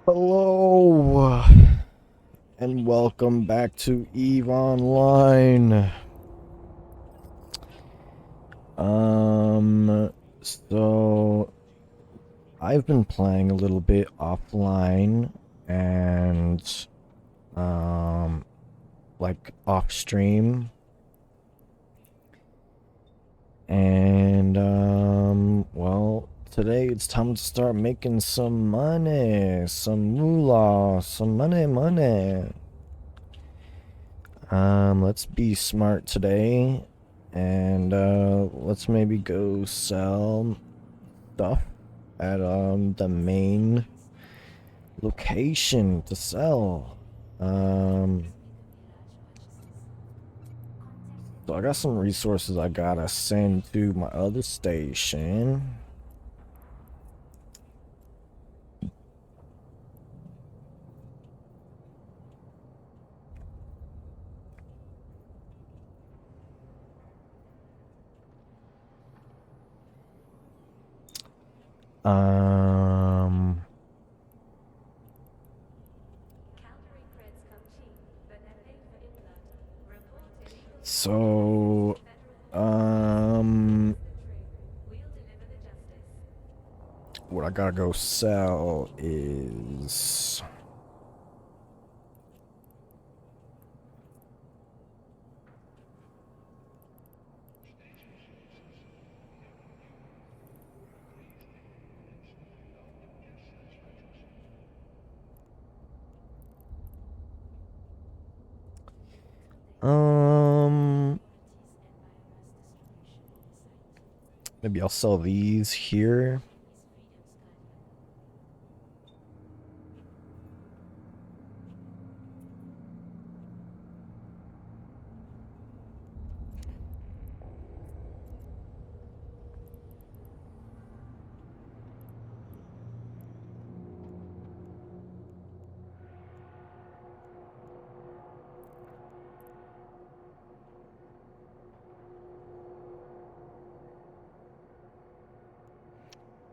Hello and welcome back to EVE Online. So I've been playing a little bit offline and like off stream. And well, today it's time to start making some money, some moolah, some money. Let's be smart today, and let's maybe go sell stuff at the main location to sell. So I got some resources I gotta send to my other station. Um, so, what I gotta go sell is maybe I'll sell these here.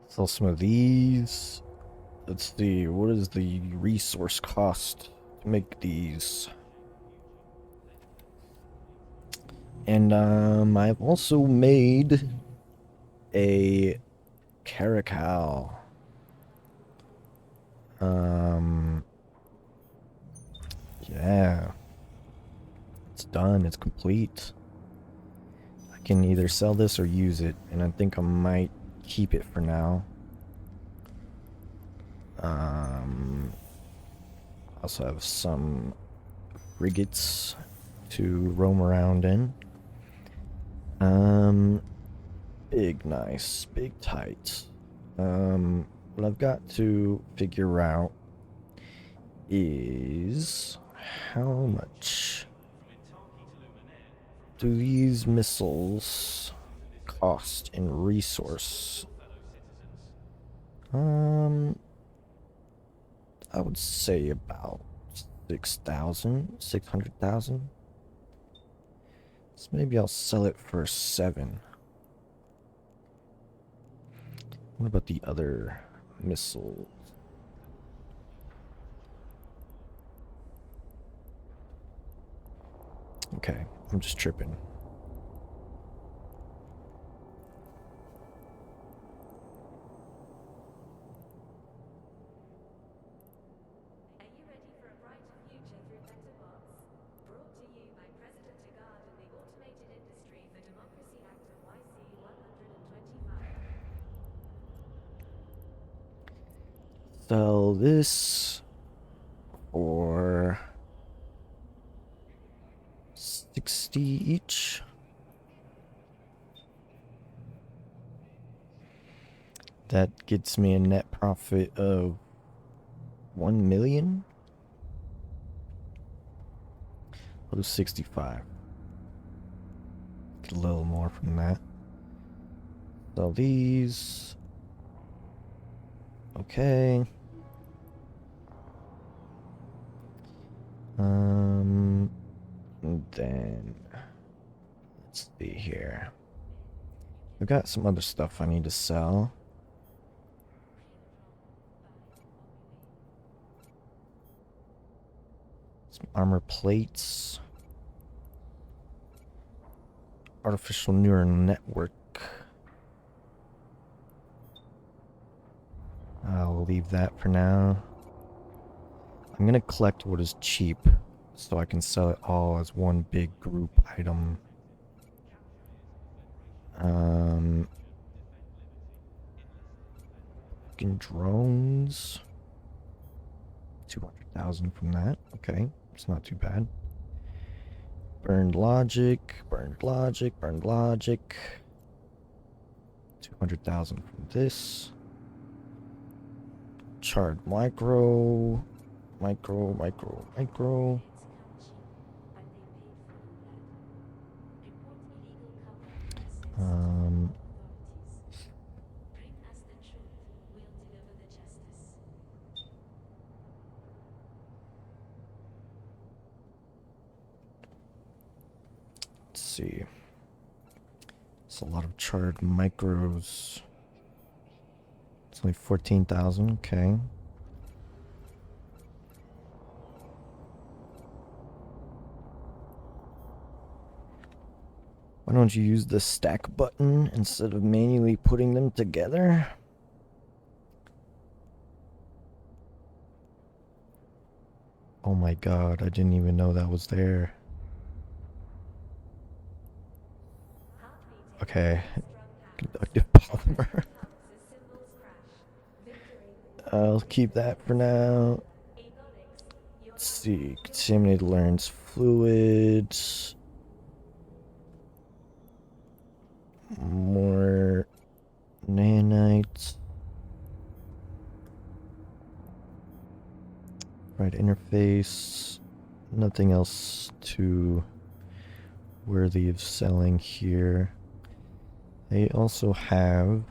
Sell some of these. Let's see, what is the resource cost to make these? And I've also made a caracal. Yeah. It's done, it's complete. I can either sell this or use it, and I think I might keep it for now. Also have some frigates to roam around in. Big nice, big tight. What I've got to figure out is how much do these missiles cost in resource? I would say about 6,000, 600,000. So maybe I'll sell it for 7. What about the other missiles? Okay, I'm just tripping. Sell this for 60 each. That gets me a net profit of 1 million. I'll do 65. Get a little more from that. Sell these. Okay. And then let's see here. I've got some other stuff I need to sell. Some armor plates. Artificial neural network. I'll leave that for now. I'm gonna collect what is cheap so I can sell it all as one big group item. Fucking drones. 200,000 from that. Okay, it's not too bad. Burned logic, burned logic, burned logic. 200,000 from this. Charred micro. Micro. Let's see. It's a lot of charred micros. It's only 14,000, okay. Why don't you use the stack button instead of manually putting them together? Oh my god, I didn't even know that was there. Okay. Conductive polymer. I'll keep that for now. Let's see. Contaminated Lawrence fluids. More nanites. Right interface. Nothing else too worthy of selling here. They also have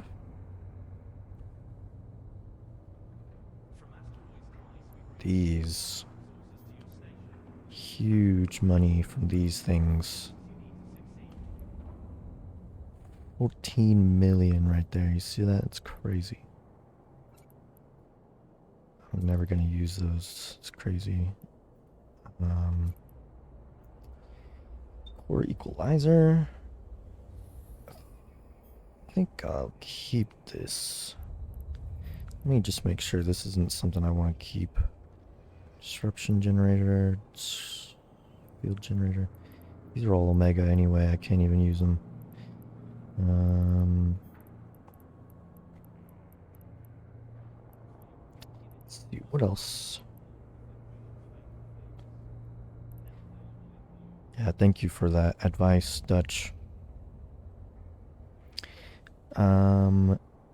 these. Huge money from these things. 14 million right there. You see that? It's crazy. I'm never gonna use those. It's crazy. Core equalizer. I think I'll keep this. Let me just make sure this isn't something I want to keep. Disruption generator. Field generator. These are all Omega anyway. I can't even use them. Let's see, what else? Yeah, thank you for that advice, Dutch.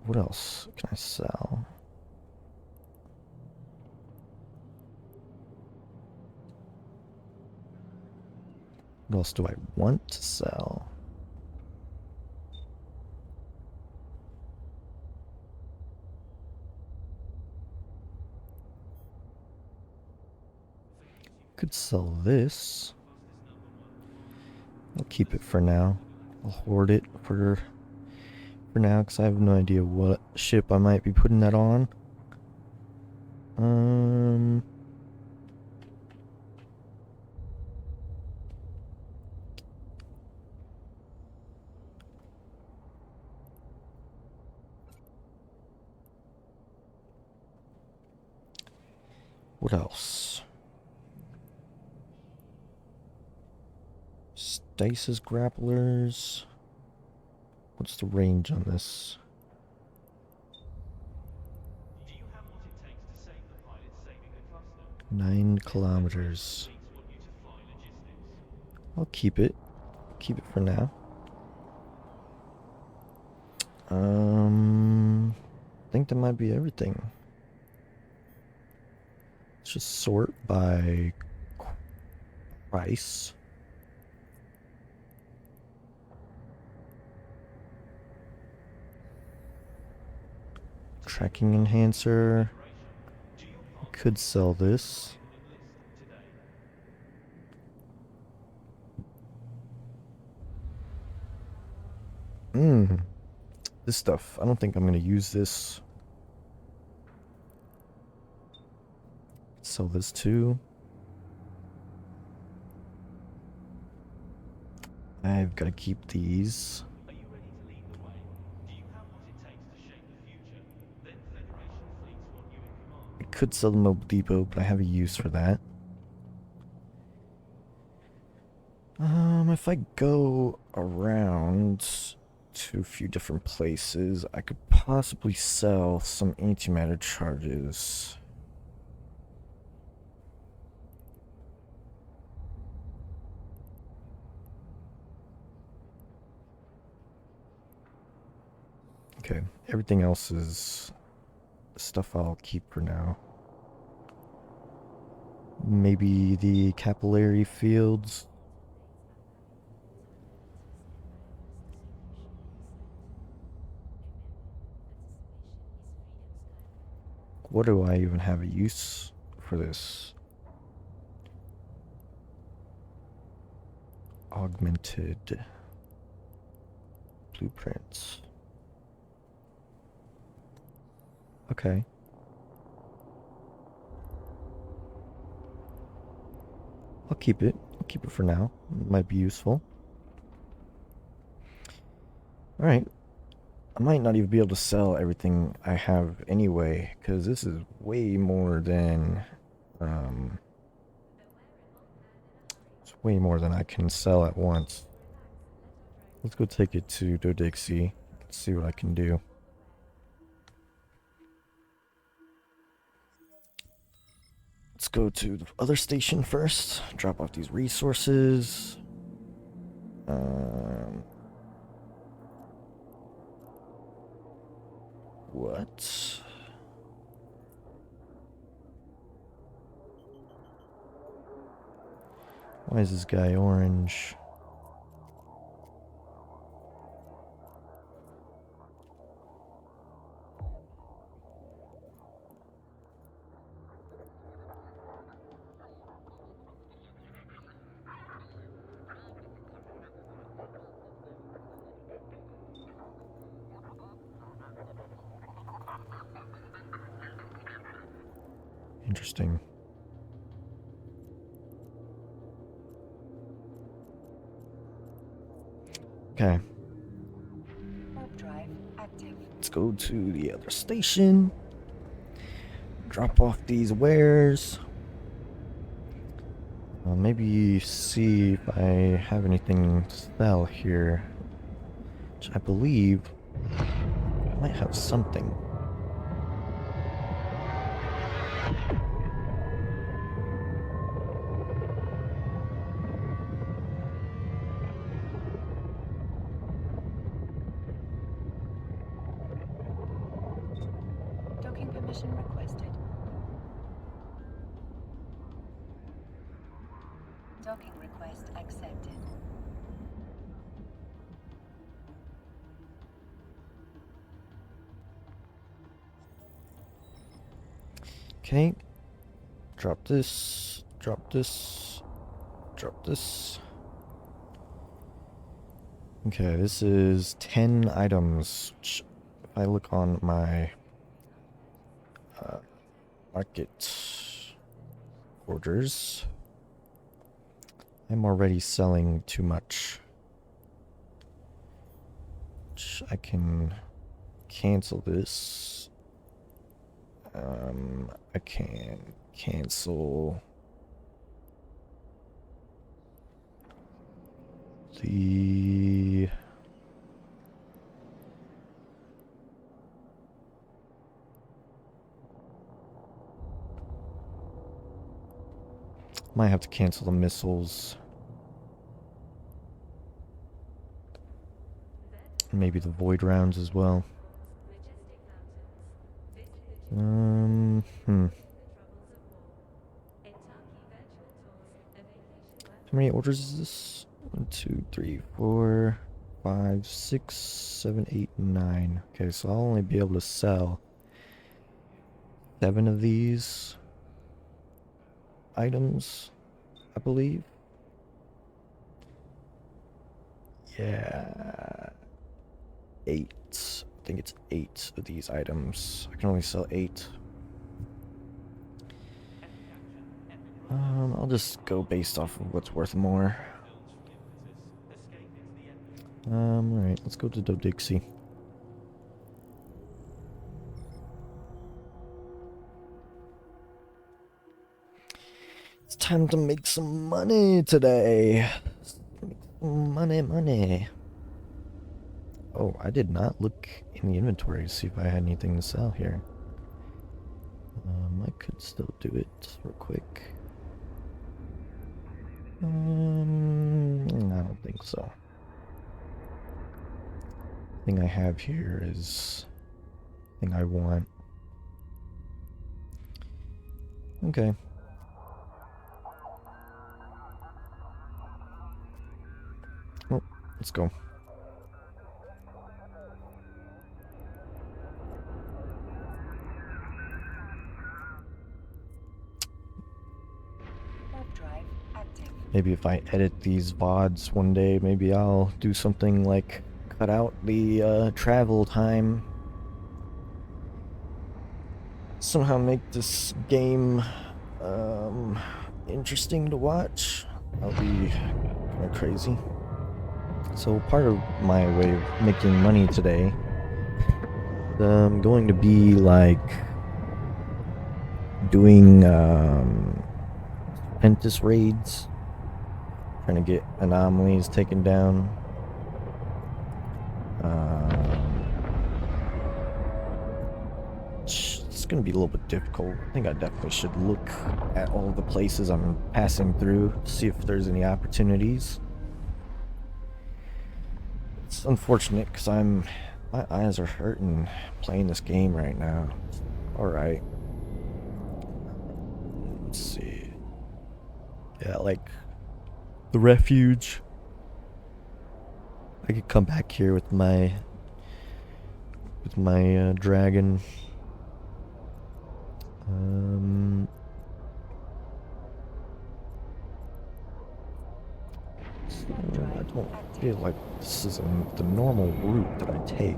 What else can I sell? What else do I want to sell? Could sell this. I'll keep it for now. I'll hoard it for now because I have no idea what ship I might be putting that on. What else? Stasis grapplers. What's the range on this? 9 kilometers. I'll keep it. Keep it for now. I think that might be everything. Let's just sort by price. Tracking enhancer. I could sell this. This stuff. I don't think I'm going to use this. Sell this too. I've got to keep these. Are you ready to lead the way? Do you have what it takes to shape the future? Then Federation fleets want you in command. I could sell the mobile depot, but I have a use for that. If I go around to a few different places, I could possibly sell some antimatter charges. Okay, everything else is stuff I'll keep for now. Maybe the capillary fields. What do I even have a use for this? Augmented blueprints. Okay. I'll keep it. I'll keep it for now. It might be useful. Alright. I might not even be able to sell everything I have anyway, because this is way more than, it's way more than I can sell at once. Let's go take it to Dodixie. See what I can do. Let's go to the other station first. Drop off these resources. What? Why is this guy orange? Interesting. Okay. Warp drive active. Let's go to the other station. Drop off these wares. Maybe see if I have anything to sell here. Which I believe I might have something. Docking permission requested. Docking request accepted. Okay. Drop this. Drop this. Drop this. Okay, this is 10 items. Which, if I look on my market orders, I'm already selling too much. Which I can cancel this. I can cancel the might have to cancel the missiles. Maybe the void rounds as well. Hmm. How many orders is this? 1, 2, 3, 4, 5, 6, 7, 8, 9. Okay, so I'll only be able to sell 7 of these items, I believe. Yeah. 8. I think it's 8 of these items. I can only sell 8. I'll just go based off of what's worth more. Alright, let's go to Dodixie. It's time to make some money today. Money. Oh, I did not look in the inventory to see if I had anything to sell here. I could still do it real quick. I don't think so. Thing I have here is thing I want. Okay. Oh, let's go. Drive active. Maybe if I edit these VODs one day, maybe I'll do something like cut out the travel time. Somehow make this game interesting to watch. I'll be kind of crazy. So part of my way of making money today, I'm going to be like doing apprentice raids, trying to get anomalies taken down. It's going to be a little bit difficult. I think I definitely should look at all the places I'm passing through to see if there's any opportunities. It's unfortunate because my eyes are hurting playing this game right now. Alright. Let's see. Yeah, like the refuge. I could come back here with my dragon. I don't feel like this is the normal route that I take.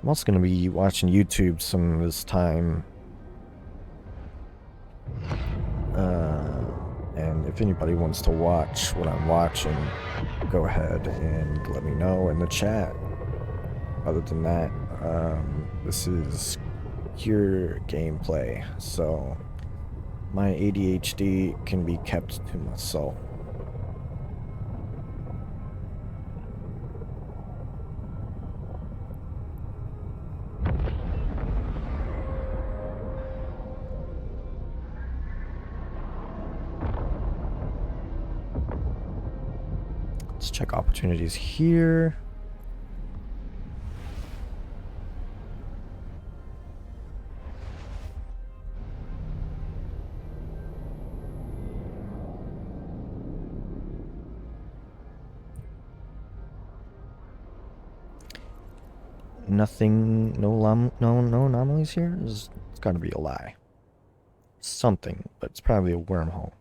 I'm also going to be watching YouTube some of this time. And if anybody wants to watch what I'm watching, go ahead and let me know in the chat. Other than that, this is pure gameplay, so my ADHD can be kept to myself. Let's check opportunities here. Nothing, no anomalies here? It's gotta be a lie. Something, but it's probably a wormhole.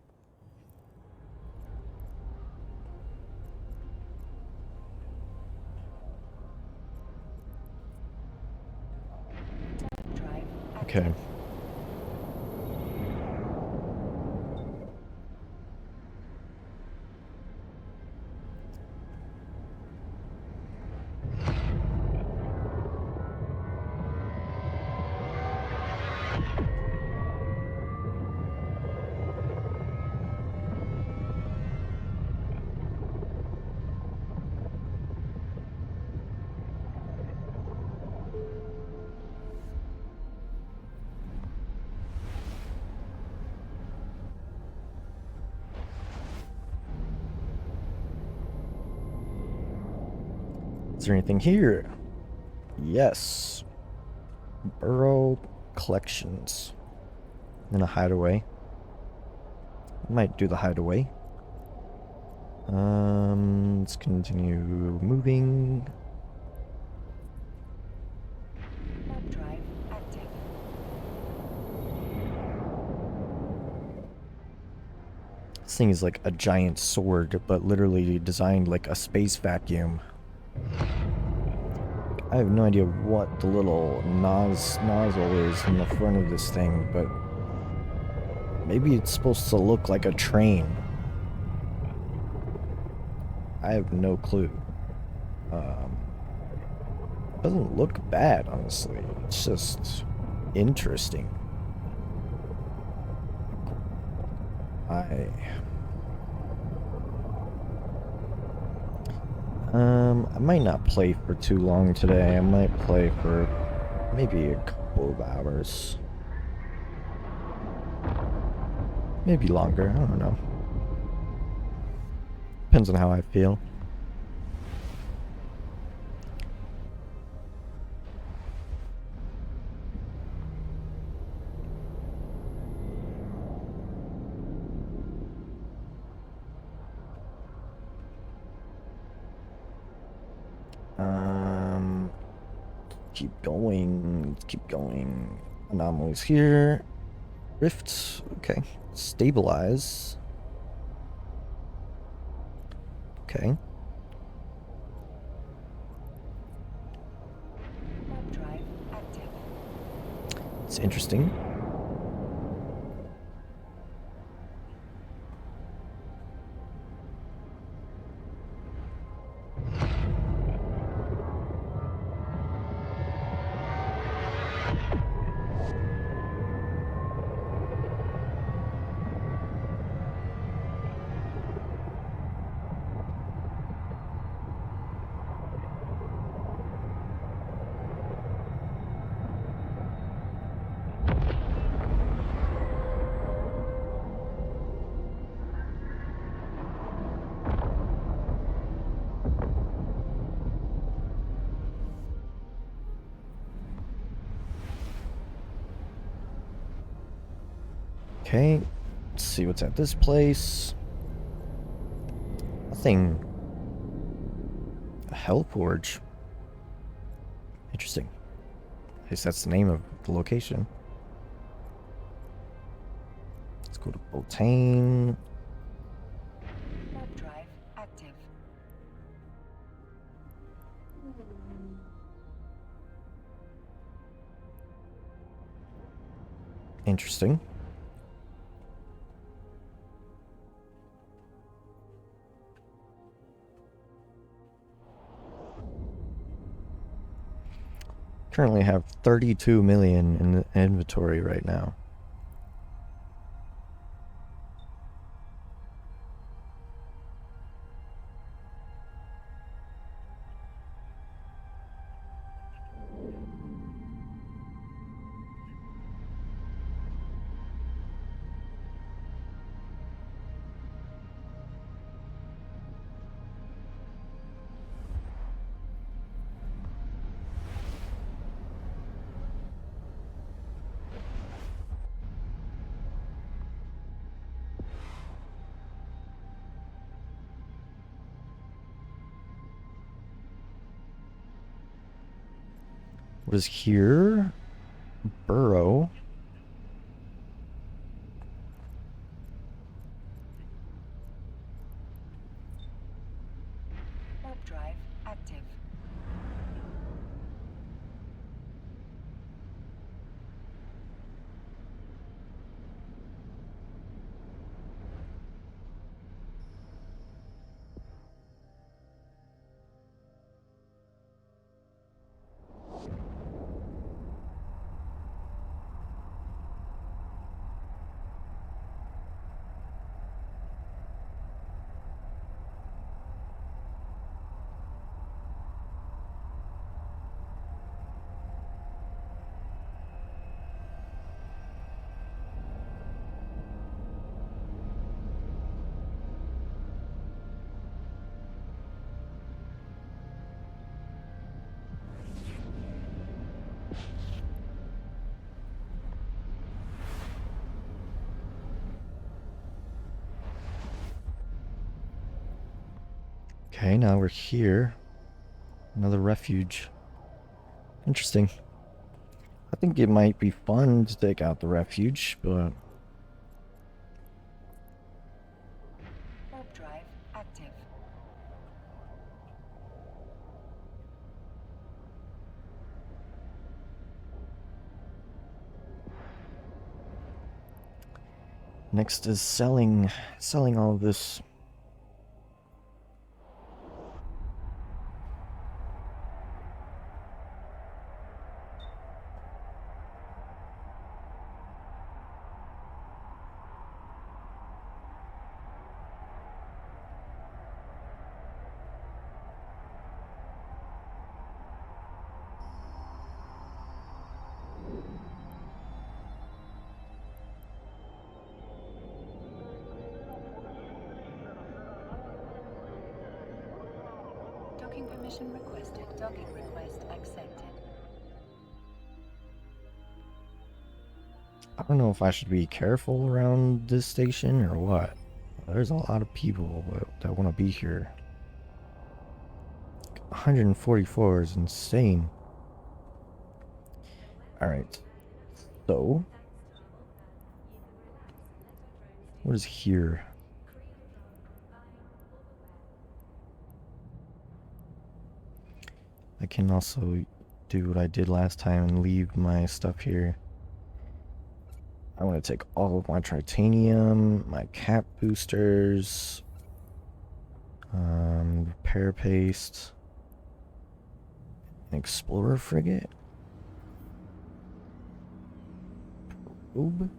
Okay. Is there anything here? Yes. Burrow collections. And a hideaway. Might do the hideaway. Let's continue moving. Drive active. This thing is like a giant sword, but literally designed like a space vacuum. I have no idea what the little nozzle is in the front of this thing, but maybe it's supposed to look like a train. I have no clue. Um, doesn't look bad, honestly. It's just interesting. I might not play for too long today. I might play for maybe a couple of hours. Maybe longer, I don't know. Depends on how I feel. Keep going. Let's keep going. Anomalies here. Rifts. Okay. Stabilize. Okay. Warp drive active. It's interesting. Okay. Let's see what's at this place. Nothing. A hell forge. Interesting. At least that's the name of the location. Let's go to Botane. Warp drive active. Interesting. Currently have 32 million in the inventory right now. What is here? Burrow. Warp drive active. Okay, now we're here. Another refuge. Interesting. I think it might be fun to take out the refuge, but Warp drive active. next is selling all of this. Docking permission requested. Docking request accepted. I don't know if I should be careful around this station or what. There's a lot of people that want to be here. 144 is insane. Alright. So, what is here? I can also do what I did last time and leave my stuff here. I want to take all of my titanium, my cap boosters, repair paste, an explorer frigate. Oob.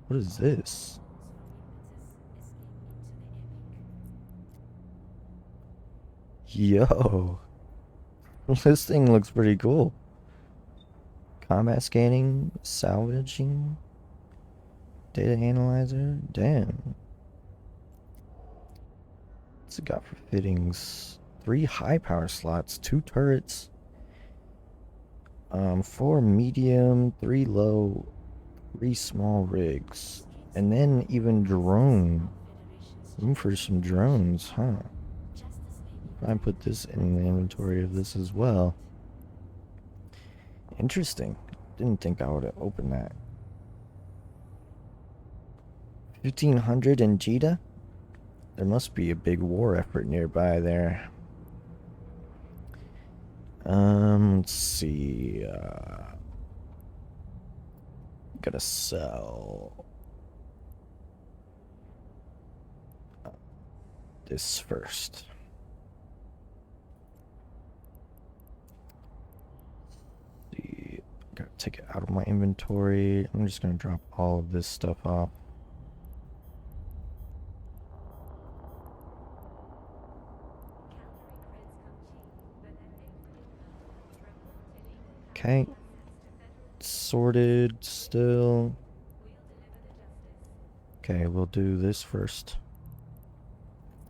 What is this? Yo. This thing looks pretty cool. Combat scanning, salvaging, data analyzer. Damn. What's it got for fittings? 3 high power slots, 2 turrets, 4 medium, 3 low, 3 small rigs, and then even drone. Room for some drones, huh? I put this in the inventory of this as well. Interesting. Didn't think I would have opened that. 1500 in Jeddah? There must be a big war effort nearby there. Let's see. Gotta sell this first. See, gotta take it out of my inventory. I'm just gonna drop all of this stuff off. Okay. Sorted still. Okay, we'll do this first.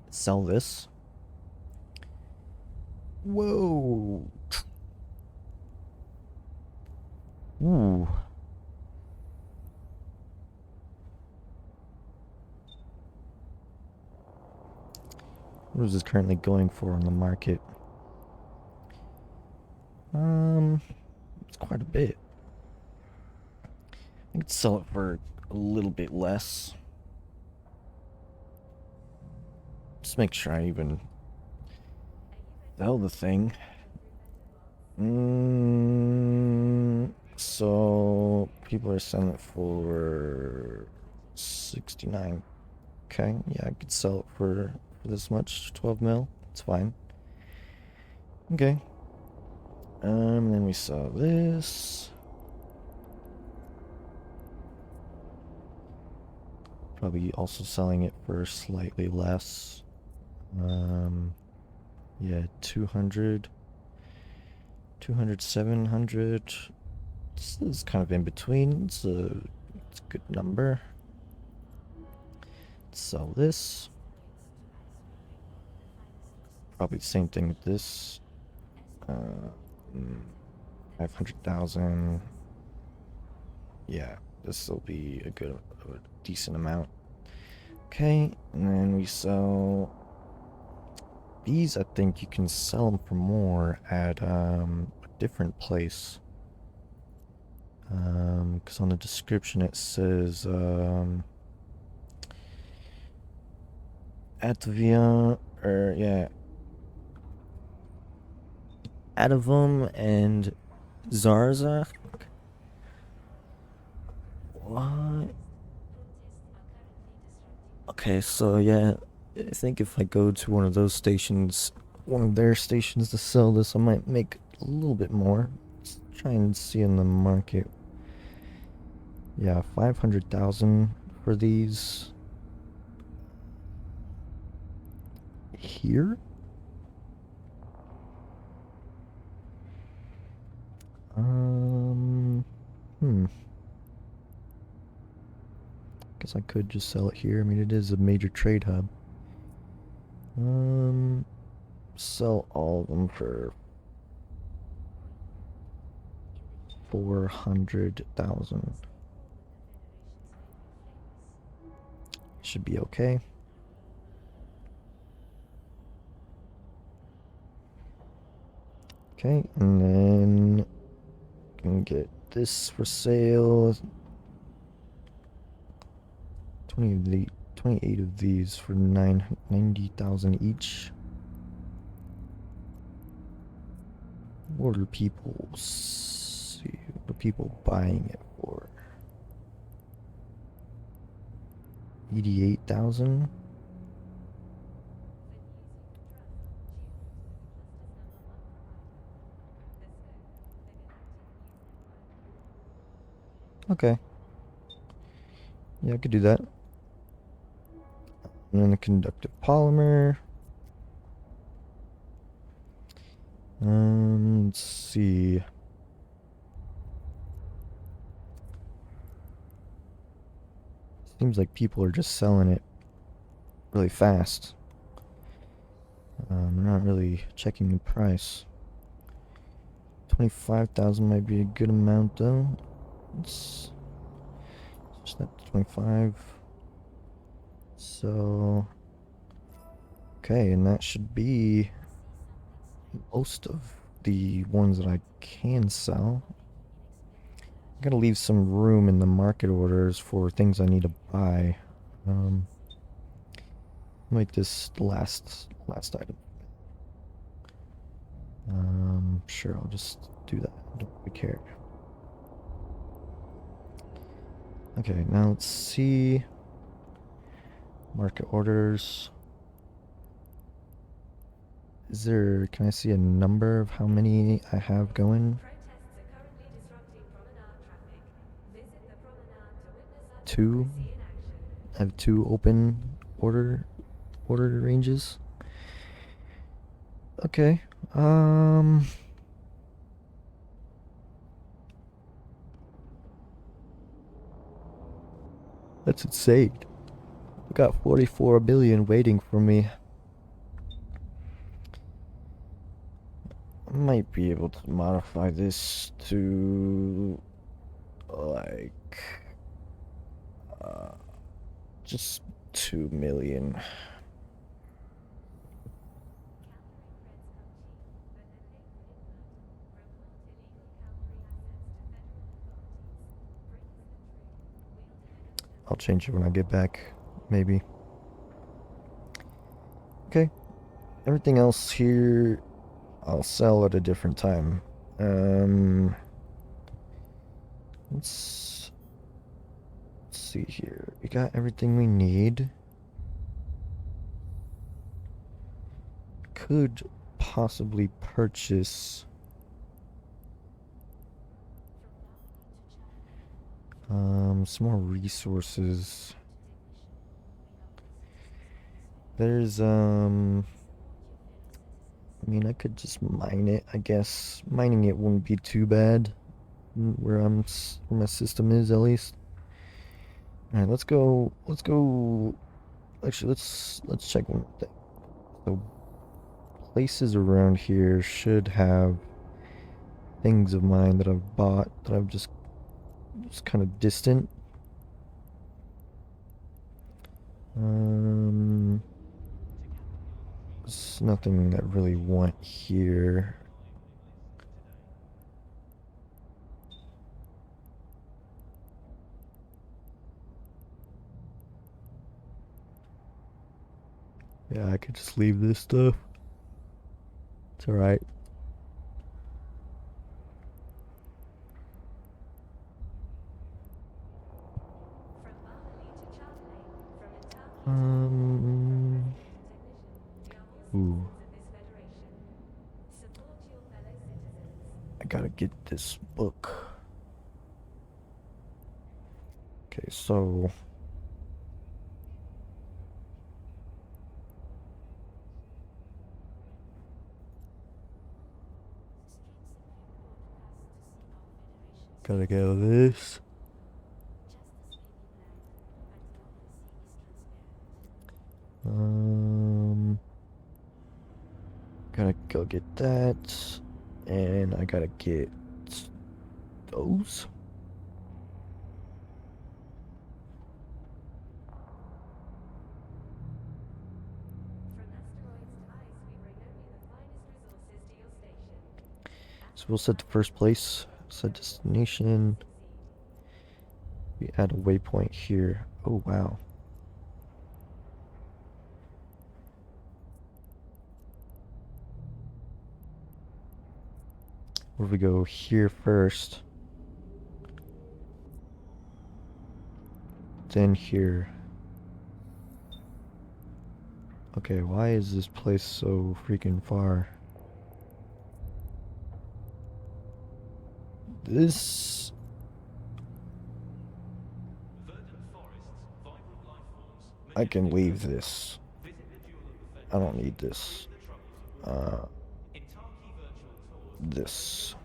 Sell this. Whoa. Ooh. What is this currently going for on the market? It's quite a bit. I could sell it for a little bit less. Just make sure I even sell the thing. So people are selling it for 69. Okay, yeah, I could sell it for this much, 12 mil. It's fine. Okay. Then we saw this. Probably also selling it for slightly less. Yeah, 200, 700. This is kind of in between. It's a good number. Let's sell this. Probably the same thing with this. 500,000. Yeah, this will be a decent amount. Okay, and then we sell these. I think you can sell them for more at a different place. Because on the description it says Atvia, or yeah, Atavum and Zarzak. What? Okay, so yeah, I think if I go to one of those stations, one of their stations to sell this, I might make a little bit more. Let's try and see in the market. Yeah, 500,000 for these. Here? guess I could just sell it here. I mean, it is a major trade hub. Sell all of them for 400,000. Should be okay. Okay, and then can get this for sale. 28 of these for 90,000 each. What are people see? What are people buying it for? 88,000. Okay. Yeah, I could do that. And then the conductive polymer. Let's see. Seems like people are just selling it really fast. They're not really checking the price. 25,000 might be a good amount though. Let's switch that to 25. So, okay, and that should be most of the ones that I can sell. I'm gonna leave some room in the market orders for things I need to buy. Make this the last item. Sure, I'll just do that. I don't really care. Okay, now let's see. Market orders. Can I see a number of how many I have going? Two. I have two open order ranges. Okay. That's insane. I got 44 billion waiting for me. I might be able to modify this to like just 2 million. I'll change it when I get back, maybe. Okay. Everything else here I'll sell at a different time. Let's see here. We got everything we need. Could possibly purchase some more resources. There's I mean, I could just mine it, I guess. Mining it wouldn't be too bad. Where my system is, at least. All right, let's go. Actually, let's check one thing. So places around here should have things of mine that I've bought that I've just kind of distant. There's nothing that really want here. Yeah, I could just leave this stuff. It's alright. Ooh. I gotta get this book. Okay, so gotta go this. Gotta go get that. And I gotta get those. So we'll set the first place, set destination. We add a waypoint here. Oh, wow. Where we go here first. Then here. Okay, why is this place so freaking far? This... I can leave this. I don't need this. This.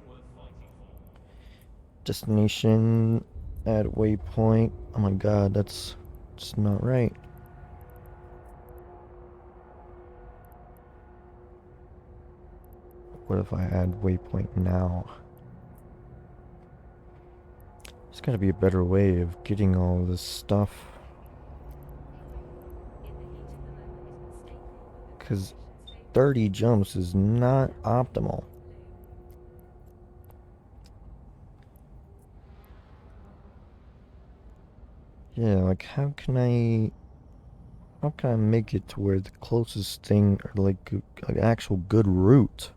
Destination, add waypoint. Oh my god, that's just not right. What if I add waypoint now? There's gotta be a better way of getting all this stuff. Because 30 jumps is not optimal. Yeah, like how can I make it to where the closest thing, or like an actual good route?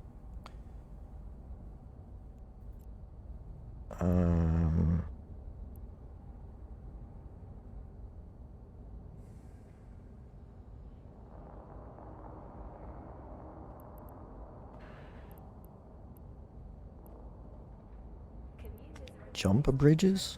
Um, Jump bridges?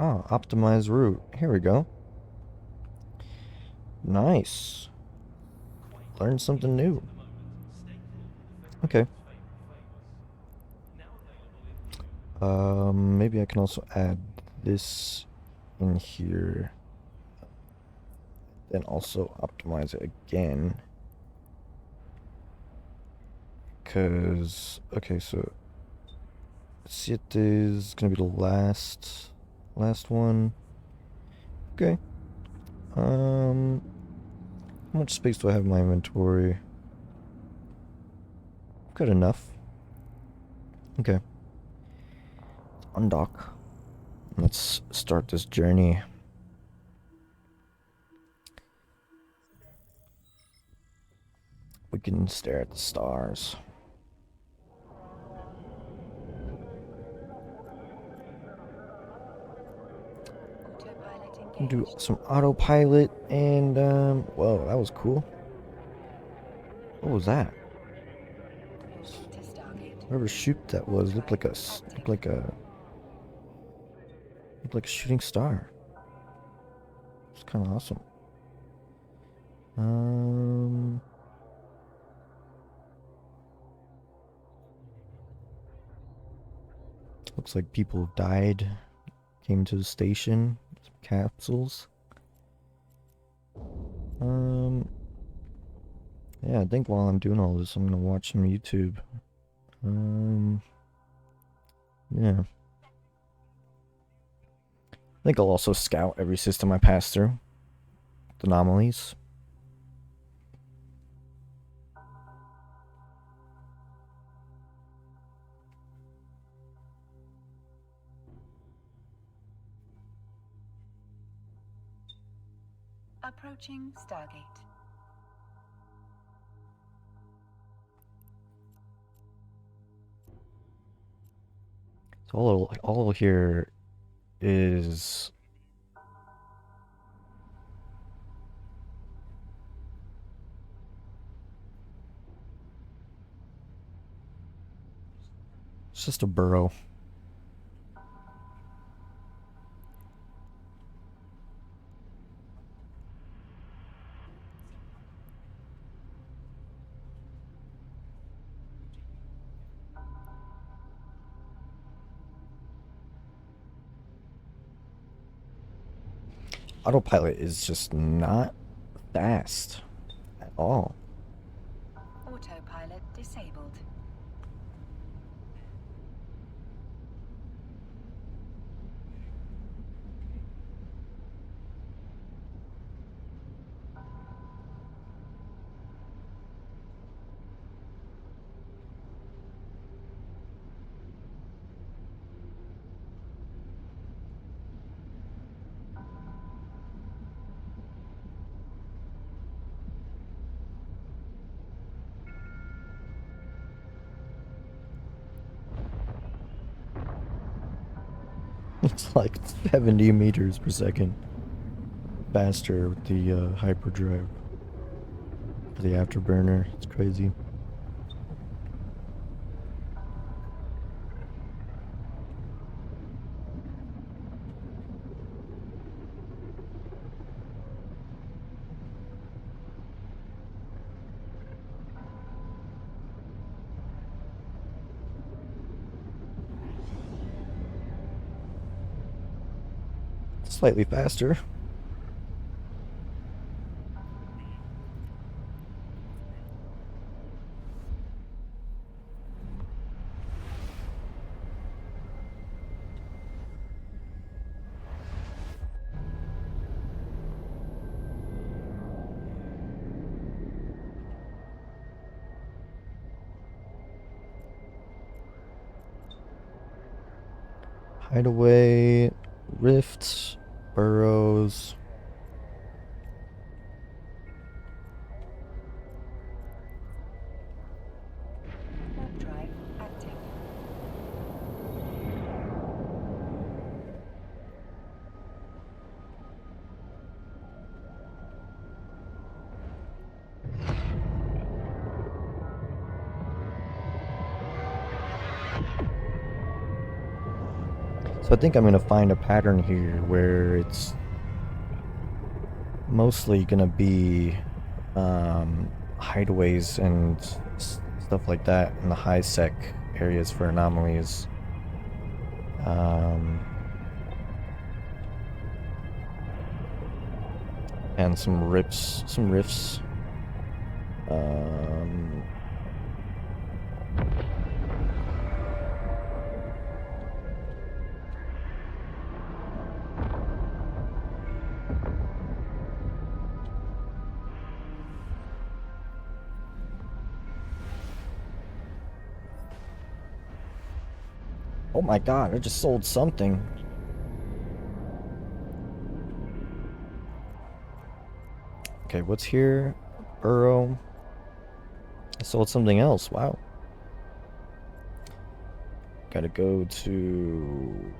Ah, optimize route. Here we go. Nice. Learned something new. Okay. Maybe I can also add this in here. Then also optimize it again. Cause okay, so it is gonna be the last one. Okay. How much space do I have in my inventory? Good enough. Okay. Undock. Let's start this journey. We can stare at the stars. Autopilot Do engaged. some autopilot and whoa, that was cool. What was that? Launching to Stargate. Whatever shoot that was looked like a shooting star. It's kind of awesome. Looks like people have died. Came to the station. Some capsules. Yeah, I think while I'm doing all this, I'm gonna watch some YouTube. Yeah. I think I'll also scout every system I pass through. The anomalies. Approaching Stargate. So all here is It's just a burrow. Autopilot is just not fast at all. Autopilot disabled. It's like 70 meters per second faster with the hyperdrive for the afterburner. It's crazy. Slightly faster. Hideaway, rifts, burrows. Warp drive active. So I think I'm gonna find a pattern here where it's mostly gonna be hideaways and stuff like that in the high sec areas for anomalies. And some rifts. Oh my god, I just sold something. Okay, what's here? Burrow. I sold something else. Wow. Gotta go to...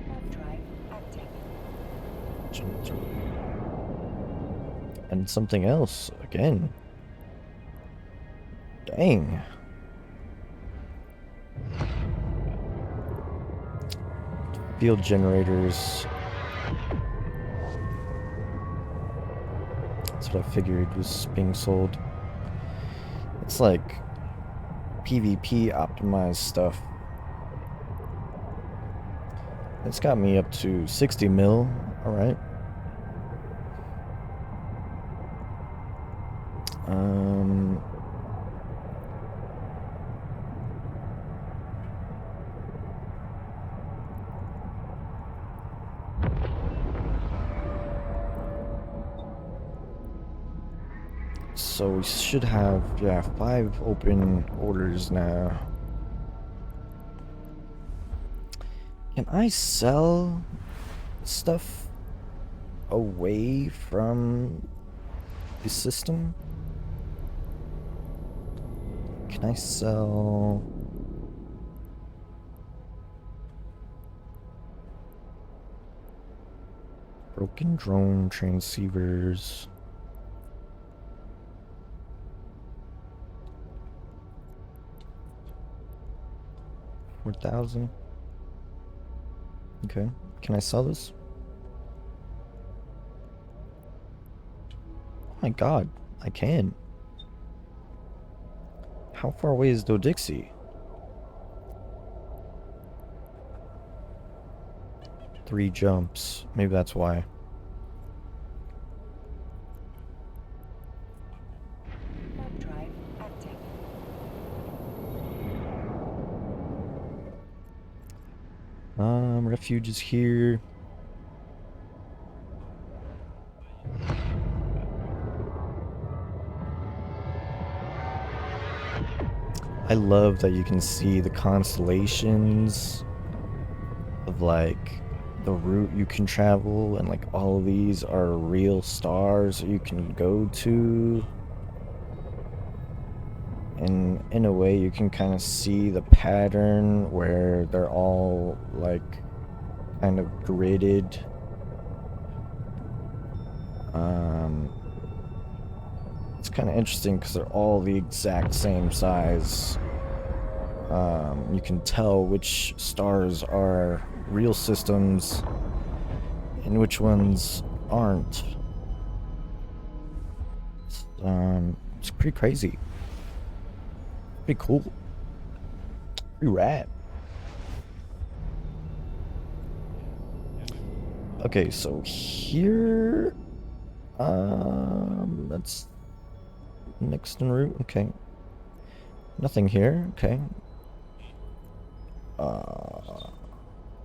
Warp drive active. And something else again. Dang. Field generators. That's what I figured was being sold. It's like PvP optimized stuff. It's got me up to 60 mil. Alright. So we should have, yeah, 5 open orders now. Can I sell stuff away from the system? Can I sell... broken drone transceivers? 4,000. Okay. Can I sell this? Oh my god, I can. How far away is Dodixie? 3 jumps. Maybe that's why. Map drive active. Refuge is here. I love that you can see the constellations of like the route you can travel, and like all of these are real stars you can go to. And in a way you can kind of see the pattern where they're all like kind of gridded. It's kind of interesting because they're all the exact same size. You can tell which stars are real systems and which ones aren't. It's pretty crazy. Pretty cool. Pretty rad. Okay, so here, that's next en route. Okay, nothing here. Okay,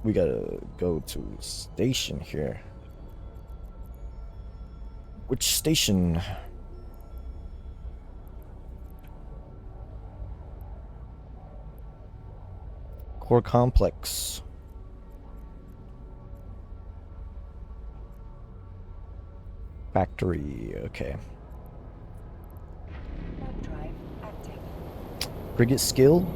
we gotta go to station here. Which station? Core complex. Factory. Okay. Map drive active. Frigate skill.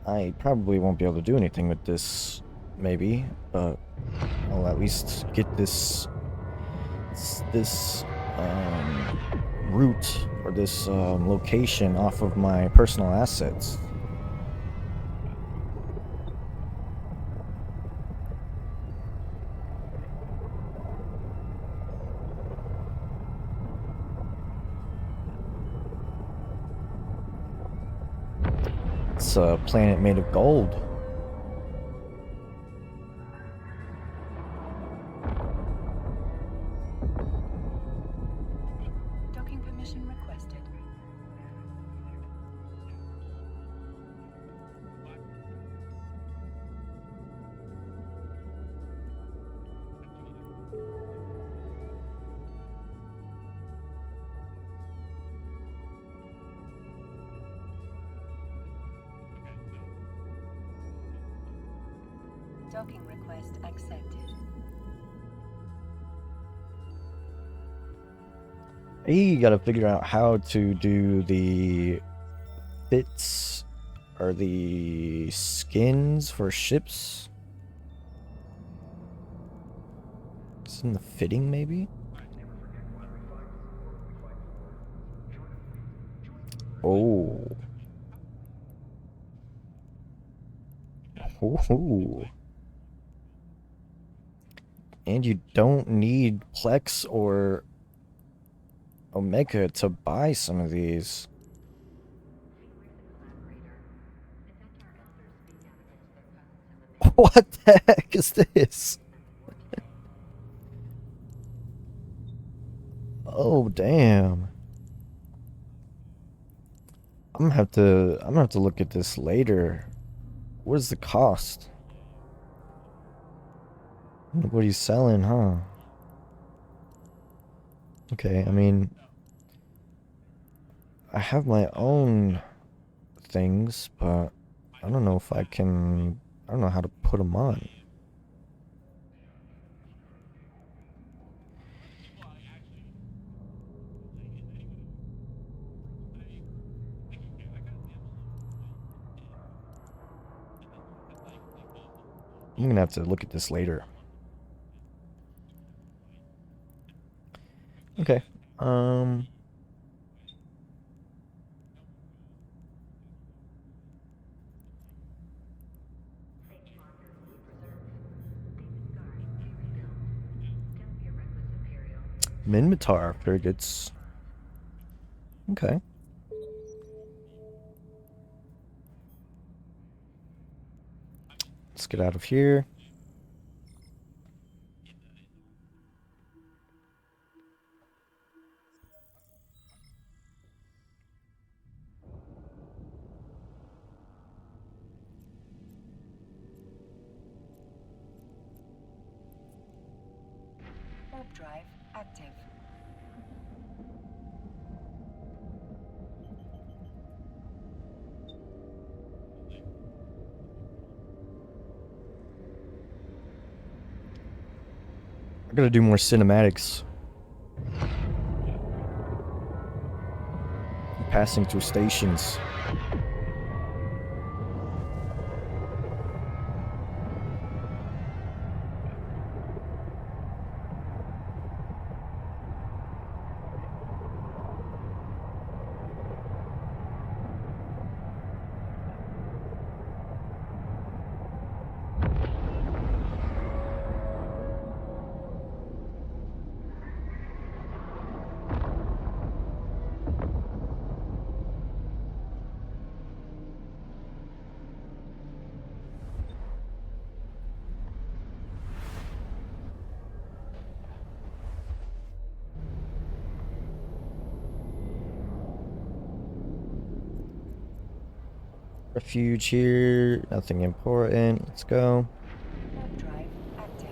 I probably won't be able to do anything with this, maybe, but I'll at least get this route or this location off of my personal assets. It's a planet made of gold. Docking permission requested. Docking request accepted. You gotta figure out how to do the bits or the skins for ships. It's in the fitting, maybe? Oh. Ooh. And you don't need Plex or Omega to buy some of these. What the heck is this? Oh damn. I'm gonna have to look at this later. What is the cost? What he's selling, huh? Okay, I mean, I have my own things, but I don't know if I can. I don't know how to put them on. I'm gonna have to look at this later. Okay. Minmatar frigates. Okay. Let's get out of here. Warp drive active. I gotta do more cinematics. Passing through stations. Refuge here. Nothing important. Let's go. Warp drive active.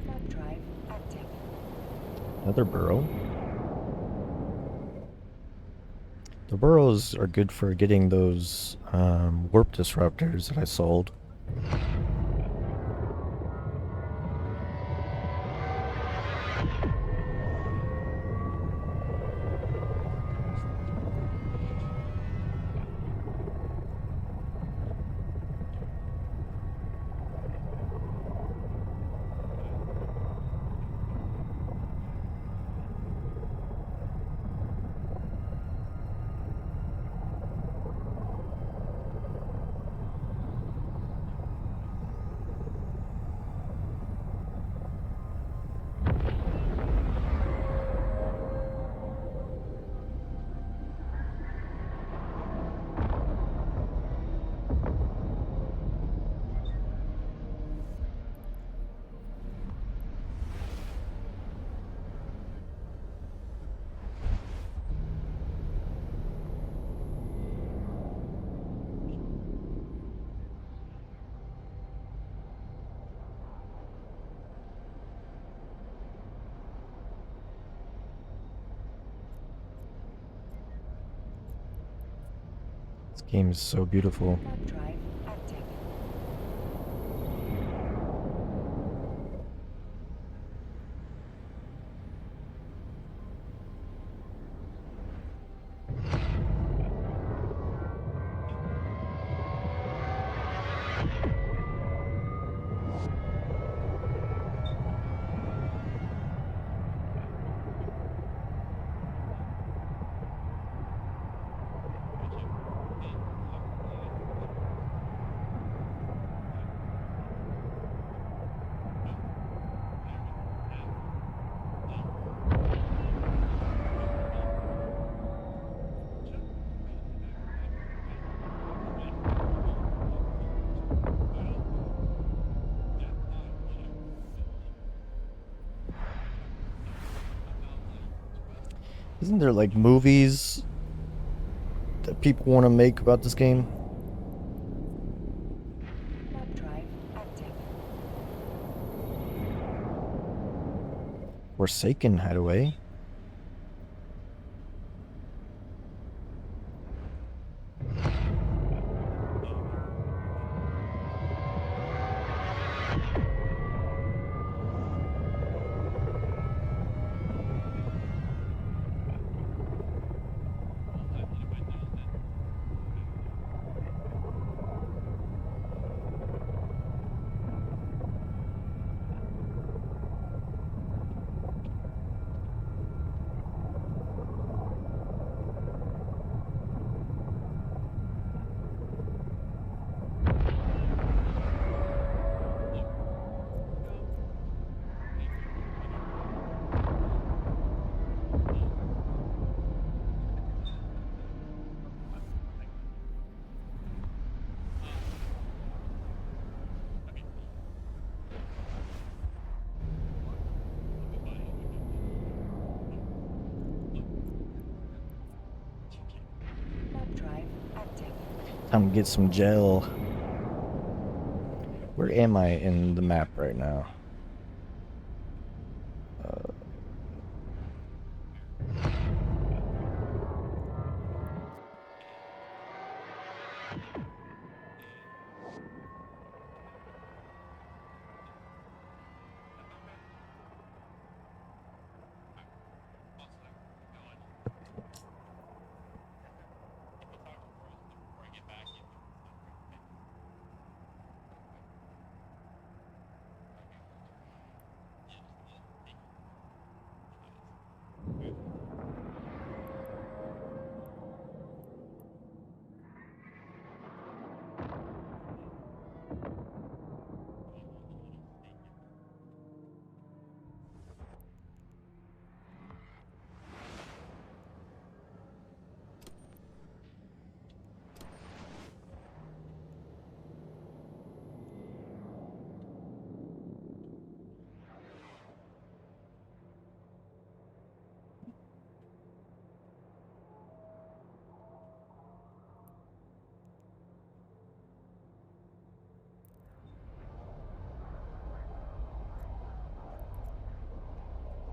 Warp drive active. Another burrow. The burrows are good for getting those warp disruptors that I sold. This game is so beautiful. Warp drive active. Isn't there like movies that people want to make about this game? Warp drive active. Forsaken Hideaway. Warp drive active. Time to get some gel. Where am I in the map right now?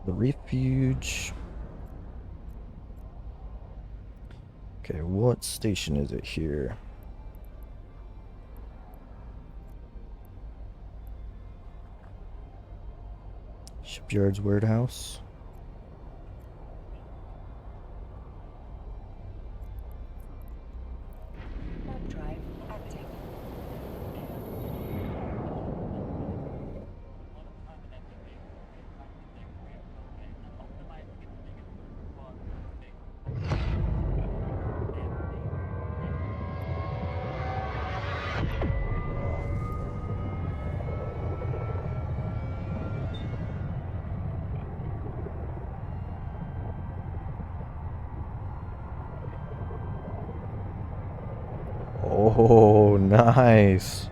The refuge. Okay, what station is it here? Shipyard's warehouse. Warp drive active. Oh, nice.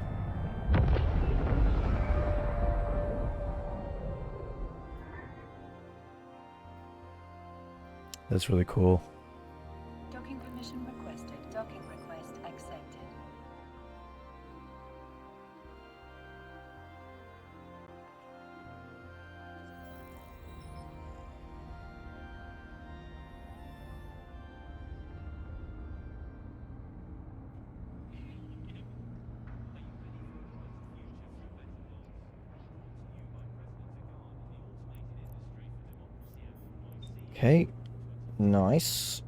That's really cool. Docking permission requested. Docking request accepted. Okay, nice.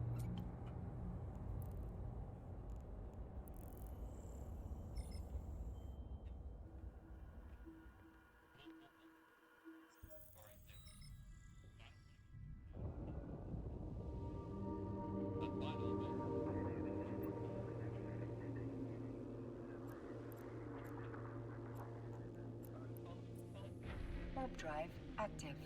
Warp drive active.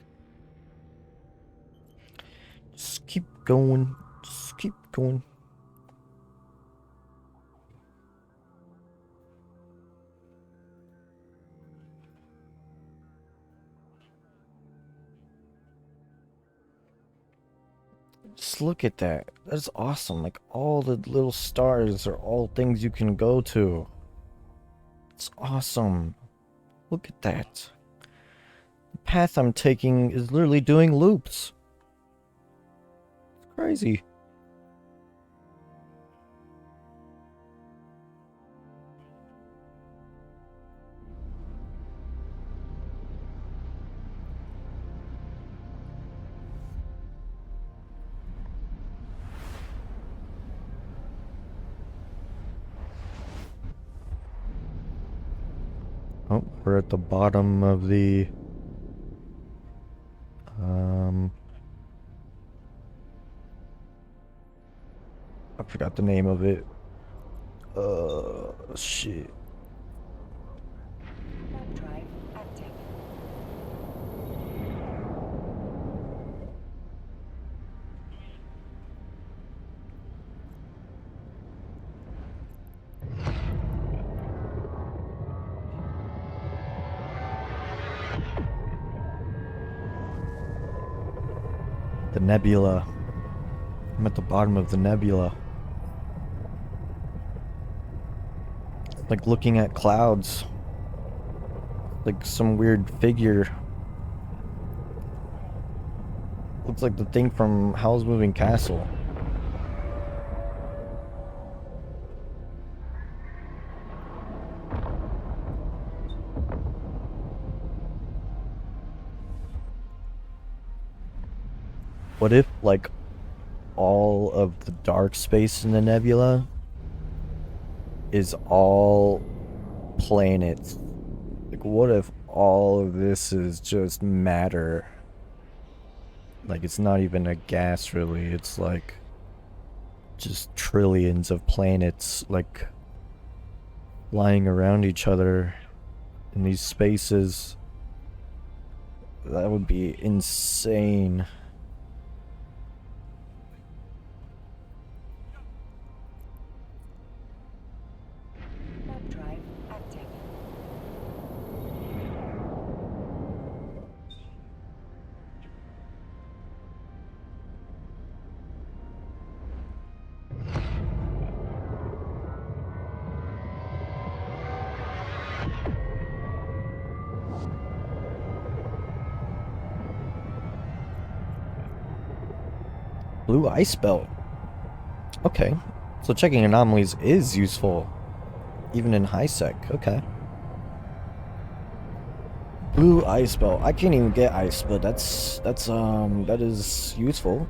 Just keep going. Just keep going. Just look at that. That's awesome. Like, all the little stars are all things you can go to. It's awesome. Look at that. The path I'm taking is literally doing loops. It's crazy. Oh, we're at the bottom of the I forgot the name of it. Shit. Warp drive active. The nebula. I'm at the bottom of the nebula. Like looking at clouds. Like some weird figure. Looks like the thing from Howl's Moving Castle. What if, like, all of the dark space in the nebula is all planets? Like, what if all of this is just matter? Like, it's not even a gas, really. It's like just trillions of planets, like, flying around each other in these spaces. That would be insane. Warp drive active. Blue ice belt. Okay. So checking anomalies is useful. Even in high sec. Okay. Blue ice belt. I can't even get ice, but that is useful.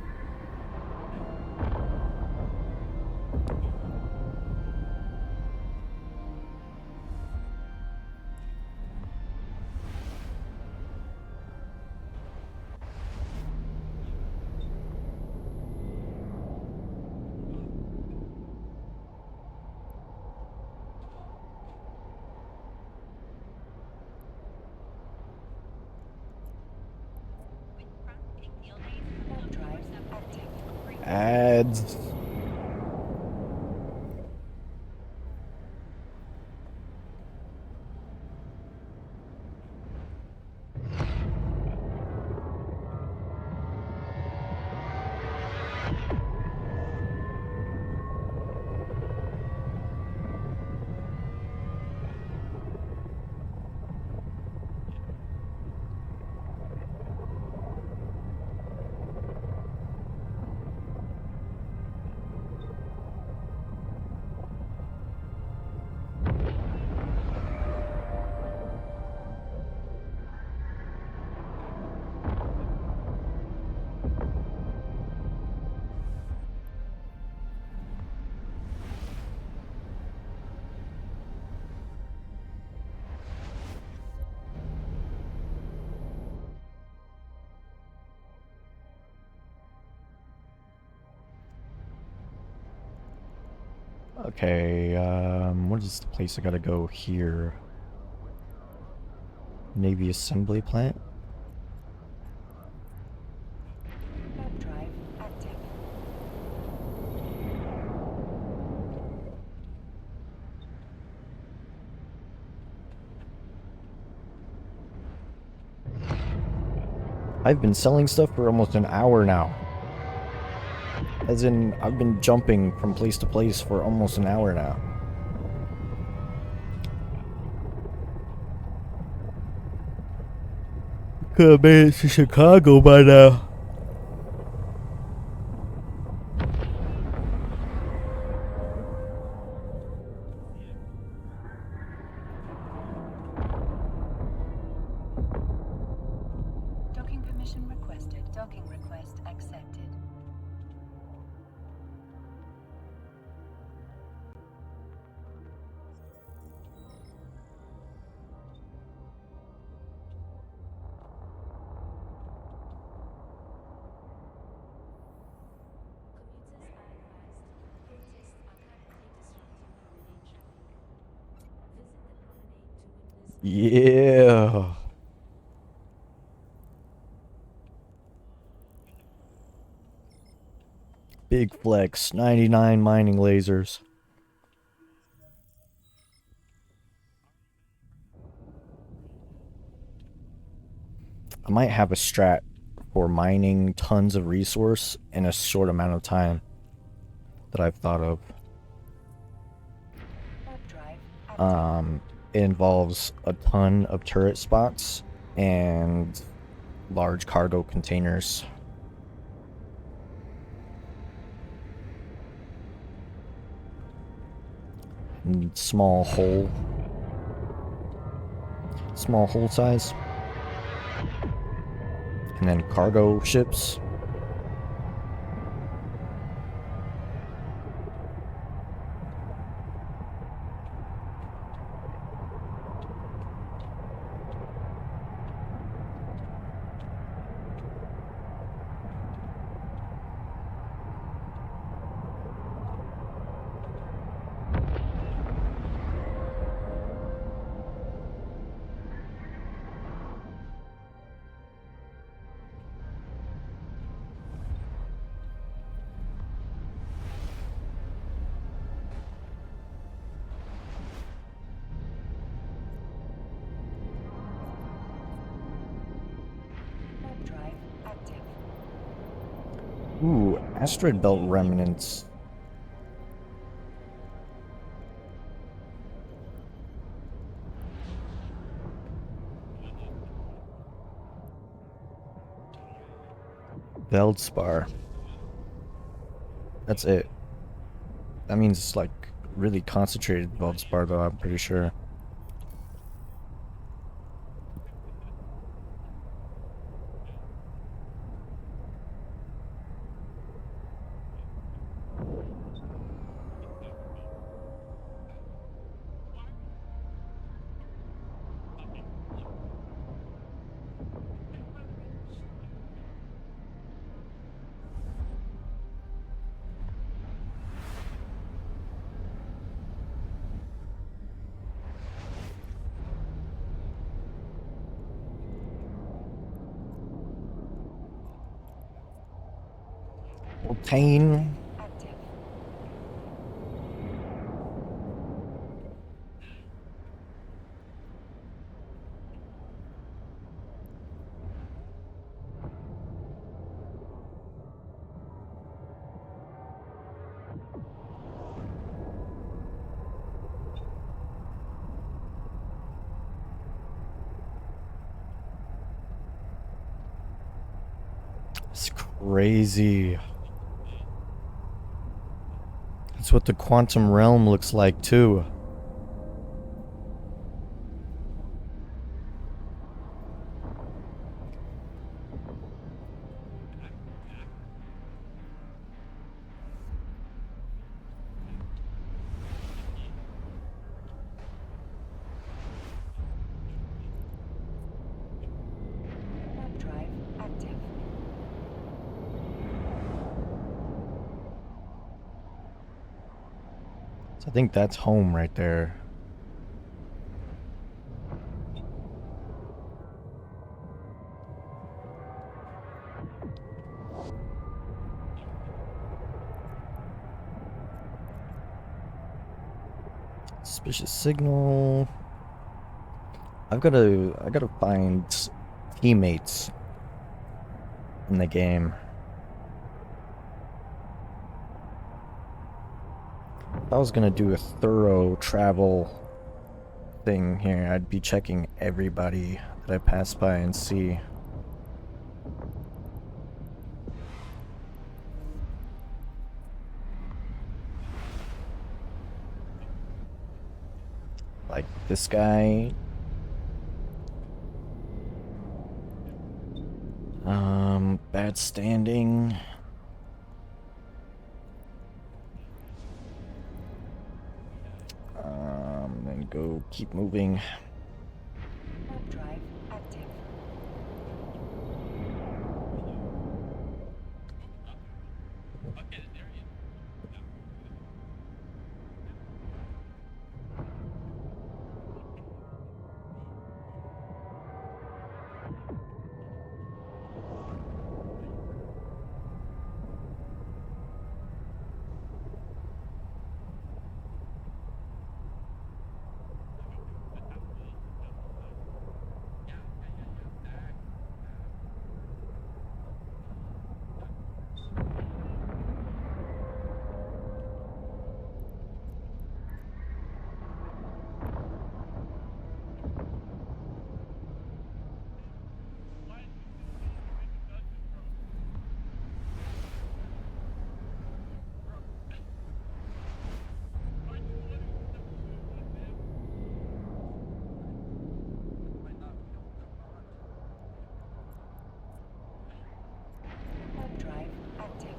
Warp drive active. Ads. Okay, what is the place I gotta go here? Navy assembly plant? Warp drive active. I've been selling stuff for almost an hour now. As in, I've been jumping from place to place for almost an hour now. Could have made it to Chicago by now. Docking permission requested. Docking request accepted. Yeah. Big flex, 99 mining lasers. I might have a strat for mining tons of resource in a short amount of time that I've thought of. Warp drive active. It involves a ton of turret spots and large cargo containers. And small hole size. And then cargo ships. Warp drive active. Ooh, asteroid belt remnants. Veldspar. That's it. That means it's like really concentrated Veldspar though, I'm pretty sure. Obtain. Active. It's crazy. That's what the quantum realm looks like too. Warp drive active. So I think that's home right there. Suspicious signal. I gotta find teammates in the game. If I was gonna do a thorough travel thing here, I'd be checking everybody that I pass by and see. Like this guy. Bad standing. Then go keep moving. Warp drive active. Warp drive active.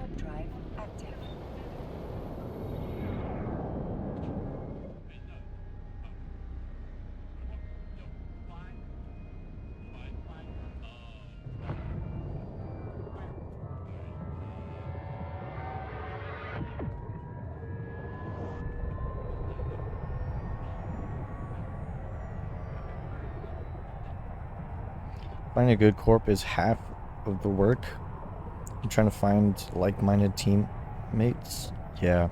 Warp drive active. Finding a good corp is half of the work. I'm trying to find like-minded teammates. Yeah.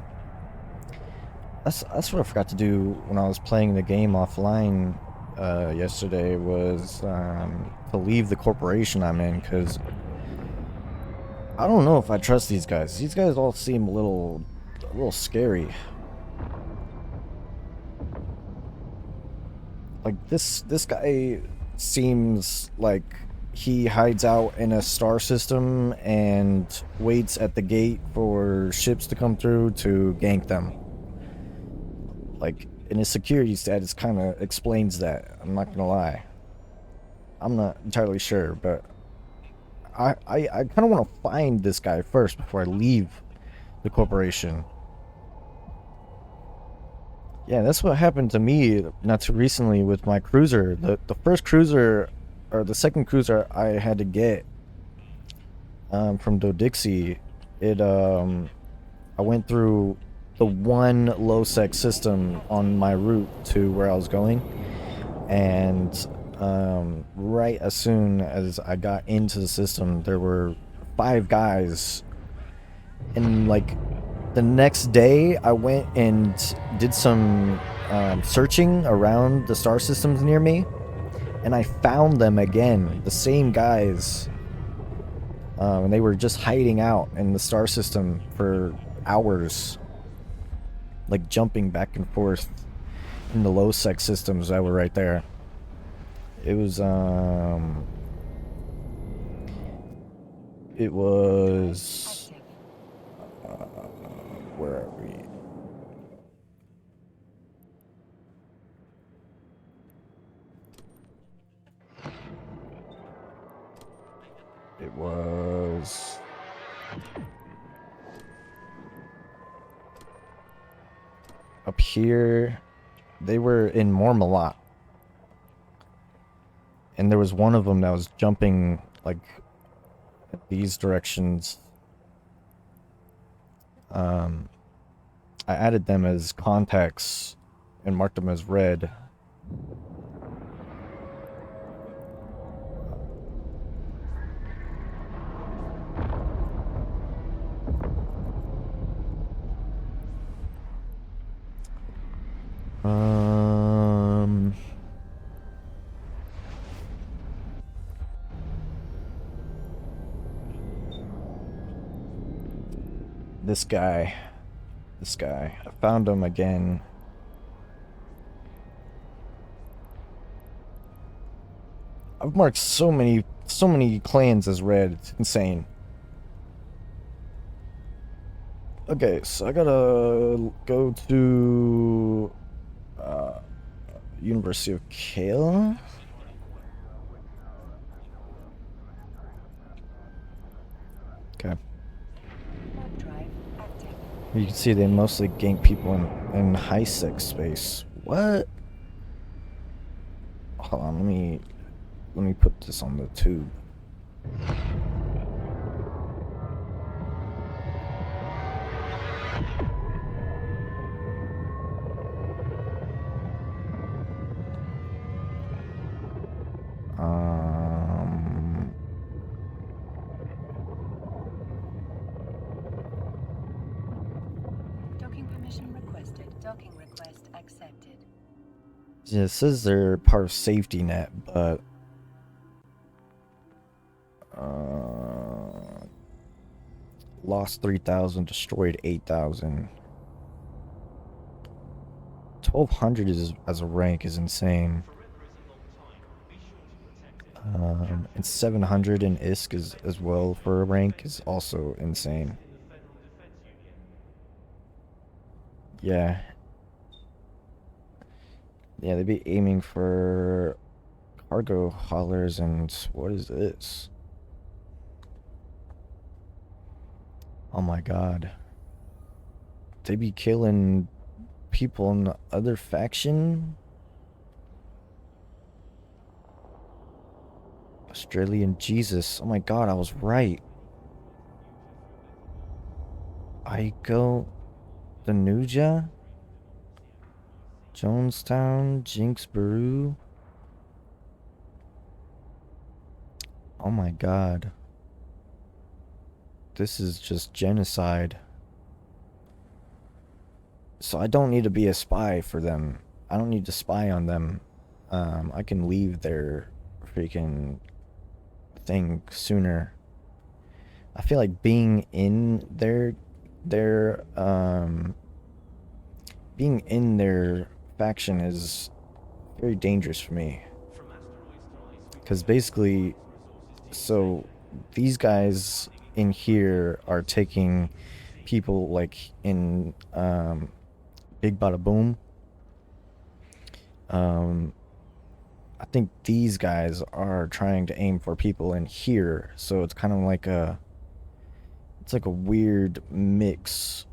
That's what I forgot to do when I was playing the game offline yesterday, was to leave the corporation I'm in, because I don't know if I trust these guys. These guys all seem a little scary. Like this guy seems like he hides out in a star system and waits at the gate for ships to come through to gank them. Like, in his security status kind of explains that. I'm not gonna lie. I'm not entirely sure, but I kind of want to find this guy first before I leave the corporation. Yeah, that's what happened to me not too recently with my cruiser. The first cruiser, or the second cruiser I had to get from Dodixie, I went through the one low sec system on my route to where I was going, and right as soon as I got into the system, there were 5 guys, and like the next day I went and did some searching around the star systems near me, and I found them again, the same guys, and they were just hiding out in the star system for hours, like jumping back and forth in the low sec systems that were right there. It was It was... Active. where are we? It was... up here. They were in Mormalot. And there was one of them that was jumping, like, these directions. I added them as contacts and marked them as red. Um, this guy. This guy. I found him again. I've marked so many clans as red. It's insane. Okay, so I gotta go to University of Kale. Okay. Warp drive active. You can see they mostly gank people in high sec space. What? Hold on, let me put this on the tube. Docking permission requested. Docking request accepted. Yeah, it says they're part of safety net, but lost 3,000, destroyed 8,000. 1,200 is as a rank is insane. And 700 in ISK is as well for a rank is also insane. Yeah. Yeah, they'd be aiming for cargo haulers, and what is this? Oh my god. They be killing people in the other faction? Australian Jesus. Oh my god, I was right. Aiko, the Nuja, Jonestown, Jinx Baru. Oh my god. This is just genocide. So I don't need to be a spy for them. I don't need to spy on them. I can leave their freaking thing sooner. I feel like being in their being in their faction is very dangerous for me. Because basically, so these guys in here are taking people like in Big Bada Boom. I think these guys are trying to aim for people in here, so it's kind of like it's like a weird mix.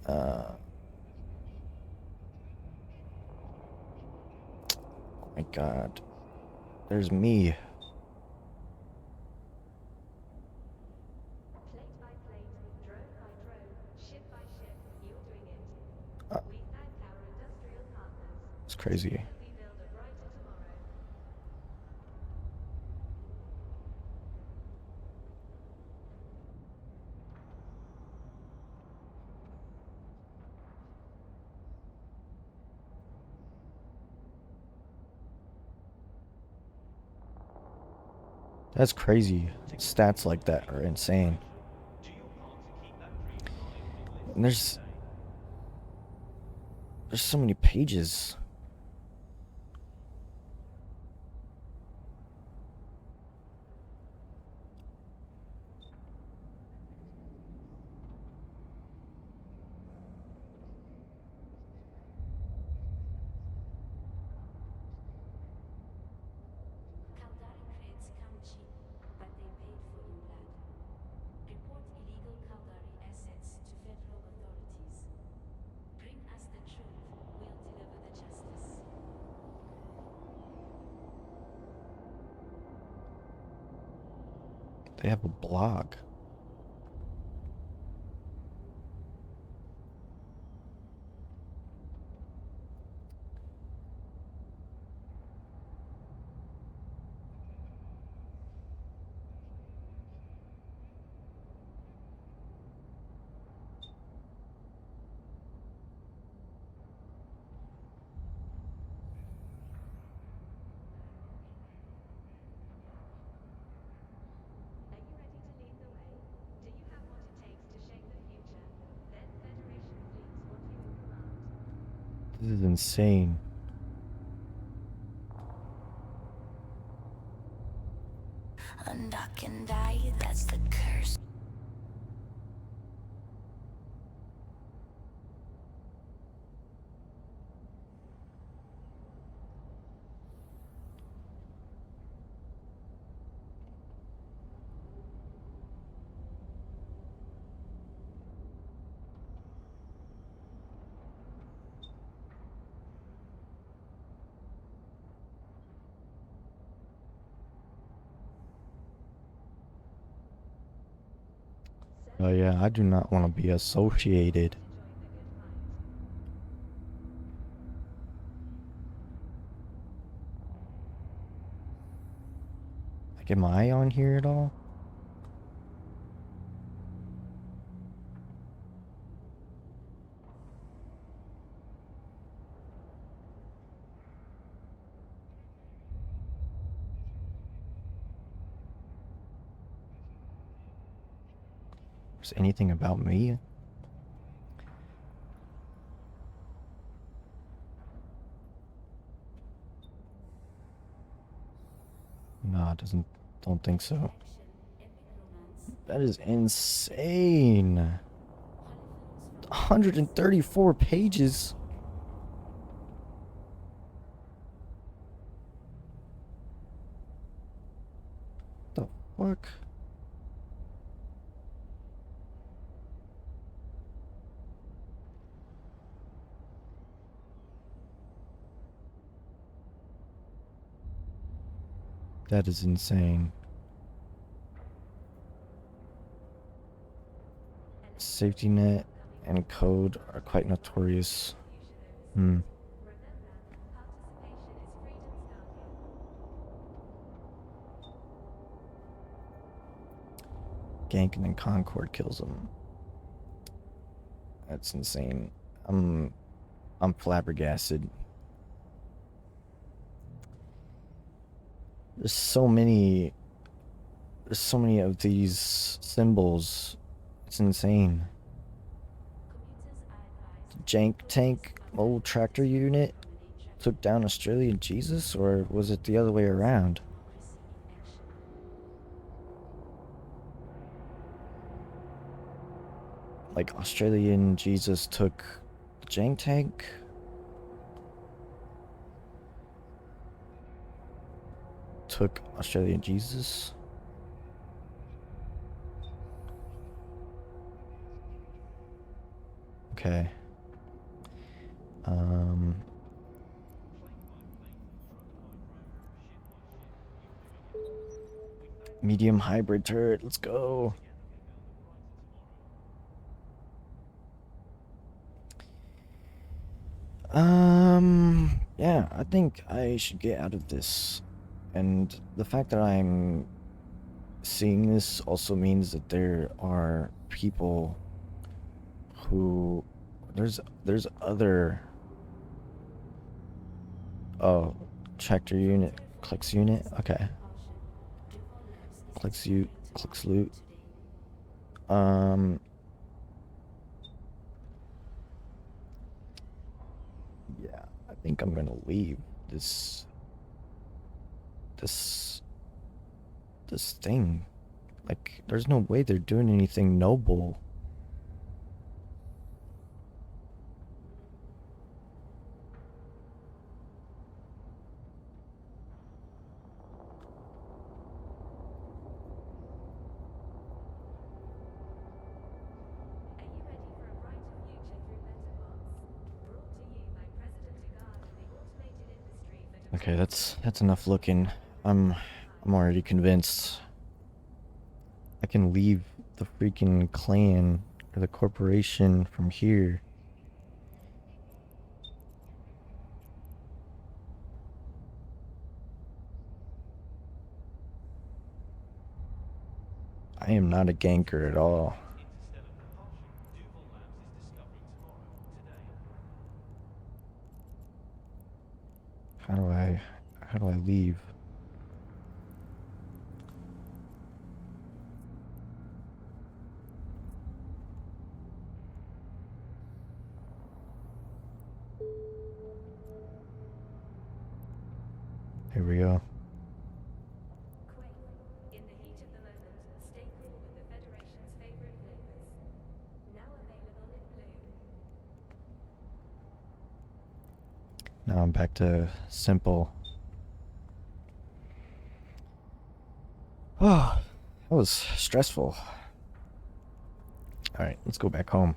Oh my god. There's me. Plate by plate, drone by drone, ship by ship, you're doing it. Uh, We thank our industrial partners. it's crazy. Together we build a brighter tomorrow. That's crazy. Stats like that are insane. And there's so many pages. They have a blog. Are you ready to lead the way? Do you have what it takes to shape the future? Then Federation fleets want you in command. This is insane. Undock and die, that's the curse. Oh yeah, I do not want to be associated. To join the good fight. Like, am I on here at all? Is anything about me? No, it doesn't. Don't think so. That is insane. 134 pages. The fuck? That is insane. Safety net and code are quite notorious. Hmm. Remember, participation is freedom's guardian. Gank and then Concord kills him. That's insane. I'm flabbergasted. There's so many of these symbols. It's insane. Jank tank old tractor unit took down Australian Jesus, or was it the other way around? Like Australian Jesus took the jank tank? Took Australian Jesus? Okay. Medium hybrid turret, let's go. Yeah, I think I should get out of this. And the fact that I'm seeing this also means that there are people who there's other oh, tractor unit, clicks unit, okay. Clicks loot. Yeah, I think I'm gonna leave this thing. Like, there's no way they're doing anything noble. Are you ready for a brighter future through better bots? Brought to you by President Agard and the automated industry for Okay, that's enough looking. I'm already convinced. I can leave the freaking clan or the corporation from here. I am not a ganker at all. Interstellar propulsion. Duval Labs is discovering tomorrow. Today. How do I leave? Here we go. Quake. In the heat of the moment, stay cool with the Federation's favorite flavors. Now available in blue. Now I'm back to simple. Oh, that was stressful. Alright, let's go back home.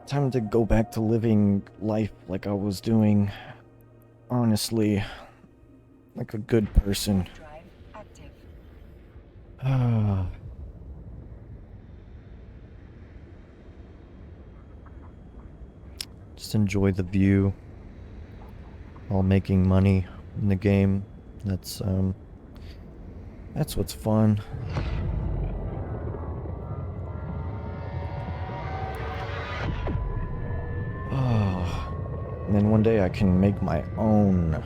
Time to go back to living life like I was doing. Honestly, like a good person. Drive active. Just enjoy the view while making money in the game. That's what's fun. Oh, and then one day I can make my own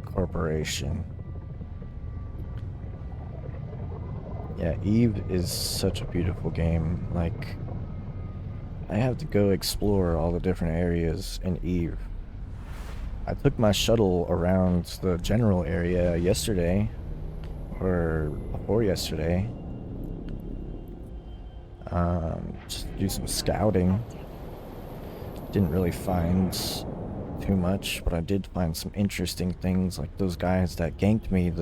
corporation. Yeah, Eve is such a beautiful game. Like, I have to go explore all the different areas in Eve. I took my shuttle around the general area yesterday, or before yesterday. Just to do some scouting. Didn't really find too much, but I did find some interesting things, like those guys that ganked me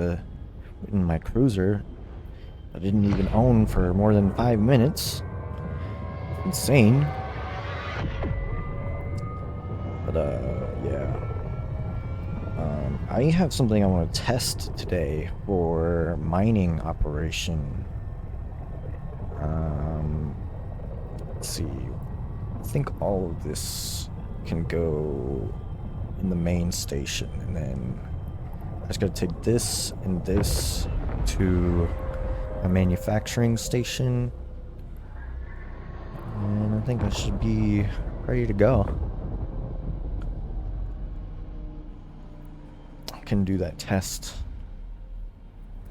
in my cruiser. I didn't even own for more than 5 minutes. Insane. But yeah. I have something I want to test today for mining operation. Let's see. I think all of this can go in the main station, and then I just gotta take this and this to a manufacturing station, and I think I should be ready to go. I can do that test.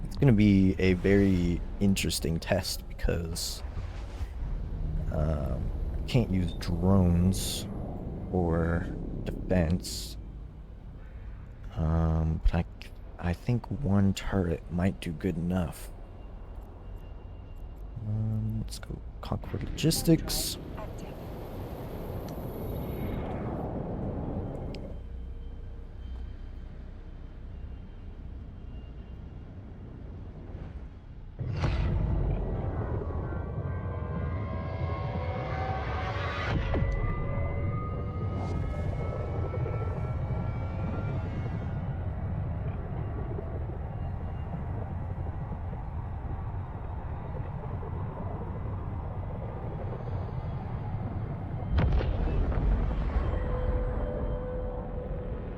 It's gonna be a very interesting test because I can't use drones or defense. But I think one turret might do good enough. Let's go Concord Logistics. Active.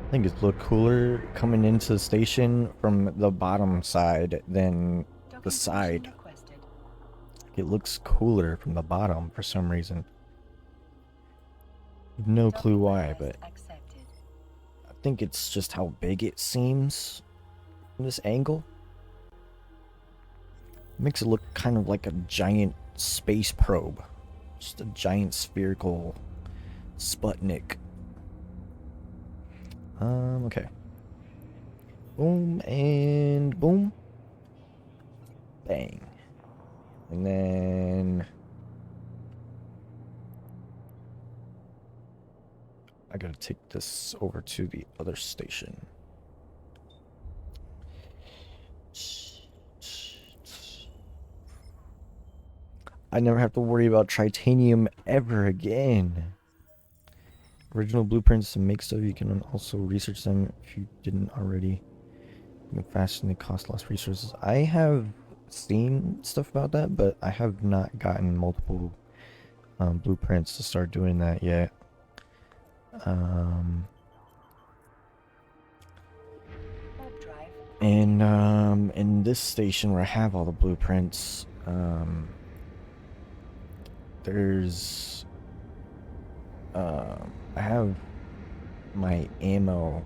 I think it looked cooler coming into the station from the bottom side than the Docking side. permission requested. It looks cooler from the bottom for some reason. No clue Docking why, request but accepted. I think it's just how big it seems from this angle. Makes it look kind of like a giant space probe. Just a giant spherical Sputnik. Okay. Boom and boom. Bang. And then I gotta take this over to the other station. I never have to worry about titanium ever again. Original blueprints to make stuff, you can also research them if you didn't already. Moving fast and they cost less resources. I have seen stuff about that, but I have not gotten multiple blueprints to start doing that yet. Warp drive. And in this station where I have all the blueprints, there's I have my ammo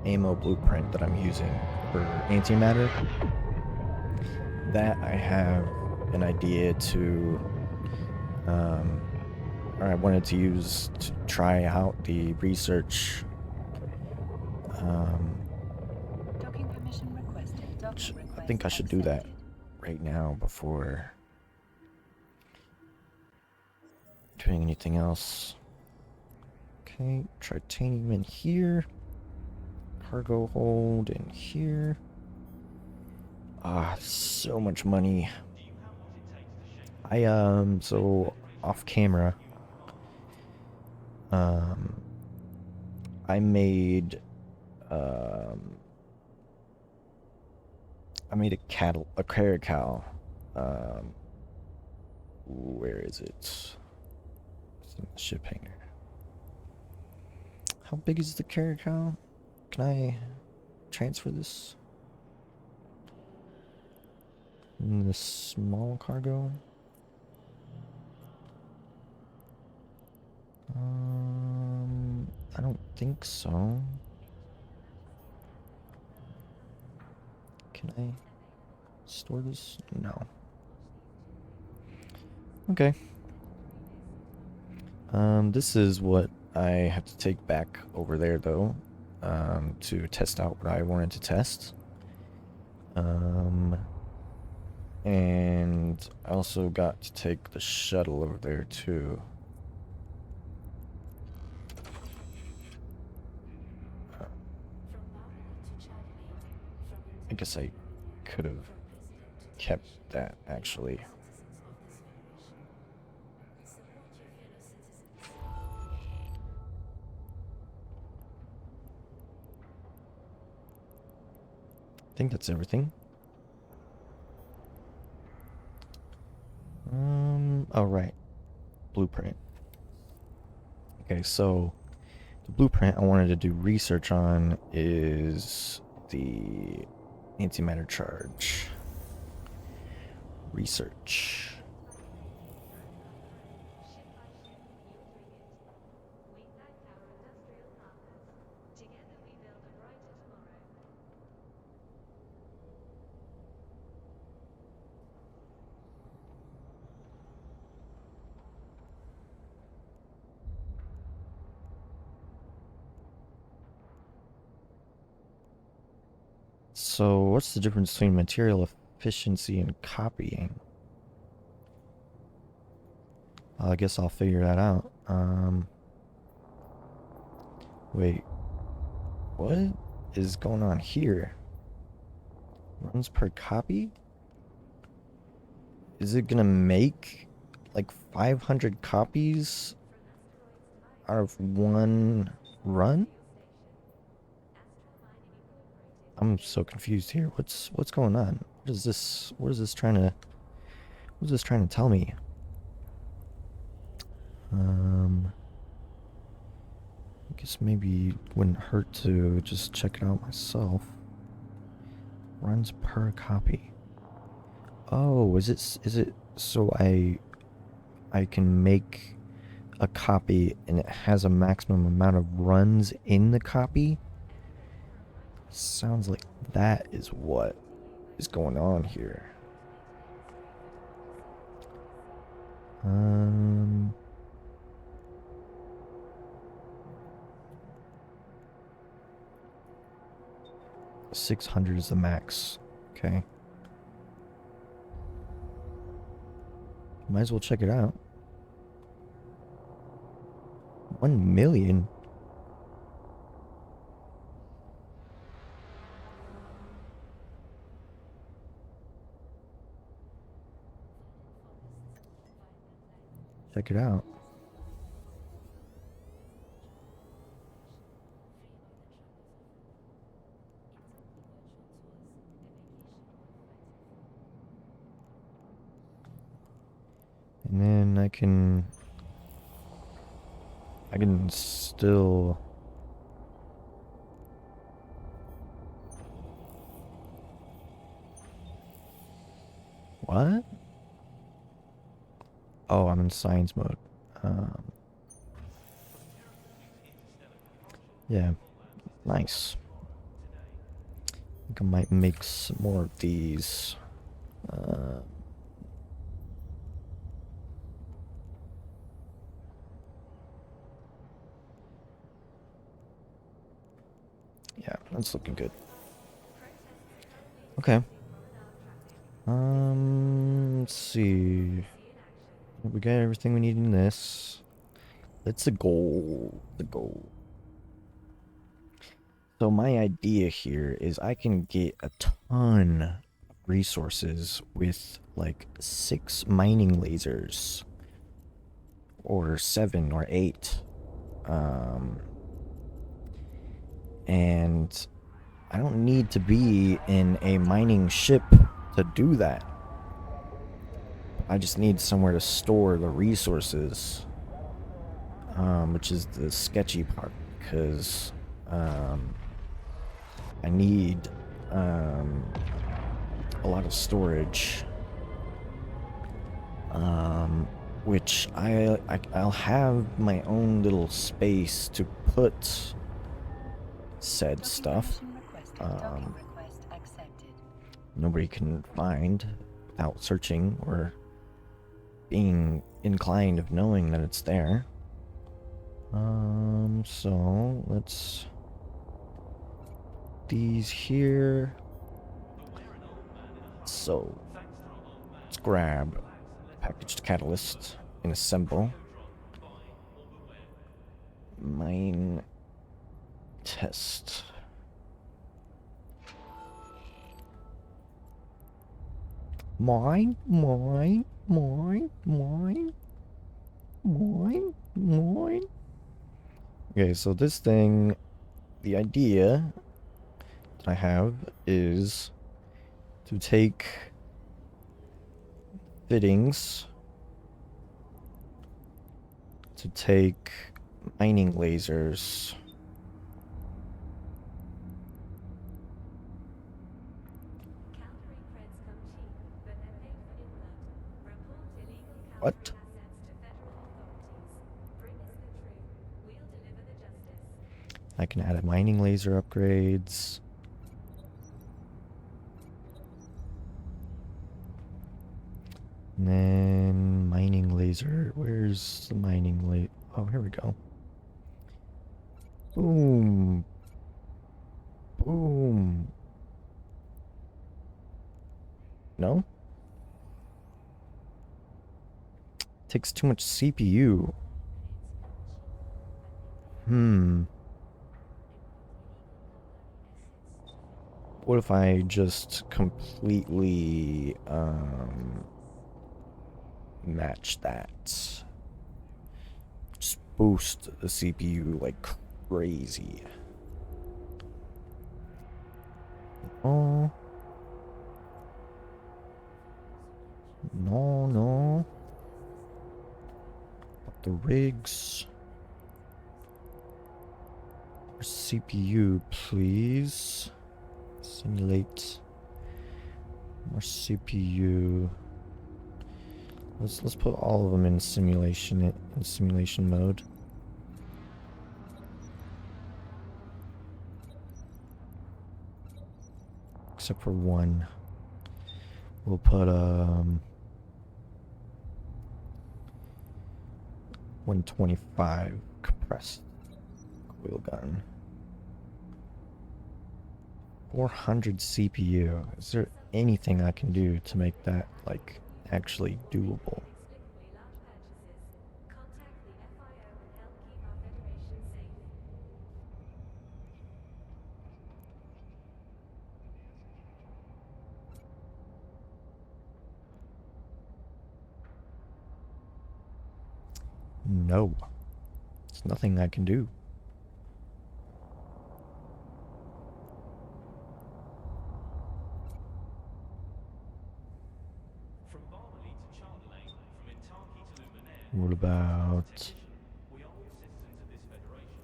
blueprint that I'm using for antimatter. That I have an idea to or I wanted to use to try out the research Docking permission requested. Docking request I think I should do that accepted. right now before doing anything else. Okay, titanium in here. Cargo hold in here. Ah, so much money. So off camera, I made a caracal. Where is it? It's in the ship hangar. How big is the caracal? Can I transfer this? In the small cargo? I don't think so. Can I store this? No. Okay. This is what I have to take back over there though, to test out what I wanted to test. And I also got to take the shuttle over there too. I guess I could have kept that actually. I think that's everything. Oh right, blueprint. Okay, so the blueprint I wanted to do research on is the antimatter charge. Research. Ship by ship, you'll bring it. We thank our industrial partners. Together we build a brighter tomorrow. So what's the difference between material efficiency and copying? Well, I guess I'll figure that out. Wait, what is going on here? Runs per copy? Is it gonna make like 500 copies out of one run? I'm so confused here. What's going on? What is this trying to tell me? I guess maybe it wouldn't hurt to just check it out myself. Runs per copy. Oh, is it so I can make a copy and it has a maximum amount of runs in the copy? Sounds like that is what is going on here. 600 is the max. Okay. Might as well check it out. 1 million? check it out. And then I can still what? Oh, I'm in science mode. Yeah, nice. I think I might make some more of these. Yeah, that's looking good. Okay. Let's see. We got everything we need in this. That's the goal. The goal. So my idea here is I can get a ton of resources with like 6 mining lasers. Or 7 or 8. And I don't need to be in a mining ship to do that. I just need somewhere to store the resources, which is the sketchy part, because I need a lot of storage, which I'll have my own little space to put said Docking stuff. permission requested. Docking request accepted. Nobody can find without searching or being inclined of knowing that it's there. So let's these here. So let's grab packaged catalyst and assemble. Mine test. Mine. Okay, so this thing, the idea that I have is to take fittings, to take mining lasers, Calgary creds come cheap, but they're paid for in blood. Report illegal what? Calgary assets to federal authorities. Bring us the truth. We'll deliver the justice. I can add a mining laser upgrades. And then mining laser. Where's the mining laser? Oh, here we go. Boom. Boom. No? Takes too much CPU. What if I just completely match that? Just boost the CPU like crazy. Oh. No. The rigs. CPU, please. Simulate. More CPU. Let's put all of them in simulation mode. Except for one. We'll put 125 compressed coil gun. 400 CPU. Is there anything I can do to make that like actually doable? Inexplicably large purchases. Contact the FIO and help keep our federation safe. No. There's nothing I can do. From Barmely to Chardonnay, from Intaki to Luminaire, What about we are all citizens of this federation.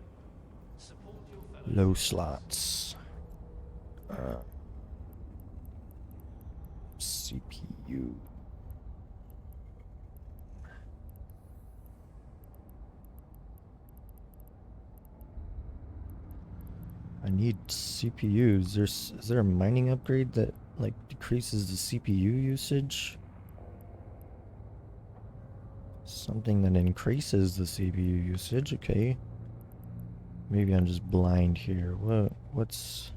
Support your fellow low citizens. slots? CPU. I need CPUs. Is there a mining upgrade that like decreases the CPU usage? Something that increases the CPU usage. Okay. Maybe I'm just blind here. What's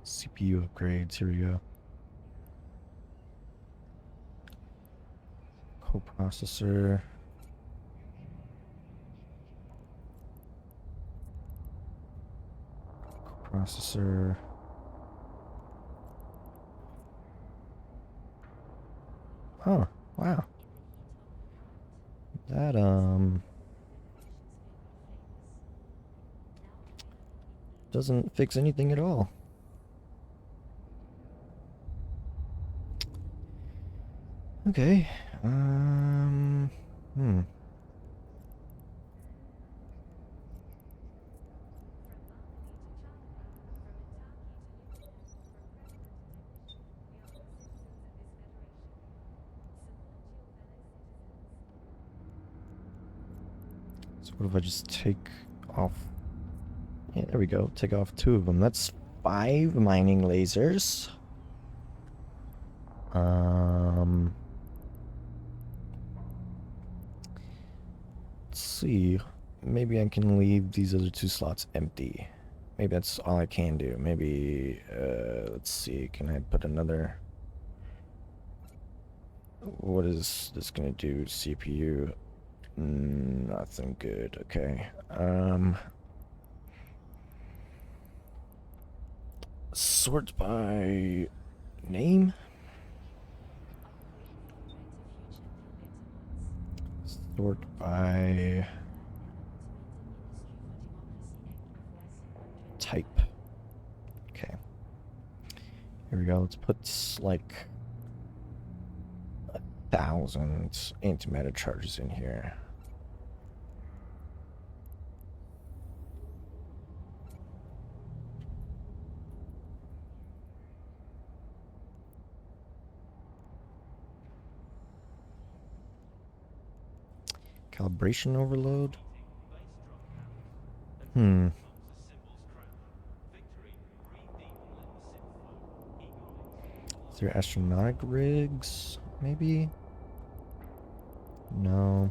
CPU upgrades? Here we go. Coprocessor. Coprocessor. Oh, wow. That doesn't fix anything at all. Okay. So what if I just take off? Yeah, there we go. Take off 2 of them. That's 5 mining lasers. Let's see. Maybe I can leave these other 2 slots empty. Maybe that's all I can do. Maybe, let's see. Can I put another? What is this gonna do? CPU? Nothing good. Okay. Sort by name? Sort by type. Okay. Here we go. Let's put like 1,000 antimatter charges in here. Calibration overload? Is there astronautic rigs? Maybe? No.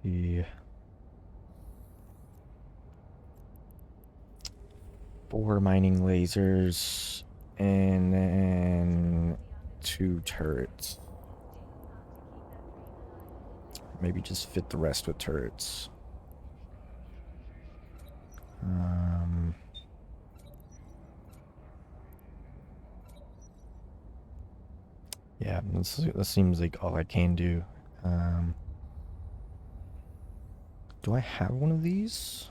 The 4 mining lasers and then 2 turrets. Maybe just fit the rest with turrets. Yeah, this seems like all I can do. Do I have one of these?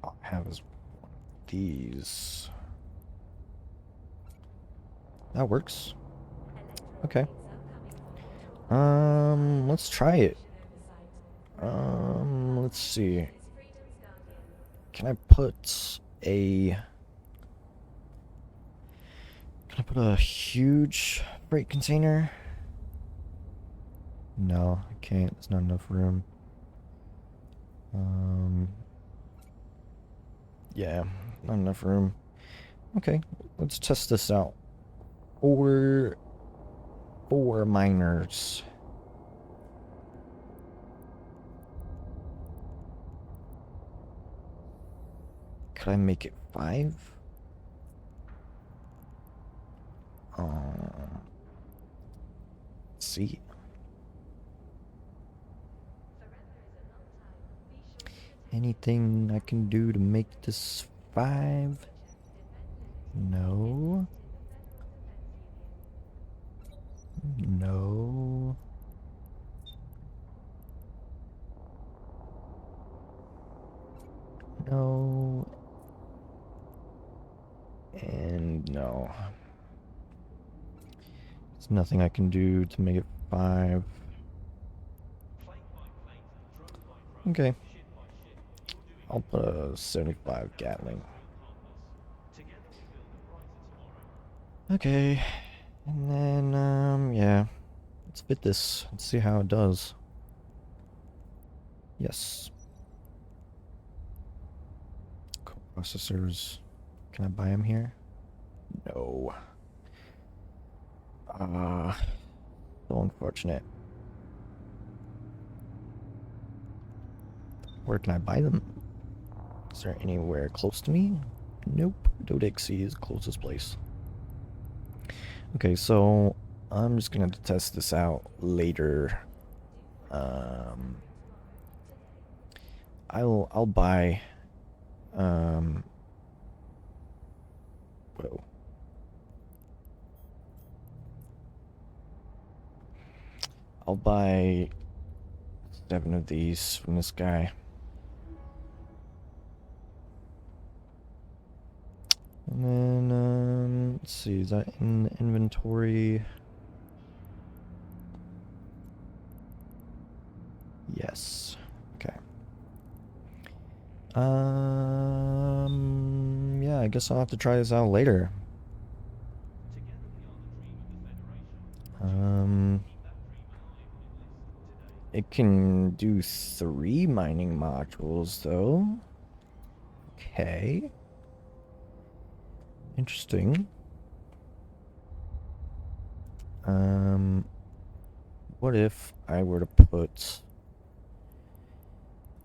All I have is one of these. That works. Okay. Let's try it. Let's see. Can I put Can I put a huge freight container? No, I can't. There's not enough room. Yeah, not enough room. Okay, let's test this out. Four miners. Could I make it 5? Let's see. Anything I can do to make this 5? No. No. No. And no. There's nothing I can do to make it 5. Okay. I'll put a 75 Gatling. Okay. And then, yeah. Let's fit this. Let's see how it does. Yes. Processors. Can I buy them here? No. So unfortunate. Where can I buy them? Is there anywhere close to me? Nope. Dodexy is the closest place. Okay, so I'm just gonna test this out later. I'll buy whoa. I'll buy 7 of these from this guy. And then, let's see, is that in the inventory? Yes. Okay. Yeah, I guess I'll have to try this out later. It can do 3 mining modules, though. Okay. Interesting. What if I were to put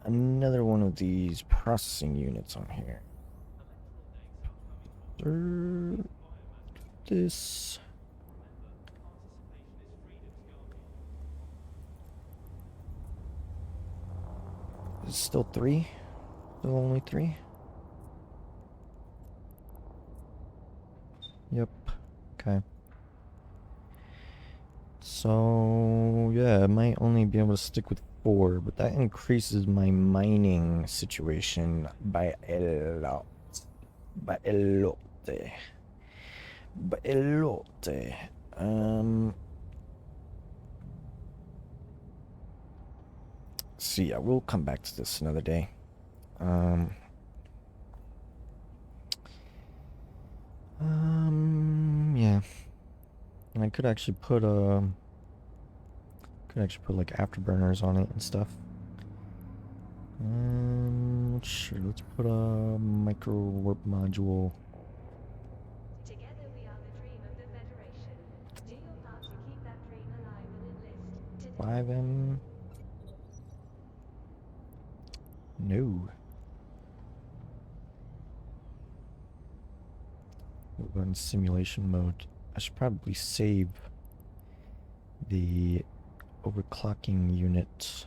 another one of these processing units on here? This. Is it still 3? Still only 3? Yep. Okay. So, yeah, I might only be able to stick with 4, but that increases my mining situation by a lot. By a lot. By a lot. See, I will come back to this another day. Yeah. And I could actually put like afterburners on it and stuff. Sure, let's put a micro warp module. Together we are the dream of the Federation. Do your part to keep that dream alive and enlist today. 5M. No. We'll go in simulation mode. I should probably save the overclocking unit.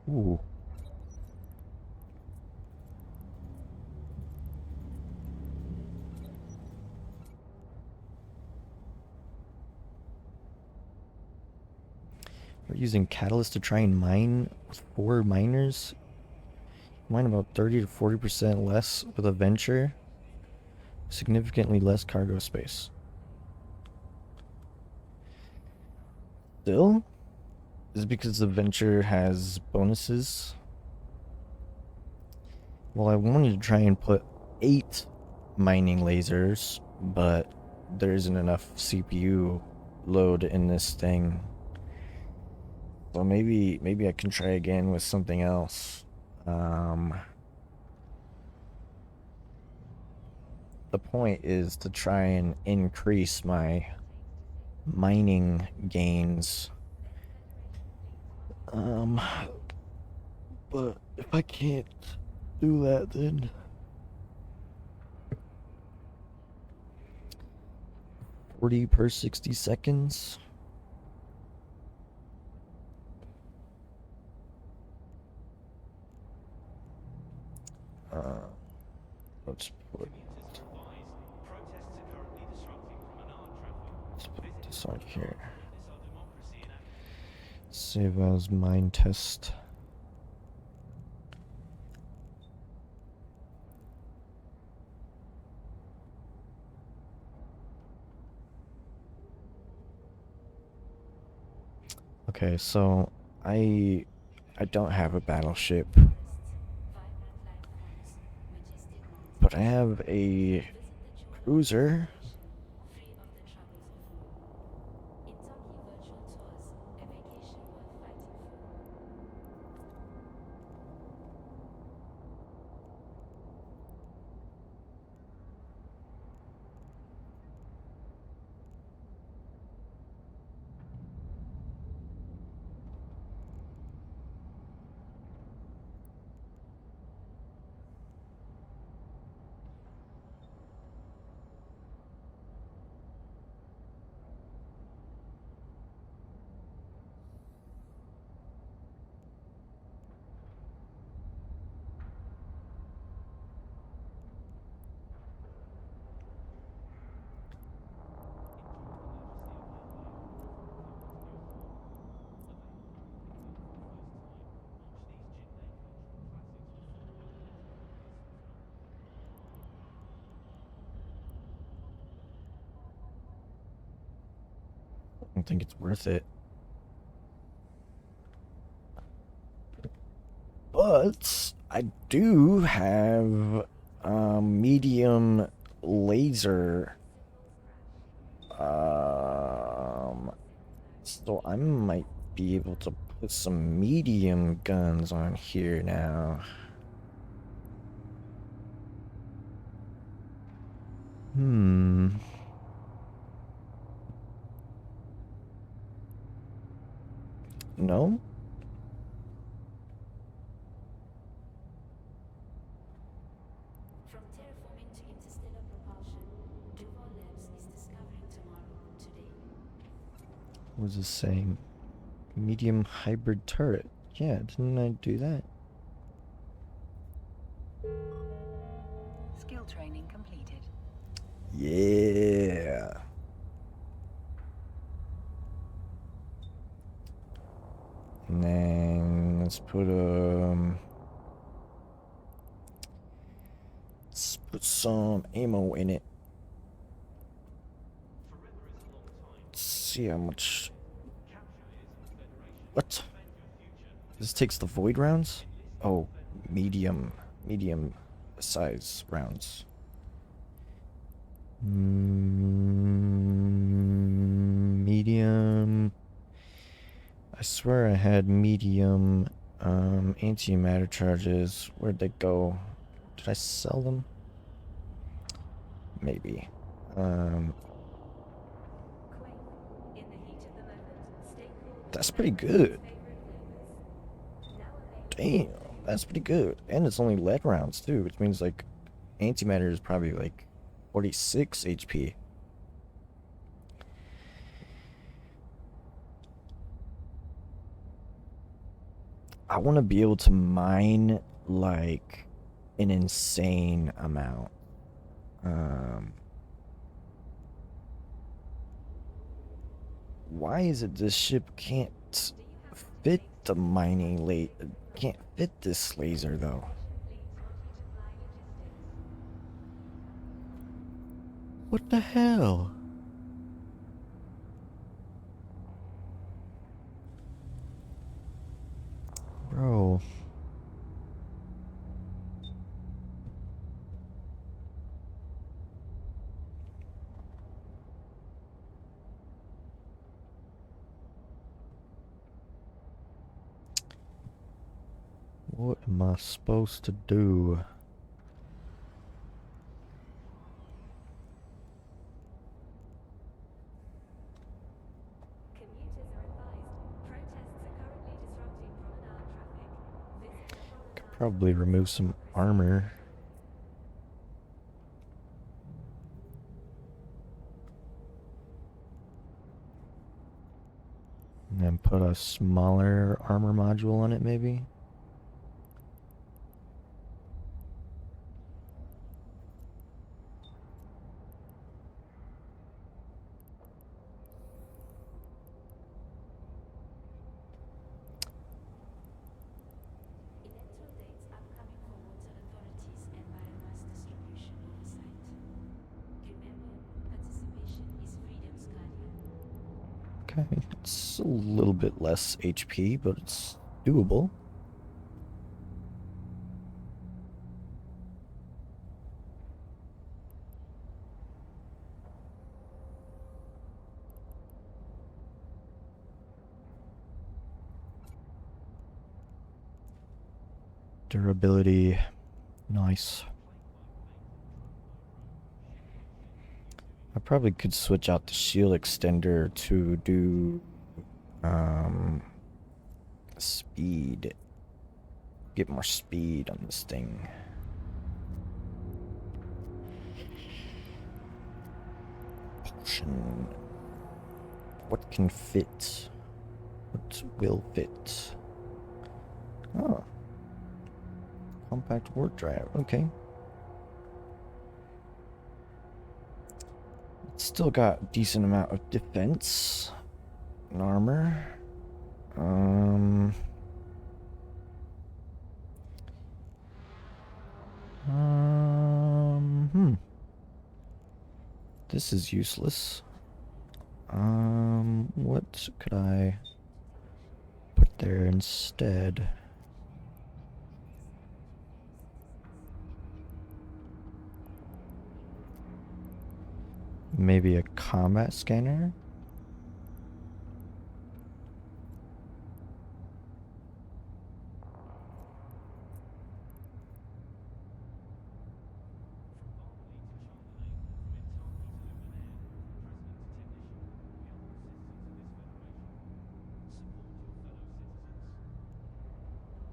Ooh. using Catalyst to try and mine with 4 miners. Mine about 30 to 40% less with a venture. Significantly less cargo space. Still, is it because the venture has bonuses? Well, I wanted to try and put 8 mining lasers, but there isn't enough CPU load in this thing. So maybe I can try again with something else. The point is to try and increase my mining gains. But if I can't do that, then 40 per 60 seconds. Let's put Protests are currently disrupting promenade traffic. let's put Visitors this on to here. Parliament is our democracy in action. Save as mine test. Okay, so I don't have a battleship, but I have a cruiser. I don't think it's worth it. But I do have medium laser. So I might be able to put some medium guns on here now. No? From terraforming to interstellar propulsion, Duval Labs is discovering tomorrow today. What was this saying? Medium hybrid turret. Yeah, didn't I do that? Skill training completed. Yeah. And then let's put some ammo in it. Let's see how much. What? This takes the void rounds? Oh, medium size rounds. Medium. I swear I had medium antimatter charges. Where'd they go? Did I sell them? Maybe. That's pretty good. Damn, that's pretty good. And it's only lead rounds too, which means like antimatter is probably like 46 HP. I want to be able to mine like an insane amount. Why is it this ship can't fit the mining can't fit this laser though. What the hell? Bro. What am I supposed to do? Commuters are advised. Protests are currently disrupting promenade traffic. Visit the Could promenade probably remove some armor. And then put a smaller armor module on it, maybe? Electoral dates upcoming for water authorities and biomass distribution oversight. Remember, participation is freedom's guardian. Okay, it's a little bit less HP, but it's doable. Durability, nice. I probably could switch out the shield extender to do speed. Get more speed on this thing. Potion. What can fit? What will fit? Oh. Compact warp drive. Okay. It's still got a decent amount of defense and armor. This is useless. What could I put there instead? Maybe a combat scanner?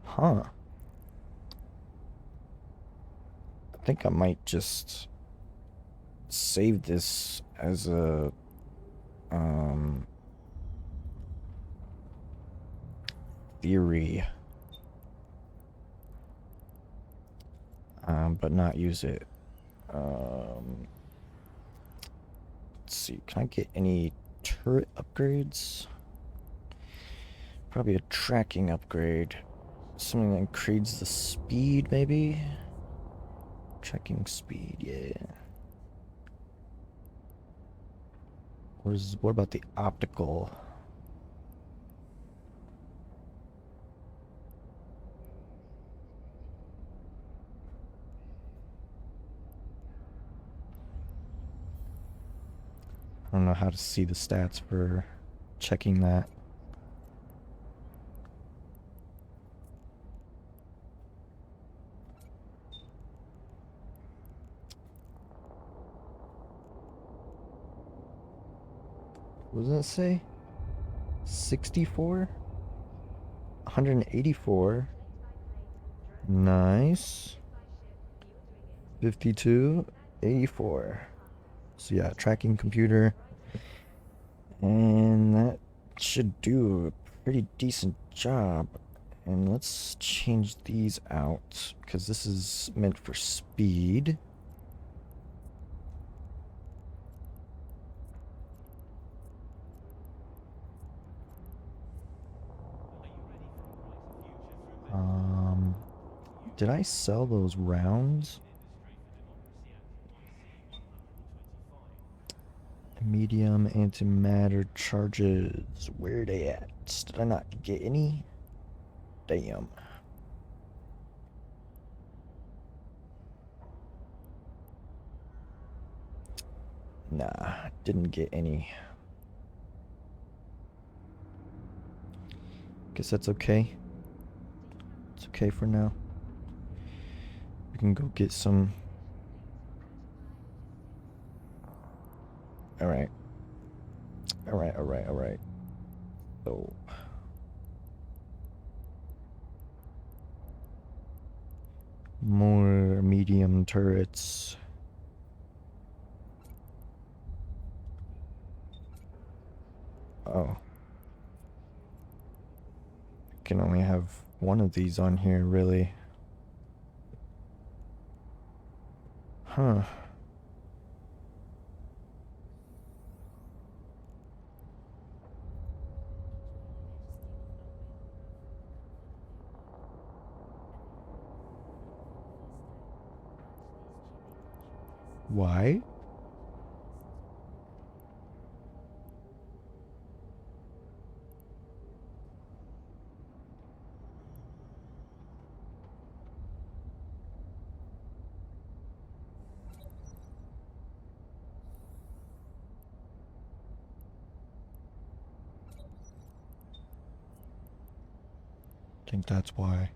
Huh. I think I might just save this as a theory, but not use it. Let's see, can I get any turret upgrades? Probably a tracking upgrade. Something that increases the speed, maybe? Tracking speed, yeah. What about the optical? I don't know how to see the stats for checking that. What does it say? 64? 184. Nice. 52. 84. So yeah, tracking computer. And that should do a pretty decent job. And let's change these out, because this is meant for speed. Did I sell those rounds? Medium antimatter charges. Where they at? Did I not get any? Damn. Nah, didn't get any. Guess that's okay. It's okay for now. We can go get some. Alright. Alright. So. More medium turrets. Oh. Can only have one of these on here, really. Huh. Why? I think that's why.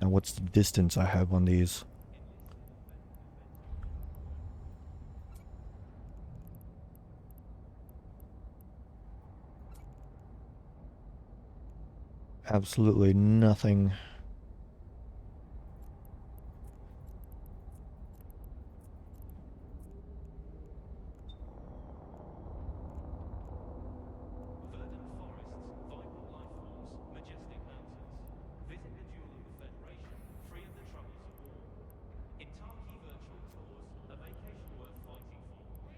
Now what's the distance I have on these? Absolutely nothing. Verdant forests, vibrant life forms, majestic mountains. Visit the Jewel of the Federation, free of the troubles of war. Entirely virtual tours, a vacation worth fighting for.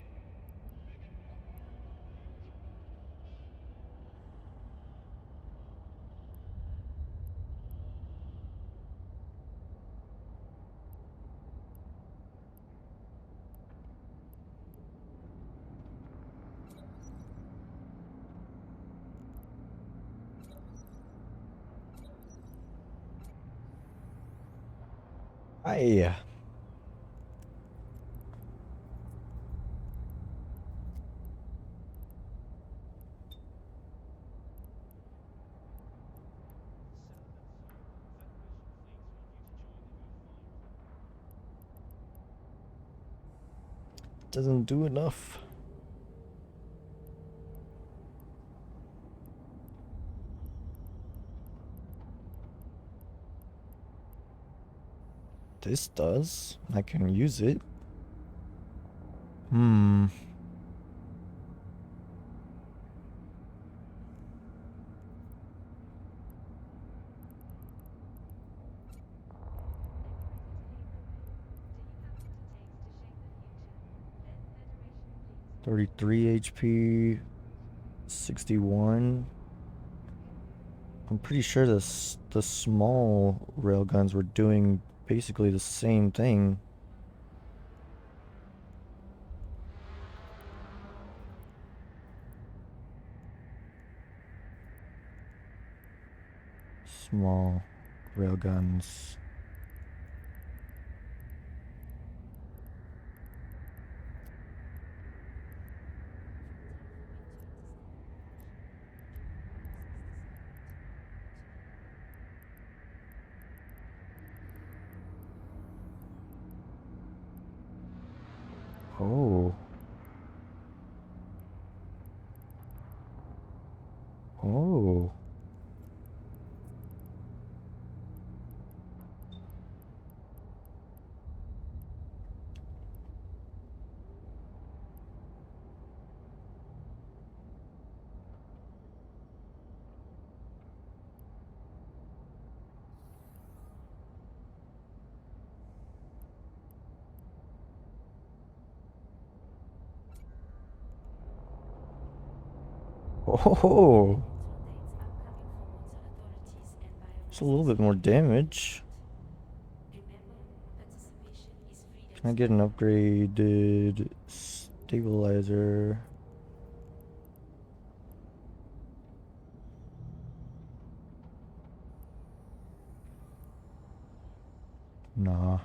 I doesn't do enough. This does. I can use it. Hmm. Do you have what it takes to shape the future? Then Federation fleets 33 HP, 61. I'm pretty sure the small railguns were doing basically the same thing. Small railguns. Oh. Oh. Oh, Updates upcoming for water authorities and it's a little bit more damage. Remember, participation is freedom. Can I get an upgraded stabilizer? Nah.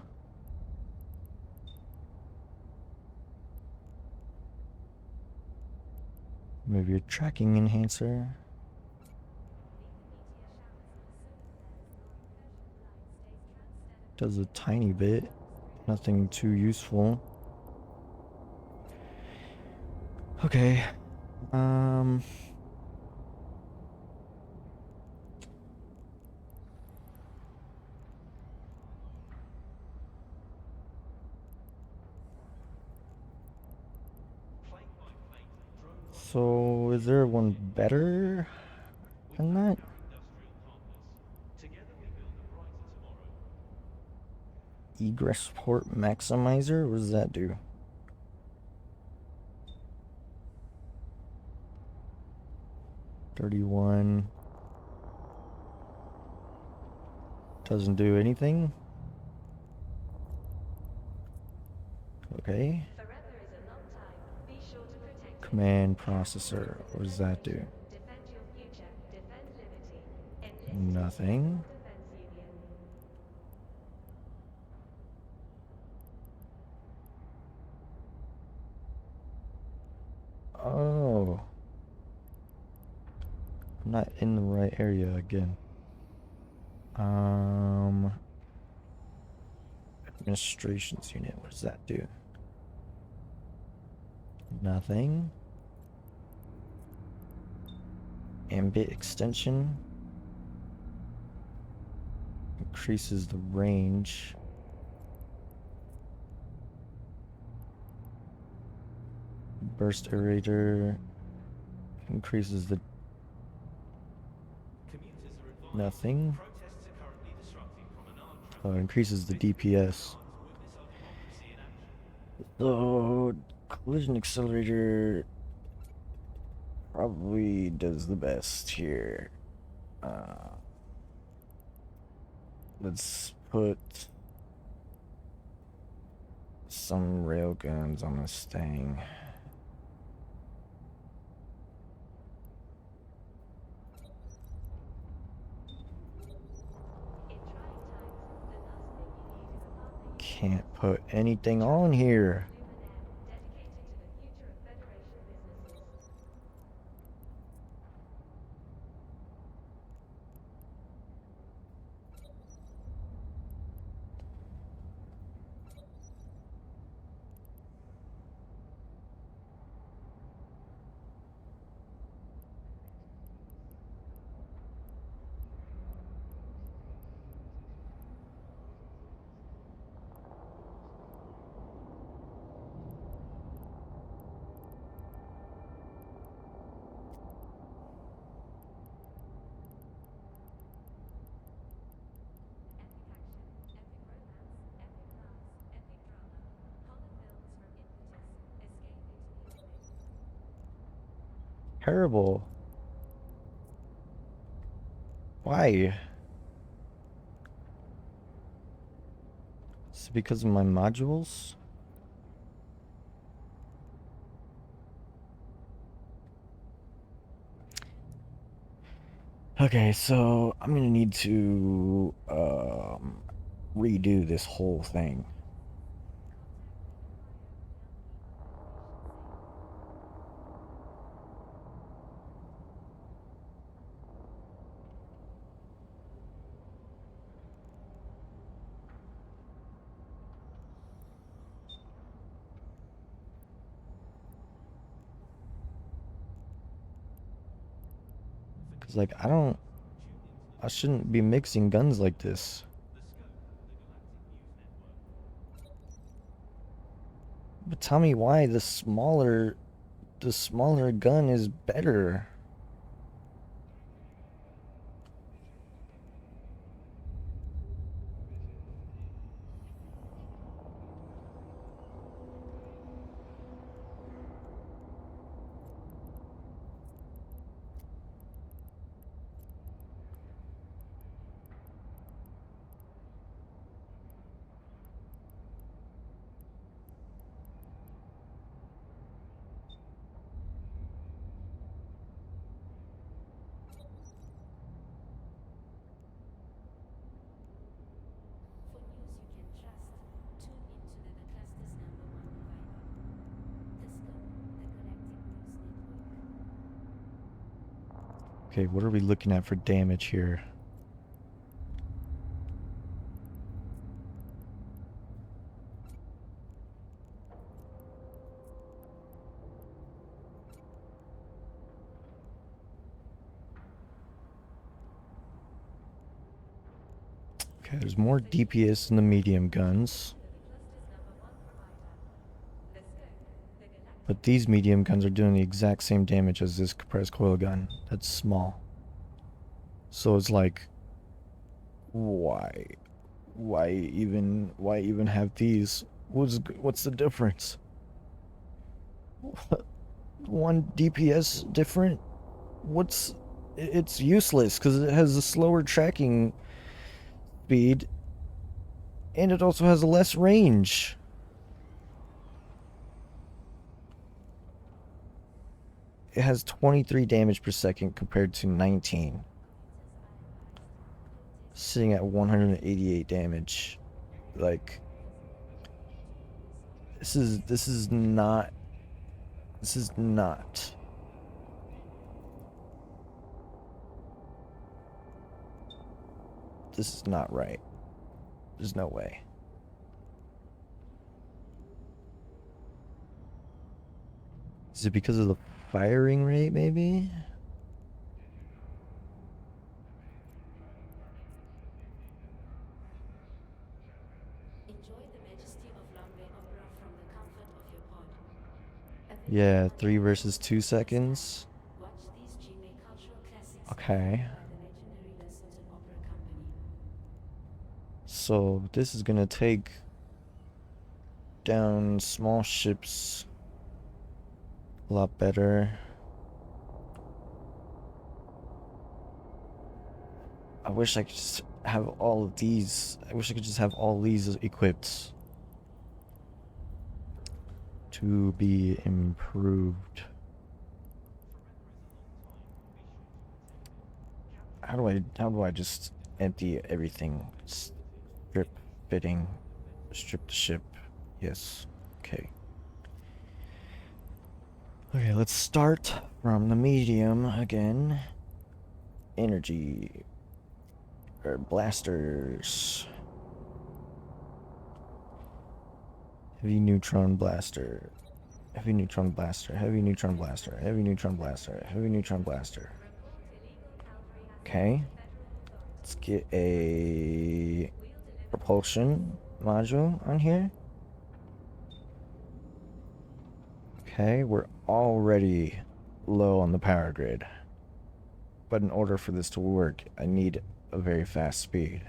Maybe a tracking enhancer. Does a tiny bit. Nothing too useful. Okay. Plate by plate, drone by So is there one better we than thank that? our industrial partners. Together we build a brighter tomorrow. Egress port maximizer? What does that do? $31. Doesn't do anything. Okay. Forever is a long time. Be sure to protect it. Command processor. What does that do? Defend your future. Defend liberty. Enlist Nothing. Defense Union. Oh. I'm not in the right area again. Administrations unit. What does that do? Nothing. Ambit extension. Increases the range. Burst aerator. Increases the Commuters are advised. nothing. Protests are currently disrupting promenade traffic. Increases the Visit DPS. to witness our democracy in action. So collision accelerator probably does the best here. Let's put some railguns on this thing. In trying times, the last thing you need is a partner you Can't put anything on here. Luminaire, dedicated to the future of Federation businesses. Terrible. Why? Is it because of my modules? Okay, so I'm gonna need to redo this whole thing. Cause like I shouldn't be mixing guns like this. But tell me why the smaller gun is better. Okay, what are we looking at for damage here? Okay, there's more DPS in the medium guns. But these medium guns are doing the exact same damage as this compressed coil gun. That's small. So it's like, why? Why even have these? What's the difference? One DPS different? It's useless because it has a slower tracking speed and it also has less range. It has 23 damage per second compared to 19. Sitting at 188 damage. Like, this is not this is not this is not right. There's no way. Is it because of the firing rate, maybe? Enjoy the majesty of Longway Opera from the comfort of your pod. Yeah, 3 versus 2 seconds. Watch these Gmail cultural classics Okay. by the legendary Lesotho Opera Company. So this is gonna take down small ships a lot better. I wish I could just have all of these. I wish I could just have all these equipped to be improved. How do I just empty everything? Strip fitting. Strip the ship. Yes. Okay. Okay, let's start from the medium again. Energy. Or blasters. Heavy neutron blaster. Heavy neutron blaster. Heavy neutron blaster. Heavy neutron blaster. Heavy neutron blaster. Okay. Let's get a propulsion module on here. Okay, we're already low on the power grid. But in order for this to work, I need a very fast speed.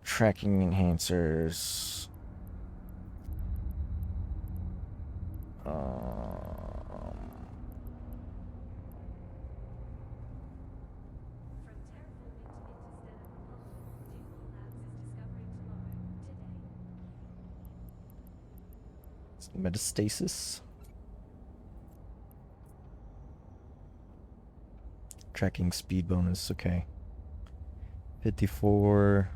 Tracking enhancers. Metastasis. Tracking speed bonus, okay. 54.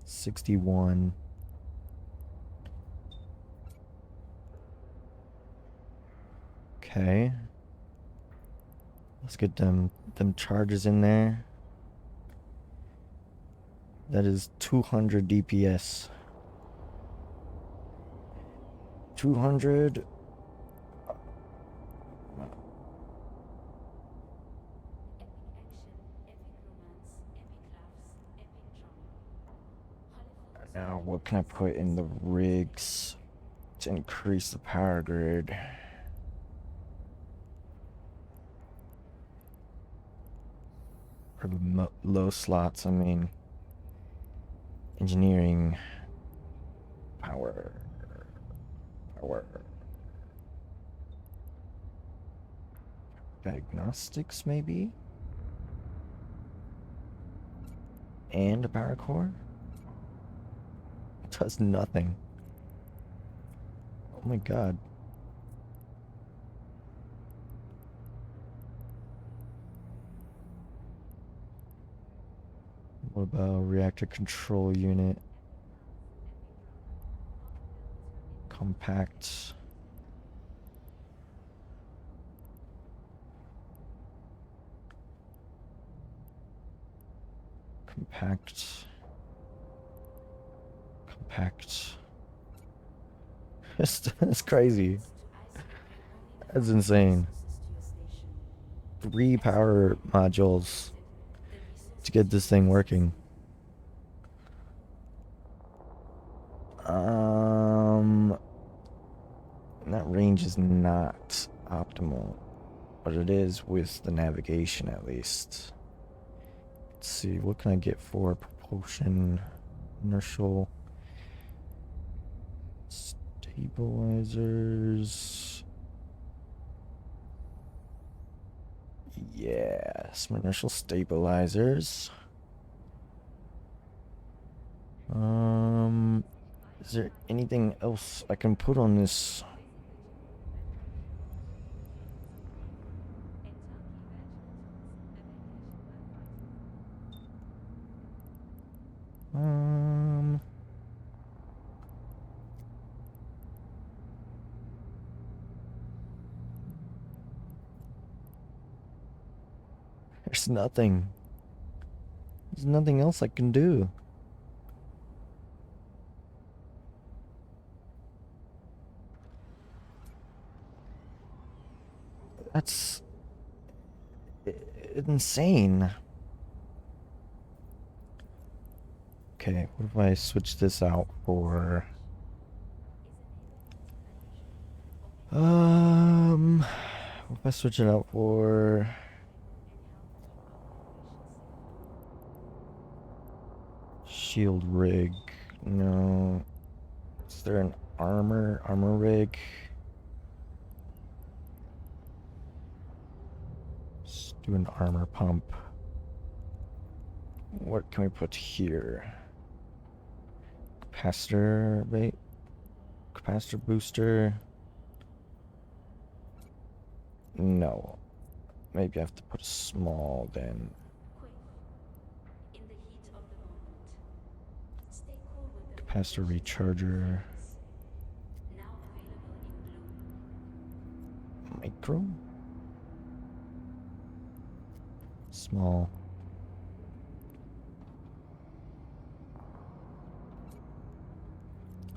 61. Okay. Let's get them charges in there. That is 200 DPS. 200. Epic action, epic romance, epic laughs, epic drama. Now, what can I put in the rigs to increase the power grid? For the low slots, I mean, engineering, power. Diagnostics, maybe? And a power core? It does nothing. Oh my god. What about reactor control unit? Compact. compact. Compact. That's crazy. That's insane. 3 power modules to get this thing working. That range is not optimal, but it is with the navigation at least. Let's see, what can I get for propulsion, inertial, stabilizers? Yeah, some inertial stabilizers. Is there anything else I can put on this? There's nothing. There's nothing else I can do. That's insane. Okay, what if I switch this out for... What if I switch it out for... shield rig? No. Is there an armor rig? Let's do an armor pump. What can we put here? Capacitor, wait. Capacitor booster. No. Maybe I have to put a small then. In the heat of the moment. Stay cool with the Capacitor recharger. now available in blue. Micro? Small.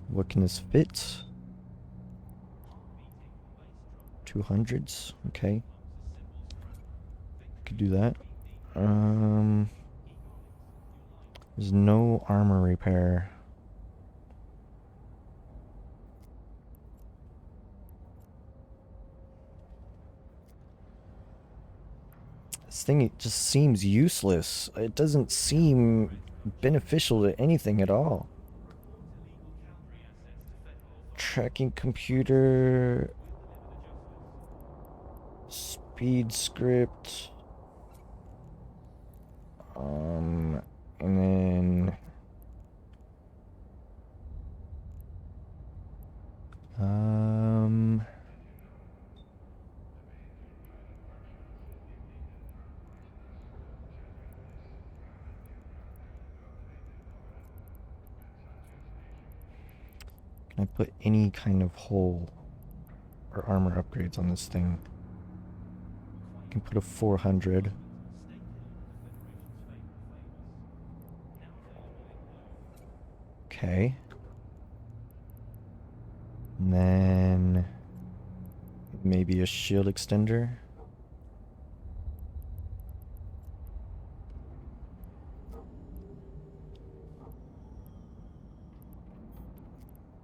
What can this fit? 200s, okay. Could do that. There's no armor repair. This thing, it just seems useless. It doesn't seem beneficial to anything at all. Tracking computer. Speed script. And then can I put any kind of hull or armor upgrades on this thing? I can put a 400. Okay. And then maybe a shield extender.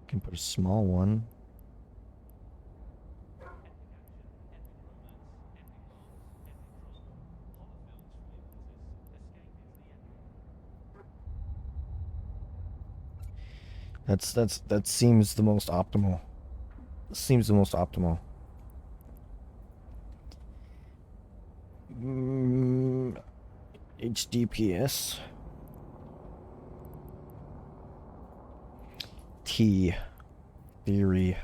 Can put a small one. That seems the most optimal. Seems the most optimal. HDPS. T. Theory.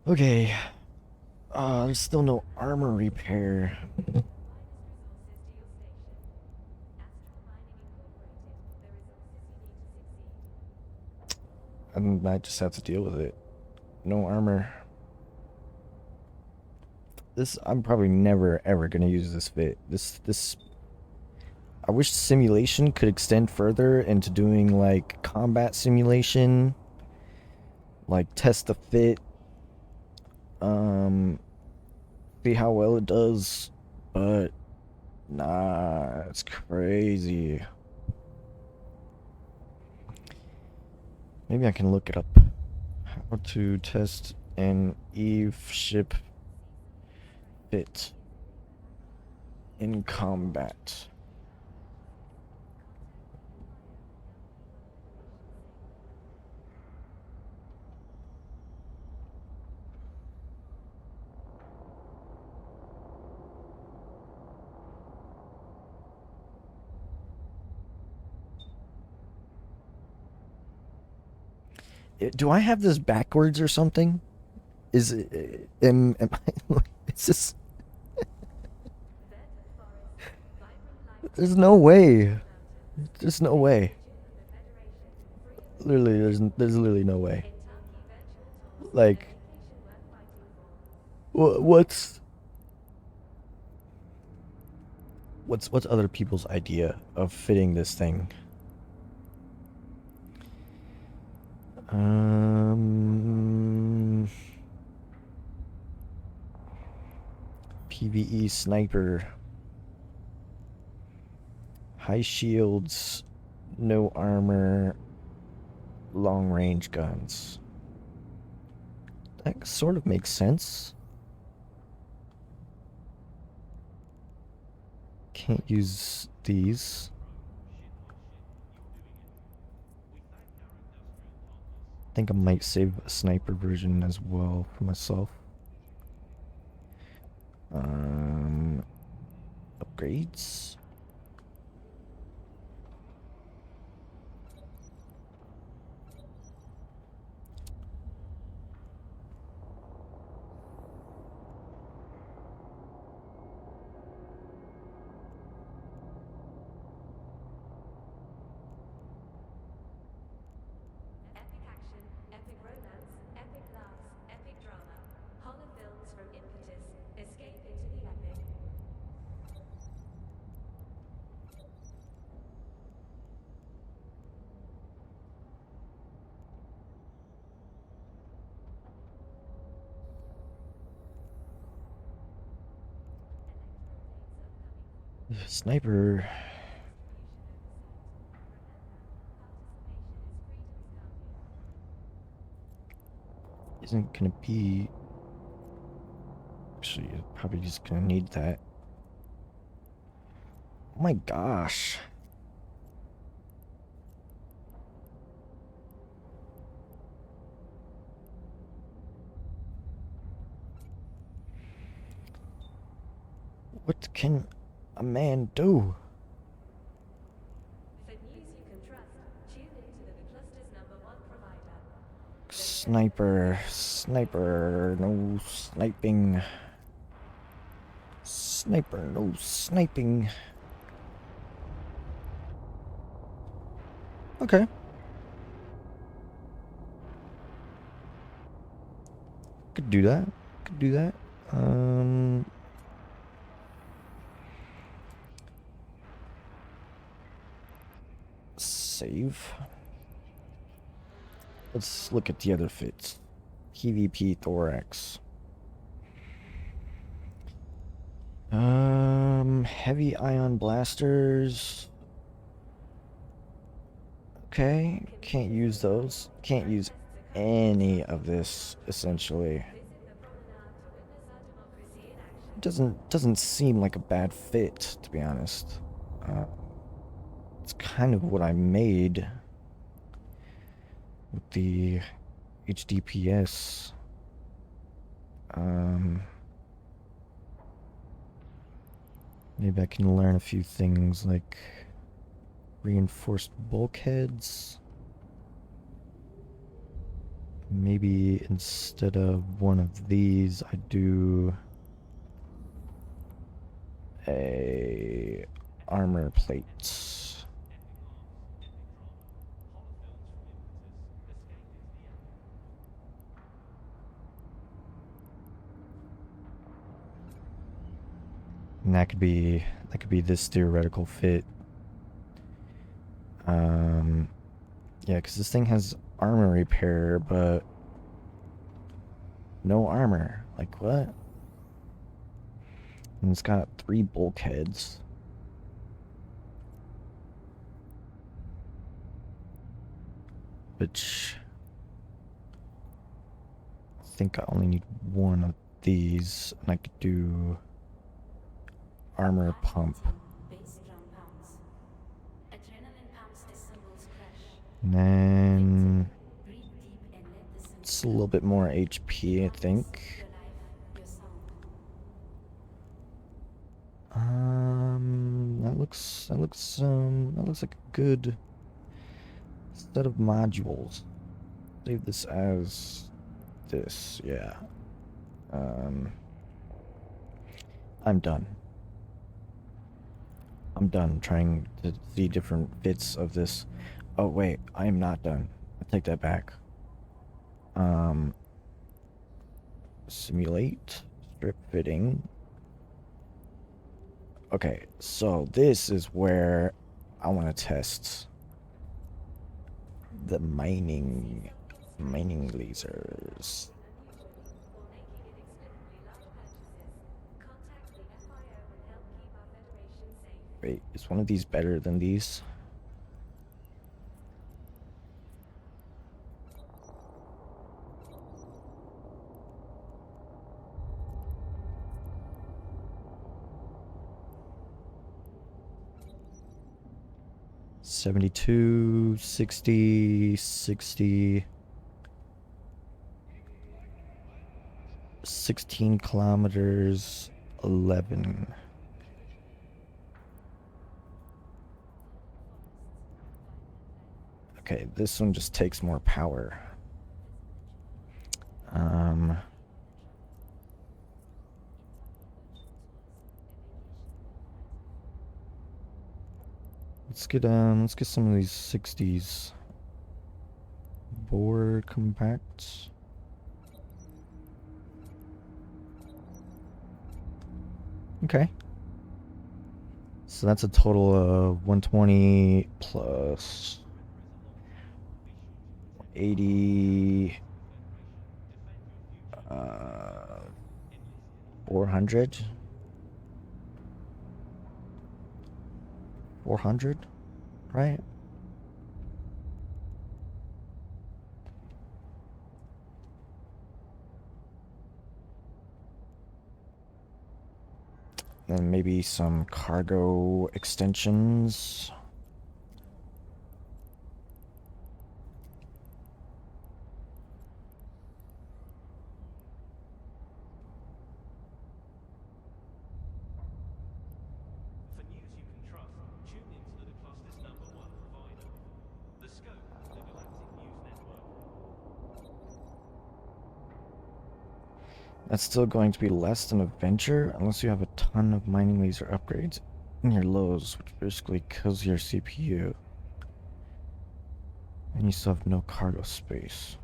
Okay. There's still no armor repair. I might just have to deal with it. No armor. I'm probably never ever gonna use this fit. This I wish simulation could extend further into doing like combat simulation, like test the fit, um, see how well it does, but nah, it's crazy. Maybe I can look it up. How to test an Eve ship fit in combat. Do I have this backwards or something? Is it, am I, is this, there's no way. There's no way. Literally, there's literally no way. Like, what's what's other people's idea of fitting this thing? PvE sniper. High shields, no armor, long range guns. That sort of makes sense. Can't use these. I think I might save a sniper version as well for myself. Upgrades. Epic action, epic romance, epic laughs, epic drama. Horror films from Impetus. Escape into the epic. Sniper. Isn't gonna be. Actually, you're probably just gonna need that. Oh my gosh. What can a man do? For news you can trust, tune in to the cluster's #1 provider. Sniper, no sniping. Sniper, no sniping. Okay. Could do that. Could do that. Save. Let's look at the other fits. PvP thorax. Heavy ion blasters. Okay, can't use those. Can't use any of this essentially. Doesn't seem like a bad fit, to be honest. It's kind of what I made with the HDPS. Maybe I can learn a few things like reinforced bulkheads. Maybe instead of one of these, I do a armor plate. And that could be this theoretical fit Yeah, because this thing has armor repair, but no armor. Like, what? And it's got 3 bulkheads. Which I think I only need 1 of these, and I could do armor pump. Base drum pounds. Adrenaline pumps as cymbals crash. And then Breathe deep and let the cymbals it's a little bit more HP, I think. your life, your sound. That looks like a good set of modules. Save this as this, yeah. I'm done. I'm done trying to see different bits of this. Oh wait, I am not done. I take that back. Simulate strip fitting. Okay, so this is where I want to test the mining lasers. Or making inexplicably large purchases. Contact the FIO and help keep our Federation safe. Wait, is one of these better than these? $72, $60, $60, 16 kilometers, 11. Okay, this one just takes more power. Let's get some of these 60s. Bore compact. Okay. So that's a total of 120 plus 80, 400. 400, right? Then maybe some cargo extensions. For news you can trust, tune into the cluster's #1 provider. The Scope, the Galactic News Network. That's still going to be less than a venture unless you have a ton of mining laser upgrades in your lows, which basically kills your CPU. And you still have no cargo space.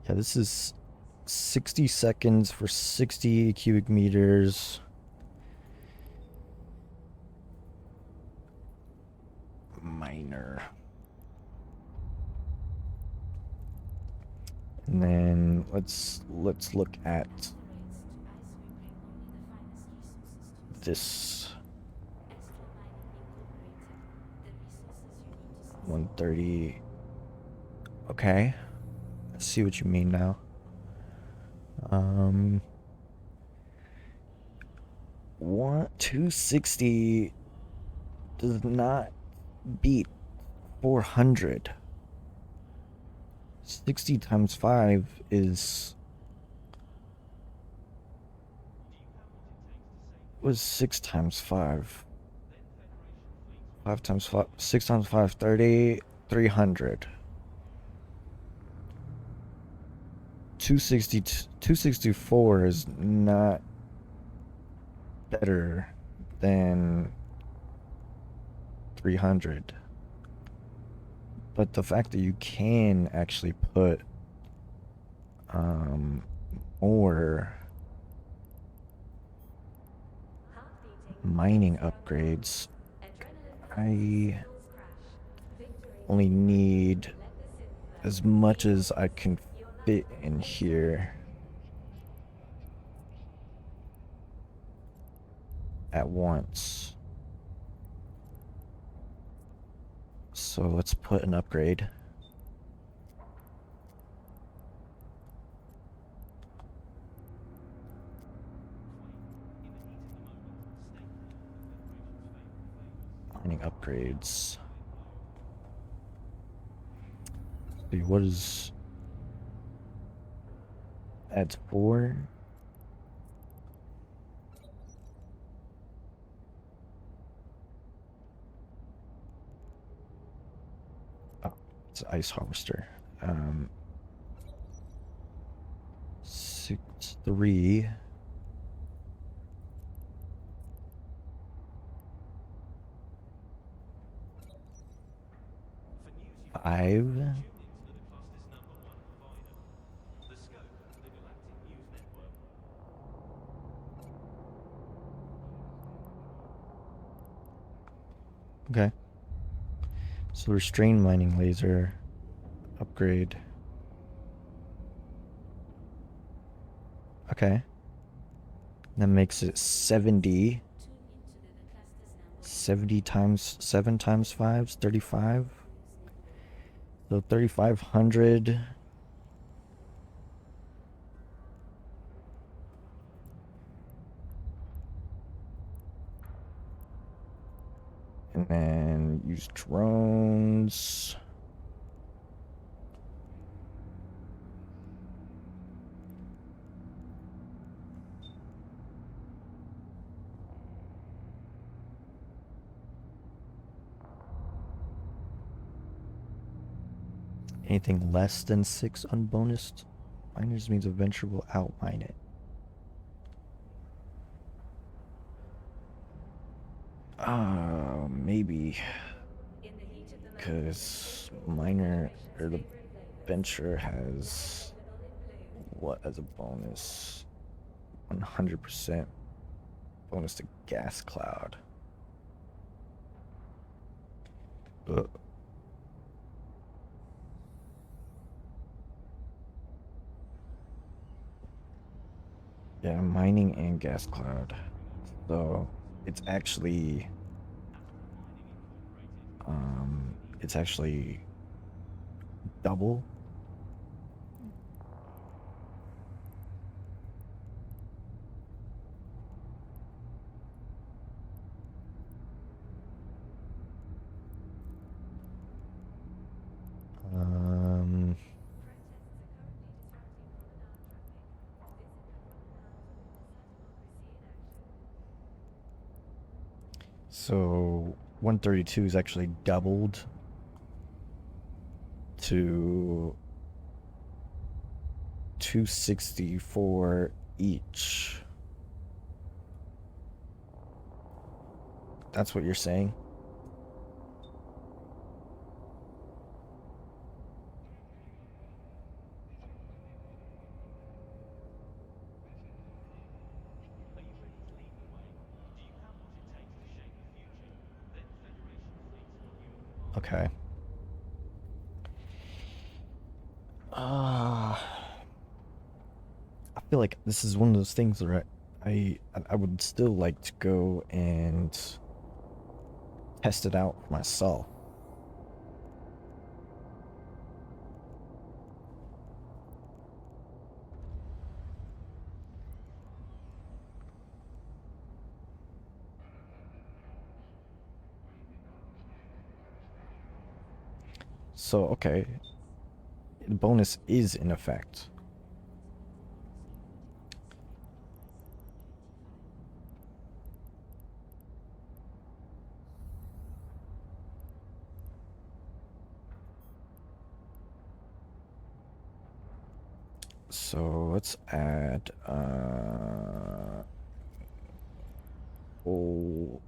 Yeah, this is 60 seconds for 60 cubic meters. Miner. And then let's look at this 130. Okay. I see what you mean now. 260 does not beat 400. 60 times 5 is... was 6 times 5. 5 times 5, 6 times 5, 30, 300. 264 is not better than 300. But the fact that you can actually put more mining upgrades. Adrenaline I fuels crash. Victory only is need let the Sith burn. as much as I can Your fit life in ends here at once. So let's put an upgrade. Mining upgrades. See, what is... Adds 4. Oh, it's an ice harvester. 6, 3. For news you 5. tune into the cluster's #1 provider, the Scope, the Galactic News Network. Okay. So restrained mining laser upgrade. Okay. That makes it 70. Tune into the cluster's number 70 times 7 times 5 is 35. So 3,500. And then use drones. Anything less than 6 unbonused miners means a venture will outmine it. Maybe In the heat of the moment, because taste the miner Federation's or the favorite flavors. venture Now has available in blue. what as a bonus? 100% bonus to gas cloud. Ugh. Yeah, mining and gas cloud. So it's actually it's actually double. Um Protests are currently disrupting promenade traffic. Visit the promenade to witness our democracy in action. so 132 is actually doubled to 264 each. That's what you're saying? Are you ready to lead the way? Do you have what it takes to shape the future? Then Federation fleets put you in command. Okay. I feel like this is one of those things where I would still like to go and test it out for myself. So, okay. The bonus is in effect. So let's add oh,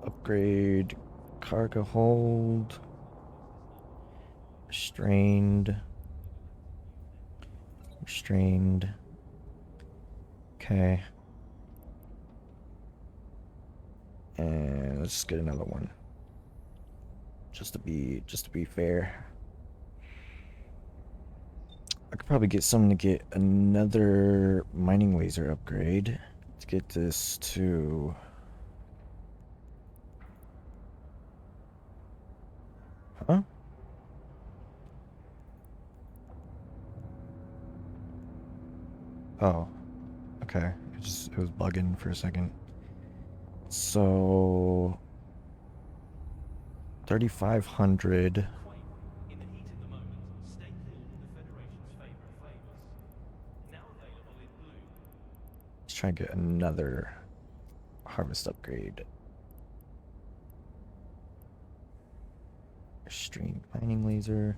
upgrade cargo hold, restrained, restrained. Okay. And let's just get another one. Just to be fair. I could probably get someone to get another mining laser upgrade to get this to huh? Oh, okay. It was bugging for a second. So 3,500. Quake. In the heat of the moment, stay cool with the Federation's favorite flavors. Now available in blue. Let's try and get another harvest upgrade. Extreme mining laser.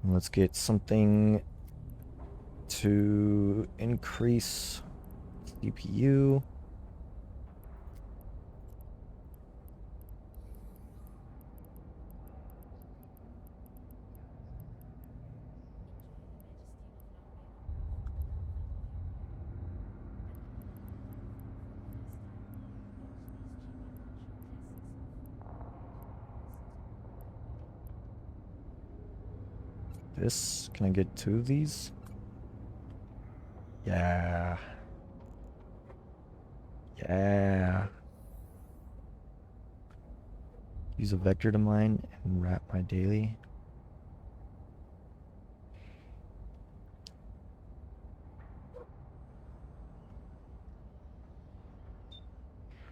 And let's get something to increase CPU. This, can I get 2 of these? Yeah. Yeah. Use a vector to mine and wrap my daily.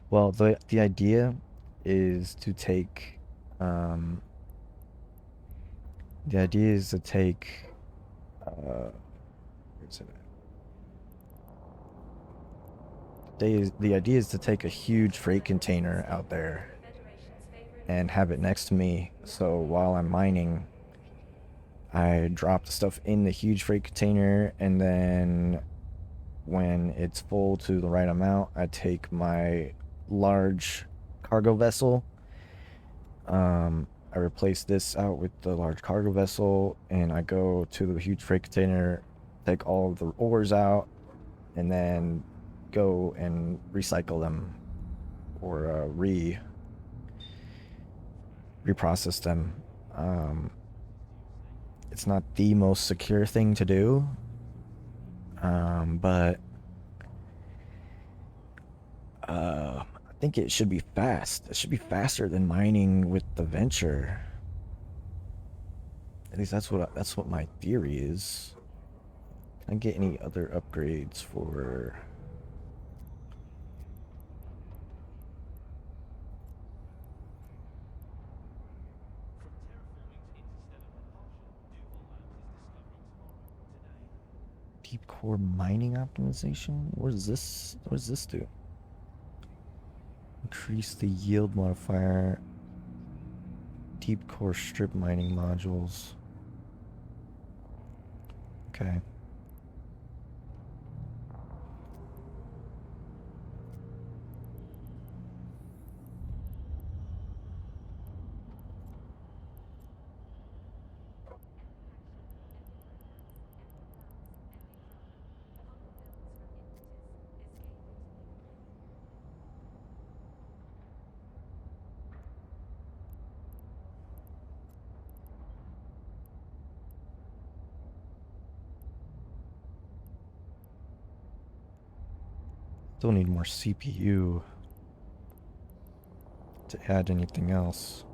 Well, the idea is to take the idea is to take where's it at? The idea is to take a huge freight container out there and have it next to me, so while I'm mining I drop the stuff in the huge freight container, and then when it's full to the right amount I take my large cargo vessel. I replace this out with the large cargo vessel, and I go to the huge freight container, take all of the ores out, and then go and recycle them or reprocess them. It's not the most secure thing to do, but I think it should be fast. It should be faster than mining with the Venture. At least that's what my theory is. Can I get any other upgrades for? From terraforming to interstellar propulsion, Duval Labs is discovering tomorrow, today. Deep core mining optimization? What does this do? Increase the yield modifier. Deep core strip mining modules. Okay. Still need more CPU to add anything else.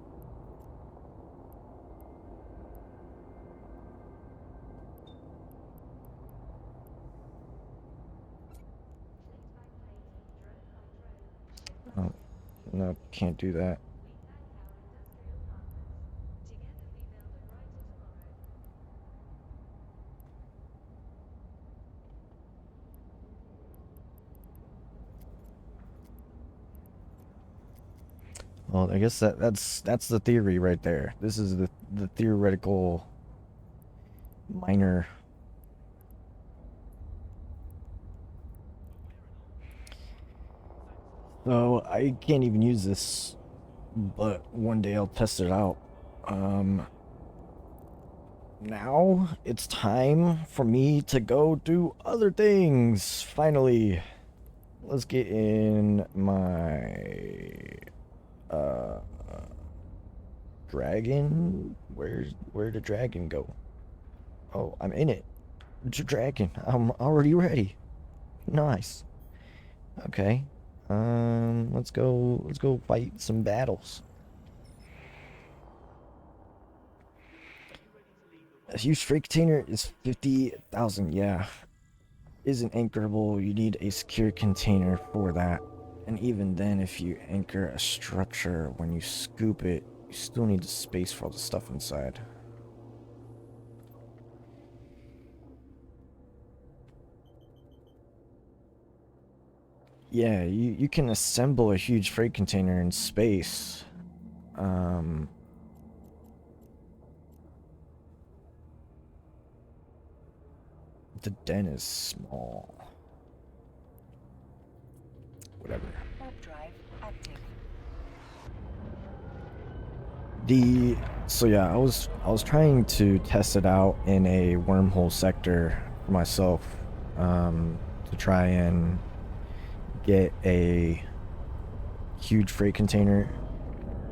Oh, no, can't do that. Well, I guess that's the theory right there. This is the theoretical miner. So I can't even use this, but one day I'll test it out. Now it's time for me to go do other things, finally. let's get in my dragon. Where'd the dragon go? Oh, I'm in it. It's a dragon. I'm already ready. Nice. Okay. Let's go fight some battles. A huge freight container is 50,000. Yeah. Isn't anchorable. You need a secure container for that. And even then, if you anchor a structure, when you scoop it, you still need the space for all the stuff inside. Yeah, you can assemble a huge freight container in space. The den is small. Whatever. Warp drive active. So yeah, I was trying to test it out in a wormhole sector for myself, to try and get a huge freight container,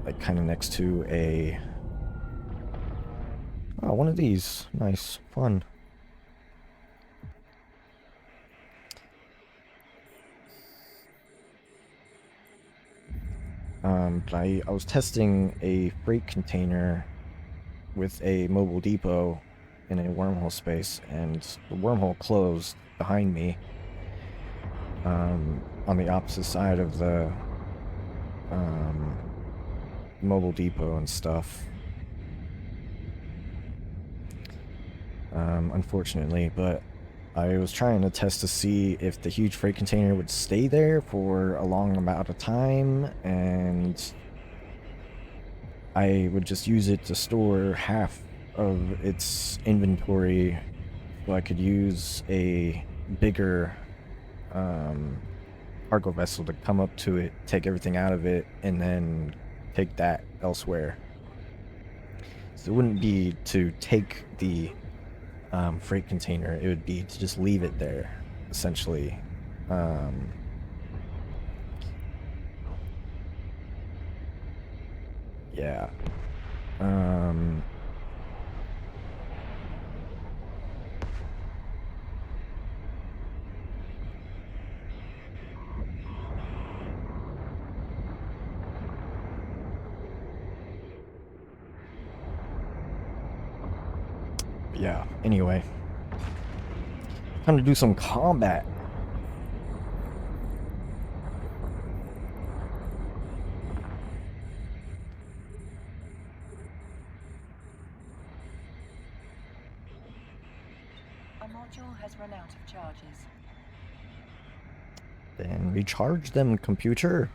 like kind of next to one of these. Nice, fun. But I was testing a freight container with a mobile depot in a wormhole space, and the wormhole closed behind me, on the opposite side of the mobile depot and stuff. Unfortunately, but I was trying to test to see if the huge freight container would stay there for a long amount of time, and I would just use it to store half of its inventory, so I could use a bigger cargo vessel to come up to it, take everything out of it, and then take that elsewhere. So it wouldn't be to take the freight container, it would be to just leave it there, essentially. Yeah. Yeah, anyway. Time to do some combat. Our module has run out of charges. Then recharge them, computer.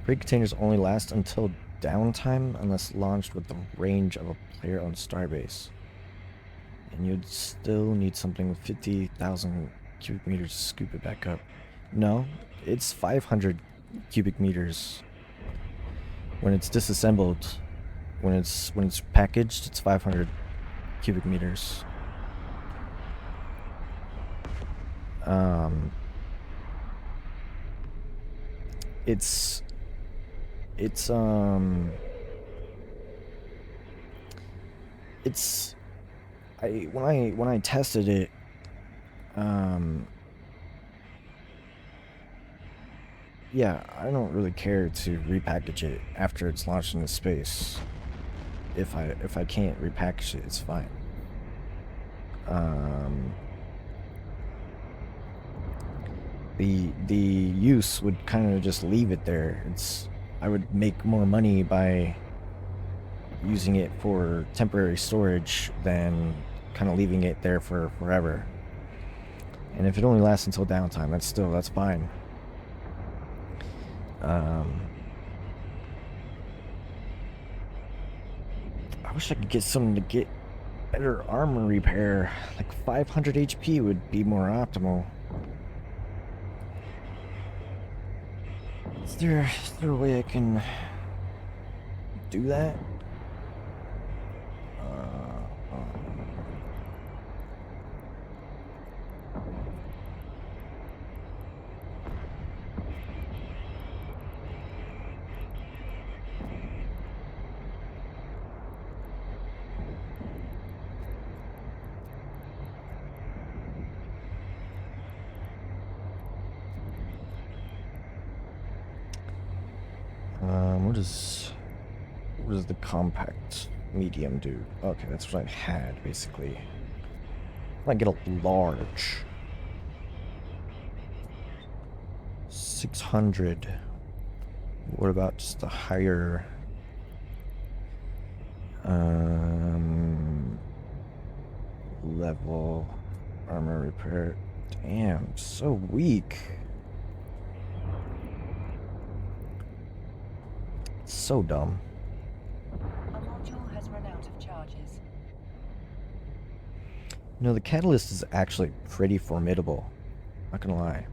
Freight containers only last until downtime unless launched with the range of a player on starbase. And you'd still need something with 50,000 cubic meters to scoop it back up. No, it's 500 cubic meters. When it's disassembled, when it's packaged, it's 500 cubic meters. When I tested it, yeah, I don't really care to repackage it after it's launched into space. If I can't repackage it, it's fine. The use would kind of just leave it there. I would make more money by using it for temporary storage than kind of leaving it there for forever. And if it only lasts until downtime, that's fine. I wish I could get something to get better armor repair. Like 500 HP would be more optimal. Is there a way I can do that? What does the compact medium do? Okay, that's what I had basically. I get a large. 600. What about just a higher level armor repair? Damn, so weak. So dumb. A module has run out of charges. No, the catalyst is actually pretty formidable. Not gonna lie.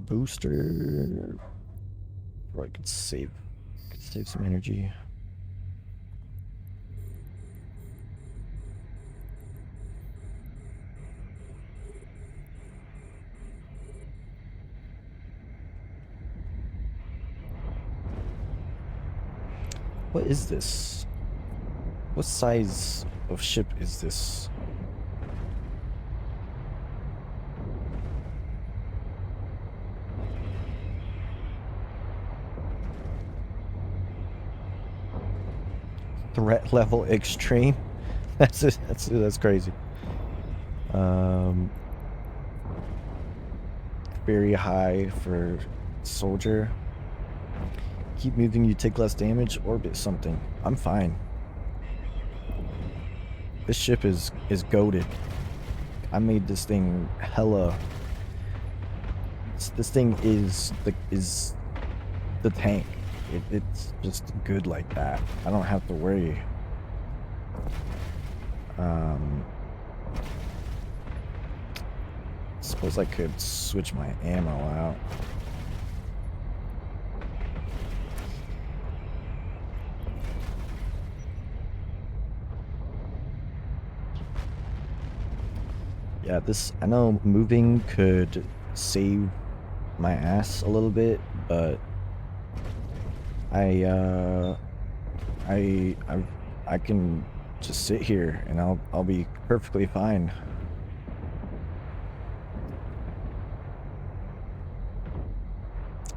Booster. Or I could save some energy. What is this? What size of ship is this? Threat level extreme. That's crazy. Very high for soldier. Keep moving, you take less damage. Orbit something. I'm fine. This ship is goated. I made this thing hella. This thing is the tank. It's just good like that. I don't have to worry. Suppose I could switch my ammo out. Yeah, I know moving could save my ass a little bit, but I can just sit here and I'll be perfectly fine.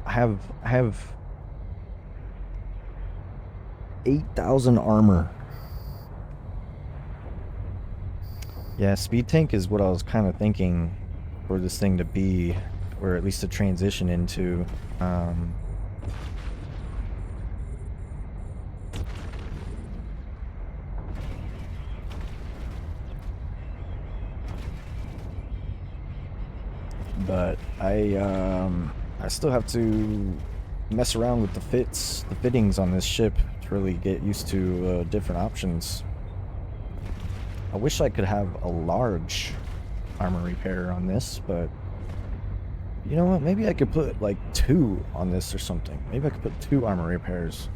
I have 8,000 armor. Yeah, speed tank is what I was kind of thinking for this thing to be, or at least to transition into. But I still have to mess around with the fittings on this ship to really get used to different options. I wish I could have a large armor repair on this, but you know what? Maybe I could put like 2 on this or something. Maybe I could put 2 armor repairs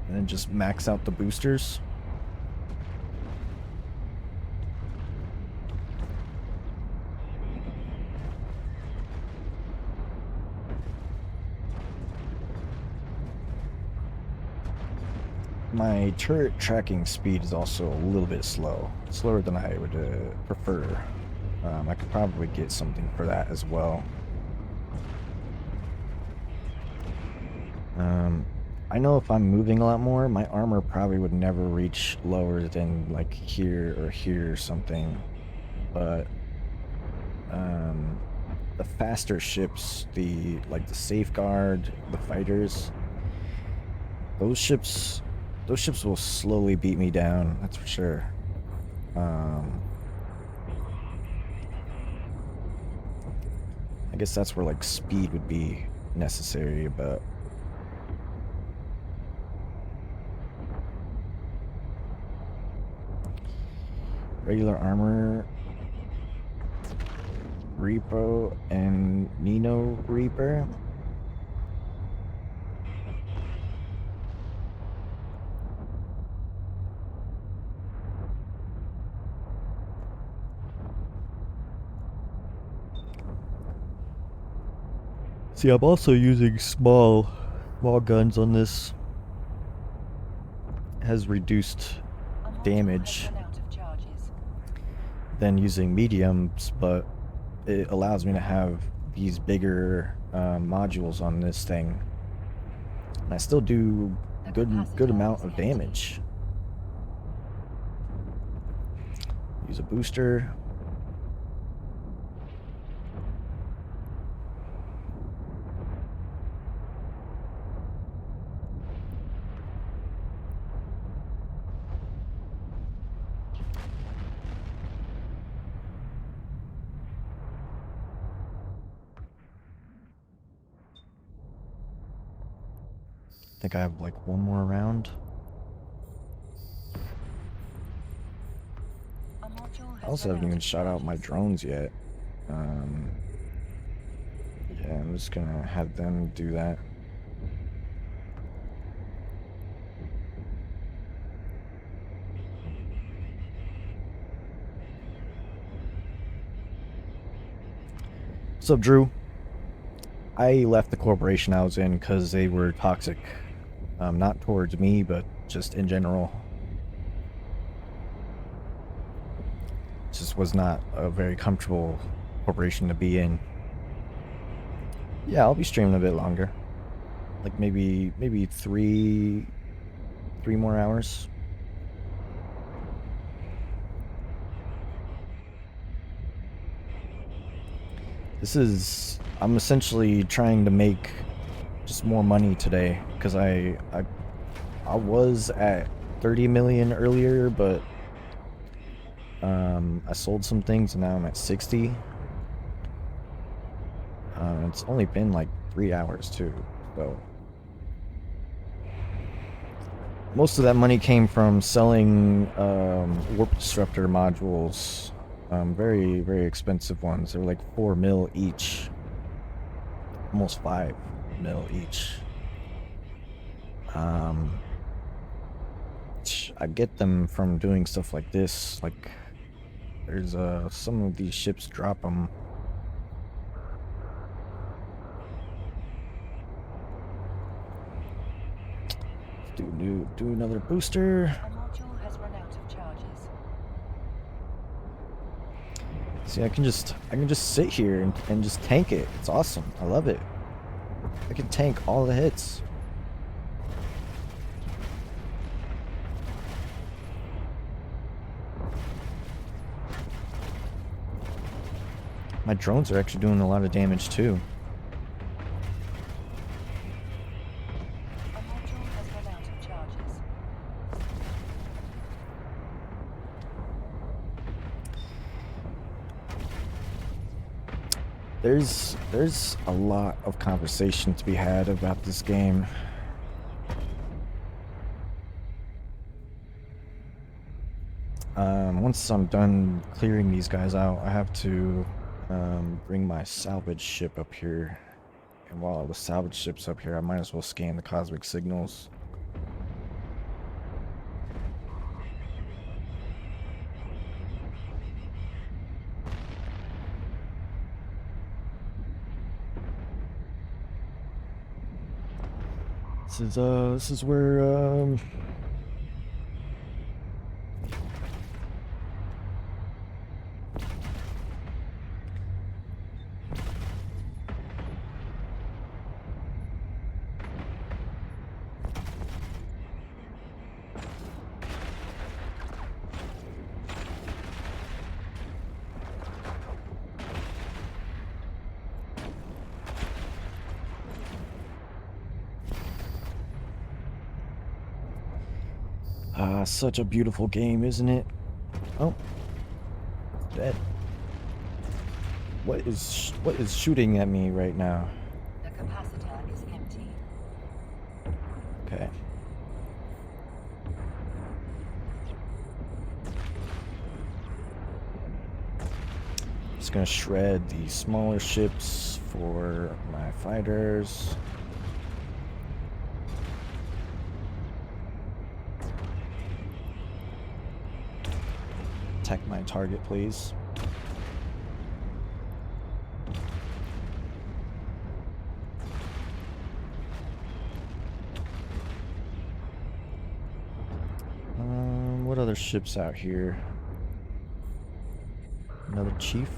and then just max out the boosters. My turret tracking speed is also a little bit slow. Slower than I would prefer. I could probably get something for that as well. I know if I'm moving a lot more, my armor probably would never reach lower than like here or here or something. But the faster ships, the Safeguard, the fighters, those ships will slowly beat me down, that's for sure. I guess that's where like speed would be necessary, but regular armor, Repo, and Nino Reaper. See, I'm also using small guns on this. It has reduced A module damage has run out of charges. than using mediums, but it allows me to have these bigger modules on this thing, and I still do good amount of damage. Use a booster. I think I have like one more round. A module I has also run haven't out even of shot out my charges. drones yet. Yeah, I'm just gonna have them do that. What's up, Drew? I left the corporation I was in because they were toxic. Not towards me, but just in general. Just was not a very comfortable corporation to be in. Yeah, I'll be streaming a bit longer. Like maybe three more hours. I'm essentially trying to make just more money today because I was at 30 million earlier, but I sold some things and now I'm at 60. It's only been like 3 hours too, so most of that money came from selling warp disruptor modules. Very expensive ones. They're like 4 mil each, almost 5 mil each. I get them from doing stuff like this. Like there's some of these ships drop them. Do another booster. A module has run out of charges. See, I can just sit here and just tank it. It's awesome. I love it. I can tank all the hits. My drones are actually doing a lot of damage too. A module has run out of charges. There's a lot of conversation to be had about this game. Once I'm done clearing these guys out, I have to bring my salvage ship up here. And while the salvage ship's up here, I might as well scan the cosmic signals. This is where such a beautiful game, isn't it? Oh, dead. What is shooting at me right now? The capacitor is empty. Okay. Just gonna shred the smaller ships for my fighters. Attack my target, please. ships out here. Another chief.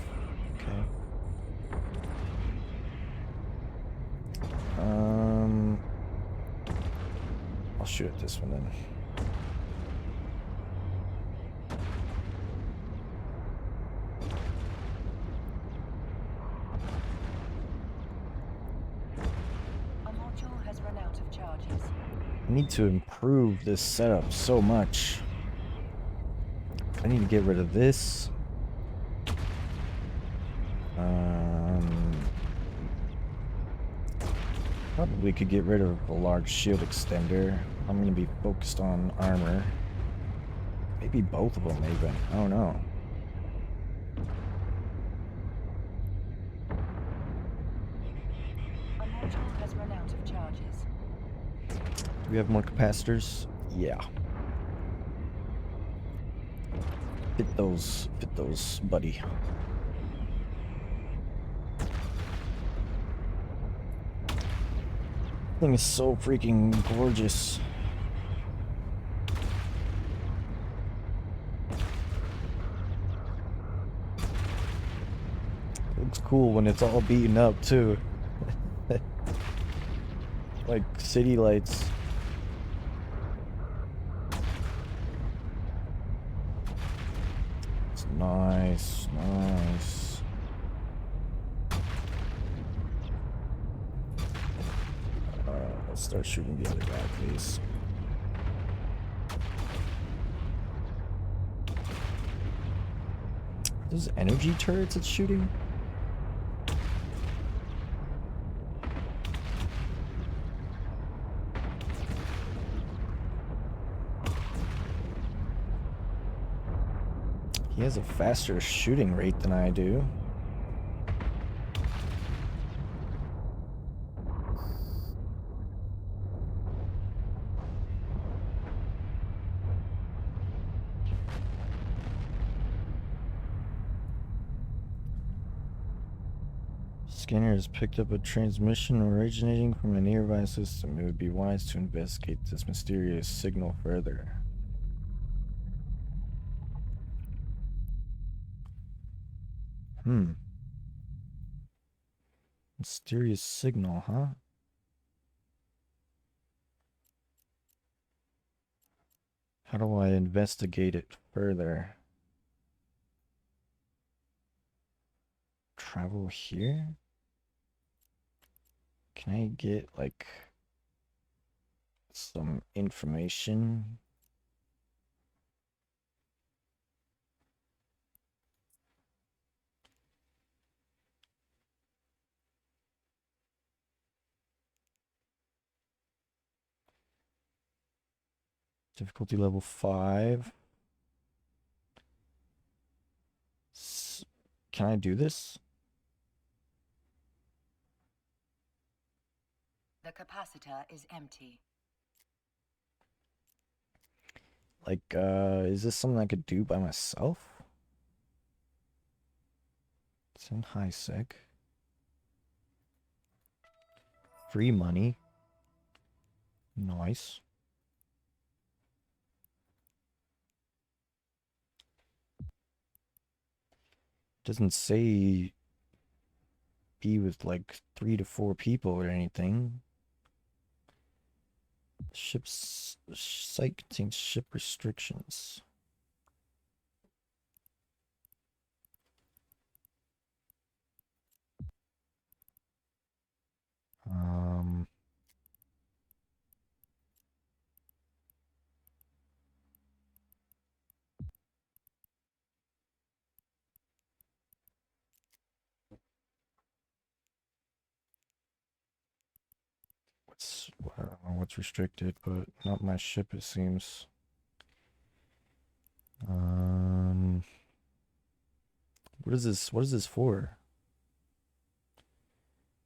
Okay. I'll shoot at this one then. A module has run out of charges. I need to improve this setup so much. I need to get rid of this. Probably could get rid of a large shield extender. I'm gonna be focused on armor. Maybe both of them even. I don't know. A module has run out of charges. Do we have more capacitors? Yeah. Fit those, buddy. Thing is so freaking gorgeous. Looks cool when it's all beaten up too. Like city lights. It's nice, nice. Let's start shooting the other guy, please. Are those energy turrets it's shooting? He has a faster shooting rate than I do. Scanner has picked up a transmission originating from a nearby system. It would be wise to investigate this mysterious signal further. Mysterious signal, huh? How do I investigate it further? Travel here? Can I get, like, some information? Difficulty level 5. Can I do this? The capacitor is empty. Like, is this something I could do by myself? It's in high sec. Free money. Nice. Doesn't say be with like 3 to 4 people or anything. Ship's site contains ship restrictions. I don't know what's restricted, but not my ship, it seems. What is this? What is this for?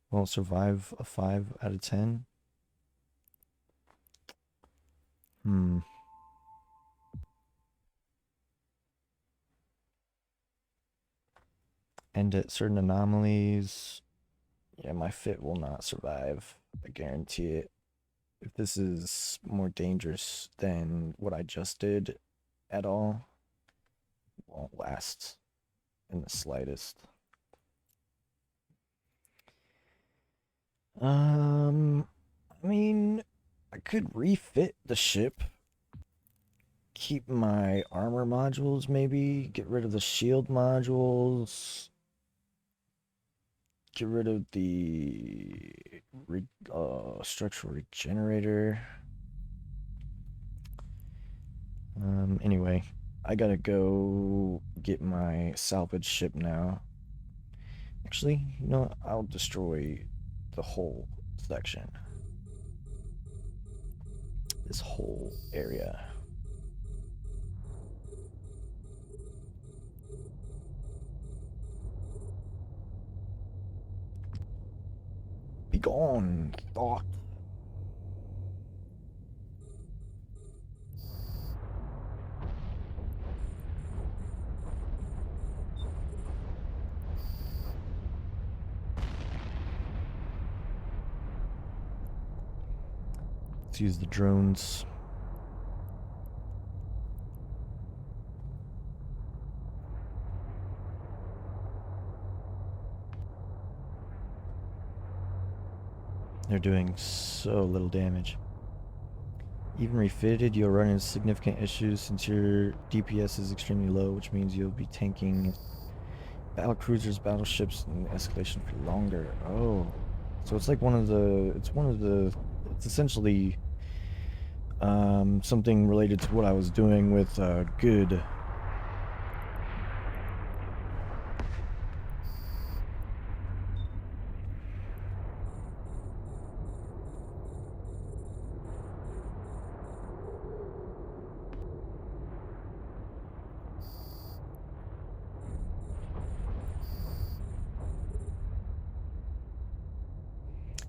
Won't survive a 5 out of 10? And at certain anomalies, yeah, my fit will not survive. I guarantee it. If this is more dangerous than what I just did, at all. Won't last in the slightest. I mean, I could refit the ship. Keep my armor modules, maybe. Get rid of the shield modules. Get rid of the structural regenerator. Anyway, I gotta go get my salvage ship now. Actually, you know what? I'll destroy the whole section. This whole area. Be gone, thought. Let's use the drones. They're doing so little damage. Even refitted, you'll run into significant issues since your DPS is extremely low, which means you'll be tanking battle cruisers, battleships, and escalation for longer. Oh, so it's like it's essentially something related to what I was doing with good.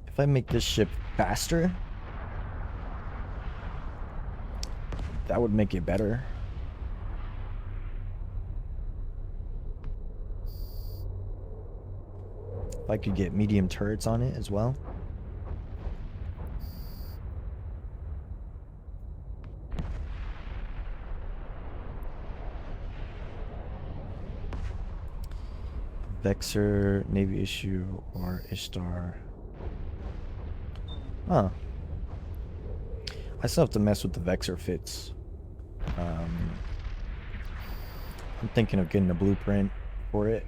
If I make this ship faster, that would make it better. If I could get medium turrets on it as well. Vexor, Navy issue, or Ishtar. Huh. I still have to mess with the Vexor fits. I'm thinking of getting a blueprint for it,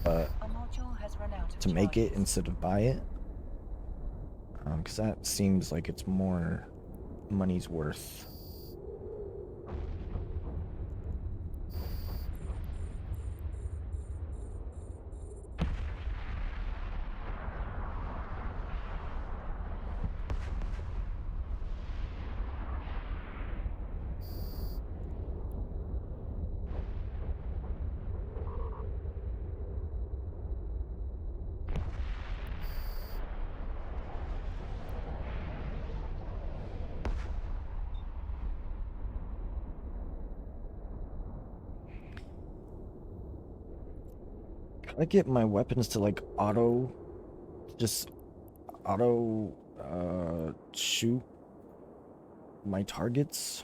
but A module has run out of to make it charges. instead of buy it. Because that seems like it's more money's worth. Can I get my weapons to like just auto shoot my targets?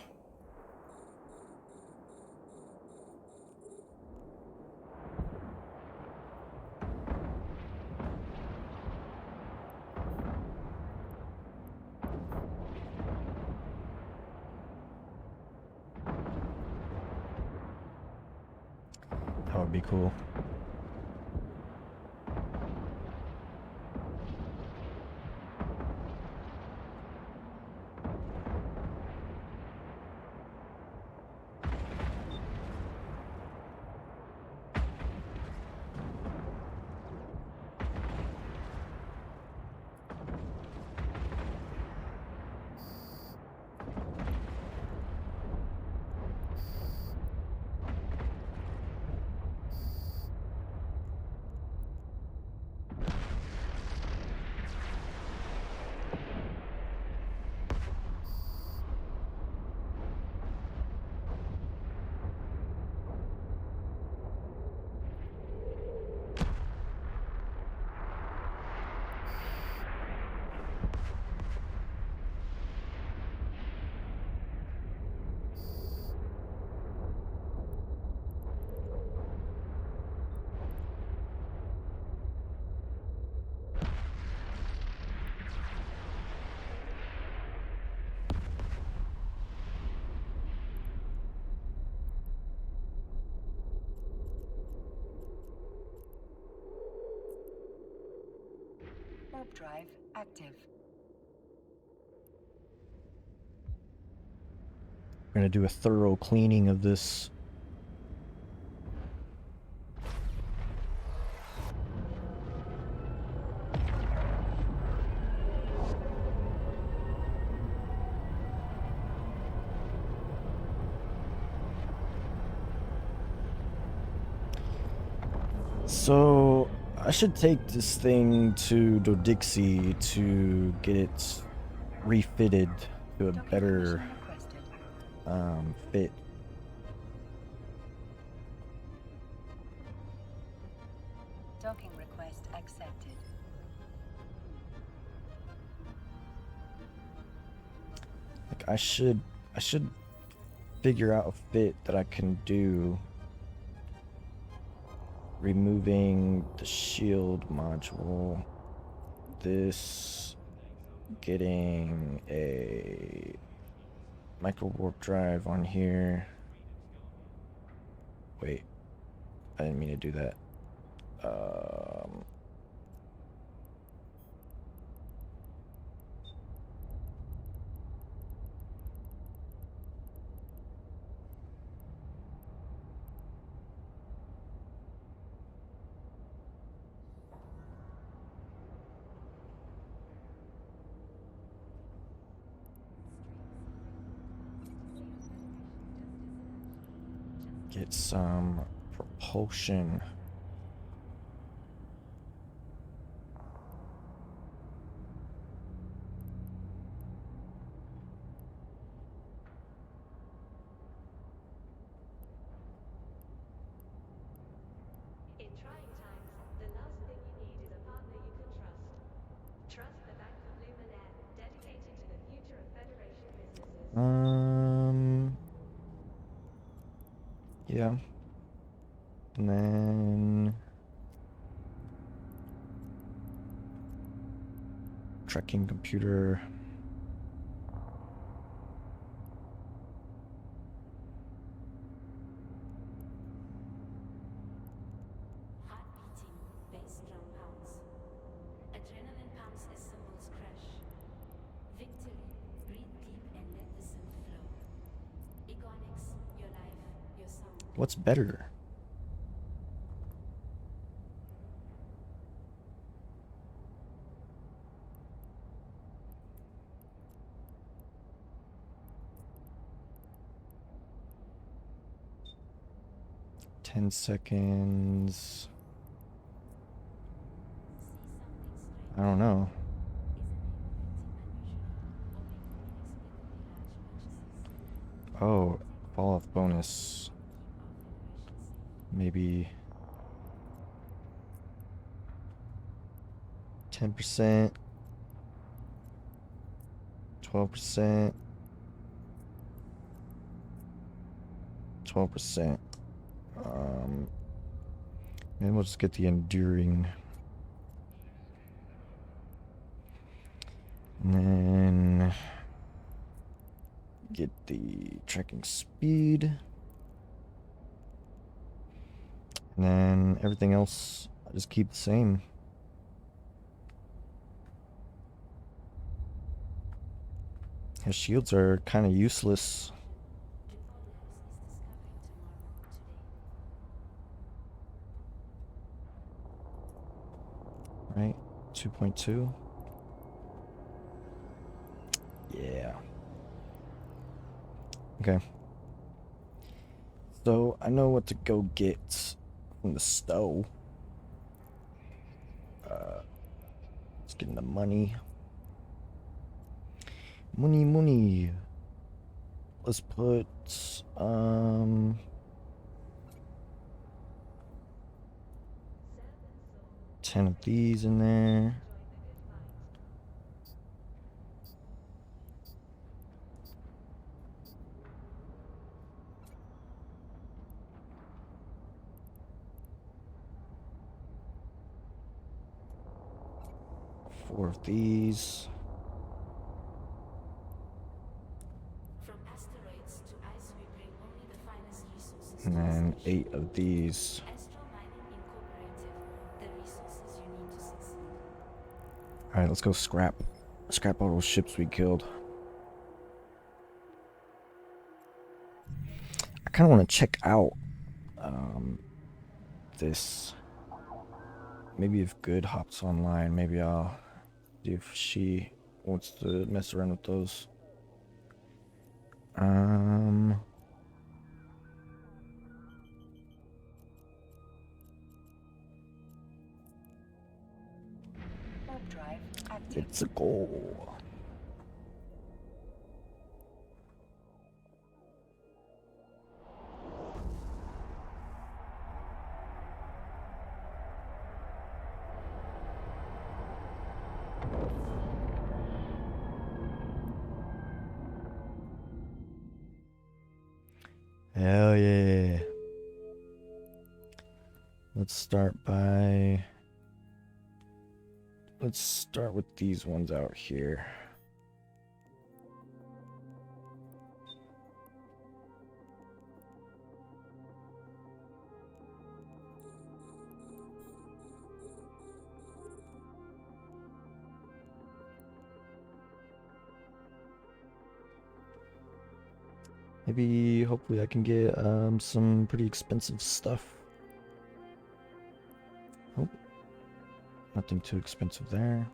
That would be cool. Warp drive active. We're gonna do a thorough cleaning of this. So I should take this thing to Dodixie to get it refitted to a Docking better permission requested. fit. Docking request accepted. Like I should figure out a fit that I can do. Removing the shield module. This, getting a micro warp drive on here. Wait, I didn't mean to do that. Get some propulsion. In trying times, the last thing you need is a partner you can trust. Trust the Bank of Luminaire, dedicated to the future of Federation businesses. Yeah. And then tracking computer. Heart beating, bass drum pounds. Adrenaline pumps as cymbals crash. Victory, breathe deep and let the synth flow. Iconics, your life, your sound. What's better? Ten seconds. I don't know. Oh, fall off bonus. Maybe 10%, 12%, 12%. And we'll just get the enduring. And then get the tracking speed. And then everything else I just keep the same. His shields are kind of useless. Right? 2.2. Yeah. Okay. So I know what to go get from the stove. Let's get the money. Money. Let's put 10 of these in there. Four of these. From asteroids to ice, we bring only the finest resources. And to then the station. 8 of these. Astro Mining Incorporated, the resources you need to succeed. Alright, let's go scrap. Scrap all those ships we killed. I kind of want to check out this. Maybe if Good hops online, maybe I'll see if she wants to mess around with those. Warp drive active. It's a goal. Hell yeah. Let's start with these ones out here. Maybe, hopefully I can get some pretty expensive stuff. Oh, nothing too expensive there.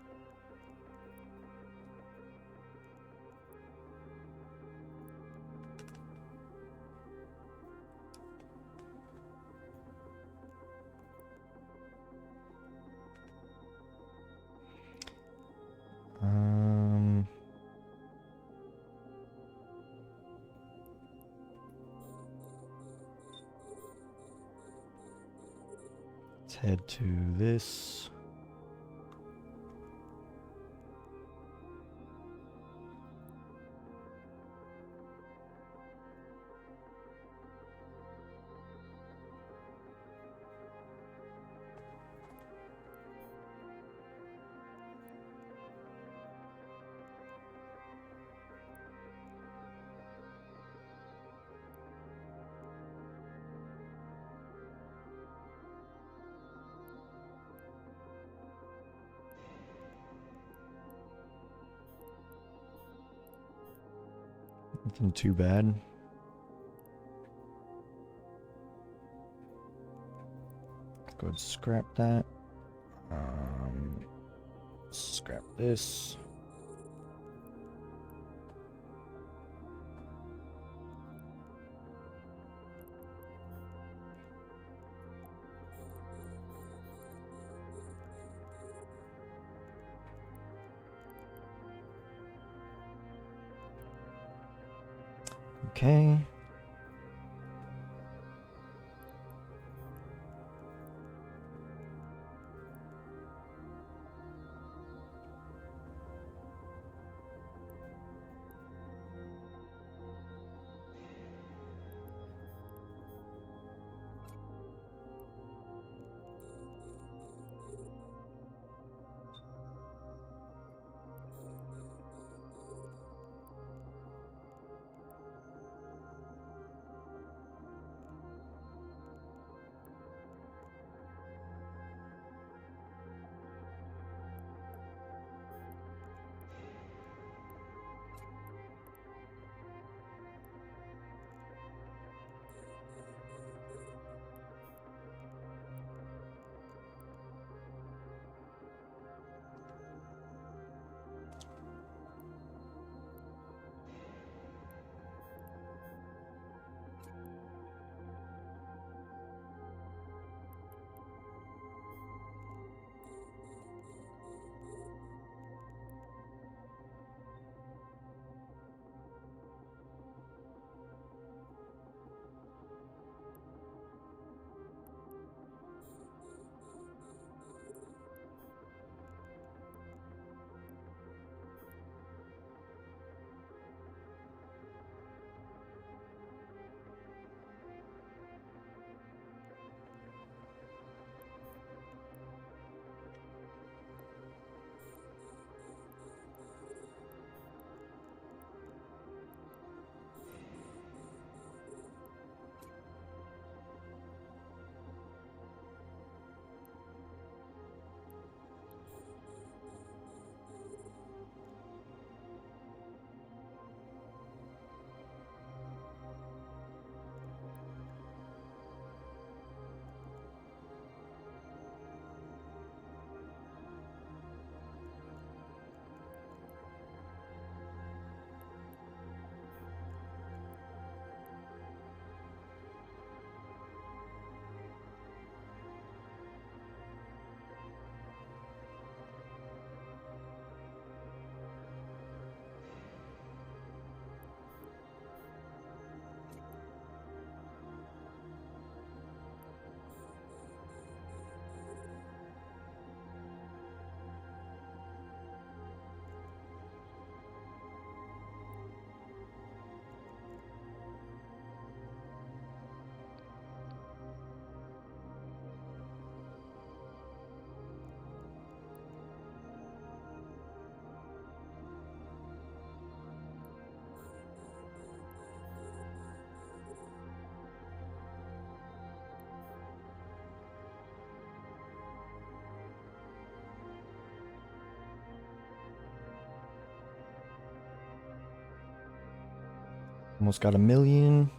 Let's head to this. Nothing too bad. Let's go ahead and scrap that. Scrap this. Okay. Almost got 1,000,000.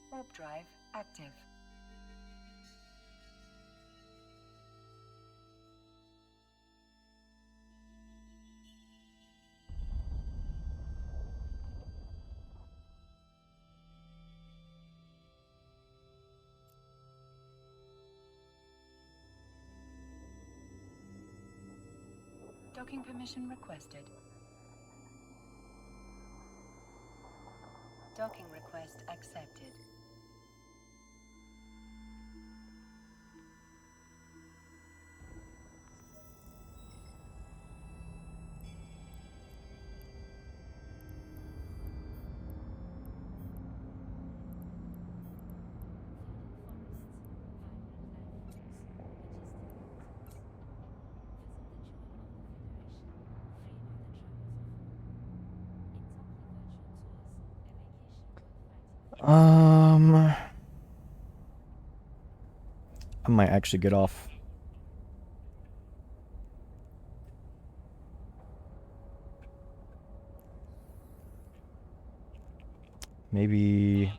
Warp drive active. Docking permission requested. Docking request accepted. I might actually get off. Maybe.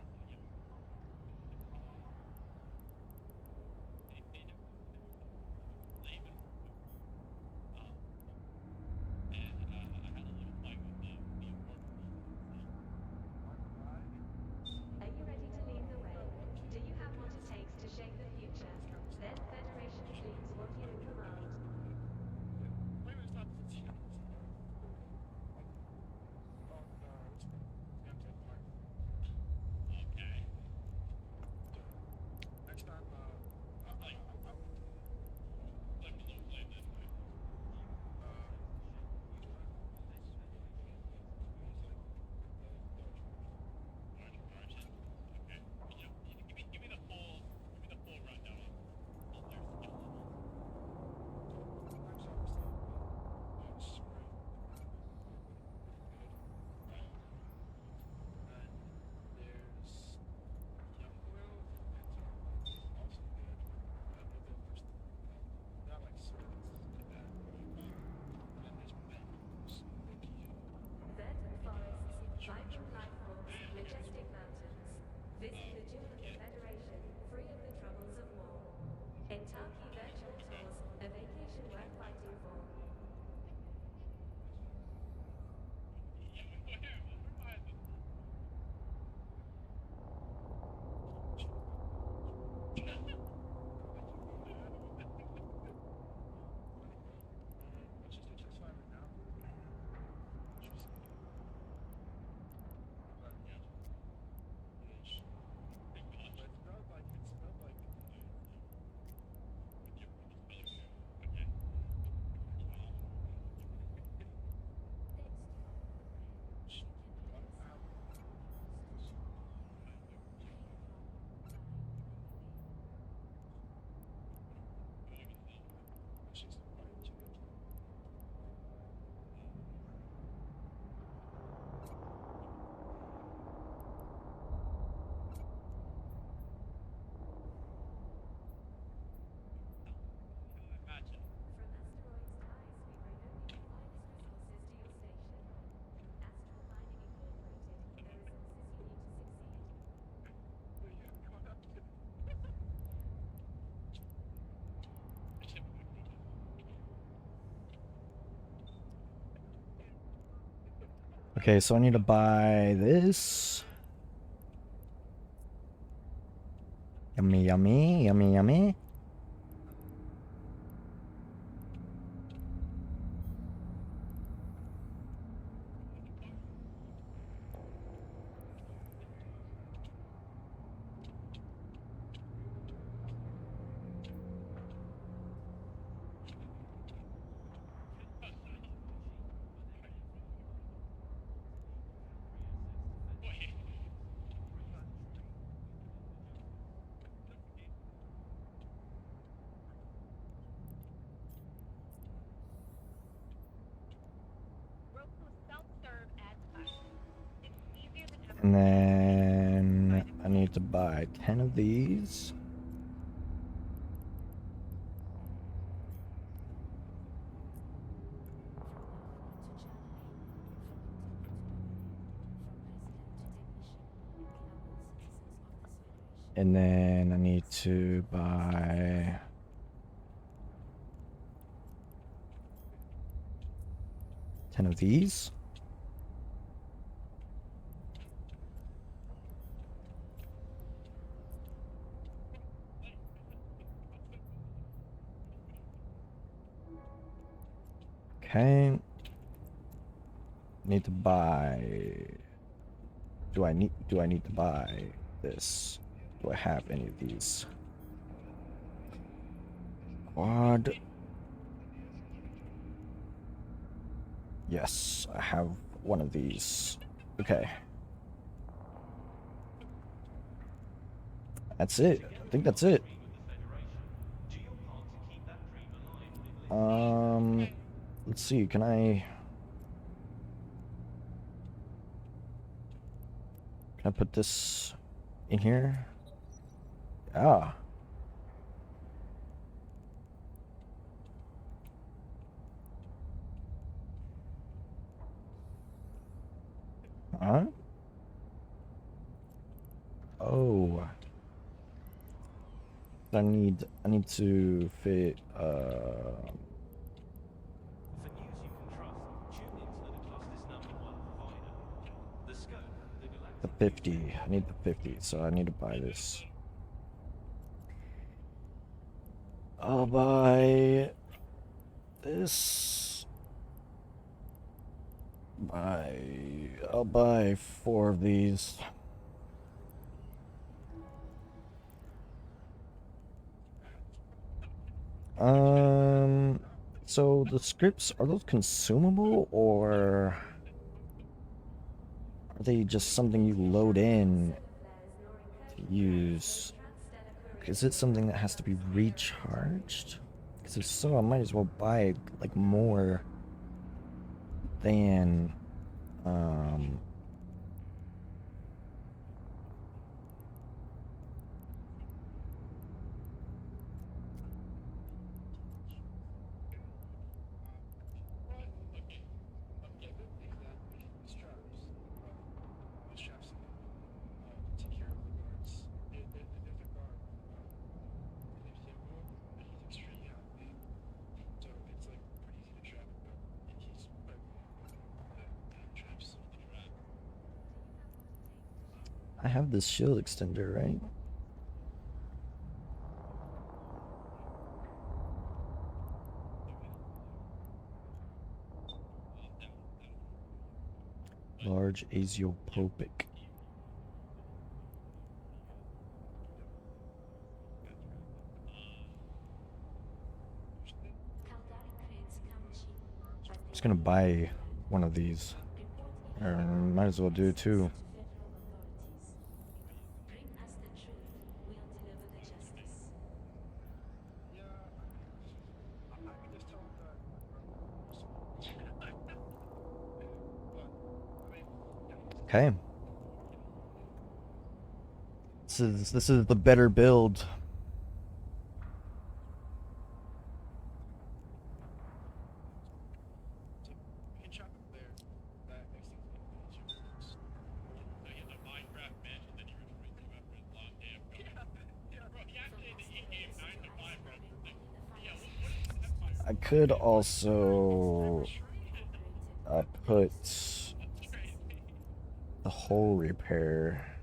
Are you ready to lead the way? Do you have what it takes to shape the future? Then Federation fleets want you in command. approval. From Asteroids Ties, we bring only the finest resources to your station. Astral Mining Incorporated, the resources you need to succeed. Okay, so I need to buy this. Yummy, yummy, yummy, yummy. And then I need to buy 10 of these. And then I need to buy 10 of these. Okay. Need to buy. Do I need to buy this? Do I have any of these? Quad. Yes, I have one of these. Okay. That's it. I think that's it. Let's see, can I put this in here? Ah. Huh? Oh. I need to fit For news you can trust, tune into the cluster's #1 provider. The scope, the galactic the 50. I need the 50, so I need to buy this. I'll buy this. I'll buy 4 of these. So the scripts, are those consumable or are they just something you load in to use? Is it something that has to be recharged? Because if so, I might as well buy like more than I have this shield extender, right? Large azeopopic. Caldari creates kimchi, but they Just gonna buy one of these. Or might as well do two. to federal authorities. Bring us the truth, we'll deliver the justice. Okay. This is the better build. I could also put the whole repair.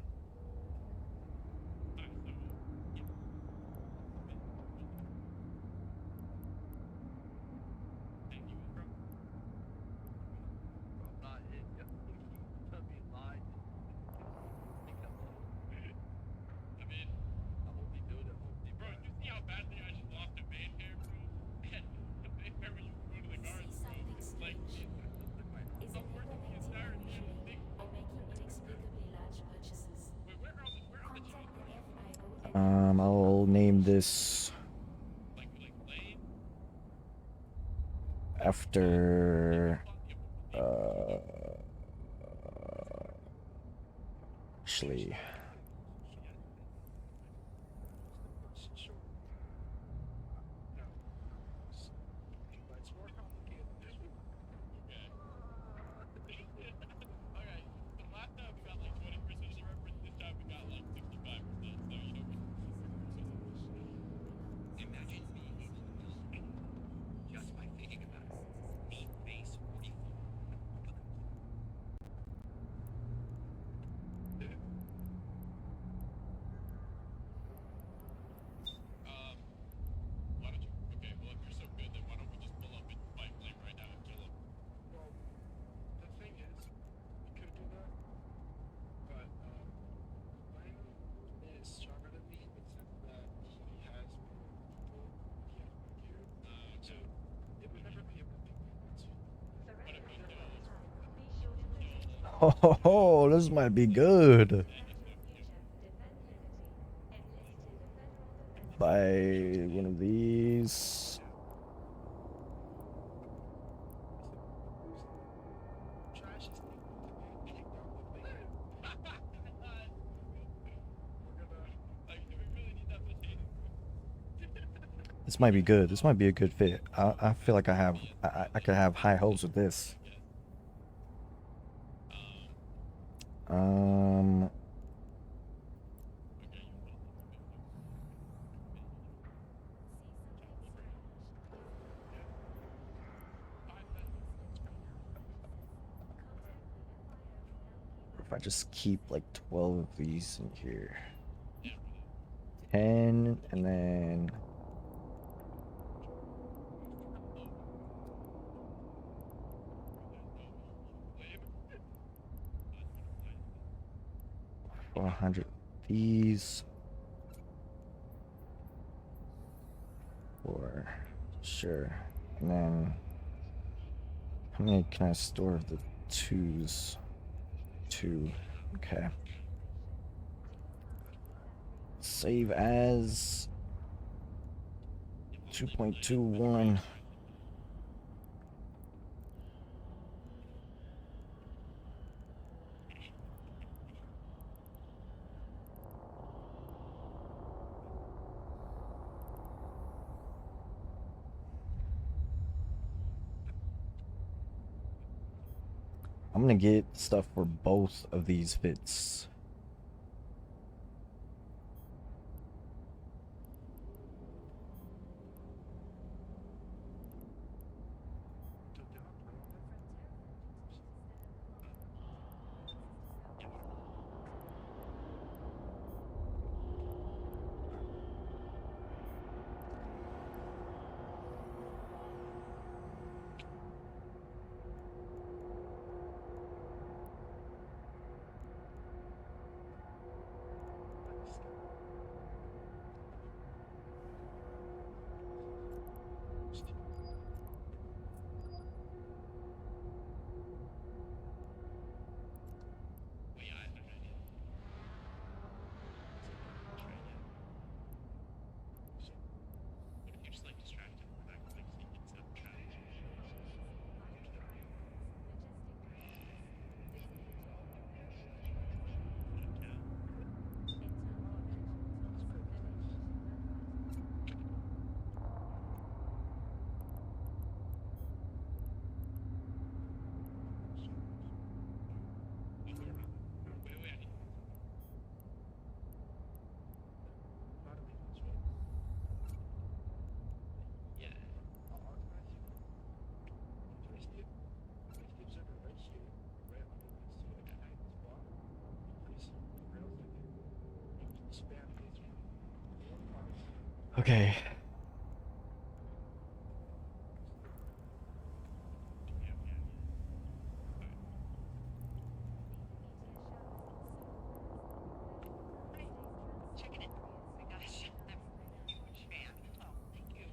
See something strange? Is a neighbor acting unusually or making inexplicably large purchases? Contact the FIO and I'll name this after actually oh, this might be good. Buy one of these. This might be good. This might be a good fit. I feel like I could have high hopes with this. If I just keep like 12 of these in here. 10 and then $400 these for sure. And then how many can I store of the twos? 2. Okay. Save as 2.21. I'm gonna get stuff for both of these fits. Okay. Checking it. Oh my gosh, I'm a huge fan. Oh, thank you.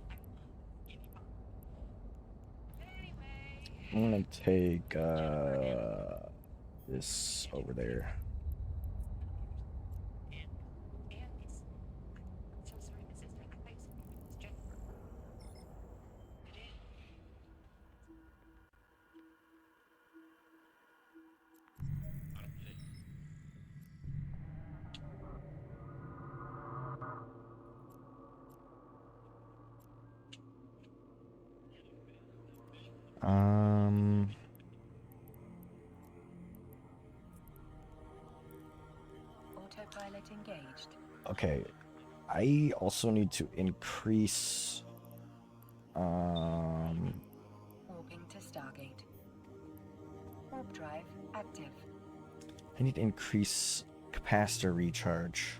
Anyway. I'm gonna take this over there. And it's. I'm so sorry, Mrs. I thought you said it was Jennifer. It is. Um. Autopilot engaged. Okay. I also need to increase. Warping to Stargate. Warp drive active. I need to increase capacitor recharge.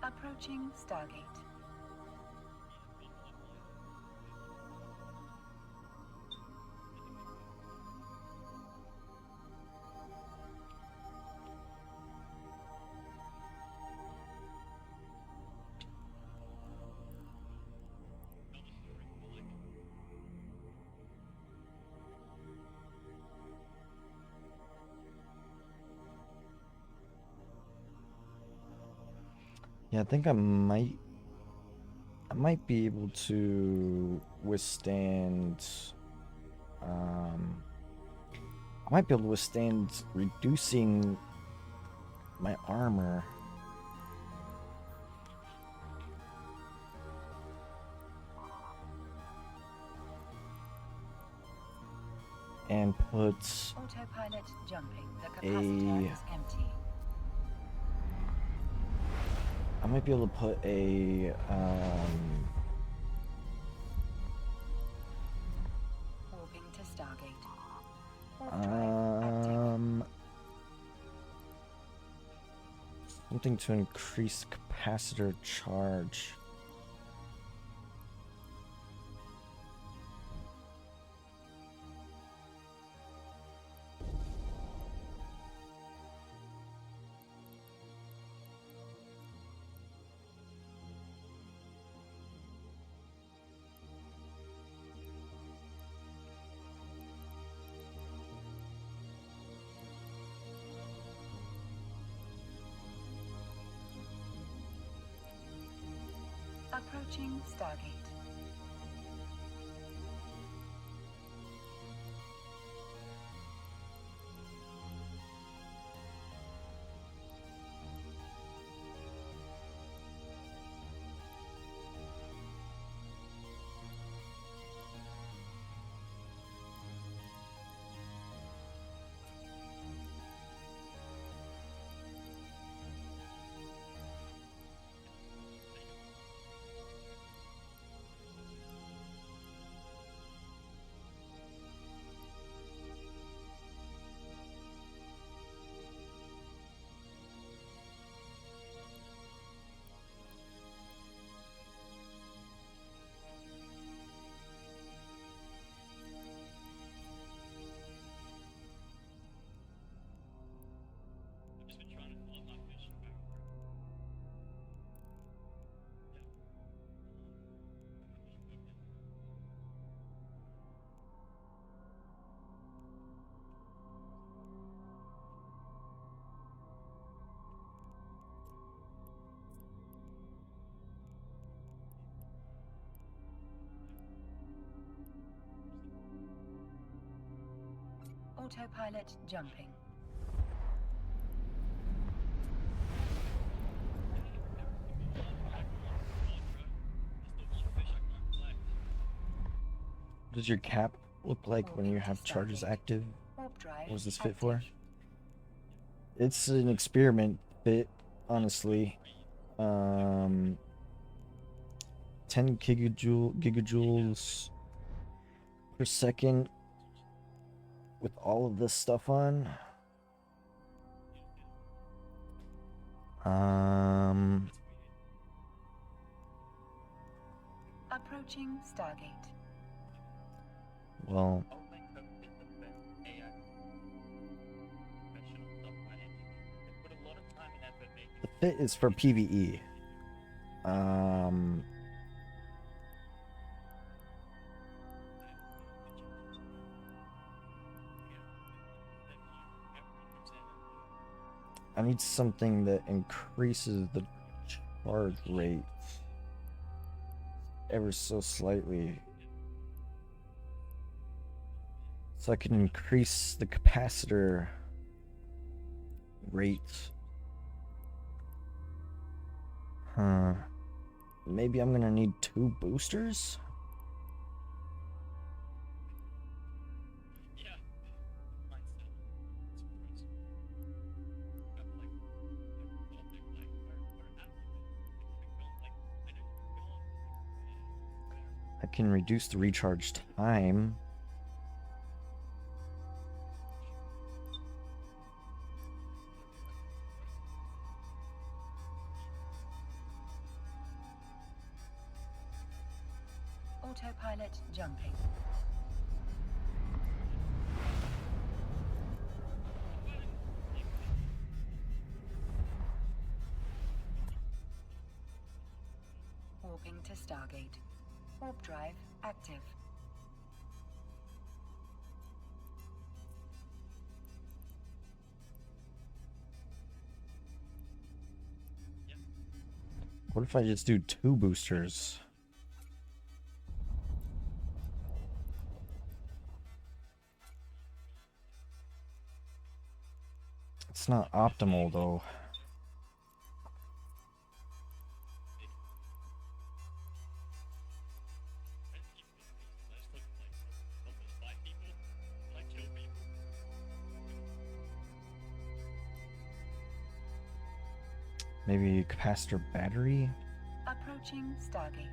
Approaching Stargate. Yeah, I think I might be able to withstand. I might be able to withstand reducing my armor. And put Autopilot jumping. The capacitor is empty. I might be able to put a Warping to Stargate. Warp drive active. something to increase capacitor charge. Approaching Stargate. Autopilot jumping. does your cap look like when you have charges active? Warp drive What was this fit for? active. It's an experiment fit, honestly. 10 gigajoules per second with all of this stuff on. Approaching Stargate. Well, I'll link them in the Fed AI professional software engineer. They put a lot of time and effort making the fit is for PvE. I need something that increases the charge rate ever so slightly. So I can increase the capacitor rate. Huh. Maybe I'm gonna need 2 boosters? yeah. Mine's still surprising. I'm like, we're at it. If we don't like, I know you go on. I can reduce the recharge time. Autopilot jumping. Warping to Stargate. Warp drive active. What if I just do 2 boosters? It's not optimal though. Maybe capacitor battery? Approaching Stargate.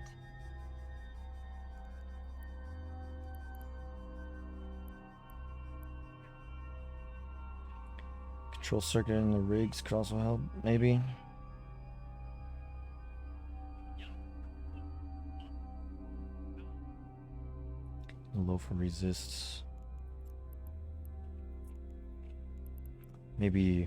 Control circuit in the rigs could also help, maybe. Low for resists. Maybe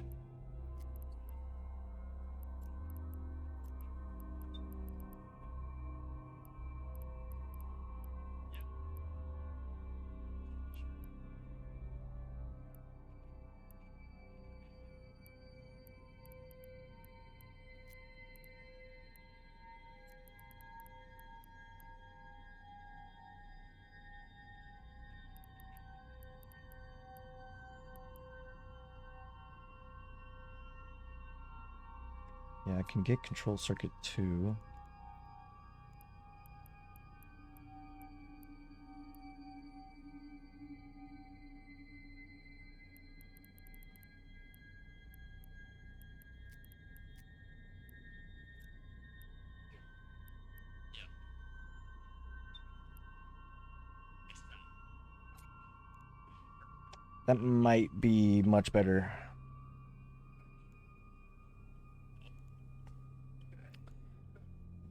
yeah, I can get control circuit 2. That might be much better.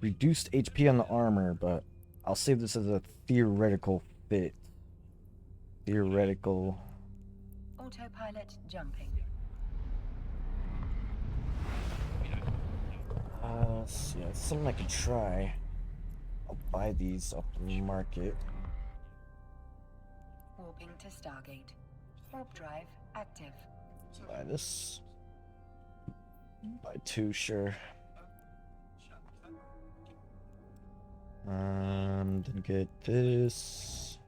Reduced HP on the armor, but I'll save this as a theoretical fit. Theoretical. Autopilot jumping. Yeah, it's something I could try. I'll buy these off the market. Warping to Stargate. Warp drive active. Buy this. Buy 2, sure. Then get this.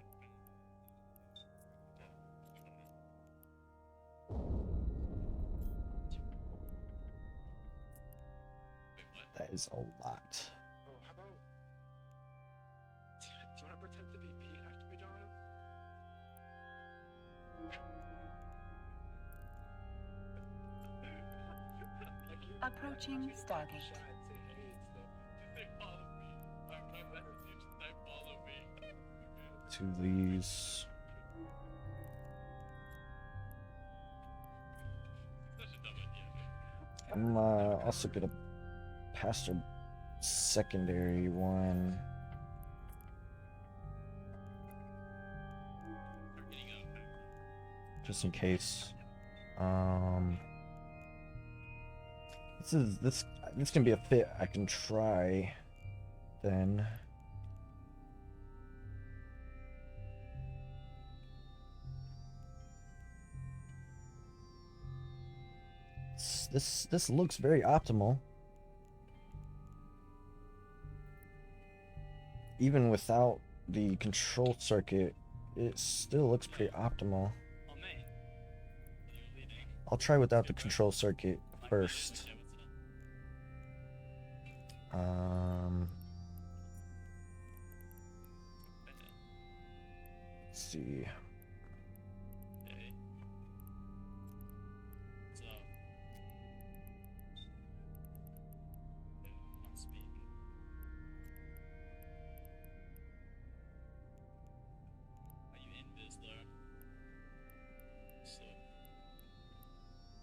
That is a lot. Oh, how about... Do you want to pretend to be Pete after we, Jonathan? Approaching Stargate. To these. I'm also gonna pass a secondary one. Just in case. This can be a fit I can try then. This looks very optimal. Even without the control circuit, it still looks pretty optimal. I'll try without the control circuit first. Let's see.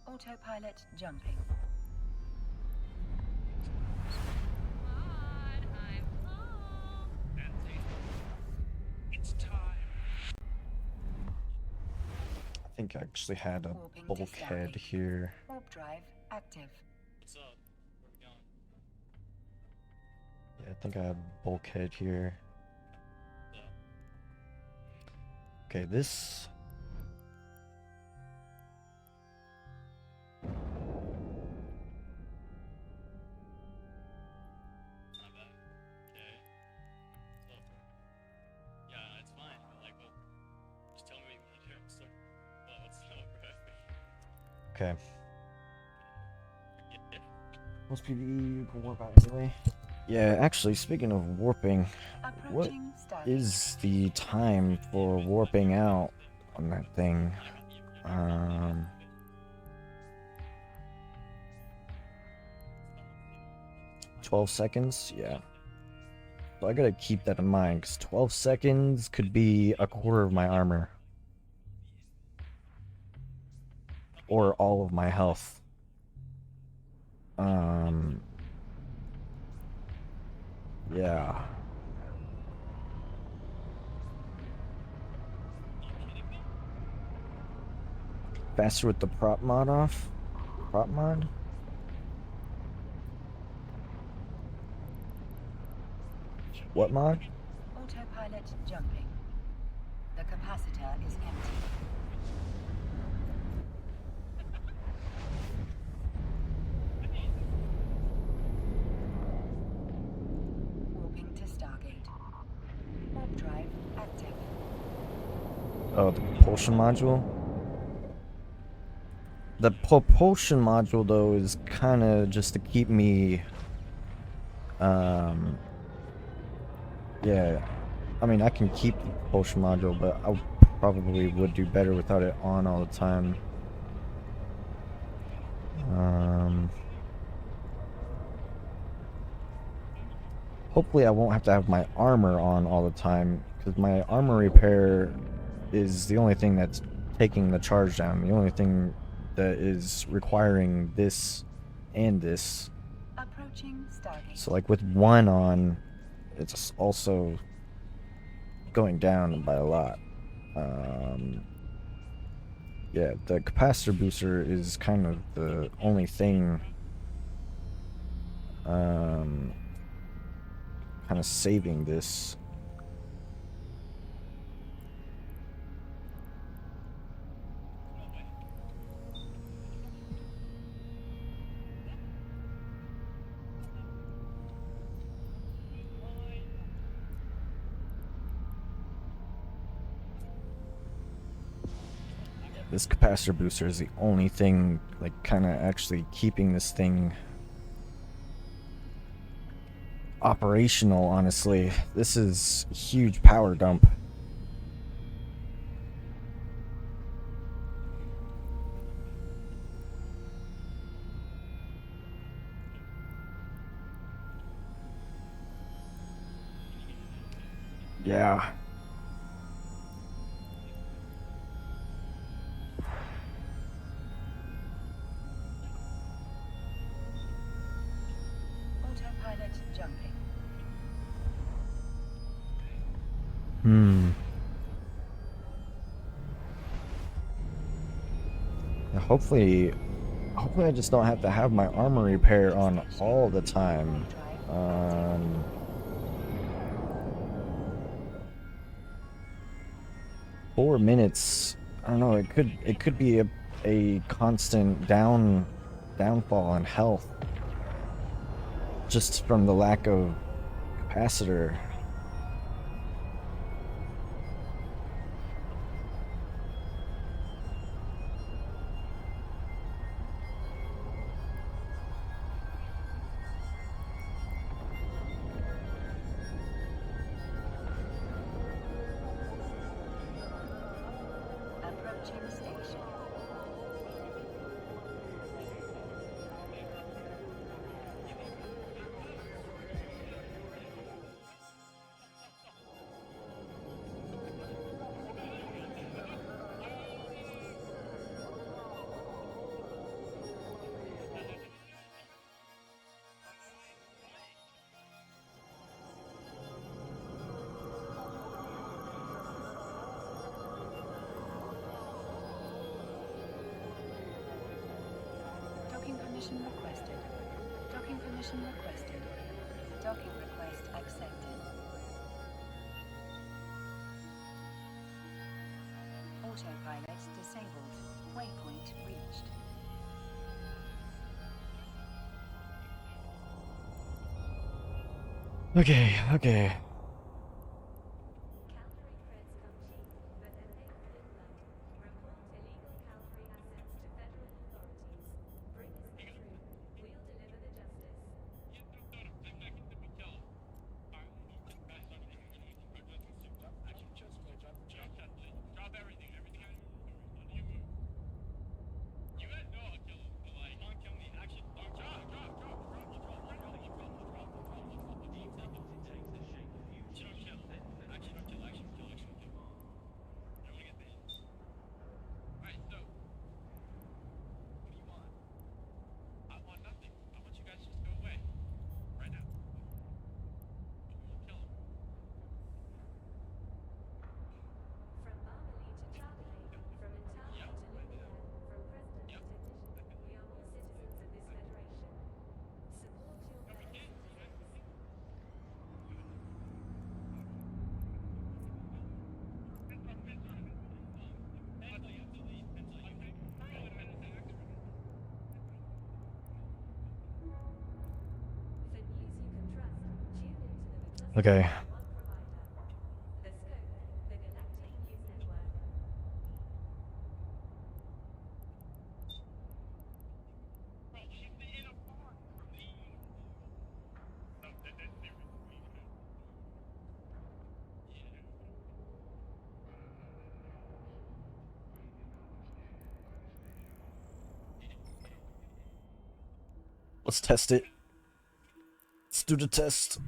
Autopilot jumping. It's time. I think I actually had a Warping to bulkhead Stargate. here. Warp drive active. What's up? Where we going? Yeah, I think I have a bulkhead here. Okay, this. Not bad. Okay. So, yeah, it's fine. But like, what? Just tell me what you want to do. So, what's up, bro? Okay. Yeah. Most PvE you can warp out anyway. Yeah, actually, speaking of warping, what Approaching Stargate. is the time for warping out on that thing? 12 seconds? Yeah. So I gotta keep that in mind, because 12 seconds could be a quarter of my armor. Or all of my health. Yeah. Faster with the prop mod off? Prop mod? What mod? Autopilot jumping. The capacitor is empty. Warping to Stargate. Warp drive active. Oh, the propulsion module? The propulsion module, though, is kind of just to keep me... Yeah. I mean, I can keep the propulsion module, but I probably would do better without it on all the time. Hopefully I won't have to have my armor on all the time, because my armor repair is the only thing that's taking the charge down. The only thing that is requiring this and this. Approaching Stargate. So like with one on, it's also going down by a lot. Yeah, the capacitor booster is kind of the only thing kind of saving this. This capacitor booster is the only thing, like, kind of actually keeping this thing operational, honestly. This is a huge power dump. Yeah. Autopilot jumping. Yeah, hopefully I just don't have to have my armor repair on all the time. 4 minutes. I don't know. It could be a constant downfall in health just from the lack of capacitor. Approaching station. Docking permission requested. Docking permission requested. Docking request accepted. Autopilot disabled. Waypoint reached. Okay, okay. Calgary creds come cheap, but then they flip them. Report illegal Calgary assets to federal authorities. Bring us the truth. We'll deliver the justice. Drop everything. You guys know I'll kill him, but like, don't kill me. Actually, drop. The technology takes the shape of future. Don't kill. Actually, don't kill. You don't want to get banned. Alright, so, what do you want? I want nothing. I want you guys to just go away. Right now. But we won't kill him. From Marmalade to Charlie, from Intali Yep. to Lumiere, from president Yep. to technician, we are all citizens of this federation. Support your fellow citizens. For news you can trust, tune into the McCluskey Okay. One provider. The Scope, the Galactic News Network. Let's test it. Let's do the test.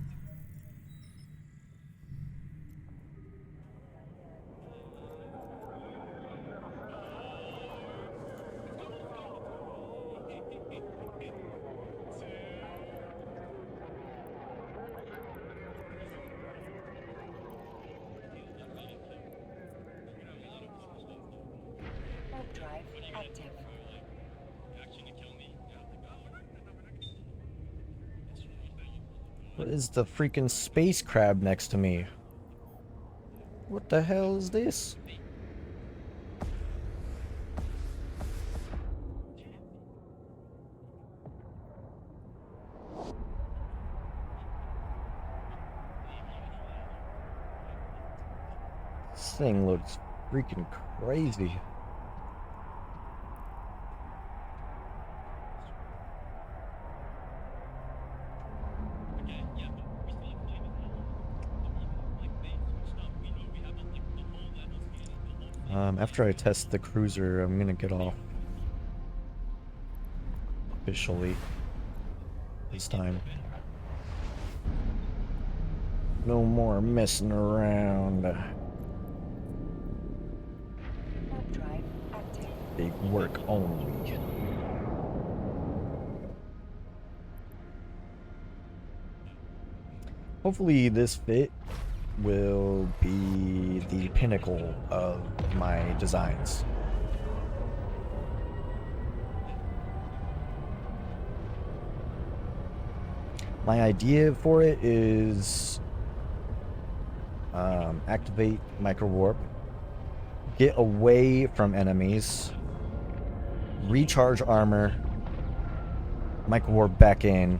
Warp drive active. What is the freaking space crab next to me? What the hell is this? This thing looks freaking crazy. After I test the cruiser, I'm gonna get off officially this time. No more messing around. Warp drive active. Big work only. Hopefully this fit will be the pinnacle of my designs. My idea for it is activate micro warp, get away from enemies, recharge armor, micro warp back in,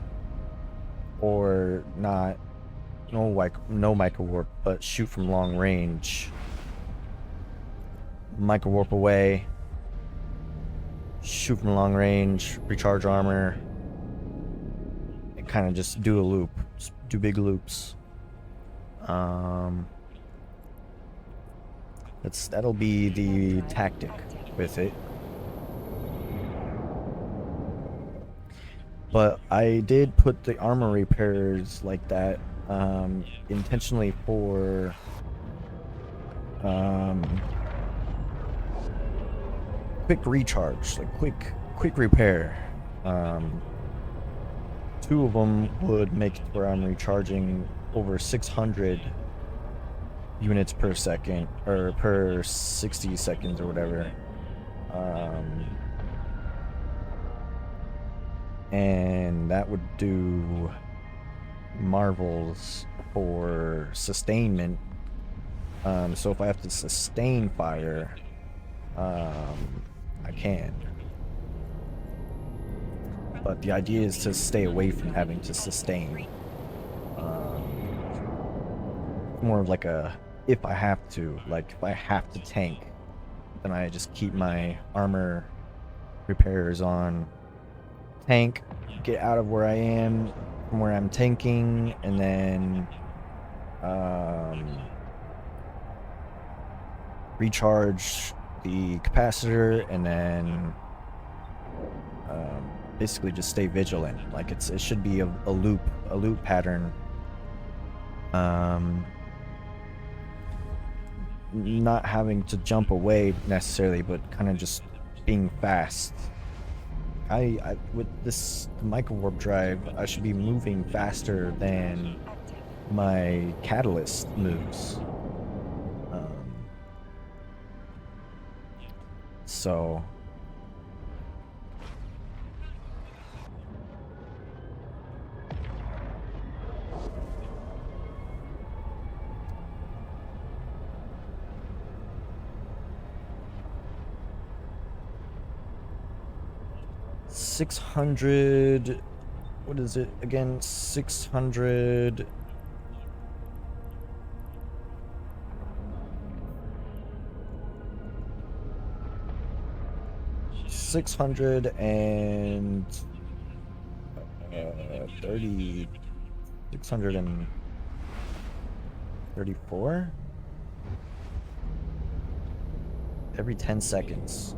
or not. No micro warp, but shoot from long range. Micro warp away, shoot from long range, recharge armor, and kind of just do a loop, just do big loops. That'll be the tactic with it. But I did put the armor repairs like that intentionally for quick recharge, like quick repair. Two of them would make it where I'm recharging over 600 units per second, or per 60 seconds or whatever. And that would do marvels for sustainment. So if I have to sustain fire, I can. But the idea is to stay away from having to sustain. More of like a, if I have to, like if I have to tank, then I just keep my armor repairs on. Tank, get out of where I am, from where I'm tanking, and then recharge the capacitor, and then basically just stay vigilant. Like it should be a loop pattern. Not having to jump away necessarily, but kind of just being fast. I with this micro warp drive, I should be moving faster than my catalyst moves. So $600, what is it again? 600. $630, 634 every 10 seconds.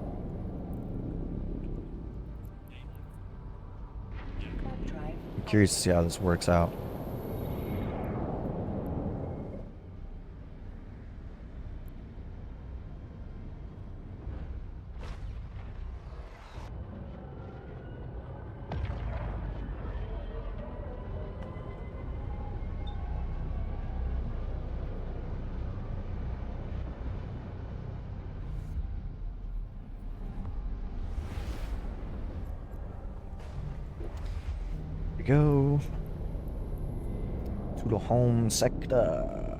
I'm curious to see how this works out. We go to the home sector.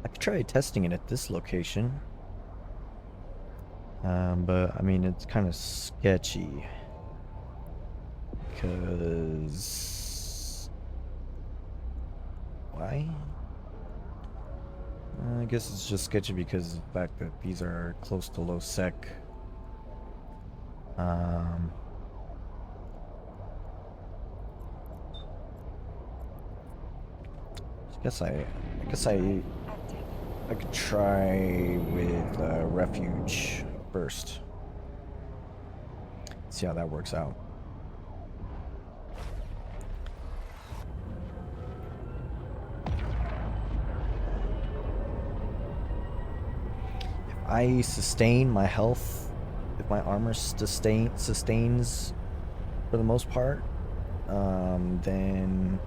I could try testing it at this location, but I mean it's kind of sketchy because why? I guess it's just sketchy because of the fact that these are close to low sec. I guess I could try with refuge first. See how that works out. I sustain my health, if my armor sustains for the most part, then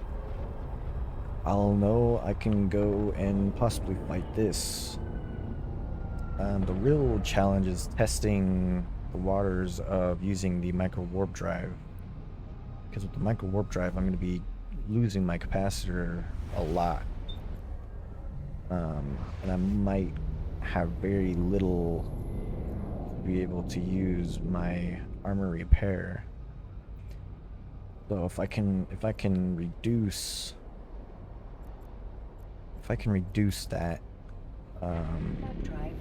I'll know I can go and possibly fight this. The real challenge is testing the waters of using the micro warp drive. Because with the micro warp drive, I'm going to be losing my capacitor a lot. And I might have very little to be able to use my armor repair. So if I can reduce that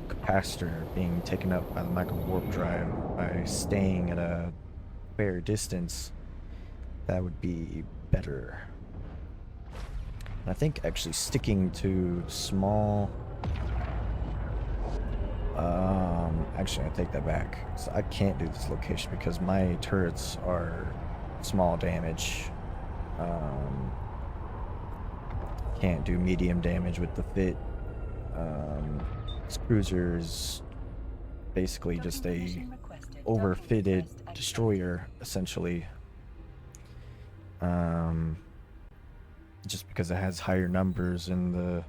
capacitor being taken up by the micro warp drive by staying at a fair distance, that would be better. And I think actually sticking to small actually I take that back. So I can't do this location because my turrets are small damage. Can't do medium damage with the fit. This cruiser is basically just a overfitted destroyer, essentially. Just because it has higher numbers in the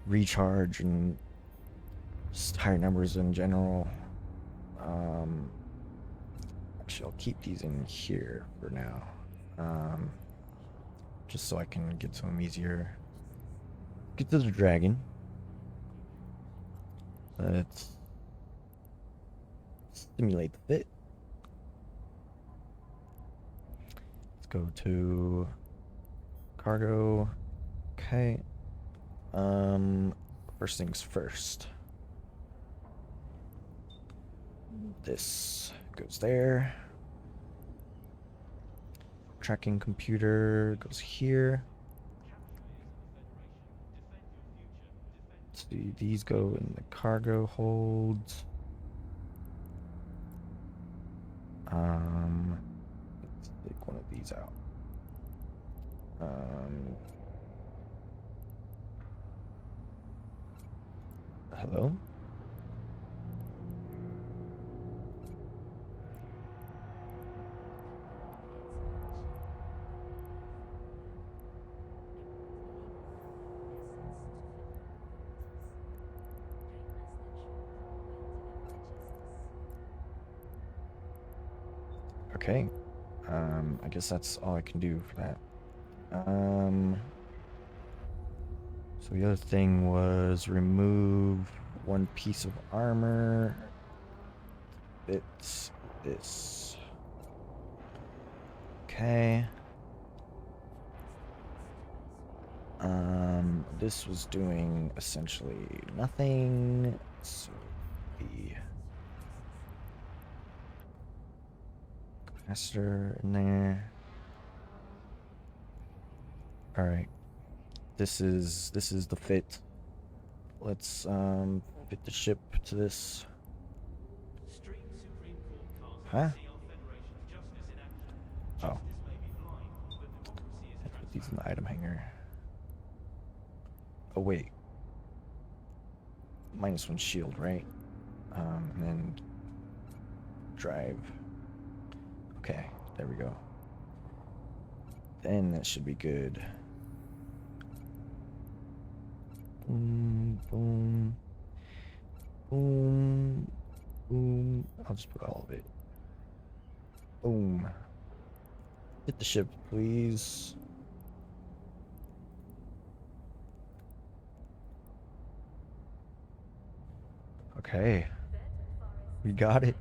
recharge and just higher numbers in general. Actually, I'll keep these in here for now. Just so I can get to them easier. Get to the dragon. Let's stimulate the fit. Let's go to cargo. Okay. First things first. This goes there. Tracking computer goes here. Let's see, these go in the cargo holds. Let's take one of these out. Hello? Okay. I guess that's all I can do for that. So the other thing was remove one piece of armor. It's this. Okay. This was doing essentially nothing. So the capacitor in there. All right. This is the fit. Let's fit the ship to this. Stream Supreme Court cast Huh? CL Federation justice in action. Oh. Justice may be blind, but democracy is Let's put these in the transparent. item hanger. Oh wait. -1 shield, right? And then drive. Okay, there we go. Then that should be good. Boom, boom, boom, boom. I'll just put all of it. Boom. Hit the ship, please. Okay. We got it.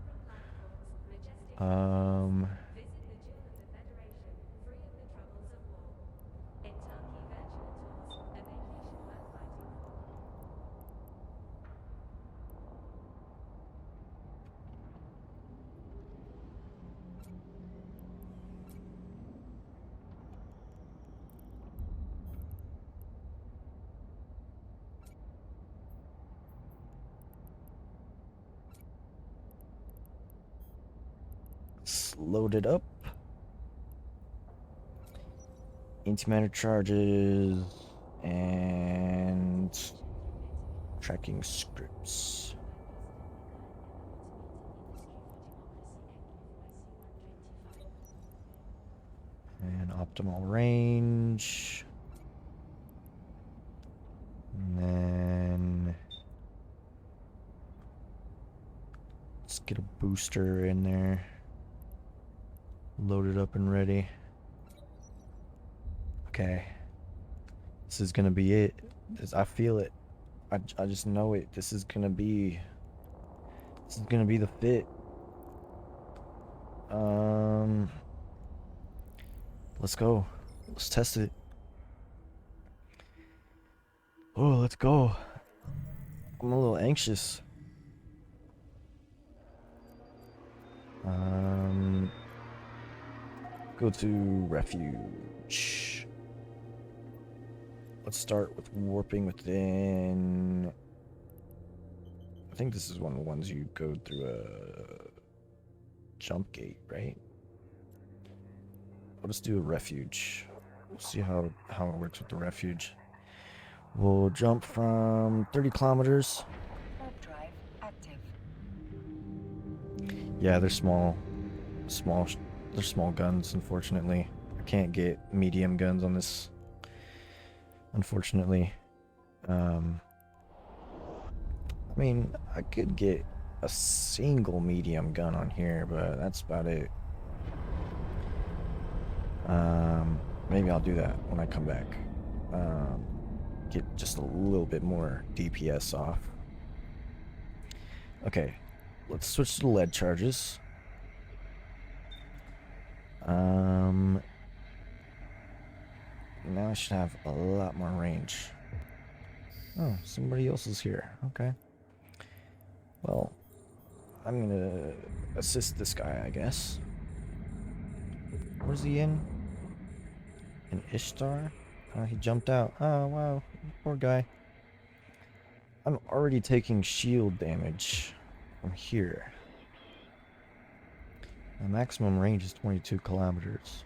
Let's load it up. Antimatter charges and Tracking scripts. And optimal range. And then let's get a booster in there. Loaded up and ready. Okay. This is gonna be it. I feel it. I just know it. This is gonna be the fit. Let's go. Let's test it. Oh, let's go. I'm a little anxious. Go to refuge. Let's start with warping within. I think this is one of the ones you go through a jump gate, right? I'll just do a refuge. We'll see how it works with the refuge. We'll jump from 30 kilometers. Warp drive active. Yeah, they're small. They're small guns, unfortunately. I can't get medium guns on this. Unfortunately. I mean, I could get a single medium gun on here, but that's about it. Maybe I'll do that when I come back. Get just a little bit more DPS off. Okay, let's switch to the lead charges. Now I should have a lot more range. Oh, somebody else is here. Okay. Well, I'm gonna assist this guy, I guess. Where's he in? In Ishtar? Oh, he jumped out. Oh, wow. Poor guy. I'm already taking shield damage from here. My maximum range is 22 kilometers.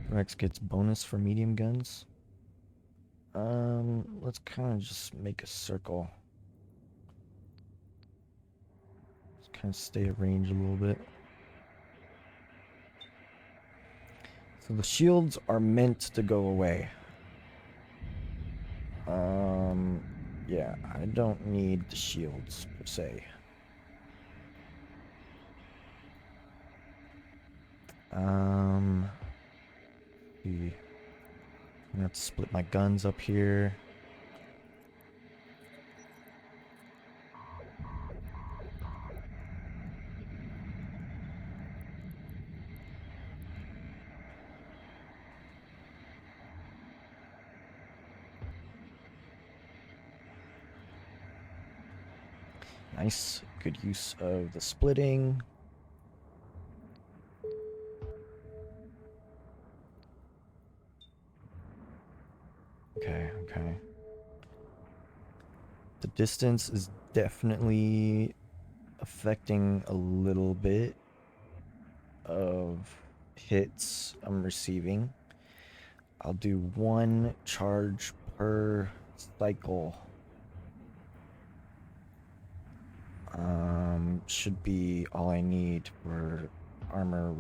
Rex gets bonus for medium guns. Let's kind of just make a circle. Just kind of stay at range a little bit. So the shields are meant to go away. Yeah, I don't need the shields per se. I'm gonna have to split my guns up here. Nice, good use of the splitting. Okay. The distance is definitely affecting a little bit of hits I'm receiving. I'll do 1 charge per cycle. Should be all I need for armor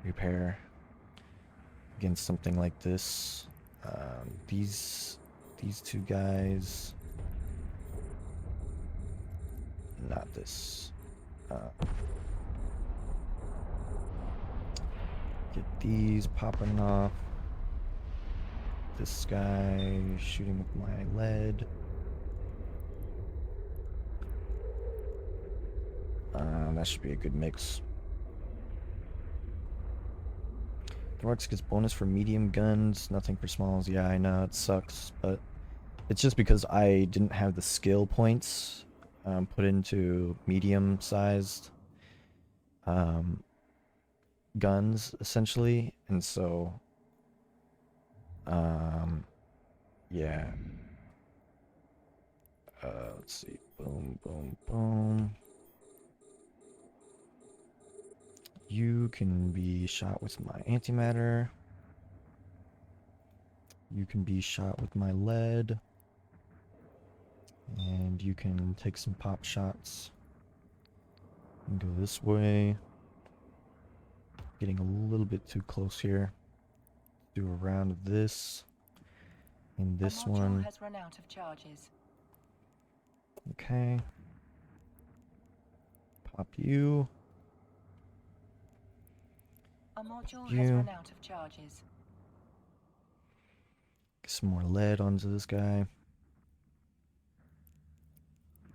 repair against something like this. These two guys, not this. Get these popping off. This guy shooting with my lead. That should be a good mix. Thorx gets bonus for medium guns, nothing for smalls. Yeah, I know, it sucks, but it's just because I didn't have the skill points put into medium-sized guns, essentially, and so, yeah. Let's see, boom, boom, boom. You can be shot with my antimatter. You can be shot with my lead. And you can take some pop shots. And go this way. Getting a little bit too close here. Do a round of this. And this A module one. has run out of charges. Okay. Pop you. A module has You. run out of charges. Get some more lead onto this guy.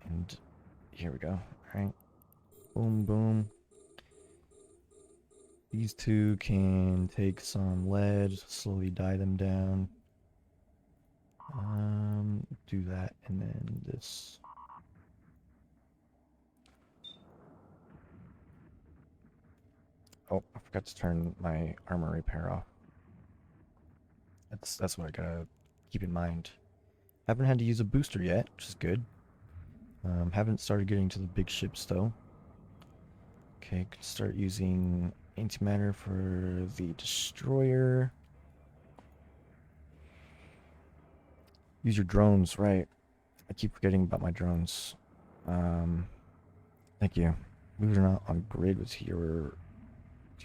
And here we go. Alright. Boom, boom. These two can take some lead, slowly die them down. Do that, and then this. Oh, I forgot to turn my armor repair off. That's what I gotta keep in mind. Haven't had to use a booster yet, which is good. Haven't started getting to the big ships though. Okay, can start using antimatter for the destroyer. Use your drones, right? I keep forgetting about my drones. Thank you. Believe it or not, on grid with you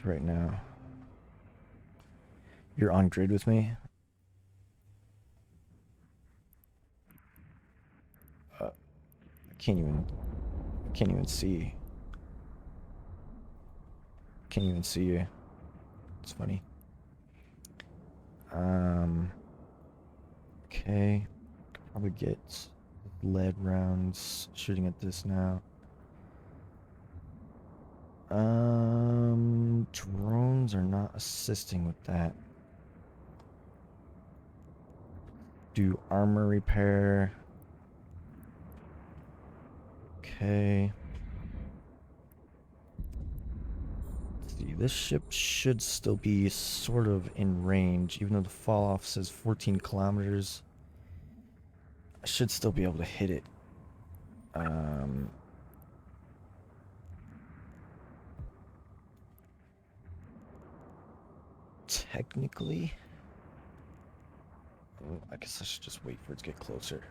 right now. You're on grid with me? I can't even see. Can't even see you. It's funny. Okay. Could probably get lead rounds shooting at this now. Drones are not assisting with that. Do armor repair. Okay. Let's see, this ship should still be sort of in range, even though the fall off says 14 kilometers. I should still be able to hit it. Technically, I guess I should just wait for it to get closer.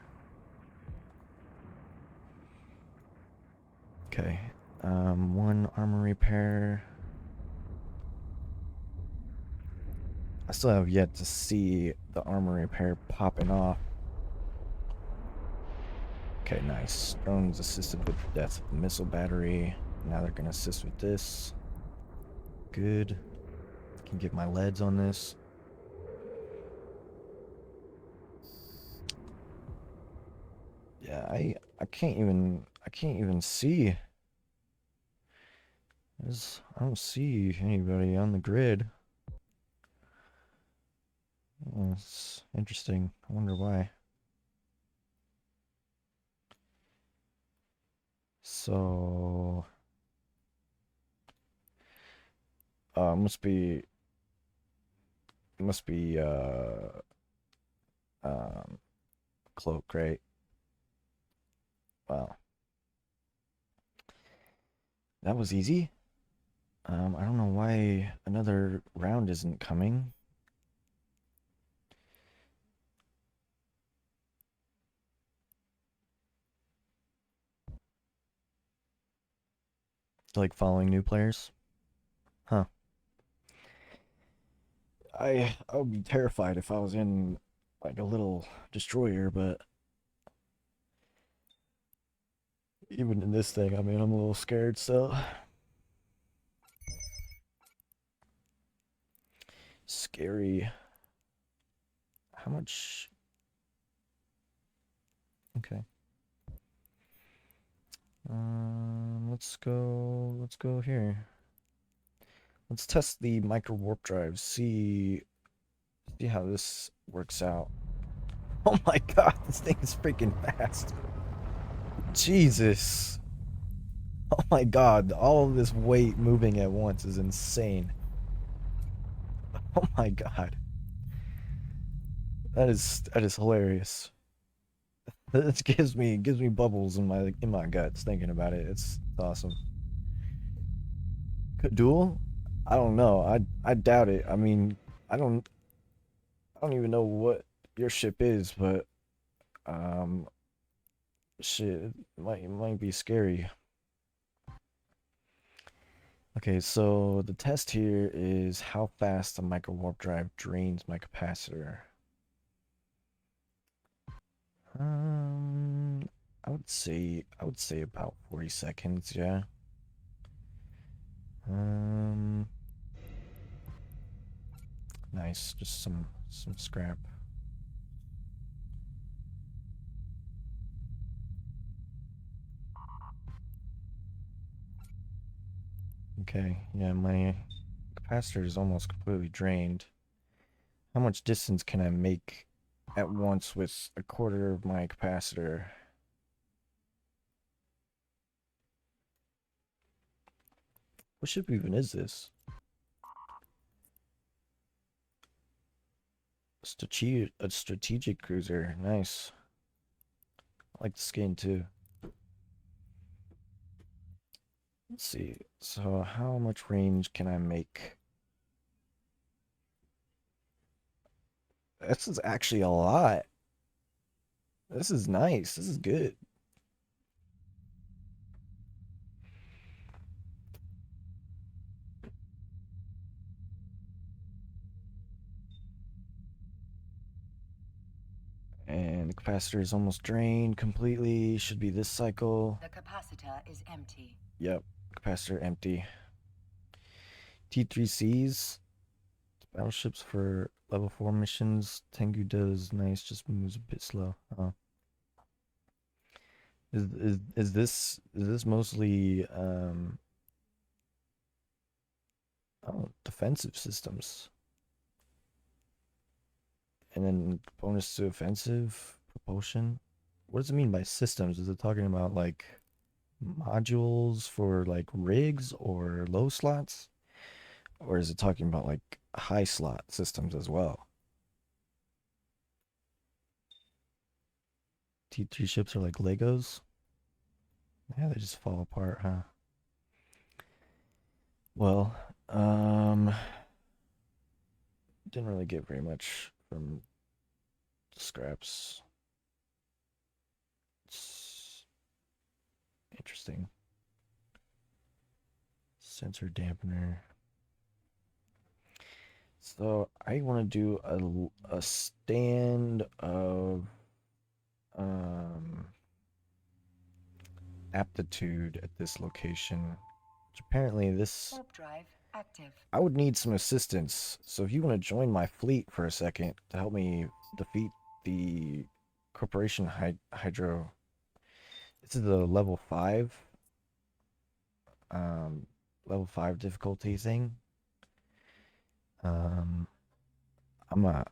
Okay, one armor repair. I still have yet to see the armor repair popping off. Okay, nice. Drones assisted with the death of the missile battery. Now they're gonna assist with this. Good. Can get my leads on this. Yeah, I can't even see. I don't see anybody on the grid. Oh, it's interesting. I wonder why. So, must be cloak, right? Wow. That was easy. I don't know why another round isn't coming. Like following new players? Huh. I would be terrified if I was in like a little destroyer, but even in this thing, I mean, I'm a little scared still. Scary. How much? Okay. Let's go here. Let's test the micro warp drive. See how this works out. Oh my god, this thing is freaking fast. Jesus. Oh my god, all of this weight moving at once is insane. Oh my god. That is hilarious. This gives me bubbles in my guts thinking about it. It's awesome. Duel? I don't know. I doubt it. I mean, I don't even know what your ship is, but shit, it might be scary. Okay, so the test here is how fast the micro warp drive drains my capacitor. Um, I would say about 40 seconds, yeah. Um, nice, just some scrap. Okay, yeah, my capacitor is almost completely drained. How much distance can I make at once with a quarter of my capacitor? What ship even is this? A strategic cruiser. Nice. I like the skin too. Let's see. So how much range can I make? This is actually a lot. This is nice. This is good. And the capacitor is almost drained completely. Should be this cycle. The capacitor is empty. Yep, capacitor empty. T3Cs, battleships for level 4 missions. Tengu does nice, just moves a bit slow. Oh. Is this mostly defensive systems? And then bonus to offensive propulsion. What does it mean by systems? Is it talking about like modules for like rigs or low slots? Or is it talking about like high slot systems as well? T3 ships are like Legos. Yeah, they just fall apart, huh? Well, didn't really get very much from scraps. It's interesting. Sensor dampener. So I want to do a stand of aptitude at this location. Which apparently this Warp drive active. I would need some assistance. So if you want to join my fleet for a second to help me defeat the Corporation Hydro. This is the level 5 difficulty thing. I'm gonna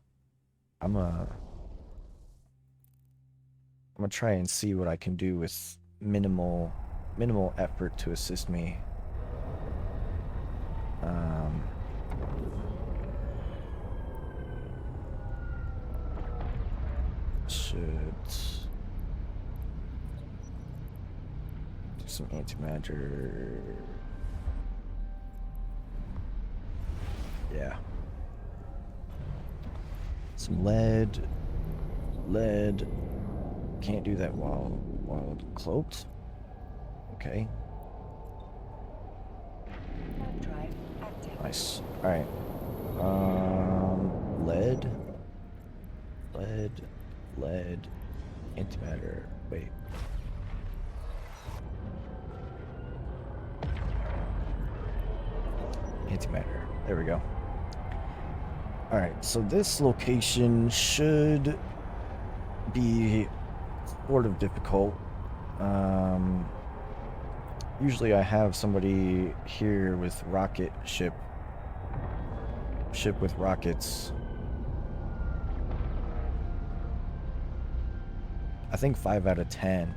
try and see what I can do with minimal effort to assist me. Should do some antimatter. Yeah. Some lead. Can't do that while cloaked. Okay. Warp drive active. Nice. All right. Lead. Antimatter. Wait. Antimatter. There we go. All right. So this location should be sort of difficult. Usually I have somebody here with rocket ship with rockets. I think 5 out of 10.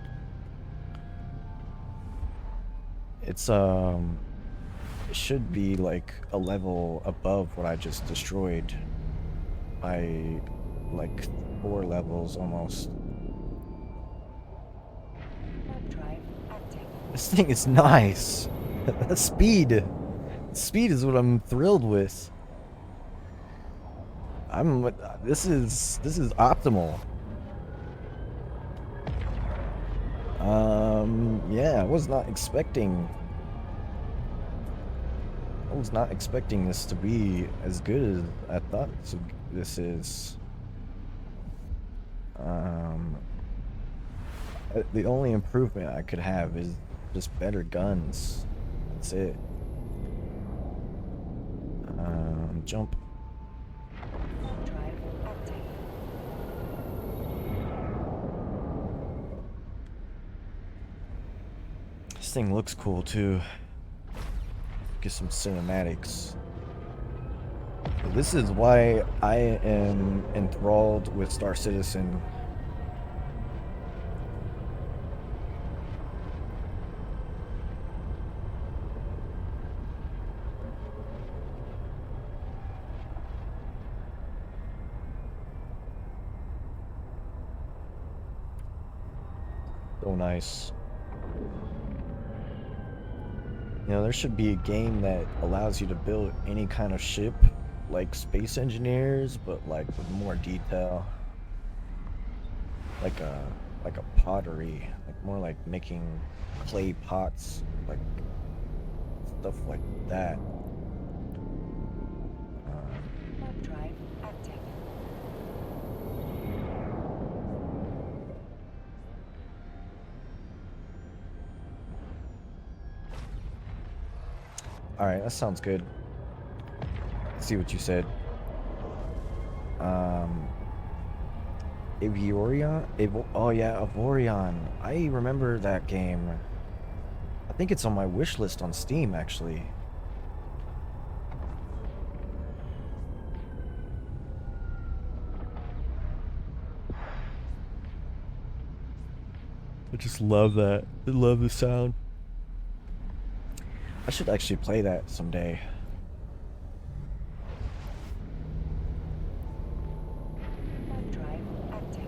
It's it should be like a level above what I just destroyed by like 4 levels almost. Warp drive active. This thing is nice. That speed is what I'm thrilled with. This is optimal. Yeah, I was not expecting this to be as good as I thought this is. The only improvement I could have is just better guns. That's it. Jump. Drive active. This thing looks cool too. Get some cinematics. This is why I am enthralled with Star Citizen. So nice. You know, there should be a game that allows you to build any kind of ship, like Space Engineers, but like with more detail. Like a pottery, like more like making clay pots, like stuff like that. Drive active. Alright, that sounds good. Let's see what you said. Oh yeah, Avorion. I remember that game. I think it's on my wish list on Steam, actually. I just love that. I love the sound. I should actually play that someday. Drive active.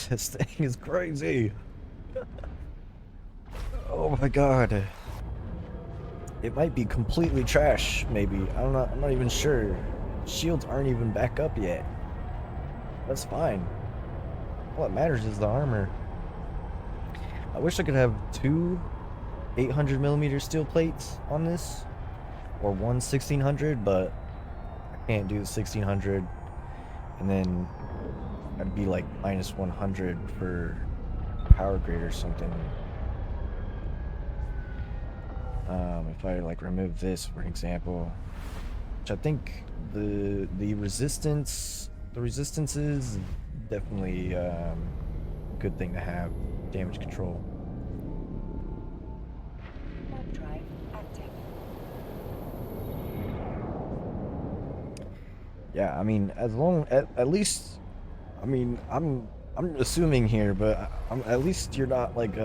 This thing is crazy. Oh my god. It might be completely trash, maybe. I'm not even sure. Shields aren't even back up yet. That's fine. All that matters is the armor. I wish I could have two 800mm steel plates on this, or one 1600, but I can't do the 1600, and then I'd be like minus 100 for power grade or something. If I like remove this, for example, which I think the resistance is definitely a good thing to have. Damage control. Drive active. Yeah, I mean, as long at least, I mean, I'm assuming here, but at least you're not like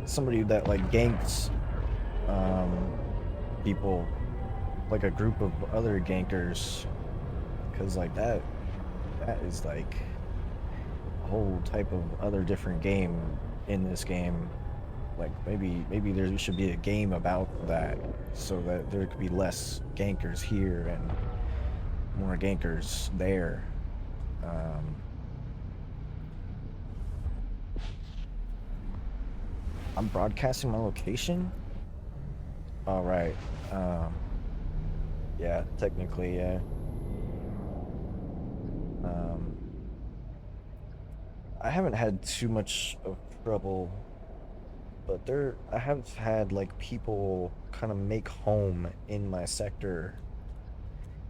somebody that like ganks people, like a group of other gankers, because like that is like a whole type of other different game in this game. Like maybe there should be a game about that, so that there could be less gankers here and more gankers there. I'm broadcasting my location? Alright. Yeah, technically, yeah. I haven't had too much of trouble, but I have had like people kind of make home in my sector,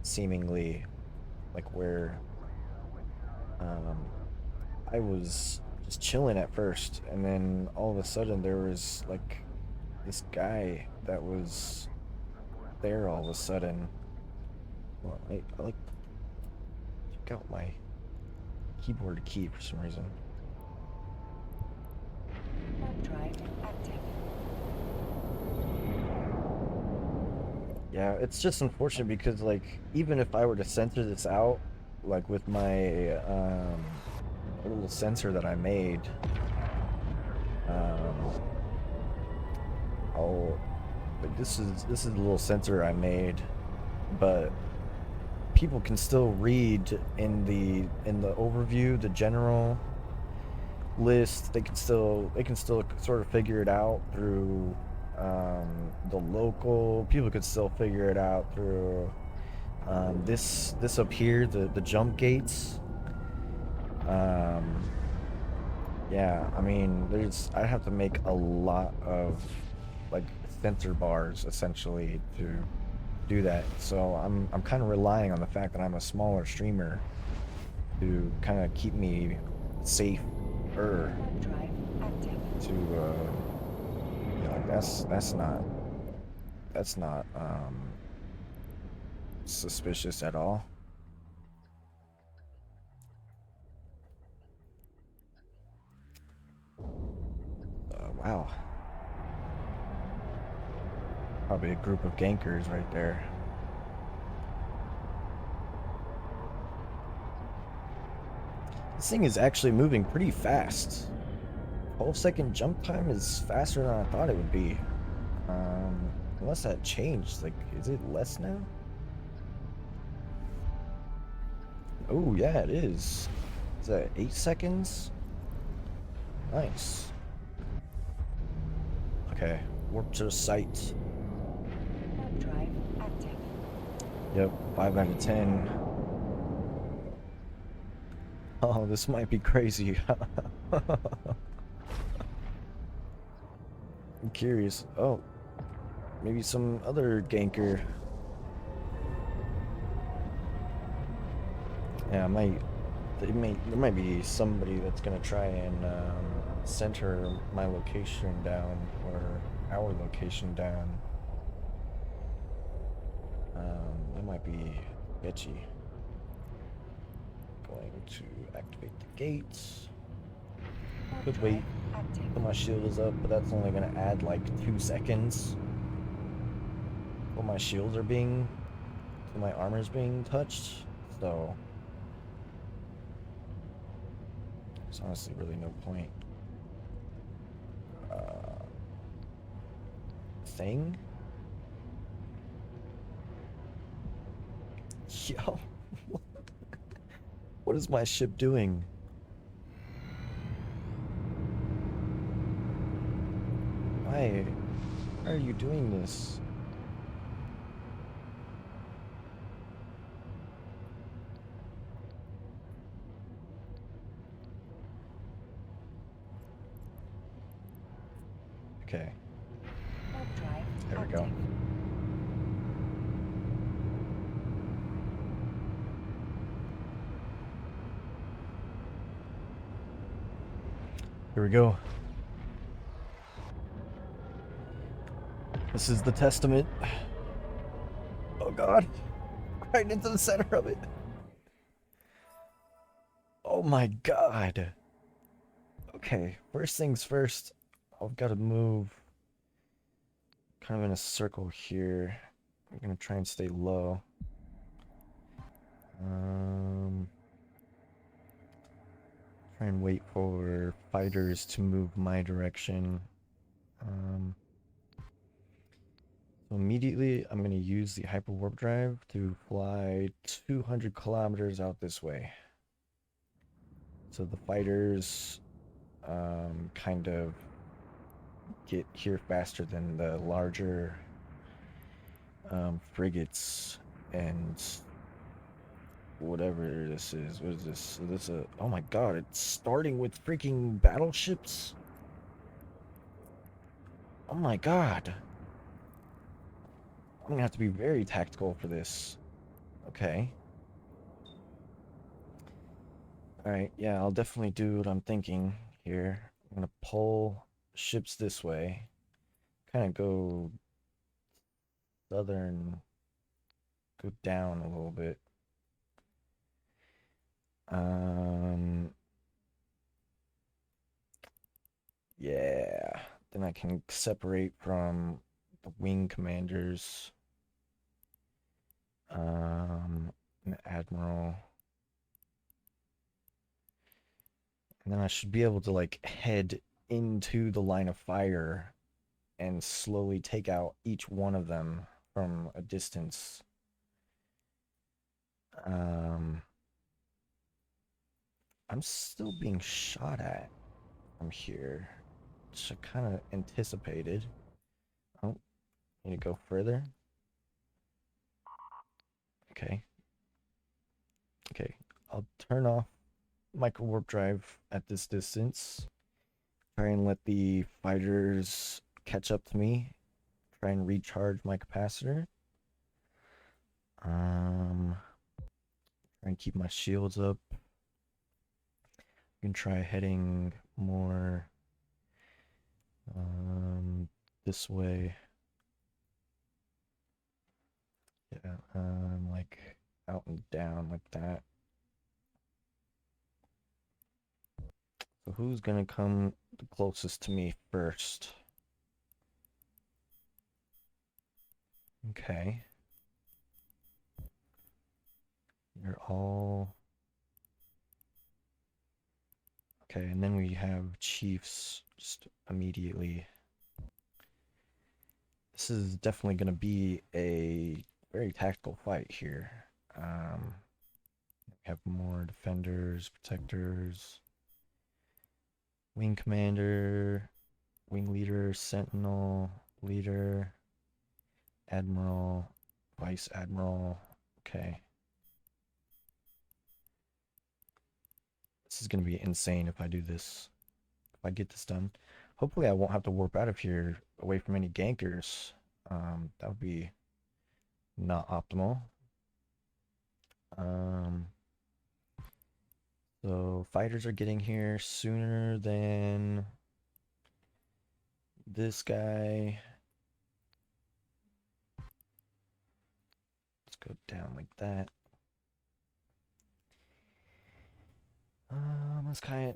seemingly, like where I was just chilling at first, and then all of a sudden there was like this guy that was there all of a sudden. Well, I like took out my keyboard key for some reason. Drive active. Yeah, it's just unfortunate because like even if I were to censor this out, like with my little sensor that I made, I'll Like this is a little sensor I made, but people can still read in the overview, the general list. They can still sort of figure it out through the local. People could still figure it out through this up here, the jump gates. Um, yeah, I mean, I have to make a lot of like sensor bars essentially to do that. So I'm kind of relying on the fact that I'm a smaller streamer to kind of keep me safer Drive active. to yeah, like that's not suspicious at all. Wow, probably a group of gankers right there. This thing is actually moving pretty fast. 12-second jump time is faster than I thought it would be. Unless that changed. Like, is it less now? Oh, yeah, it is. Is that 8 seconds? Nice. Okay, warp to the site. Drive active. Yep, 5 out of 10. Oh, this might be crazy. I'm curious. Oh, maybe some other ganker. Yeah, there might be somebody that's gonna try and center my location down or our location down. That might be sketchy. Going to activate the gates. Could wait till my shield is up, but that's only gonna add like 2 seconds. While my shields are being, till my armor's being touched, so there's honestly really no point. Thing? Yo, what is my ship doing? Why? Why are you doing this? Okay, Drive there we go. active. Here we go. This is the testament. Oh god. Right into the center of it. Oh my god. Okay, first things first. I've got to move kind of in a circle here. I'm gonna try and stay low. Try and wait for fighters to move my direction. So immediately I'm gonna use the hyper warp drive to fly 200 kilometers out this way. So the fighters kind of get here faster than the larger frigates and whatever this is. What is this? Is this a? Oh my god! It's starting with freaking battleships. Oh my god! I'm gonna have to be very tactical for this. Okay. All right. Yeah, I'll definitely do what I'm thinking here. I'm gonna pull ships this way. Kind of go southern. Go down a little bit. Yeah. Then I can separate from the wing commanders. An admiral. And then I should be able to like head into the line of fire and slowly take out each one of them from a distance. I'm still being shot at from here, which I kind of anticipated. Oh, need to go further. Okay. Okay, I'll turn off micro warp drive at this distance. Try and let the fighters catch up to me. Try and recharge my capacitor. Try and keep my shields up. You can try heading more this way. Yeah, like out and down like that. So who's gonna come the closest to me first? Okay. You're all okay, and then we have chiefs just immediately. This is definitely gonna be a very tactical fight here. We have more defenders, protectors, wing commander, wing leader, sentinel, leader, admiral, vice admiral. Okay. This is gonna be insane if I do this. If I get this done. Hopefully I won't have to warp out of here away from any gankers. That would be not optimal. So fighters are getting here sooner than this guy. Let's go down like that.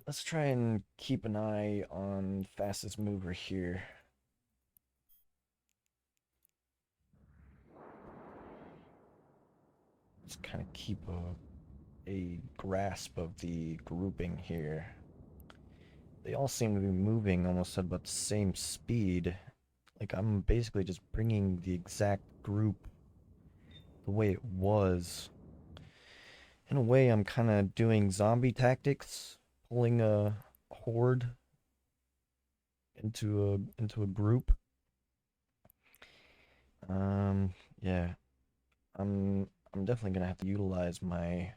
Let's try and keep an eye on fastest mover here. Let's kind of keep a grasp of the grouping here. They all seem to be moving almost at about the same speed. Like I'm basically just bringing the exact group the way it was. In a way, I'm kind of doing zombie tactics, pulling a horde into a group. Yeah, I'm definitely gonna have to utilize my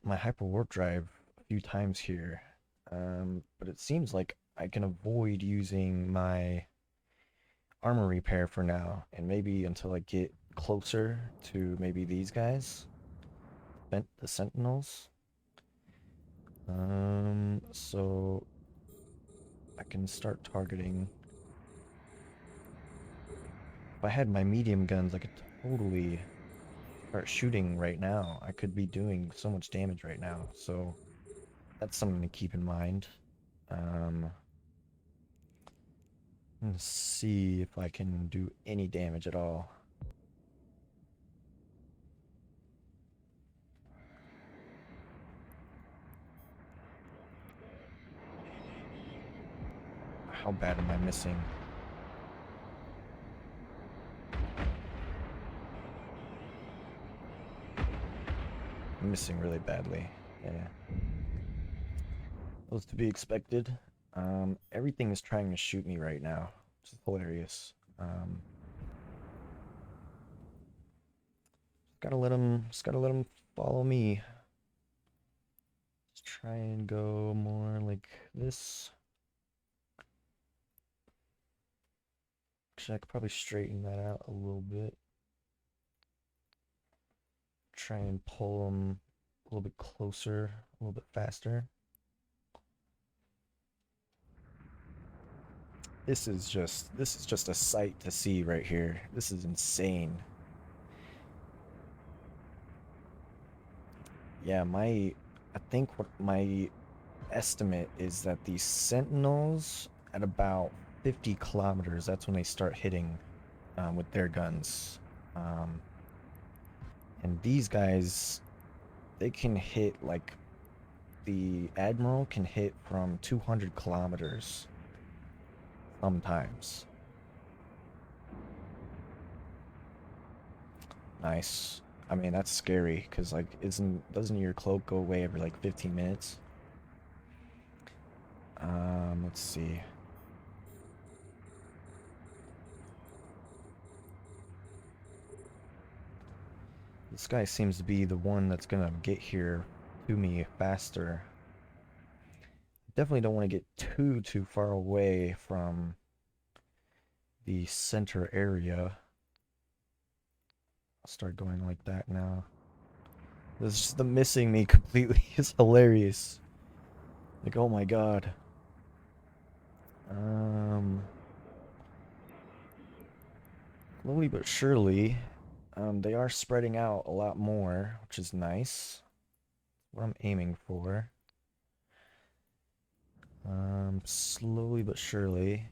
hyper warp drive a few times here. But it seems like I can avoid using my armor repair for now, and maybe until I get closer to maybe these guys, the sentinels. So I can start targeting. If I had my medium guns, I could totally start shooting right now. I could be doing so much damage right now. So that's something to keep in mind. Let's see if I can do any damage at all. How bad am I missing? I'm missing really badly. Yeah. That was to be expected. Everything is trying to shoot me right now, which is hilarious. Just gotta let them follow me. Let's try and go more like this. Actually, I could probably straighten that out a little bit. Try and pull them a little bit closer, a little bit faster. This is just a sight to see right here. This is insane. Yeah, I think what my estimate is that the sentinels at about 50 kilometers, that's when they start hitting with their guns. And these guys, they can hit like the admiral can hit from 200 kilometers. sometimes. Nice. I mean, that's scary because like doesn't your cloak go away every like 15 minutes? Let's see. This guy seems to be the one that's gonna get here to me faster. Definitely don't want to get too far away from the center area. I'll start going like that now. This just the missing me completely is hilarious. Like, oh my god. Slowly but surely, they are spreading out a lot more, which is nice. What I'm aiming for. Slowly but surely.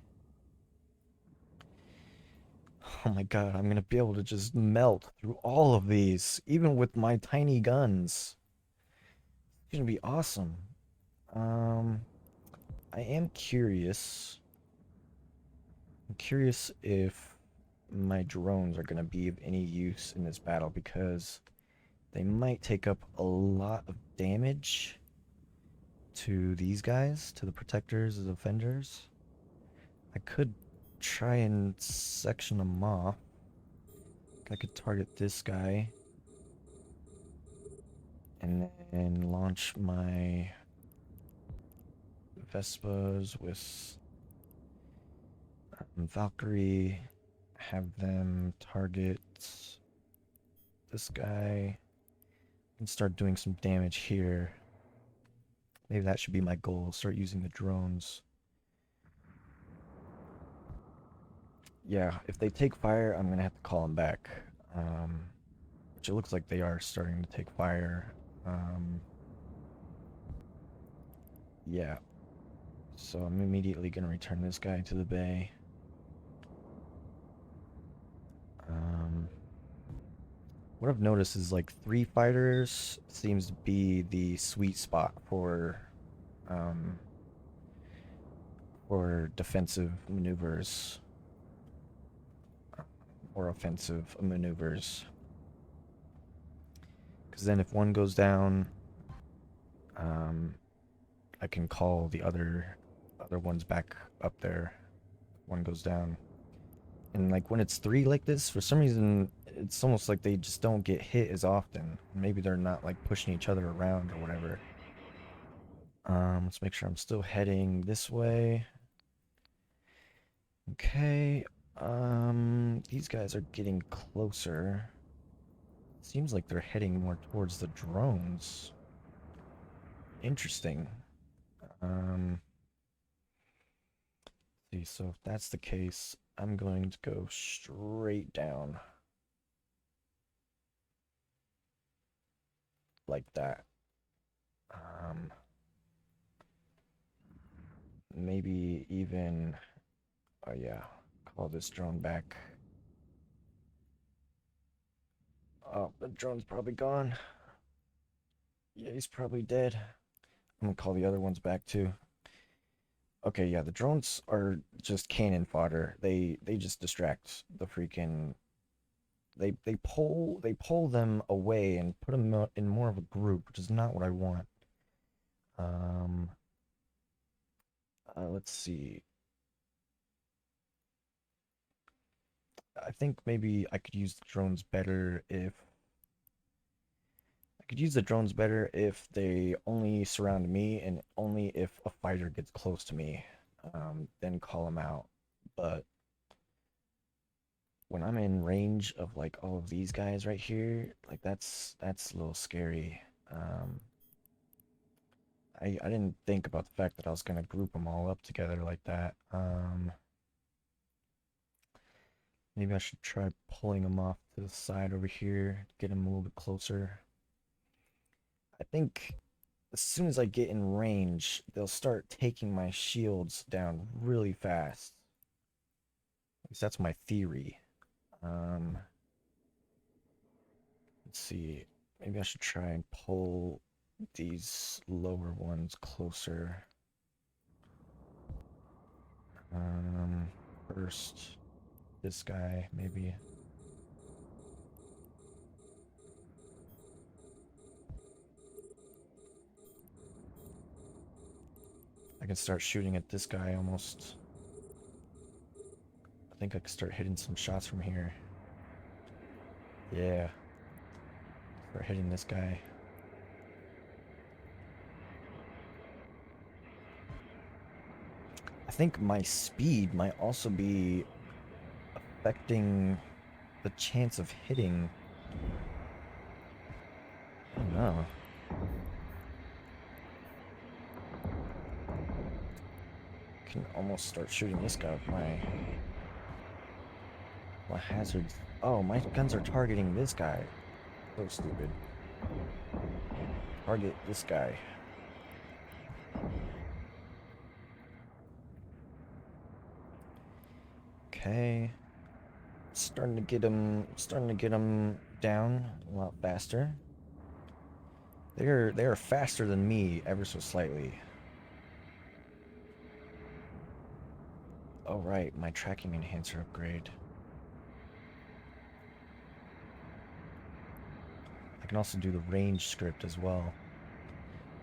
Oh my god, I'm gonna be able to just melt through all of these, even with my tiny guns. It's gonna be awesome. Um, I am curious. I'm curious if my drones are gonna be of any use in this battle because they might take up a lot of damage to these guys, to the protectors, the defenders. I could try and section them off. I could target this guy and then launch my Vespas with Valkyrie, have them target this guy, and start doing some damage here. Maybe that should be my goal, start using the drones. Yeah, if they take fire, I'm gonna have to call them back. Which it looks like they are starting to take fire. Yeah. So I'm immediately gonna return this guy to the bay. What I've noticed is like 3 fighters seems to be the sweet spot um, for defensive maneuvers or offensive maneuvers. Because then if one goes down, I can call the other ones back up there. One goes down. And like when it's 3 like this, for some reason, it's almost like they just don't get hit as often. Maybe they're not like pushing each other around or whatever. Let's make sure I'm still heading this way. Okay. These guys are getting closer. Seems like they're heading more towards the drones. Interesting. See, so if that's the case, I'm going to go straight down. Like that. Maybe even, oh yeah, call this drone back. Oh, the drone's probably gone. Yeah, he's probably dead. I'm gonna call the other ones back too. Okay, yeah, the drones are just cannon fodder. They just distract the freaking. They pull them away and put them in more of a group, which is not what I want. Um, let's see. I think maybe I could use the drones better if they only surround me and only if a fighter gets close to me, then call them out. But when I'm in range of like all of these guys right here, like that's a little scary. I didn't think about the fact that I was gonna group them all up together like that. Maybe I should try pulling them off to the side over here, get them a little bit closer. I think as soon as I get in range, they'll start taking my shields down really fast. At least that's my theory. Let's see. Maybe I should try and pull these lower ones closer. First, this guy, maybe. I can start shooting at this guy almost. I think I can start hitting some shots from here. Yeah. Start hitting this guy. I think my speed might also be affecting the chance of hitting. I don't know. Can almost start shooting this guy with my hazards. Oh, my guns are targeting this guy. So stupid. Target this guy. Okay. Starting to get him down a lot faster. They are faster than me ever so slightly. Oh right, my tracking enhancer upgrade. I can also do the range script as well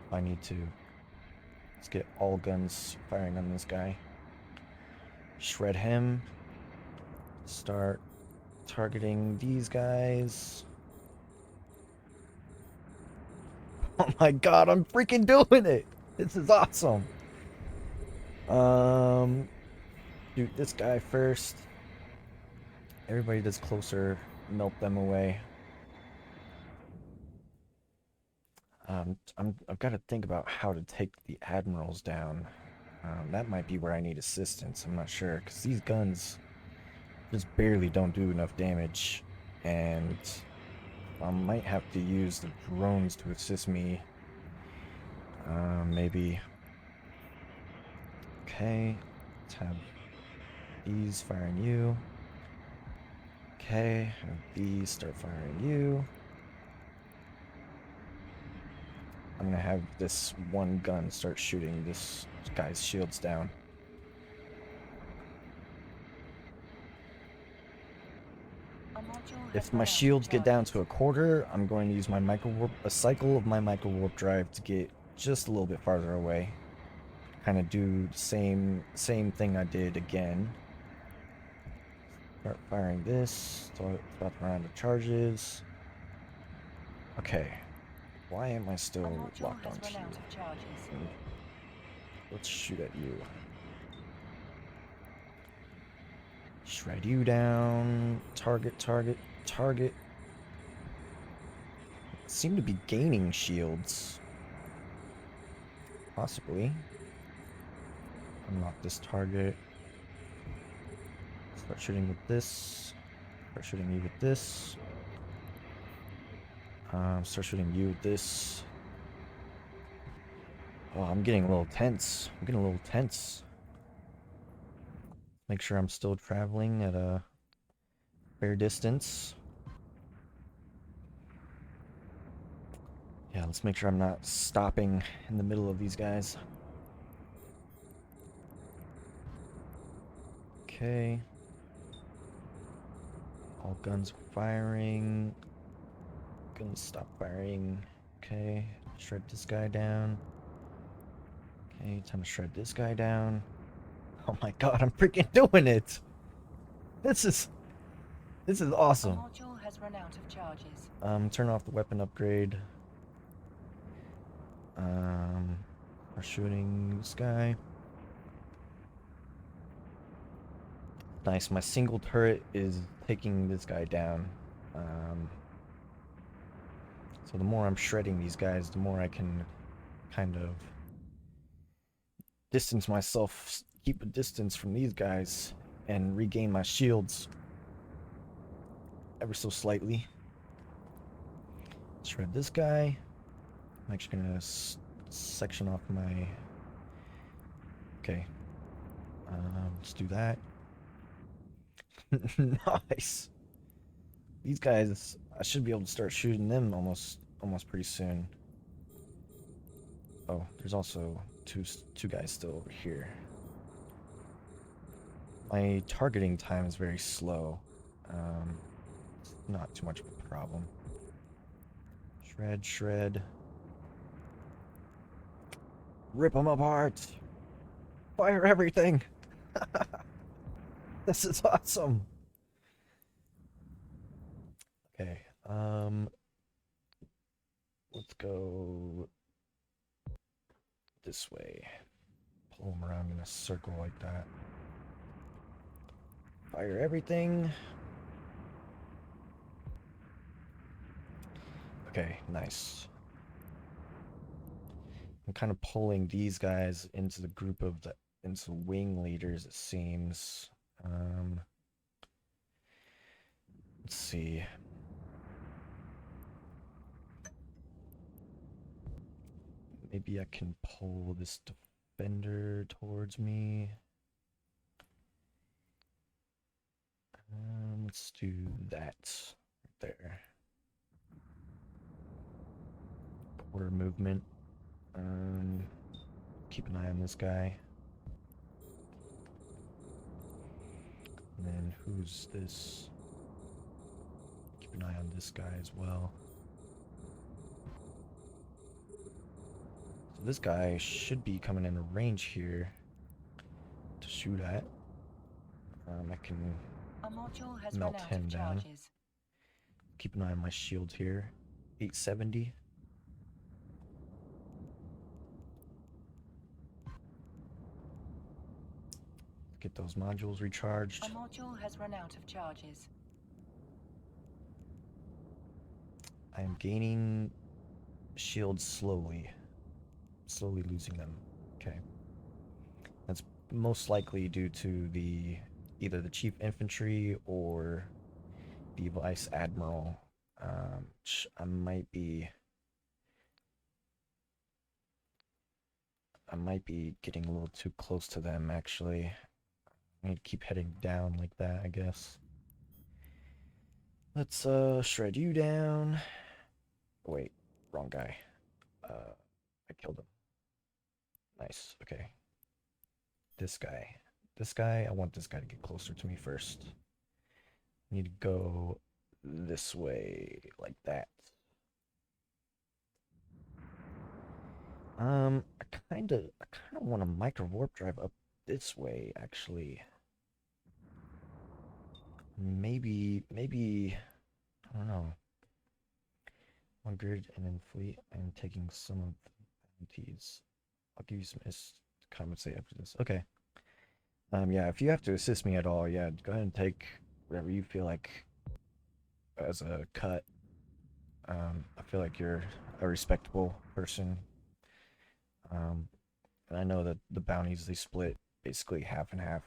if I need to. Let's get all guns firing on this guy. Shred him. Start targeting these guys. Oh my god, I'm freaking doing it! This is awesome. Shoot this guy first. Everybody that's closer, melt them away. I've got to think about how to take the admirals down. That might be where I need assistance. I'm not sure, because these guns just barely don't do enough damage, and I might have to use the drones to assist me. Maybe. Okay, let's have these firing you. Okay, have these start firing you. I'm gonna have this one gun start shooting this guy's shields down. If my shields get down to a quarter, I'm going to use my a cycle of my micro warp drive to get just a little bit farther away. Kind of do the same thing I did again. Start firing this. So it's about to run out of charges. Okay. Why am I still locked on Q? Let's shoot at you. Shred you down. Target, target, target. Seem to be gaining shields. Possibly. Unlock this target. Start shooting with this. Start shooting you with this. Start shooting you with this. Oh, I'm getting a little tense. I'm getting a little tense. Make sure I'm still traveling at a fair distance. Yeah, let's make sure I'm not stopping in the middle of these guys. Okay. All guns firing. Guns stop firing. Okay. Shred this guy down. Okay, time to shred this guy down. Oh my god, I'm freaking doing it! This is awesome. Module has run out of charges. Turn off the weapon upgrade. We're shooting this guy. Nice, my single turret is taking this guy down. So the more I'm shredding these guys, the more I can kind of distance myself, keep a distance from these guys, and regain my shields ever so slightly. Shred this guy. I'm actually gonna section off my... Okay. Let's do that. Nice. These guys, I should be able to start shooting them almost pretty soon. Oh, there's also two guys still over here. my targeting time is very slow. It's not too much of a problem. Shred, shred. Rip them apart! Fire everything! This is awesome! Okay, let's go this way. Pull them around in a circle like that. Fire everything. Okay, nice. I'm kind of pulling these guys into the group of into wing leaders, it seems. Let's see. Maybe I can pull this defender towards me. Let's do that right there. Quarter movement. Keep an eye on this guy. And then who's this? Keep an eye on this guy as well. So this guy should be coming in range here to shoot at. I can A module has melt run out him of down. charges. Keep an eye on my shield here. 870. Get those modules recharged. A module has run out of charges. I am gaining shields slowly. Slowly losing them. Okay. That's most likely due to either the chief infantry or the vice admiral. I might be getting a little too close to them, actually. I need to keep heading down like that, I guess. Let's shred you down. Oh, wait, wrong guy. I killed him. Nice. Okay. This guy. I want this guy to get closer to me first. I need to go this way, like that. I kind of want a micro warp drive up this way, actually. Maybe, I don't know. On grid and in fleet, I'm taking some of the bounties. I'll give you some comments after this. Okay. Yeah, if you have to assist me at all, yeah, go ahead and take whatever you feel like as a cut. I feel like you're a respectable person. And I know that the bounties, they split basically half and half.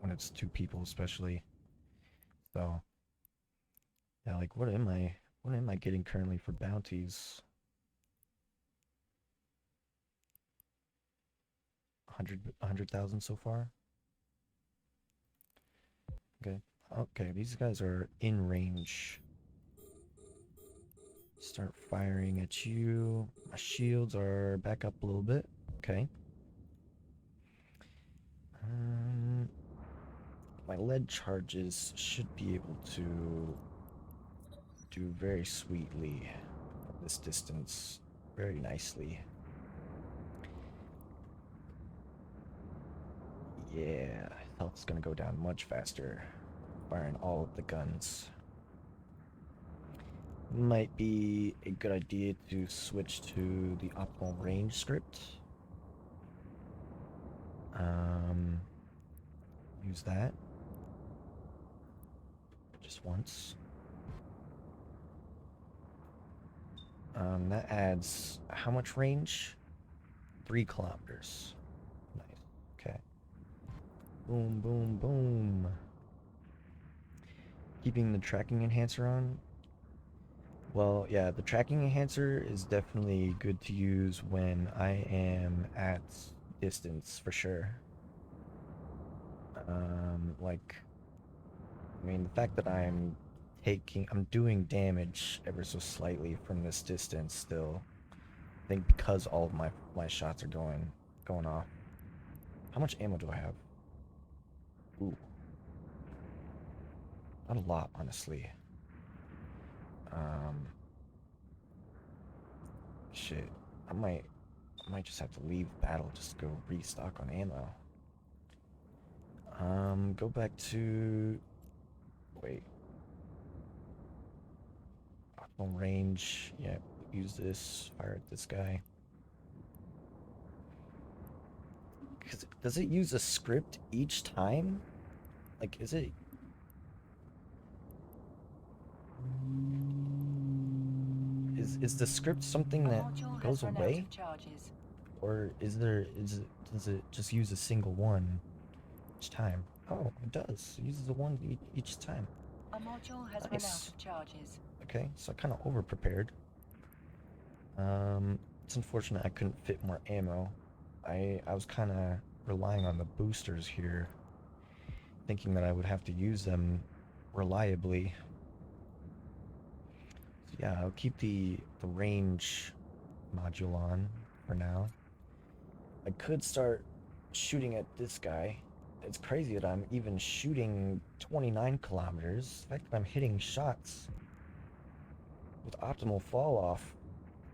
When it's two people especially. So yeah, like what am I getting currently for bounties? 100,000 so far. Okay, these guys are in range. Start firing at you. My shields are back up a little bit. Okay. My lead charges should be able to do very sweetly from this distance. Very nicely. Yeah, health's gonna go down much faster. Firing all of the guns. Might be a good idea to switch to the optimal range script. Use that. Just once. That adds how much range? 3 kilometers. Nice. Okay. Boom, boom, boom. Keeping the tracking enhancer on. Well, yeah, the tracking enhancer is definitely good to use when I am at distance, for sure. Like, I mean, the fact that I'm doing damage ever so slightly from this distance still. I think because all of my shots are going off. How much ammo do I have? Ooh. Not a lot, honestly. Shit. I might just have to leave battle just to go restock on ammo. Go back to... Wait. Optimal range. Yeah, use this. Fire at this guy. Does it use a script each time? Like, is it... Is the script something A that module goes has run out away? of charges. Or does it just use a single one each time? Oh, it does. It uses a one each time. A module has run out Nice. of charges. Okay, so I kind of over prepared. It's unfortunate I couldn't fit more ammo. I was kind of relying on the boosters here, thinking that I would have to use them reliably. So yeah, I'll keep the range module on for now. I could start shooting at this guy. It's crazy that I'm even shooting 29 kilometers. The fact that I'm hitting shots with optimal fall off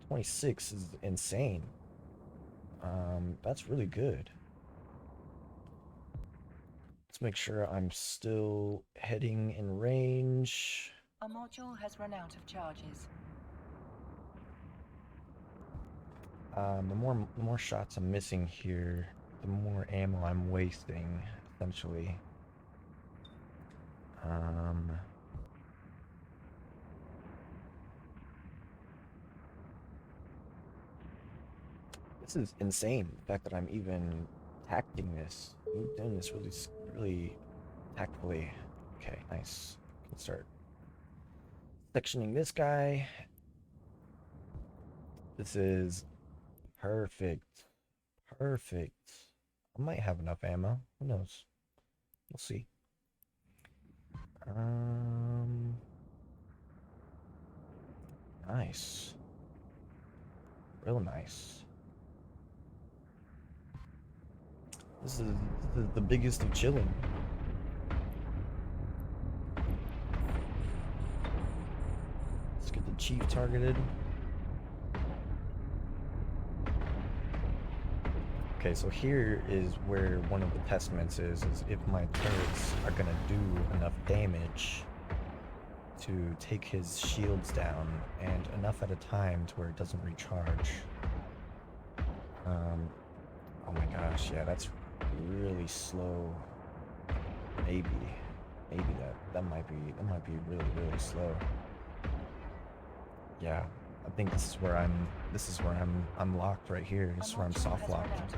26 is insane. That's really good. Let's make sure I'm still heading in range. A module has run out of charges. The more shots I'm missing here, the more ammo I'm wasting, essentially. This is insane. The fact that I'm even tacting this. I'm doing this really tactfully. Okay, nice. Can start sectioning this guy. This is perfect. Perfect. I might have enough ammo. Who knows? We'll see. Nice. Real nice. This is the biggest of chilling. Let's get the chief targeted. Okay, so here is where one of the testaments is if my turrets are gonna do enough damage to take his shields down, and enough at a time to where it doesn't recharge. Oh my gosh, yeah, that's really slow. Maybe that might be really slow. Yeah, I think this is where I'm locked right here. This is where I'm soft locked.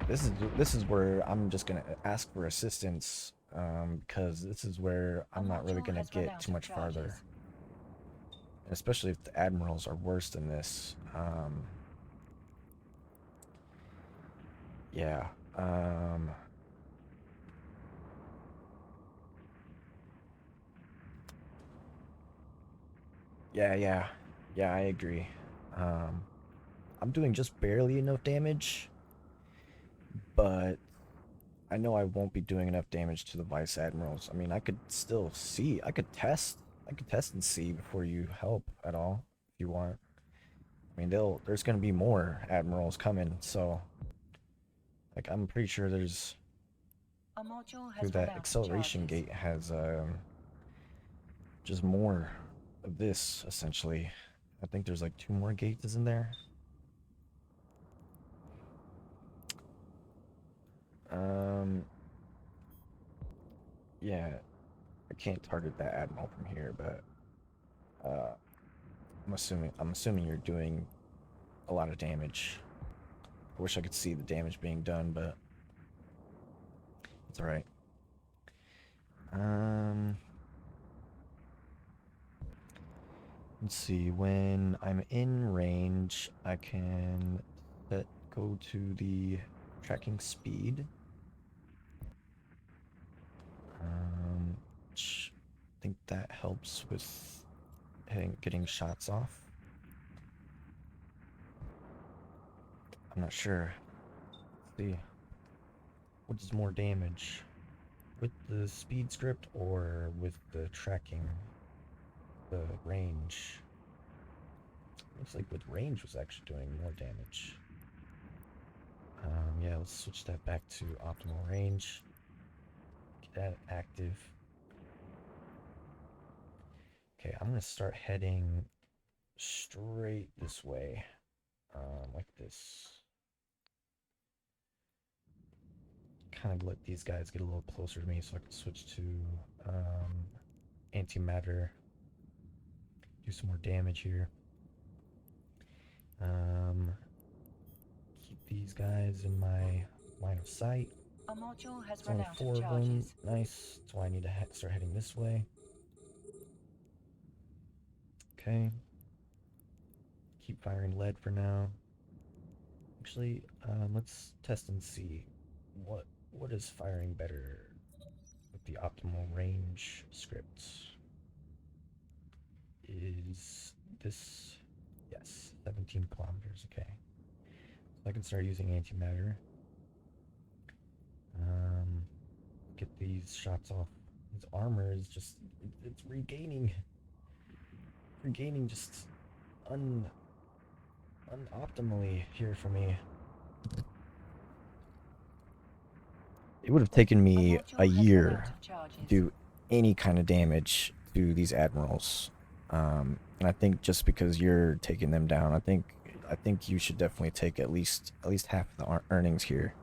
This is where I'm just gonna ask for assistance, because this is where I'm not really gonna get too much farther. And especially if the admirals are worse than this. Yeah. Yeah, I agree. I'm doing just barely enough damage, but I know I won't be doing enough damage to the vice admirals. I mean, I could still see. I could test and see before you help at all if you want. I mean, there's gonna be more admirals coming, so like I'm pretty sure there's through that acceleration gate has just more of this essentially. I think there's like 2 more gates in there. Yeah, I can't target that admiral from here, but I'm assuming you're doing a lot of damage. I wish I could see the damage being done, but it's all right. Let's see. When I'm in range, I can go to the tracking speed. Which I think that helps with getting shots off. I'm not sure. Let's see. What does more damage? With the speed script or with the tracking? The range? Looks like with range was actually doing more damage. Yeah, let's switch that back to optimal range. Get that active. Okay, I'm gonna start heading straight this way. Like this. Kind of let these guys get a little closer to me so I can switch to antimatter. Do some more damage here. Keep these guys in my line of sight. A module has It's run only out 4 of of them. charges. Nice. That's why I need to start heading this way. Okay. Keep firing lead for now. Actually, let's test and see what is firing better with the optimal range script. Is this, yes, 17 kilometers. Okay, so I can start using antimatter. Get these shots off. His armor is just, it's regaining just unoptimally here for me. It would have taken me a year to do any kind of damage to these admirals, and I think just because you're taking them down, I think you should definitely take at least half of the earnings here.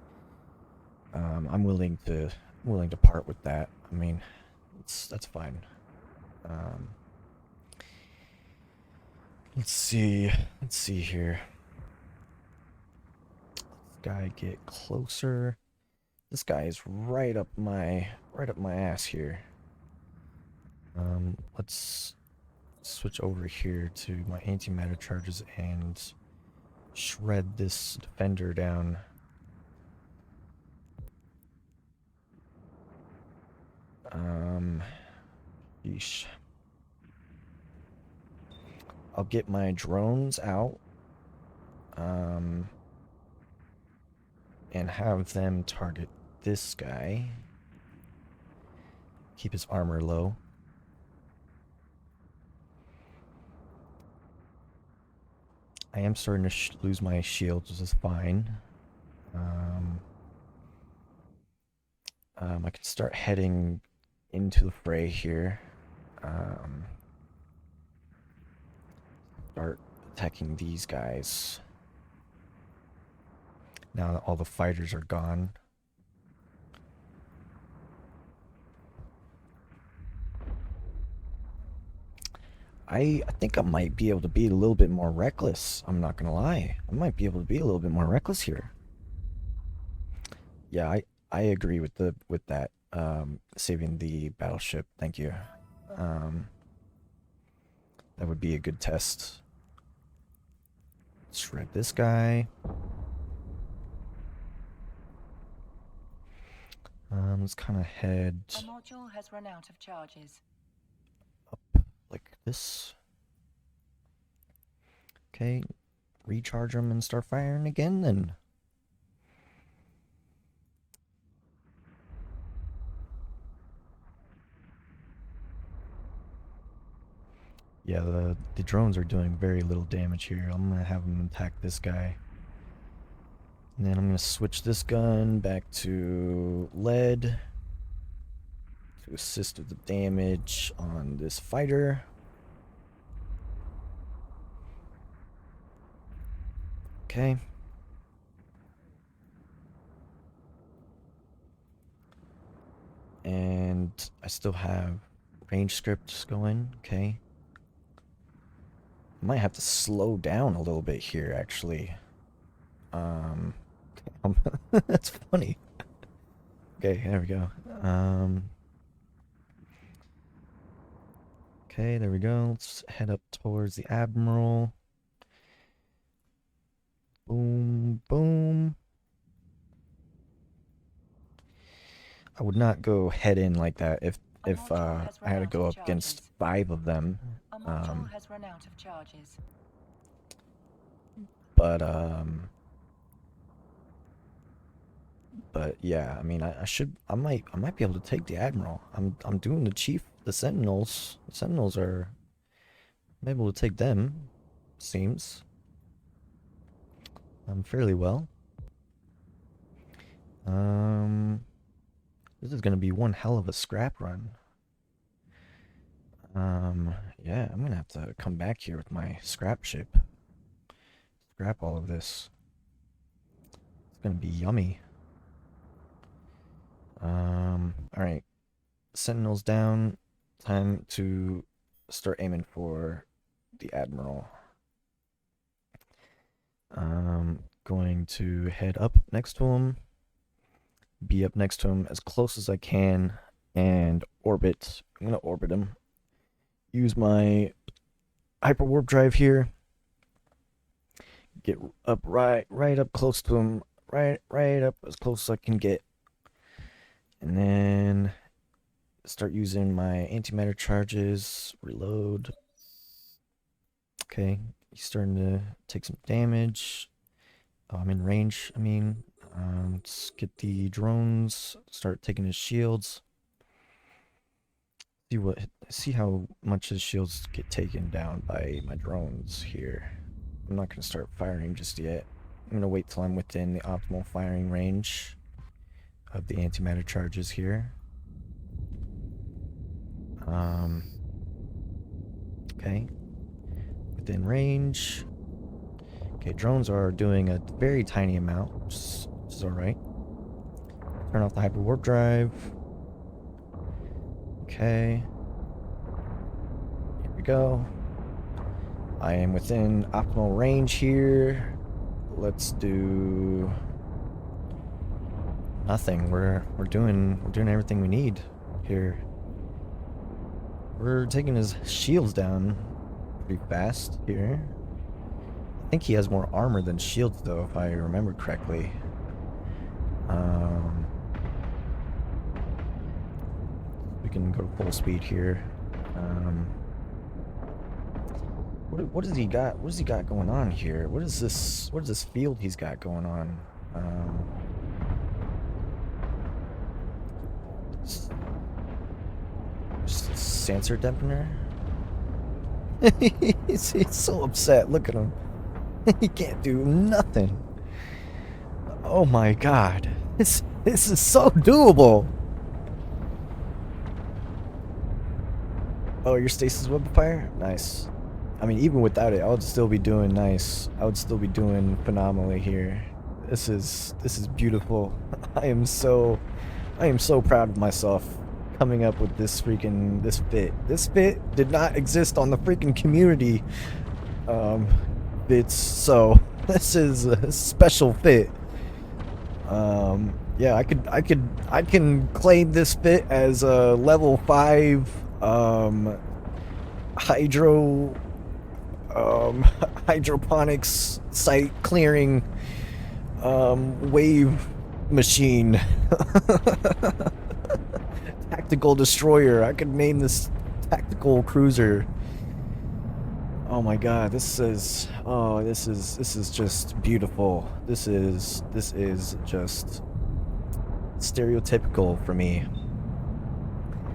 I'm willing to part with that. I mean, that's fine. Let's see here. This guy get closer. This guy is right up my ass here. Let's switch over here to my antimatter charges and shred this defender down. Yeesh. I'll get my drones out. And have them target this guy. Keep his armor low. I am starting to lose my shields, which is fine. I can start heading into the fray here. Start attacking these guys. Now that all the fighters are gone. I think I might be able to be a little bit more reckless. I'm not gonna lie. I might be able to be a little bit more reckless here. Yeah, I agree with that. Saving the battleship. Thank you. That would be a good test. Shred this guy. Let's kind of head A module has run out of charges. up like this. Okay, recharge them and start firing again then. Yeah, the drones are doing very little damage here. I'm gonna have them attack this guy. And then I'm gonna switch this gun back to lead to assist with the damage on this fighter. Okay. And I still have range scripts going. Okay. I might have to slow down a little bit here, actually. That's funny. Okay, there we go. Okay, there we go. Let's head up towards the Admiral. Boom, boom. I would not go head in like that if I had to go up against 5 of them. A module has run out of charges. But But yeah, I mean, I might be able to take the admiral. I'm doing the chief, the sentinels. The sentinels are, I'm able to take them. Seems. Fairly well. This is gonna be one hell of a scrap run. Yeah, I'm gonna have to come back here with my scrap ship. Scrap all of this. It's gonna be yummy. Alright. Sentinels down. Time to start aiming for the admiral. Going to head up next to him. Be up next to him as close as I can and orbit. I'm gonna orbit him. Use my hyperwarp drive here. Get up right up close to him. Right up as close as I can get. And then start using my antimatter charges. Reload. Okay, he's starting to take some damage. Oh, I'm in range, I mean. Let's get the drones, start taking his shields. See how much his shields get taken down by my drones here. I'm not gonna start firing just yet. I'm gonna wait till I'm within the optimal firing range of the antimatter charges here. Okay. Within range. Okay, drones are doing a very tiny amount, which is alright. Turn off the hyperwarp drive. Okay. Here we go. I am within optimal range here. Let's do nothing. We're doing everything we need here. We're taking his shields down pretty fast here. I think he has more armor than shields, though, if I remember correctly. We can go to full speed here. What does he got? What does he got going on here? What is this? What is this field he's got going on? Sensor dampener. he's so upset. Look at him. He can't do nothing. Oh my god. This is so doable. Oh, your stasis weapon fire? Nice. I mean, even without it, I would still be doing nice. I would still be doing phenomenally here. This is beautiful. I am so proud of myself coming up with this fit. This fit did not exist on the freaking community bits, so this is a special fit. Yeah, I can claim this fit as a level 5 hydroponics site clearing wave machine. Tactical destroyer. I could name this tactical cruiser. Oh my god, this is just beautiful. This is just stereotypical for me.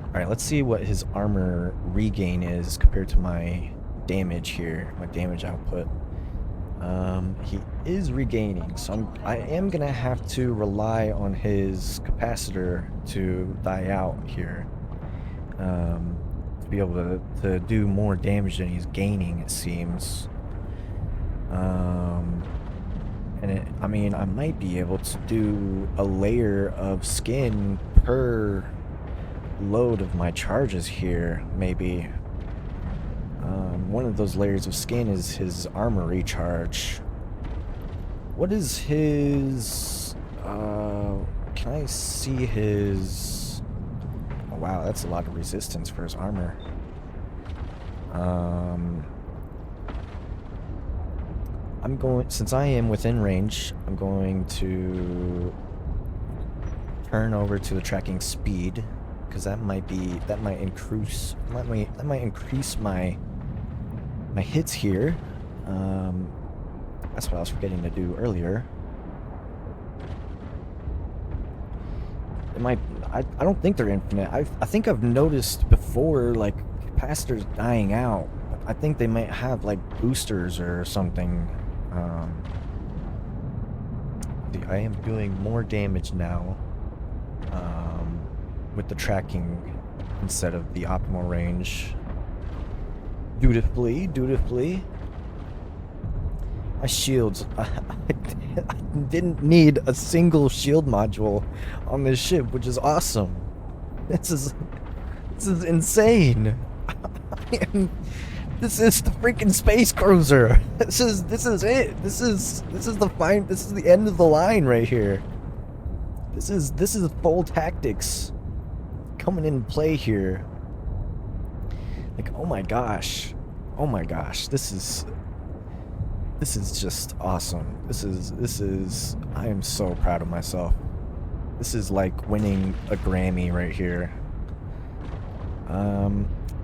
Alright, let's see what his armor regain is compared to my damage here, my damage output. He is regaining, so I am gonna have to rely on his capacitor to die out here. To be able to do more damage than he's gaining, it seems. I mean, I might be able to do a layer of skin per load of my charges here, maybe. One of those layers of skin is his armor recharge. What is his... can I see his... Oh wow, that's a lot of resistance for his armor. I'm going... Since I am within range, I'm going to turn over to the tracking speed, because that might increase my hits here. That's what I was forgetting to do earlier. I don't think they're infinite. I think I've noticed before, like, capacitors dying out. I think they might have, like, boosters or something. See, I am doing more damage now with the tracking instead of the optimal range. Dutifully. My shields, I didn't need a single shield module on this ship, which is awesome. This is insane. This is the freaking space cruiser. This is it. This is the end of the line right here. This is full tactics coming in play here. Like, oh my gosh, this is just awesome. This is I am so proud of myself. This is like winning a Grammy right here.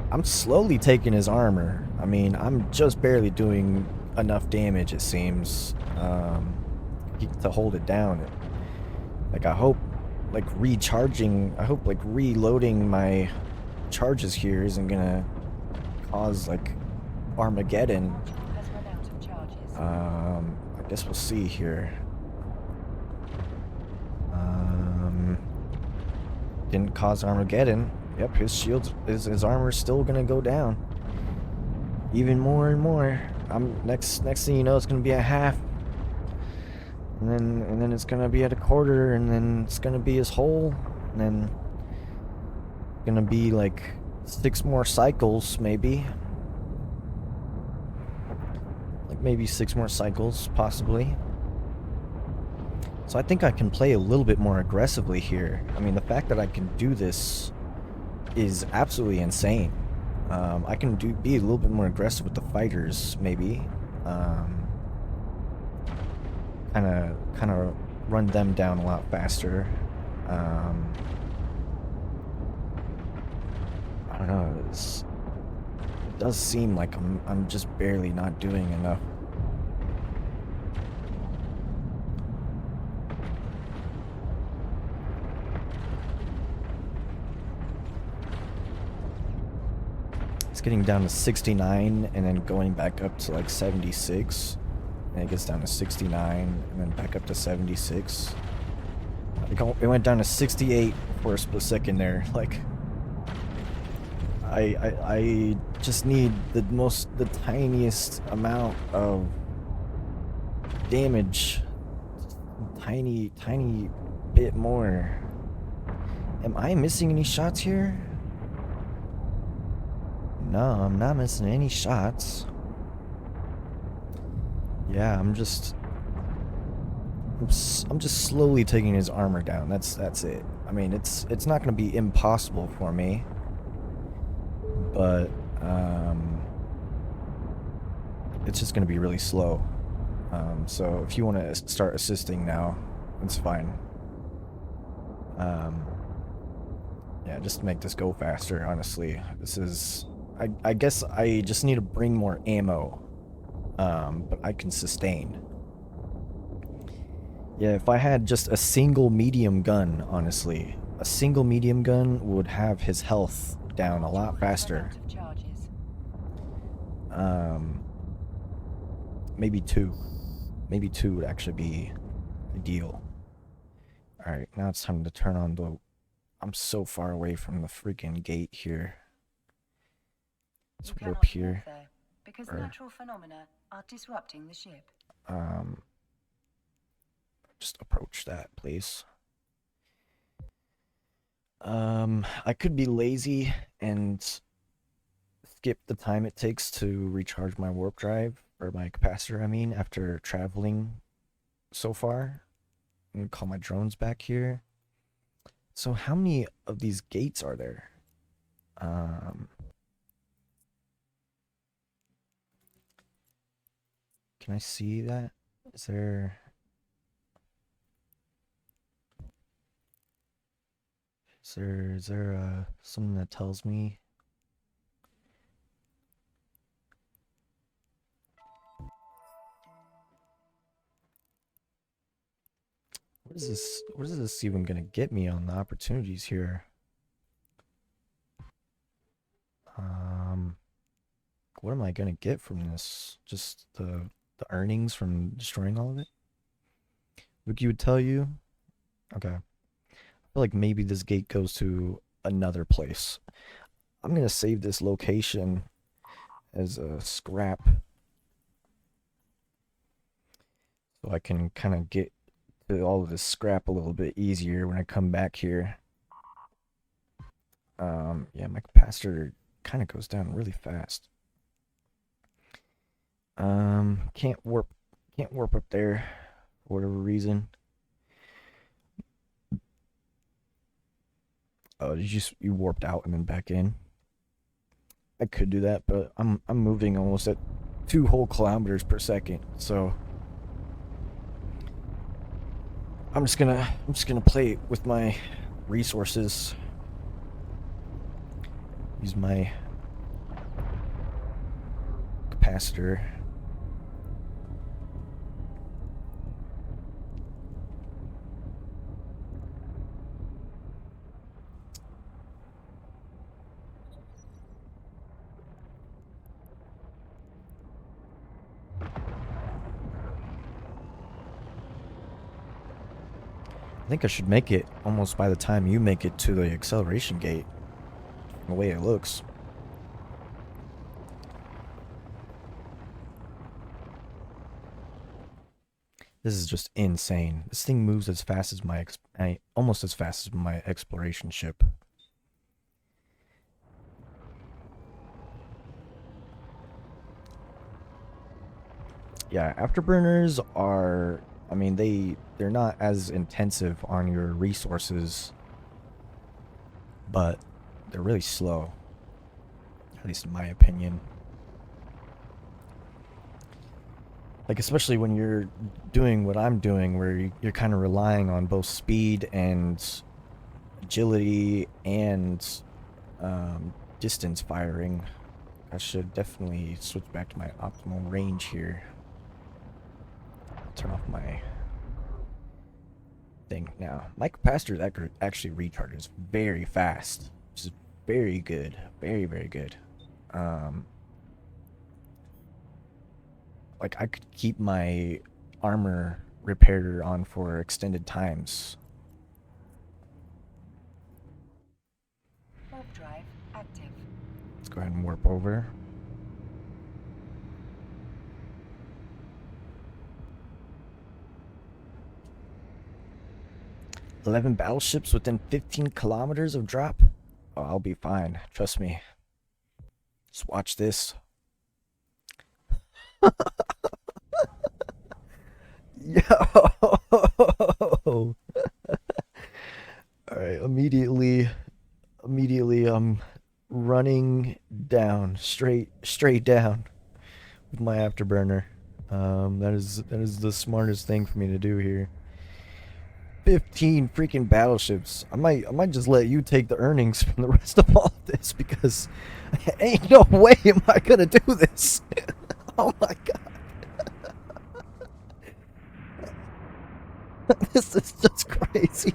I'm slowly taking his armor. I mean, I'm just barely doing enough damage, it seems, to hold it down. Like, I hope, like, reloading my charges here isn't gonna cause, like, Armageddon. Has run out of charges. I guess we'll see here. Didn't cause Armageddon. Yep, his shield, his armor's still gonna go down. Even more and more. Next thing you know, it's gonna be at half. And then it's gonna be at a quarter, and then it's gonna be his whole, and then gonna be like 6 more cycles, maybe. Like maybe 6 more cycles, possibly. So I think I can play a little bit more aggressively here. I mean, the fact that I can do this is absolutely insane. I can be a little bit more aggressive with the fighters, maybe. Kind of run them down a lot faster. I don't know. It does seem like I'm just barely not doing enough. It's getting down to 69 and then going back up to like 76. And it gets down to 69 and then back up to 76. It went down to 68 for a split second there. Like, I just need the tiniest amount of damage. Tiny bit more. Am I missing any shots here? No, I'm not missing any shots. Yeah, I'm just slowly taking his armor down. That's it. I mean, it's not going to be impossible for me. But it's just going to be really slow. So if you want to start assisting now, it's fine. Yeah, just to make this go faster, honestly. This is... I guess I just need to bring more ammo. But I can sustain. Yeah, if I had just a single medium gun, honestly, a single medium gun would have his health down a lot faster. Maybe 2. Maybe 2 would actually be ideal. Alright, now it's time to turn on the... I'm so far away from the freaking gate here. Let's warp here. Because natural phenomena are disrupting the ship. Just approach that, please. I could be lazy and skip the time it takes to recharge my warp drive, or my capacitor, I mean, after traveling so far. And call my drones back here. So how many of these gates are there? Can I see that? Is there something that tells me? What is this even gonna get me on the opportunities here? What am I gonna get from this? Just the earnings from destroying all of it? Wiki would tell you. Okay. I feel like maybe this gate goes to another place. I'm gonna save this location as a scrap so I can kind of get to all of this scrap a little bit easier when I come back here. Yeah, my capacitor kind of goes down really fast. Can't warp up there for whatever reason. Oh, you warped out and then back in? I could do that, but I'm moving almost at 2 whole kilometers per second, so I'm just gonna play with my resources. Use my capacitor. I think I should make it almost by the time you make it to the acceleration gate. The way it looks. This is just insane. This thing moves as fast as almost as fast as my exploration ship. Yeah, afterburners are, I mean, they're not as intensive on your resources, but they're really slow, at least in my opinion. Like, especially when you're doing what I'm doing, where you're kind of relying on both speed and agility and distance firing. I should definitely switch back to my optimal range here. Turn off my thing now. My capacitor actually recharges very fast, which is very good, very good. Like, I could keep my armor repaired on for extended times. Warp drive active. Let's go ahead and warp over. "11 battleships within 15 kilometers of drop? Oh, I'll be fine. Trust me. Just watch this." Yo! Alright, immediately I'm running down, straight down with my afterburner. That is the smartest thing for me to do here. 15 freaking battleships. I might just let you take the earnings from the rest of all of this, because ain't no way am I gonna do this. Oh my god. This is just crazy.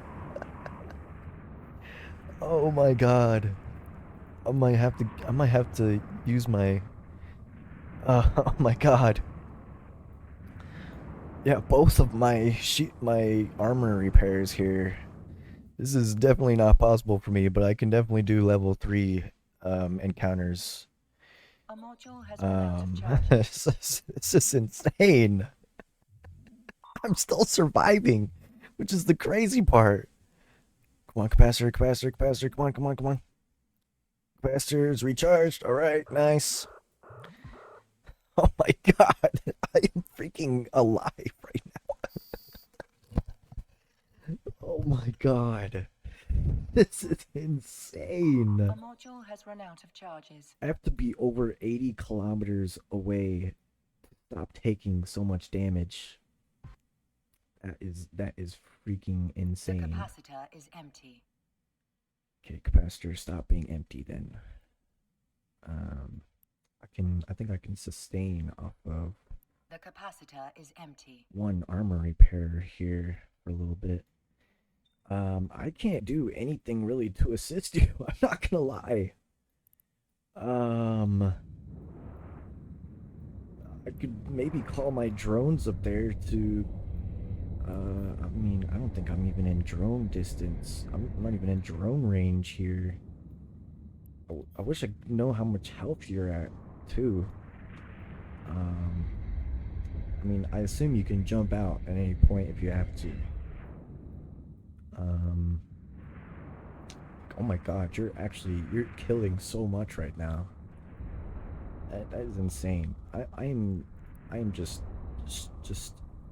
Oh my god. I might have to use my oh my god. Yeah, both of my armor repairs here. This is definitely not possible for me, but I can definitely do level 3 encounters. A module has run out of charges. It's just insane. I'm still surviving, which is the crazy part. Come on, capacitor, come on. Capacitor is recharged. Alright, nice. Oh my god, I am freaking alive right now. Oh my god. This is insane. A module has run out of charges. I have to be over 80 kilometers away to stop taking so much damage. That is freaking The insane. capacitor is empty. Okay, capacitor, stop being empty then. I think I can sustain off of The capacitor is empty. 1 armor repair here. for a little bit. I can't do anything really to assist you. I'm not gonna lie. Um, I could maybe call my drones up there to. I mean, I don't think I'm even in drone distance. I'm not even in drone range here. I wish I know how much health you're at, too. Um, I mean, I assume you can jump out at any point if you have to. Um, oh my god, you're killing so much right now. That is insane. I am just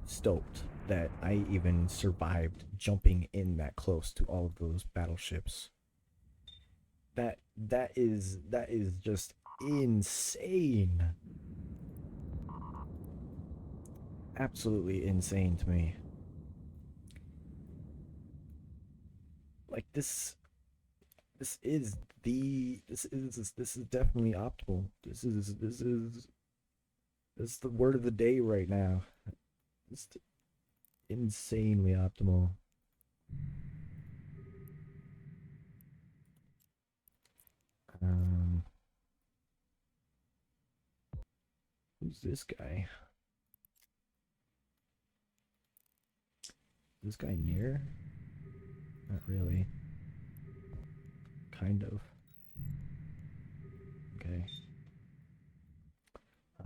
stoked that I even survived jumping in that close to all of those battleships. That is just insane. Absolutely insane to me. Like this is definitely optimal. This is the word of the day right now. It's insanely optimal. Um, who's this guy? Is this guy near? Not really. Kind of. Okay.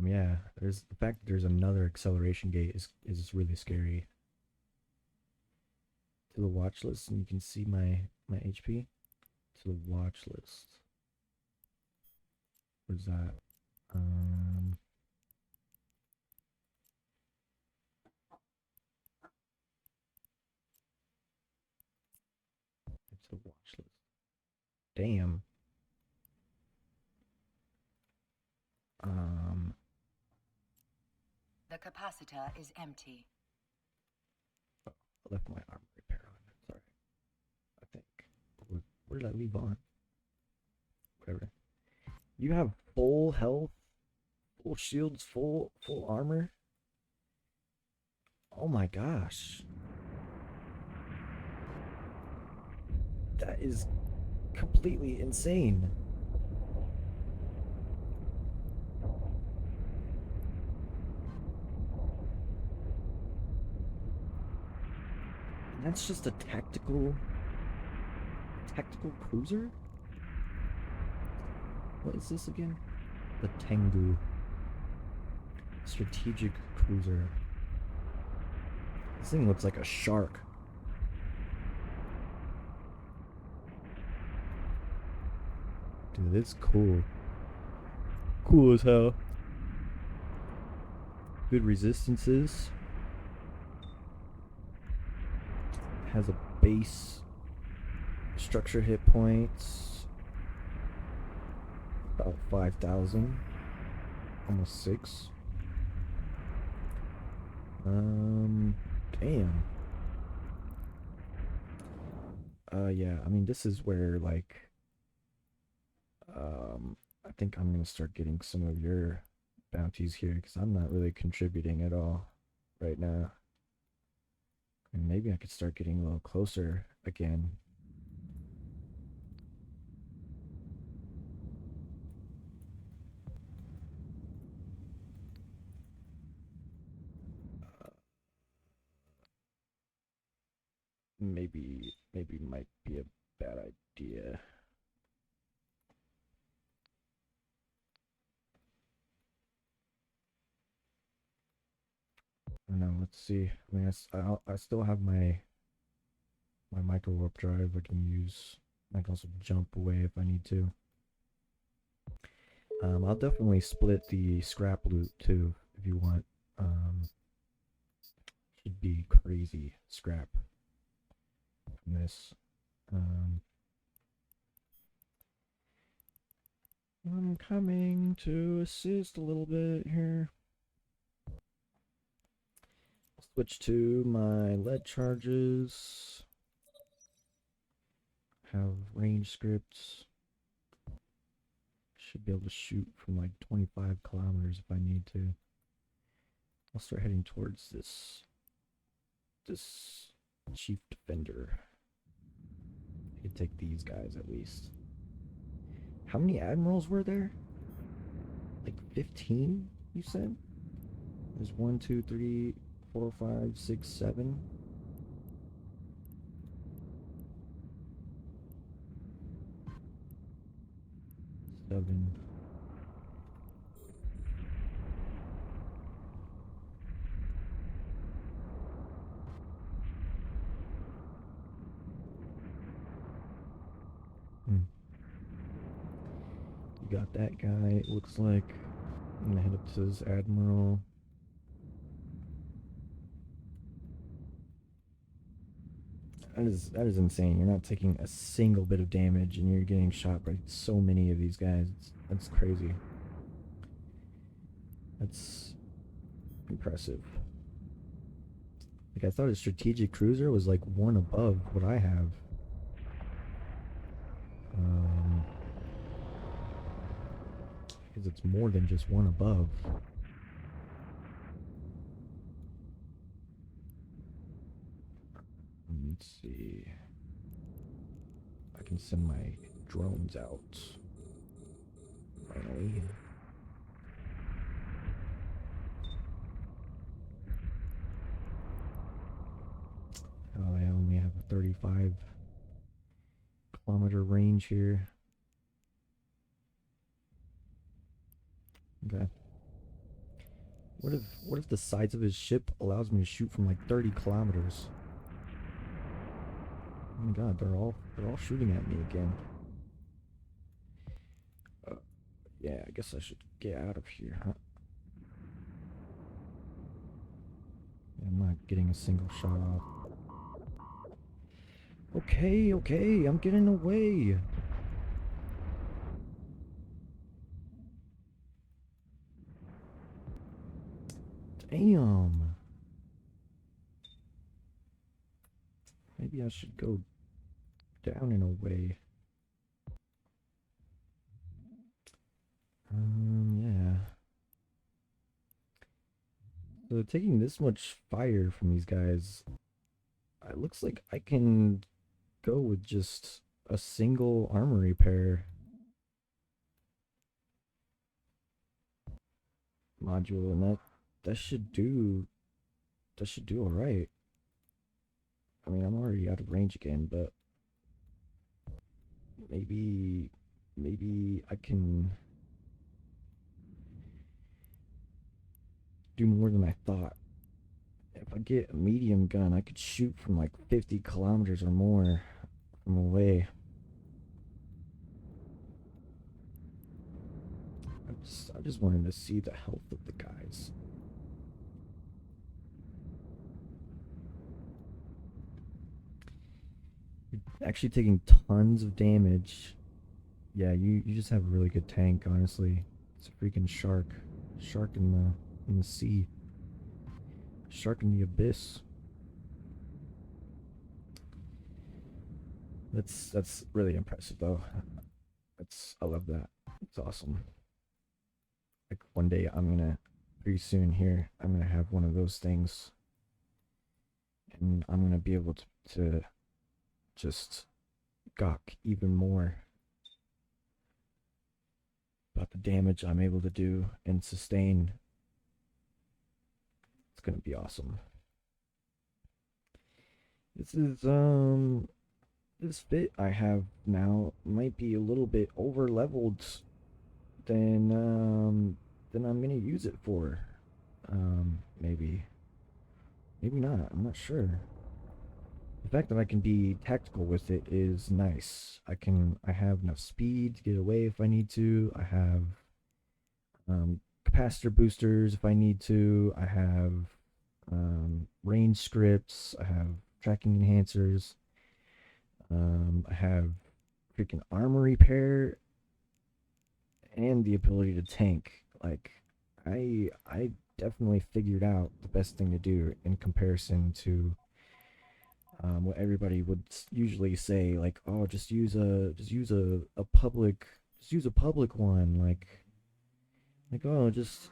Yeah. There's the fact that there's another acceleration gate is really scary. To the watch list, and you can see my HP. To the watch list. Where's that? Um. To the watch list. Damn. Um. The capacitor is empty. I left my armor repair on. Sorry. I think. Where did I leave on? Whatever. You have full health, full shields, full armor. Oh my gosh. That is completely insane. And that's just a tactical cruiser? What is this again? The Tengu. Strategic cruiser. This thing looks like a shark. Dude, it's cool. Cool as hell. Good resistances. Has a base structure hit points. About 5,000. Almost 6. Damn. Yeah, I mean, this is where, like, I think I'm gonna start getting some of your bounties here, because I'm not really contributing at all right now. And maybe I could start getting a little closer again. Maybe might be a bad idea. I don't know. Let's see. I mean, I still have my micro warp drive I can use. I can also jump away if I need to. I'll definitely split the scrap loot too if you want. Should be crazy scrap from this. I'm coming to assist a little bit here. I'll switch to my lead charges. Have range scripts. Should be able to shoot from like 25 kilometers if I need to. I'll start heading towards this Chief Defender. I could take these guys at least. How many admirals were there? Like 15, you said? There's 1, 2, 3, 4, 5, 6, 7. Seven. You got that guy, it looks like. I'm gonna head up to this admiral. That is insane. You're not taking a single bit of damage and you're getting shot by so many of these guys. That's crazy. That's impressive. Like, I thought a strategic cruiser was like one above what I have. Because it's more than just one above. Let's see. I can send my drones out. Finally. Oh, I only have a 35-kilometer range here. Okay. What if the size of his ship allows me to shoot from like 30 kilometers? Oh my god, they're all shooting at me again. Yeah, I guess I should get out of here, huh? I'm not getting a single shot off. Okay, I'm getting away. Damn. Maybe I should go down in a way. Yeah. So taking this much fire from these guys, it looks like I can go with just a single armor repair module, and that should do all right. I mean, I'm already out of range again, but maybe I can do more than I thought. If I get a medium gun, I could shoot from like 50 kilometers or more from away. I just wanted to see the health of the guys. You're actually taking tons of damage. Yeah, you just have a really good tank, honestly. It's a freaking shark. Shark in the sea. Shark in the abyss. That's really impressive though. I love that. It's awesome. Like one day pretty soon here, I'm gonna have one of those things. And I'm gonna be able to just gawk even more about the damage I'm able to do and sustain. It's gonna be awesome. This fit I have now might be a little bit over leveled than I'm gonna use it for. Maybe not. I'm not sure. The fact that I can be tactical with it is nice. I have enough speed to get away if I need to. I have capacitor boosters if I need to. I have range scripts. I have tracking enhancers. I have freaking armor repair and the ability to tank. Like, I definitely figured out the best thing to do in comparison to what everybody would usually say. Like, oh, just use a public one. Like, oh, just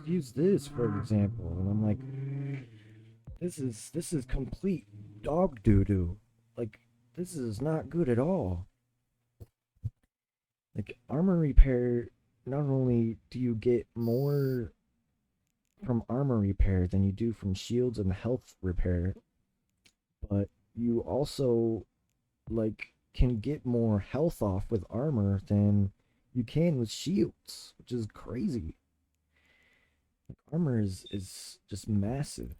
use this for example. And I'm like, this is complete dog doo-doo. Like, this is not good at all. Like, armor repair, not only do you get more from armor repair than you do from shields and health repair, but you also, like, can get more health off with armor than you can with shields, which is crazy. Like, armor is just massive.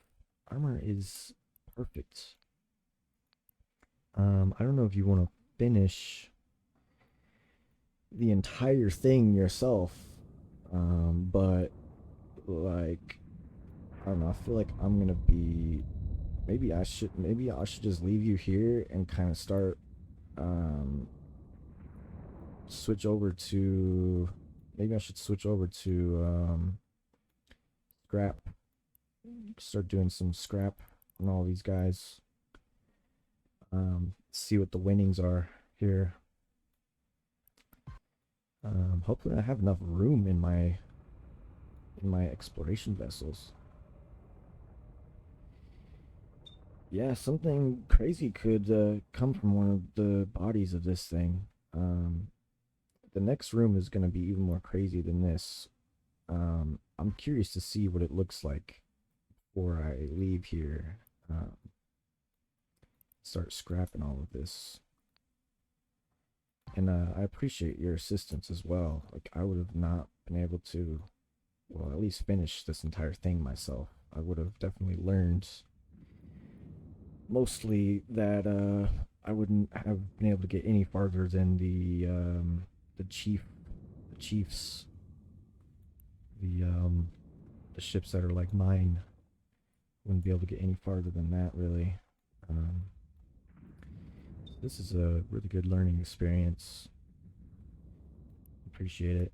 Armor is perfect. I don't know if you want to finish the entire thing yourself, but like, I don't know. I feel like I'm gonna be. Maybe I should just leave you here and kind of start um switch over to. Maybe I should switch over to scrap. Start doing some scrap on all these guys. See what the winnings are here. Hopefully I have enough room in my exploration vessels. Yeah, something crazy could come from one of the bodies of this thing. The next room is going to be even more crazy than this. I'm curious to see what it looks like before I leave here. Start scrapping all of this. And I appreciate your assistance as well. Like, I would have not been able to, well, at least finish this entire thing myself. I would have definitely learned mostly that I wouldn't have been able to get any farther than the chiefs, the ships that are like mine. Wouldn't be able to get any farther than that, really. This is a really good learning experience. Appreciate it.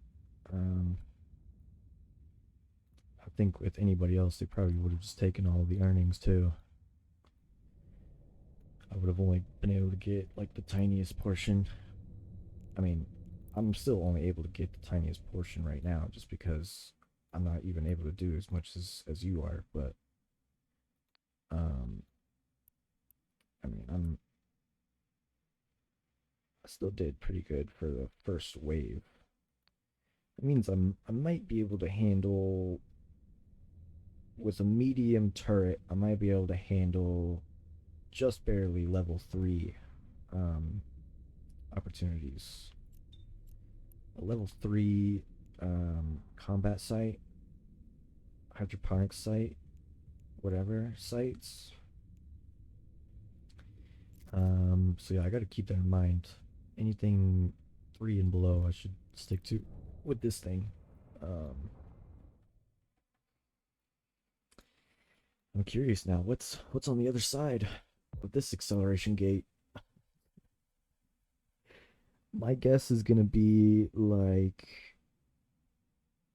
I think with anybody else, they probably would have just taken all the earnings too. I would have only been able to get like the tiniest portion. I mean, I'm still only able to get the tiniest portion right now just because I'm not even able to do as much as you are, but um I mean, I still did pretty good for the first wave. It means I might be able to handle with a medium turret, I might be able to handle just barely level 3 um opportunities. A level 3 combat site, hydroponic site, whatever sites. So yeah, I gotta keep that in mind. Anything 3 and below, I should stick to with this thing. I'm curious now. What's on the other side of this acceleration gate? My guess is gonna be like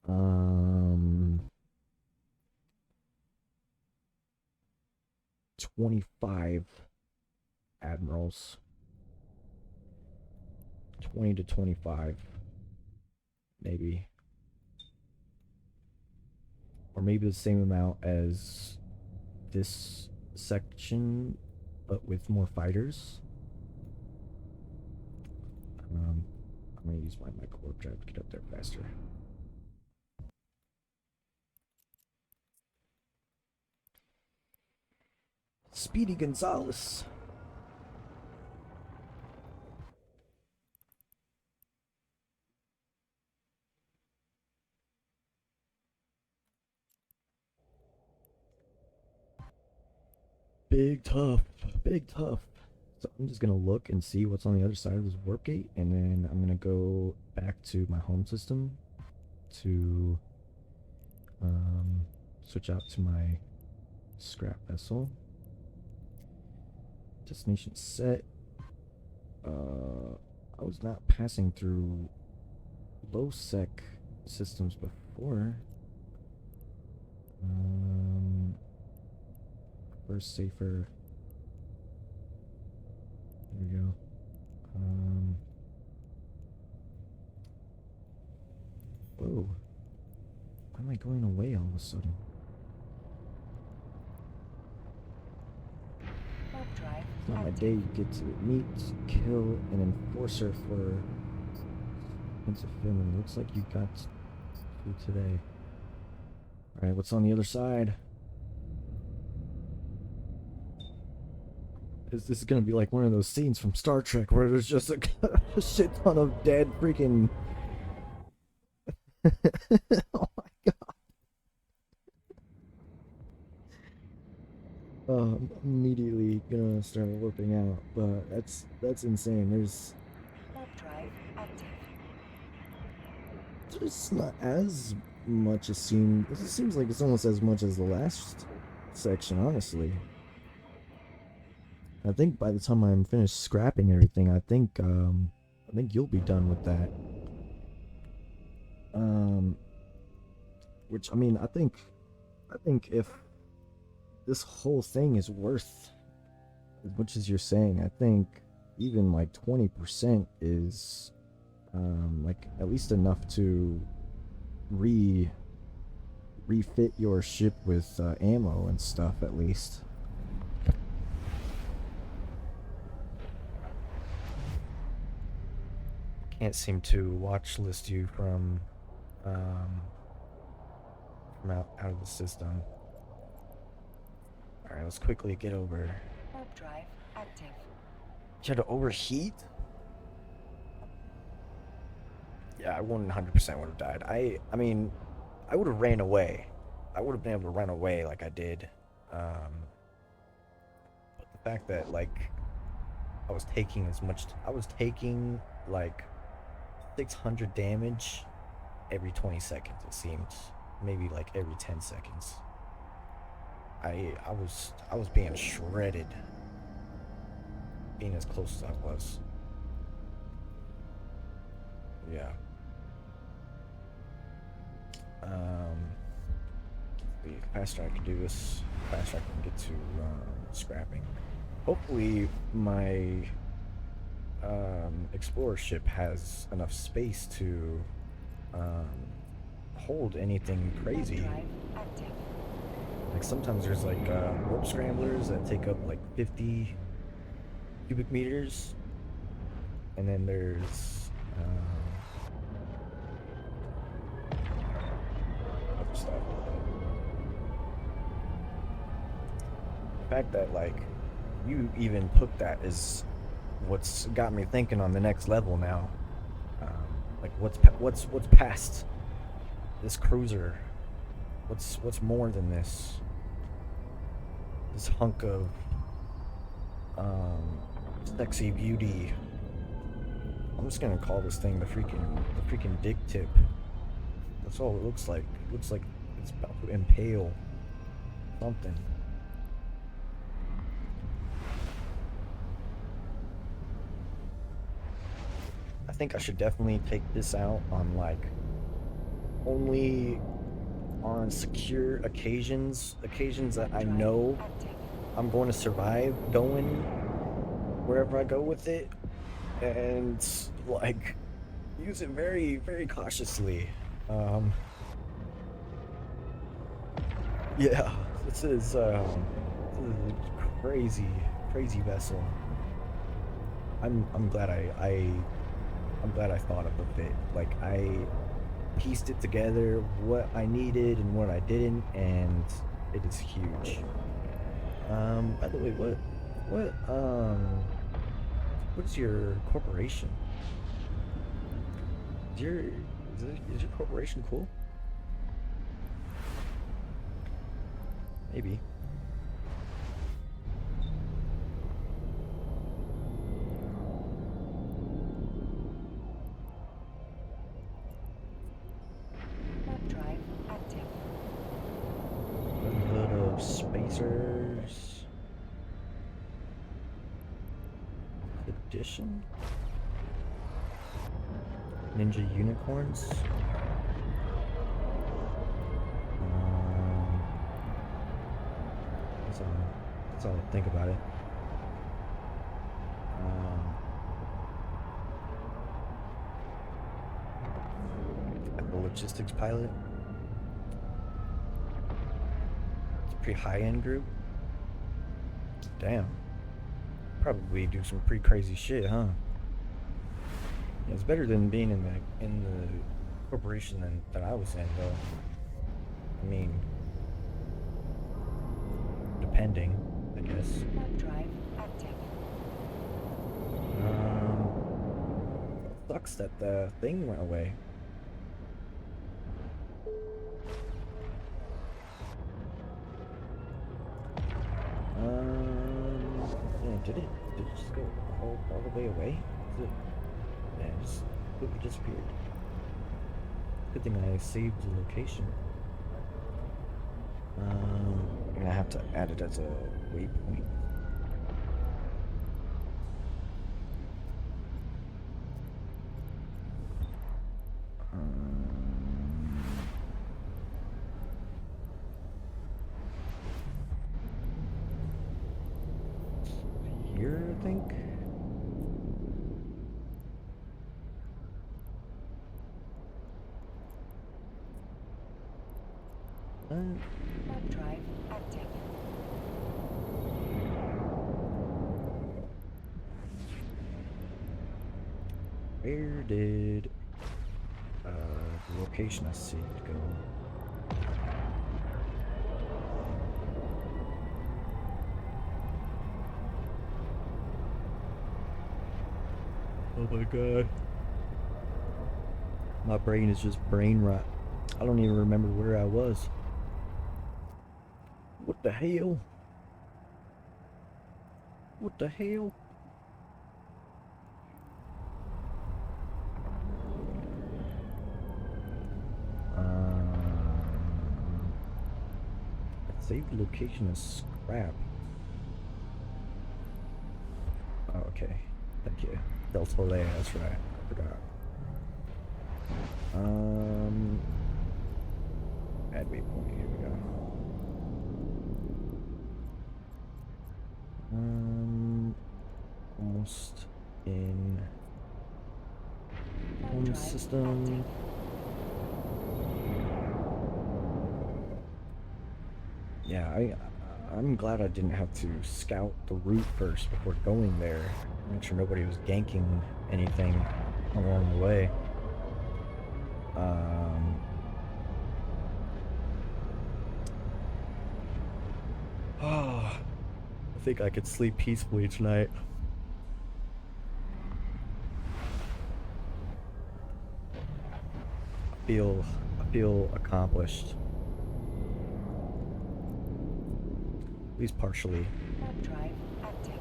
um 25 admirals. 20 to 25 maybe. Or maybe the same amount as this section, but with more fighters. I'm gonna use my micro-warp drive to get up there faster. Speedy Gonzalez. Big tough. Big tough. So I'm just gonna look and see what's on the other side of this warp gate, and then I'm gonna go back to my home system to switch out to my scrap vessel. Destination set. I was not passing through low sec systems before. First safer. There we go. Whoa. Why am I going away all of a sudden? Warp drive It's not my active. day. You get to meet, kill an enforcer for offensive filming. Looks like you got food today. Alright, what's on the other side? This is gonna be like one of those scenes from Star Trek where there's just a shit ton of dead freaking. Oh my god. I'm immediately gonna start warping out, but that's insane. Warp drive active. There's not as much as seems. It seems like it's almost as much as the last section, honestly. I think by the time I'm finished scrapping everything, I think you'll be done with that. Which I mean, I think if this whole thing is worth as much as you're saying, I think even like 20% is like at least enough to refit your ship with ammo and stuff at least. Can't seem to watch list you from out of the system. Alright, let's quickly get over. Warp drive active. You had to overheat? Yeah, I 100% would have died. I mean, I would have ran away. I would have been able to run away like I did. But the fact that, like, I was taking like 600 damage every 20 seconds, it seemed. Maybe like every 10 seconds. I was being shredded. Being as close as I was. Yeah. The faster I can do this, the faster I can get to scrapping. Hopefully my explorer ship has enough space to hold anything crazy. Warp drive active. Like sometimes there's like warp scramblers that take up like 50 cubic meters, and then there's other stuff. The fact that like you even put that is what's got me thinking on the next level now. Like what's past this cruiser? What's more than this? This hunk of sexy beauty. I'm just gonna call this thing the freaking dick tip. That's all it looks like. It looks like it's about to impale something. I think I should definitely take this out on like only on secure occasions that I know Active. I'm going to survive going wherever I go with it, and like use it very, very cautiously. Yeah, this is a crazy vessel. I'm glad I'm glad I thought of a bit. Like I pieced it together, what I needed and what I didn't, and it is huge. By the way, what's your corporation? Is your corporation cool? Maybe. Warp drive active. Brotherhood of Spacers Edition? Ninja Unicorns? That's all I think about it. The logistics pilot. It's a pretty high-end group. Damn. probably do some pretty crazy shit, huh? Yeah, it's better than being in the corporation that I was in, though. I mean, depending, I guess. Warp drive active. Sucks that the thing went away. Yeah, did it just go all the way away? Is it? Yeah, it just completely disappeared. Good thing I saved the location. I'm gonna have to add it as a waypoint. Here, I think. Warp drive active. Where did the location I saved go? Oh my god. My brain is just brain rot. I don't even remember where I was. What the hell? What the hell? Saved location is scrap. Oh, okay. Thank you. Del Tole, that's right. I forgot. Add waypoint, here we go. Almost in Warp home drive system. active. Yeah, I'm glad I didn't have to scout the route first before going there. Make sure nobody was ganking anything along the way. I think I could sleep peacefully tonight. I feel accomplished. At least partially. Warp drive active.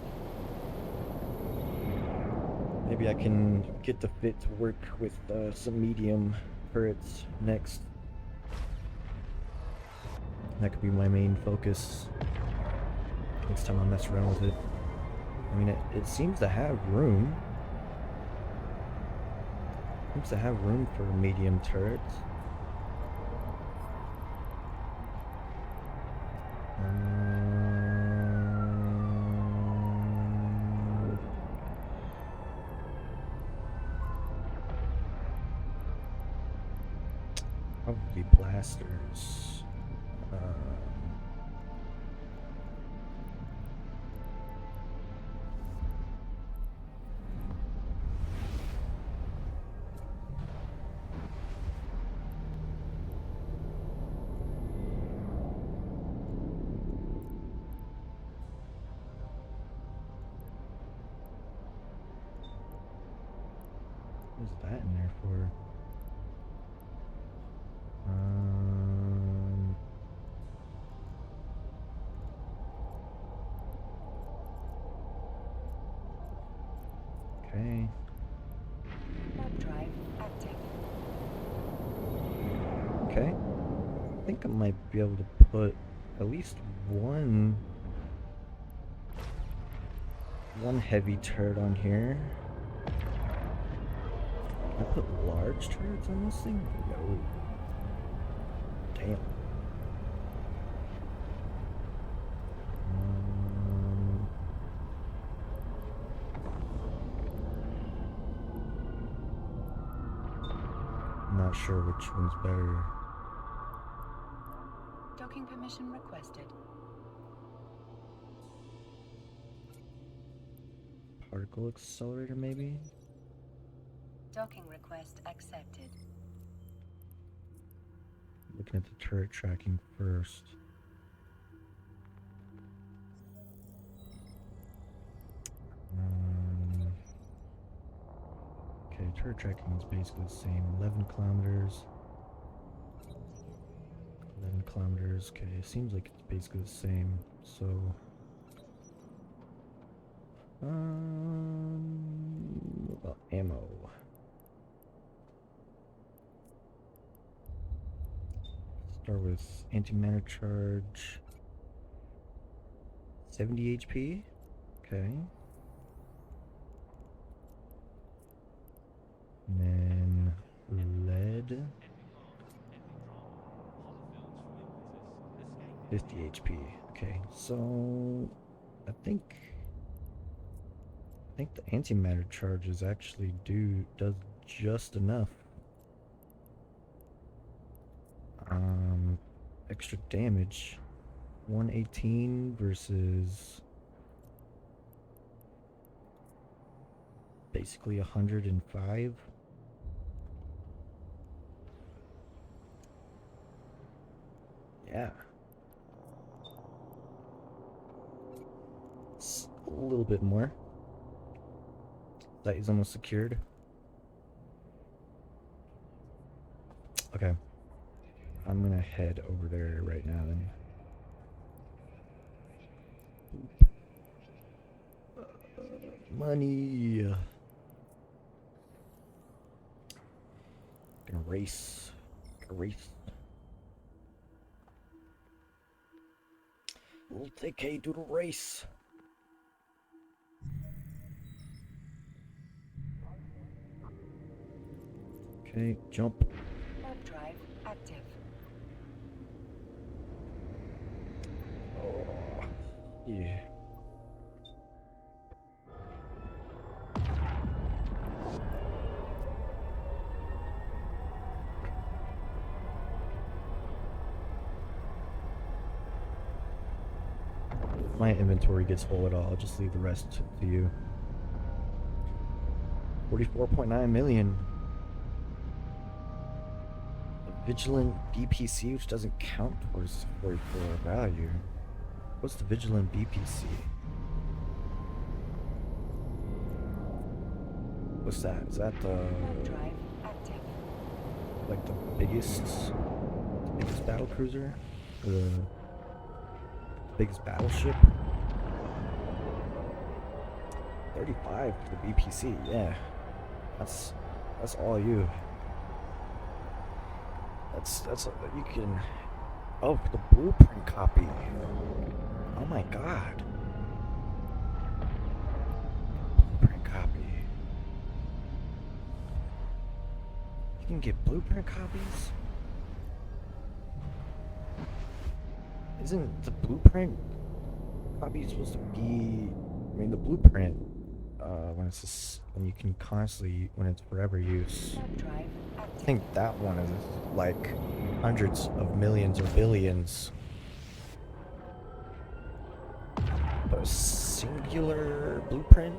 Maybe I can get the fit to work with some medium turrets next. That could be my main focus next time I mess around with it. I mean, it seems to have room. Seems to have room for medium turrets. Probably blasters. What's that in there for? Okay. Warp drive active. Okay. I think I might be able to put at least one heavy turret on here. Can I put large turrets on this thing? No. Damn. I'm not sure which one's better. Docking permission requested. Particle accelerator, maybe? Docking request accepted. Looking at the turret tracking first. Okay, turret tracking is basically the same. 11 kilometers. 11 kilometers. Okay, it seems like it's basically the same. So, what about ammo? Start with antimatter charge. 70 HP. Okay. And then lead. 50 HP. Okay, so I think the antimatter charges actually does just enough. Extra damage. 118 versus basically 105. Yeah. It's a little bit more. That is almost secured. Okay. I'm gonna head over there right now then. Money. Gonna race. We'll take K to the race. Okay, jump. Warp drive active. Oh, yeah. If my inventory gets full at all, I'll just leave the rest to you. 44.9 million. Vigilant BPC, which doesn't count towards 44 value. What's the Vigilant BPC? What's that? Is that the Warp drive active. like the biggest battle cruiser? Or the biggest battleship? 35 for the BPC, yeah. That's all you. That's you can. Oh, the blueprint copy. Oh my god. Blueprint copy. You can get blueprint copies? Isn't the blueprint copy supposed to be? I mean, the blueprint when you can constantly, when it's forever use. Warp drive I active. think that one is like hundreds of millions or billions. But a singular blueprint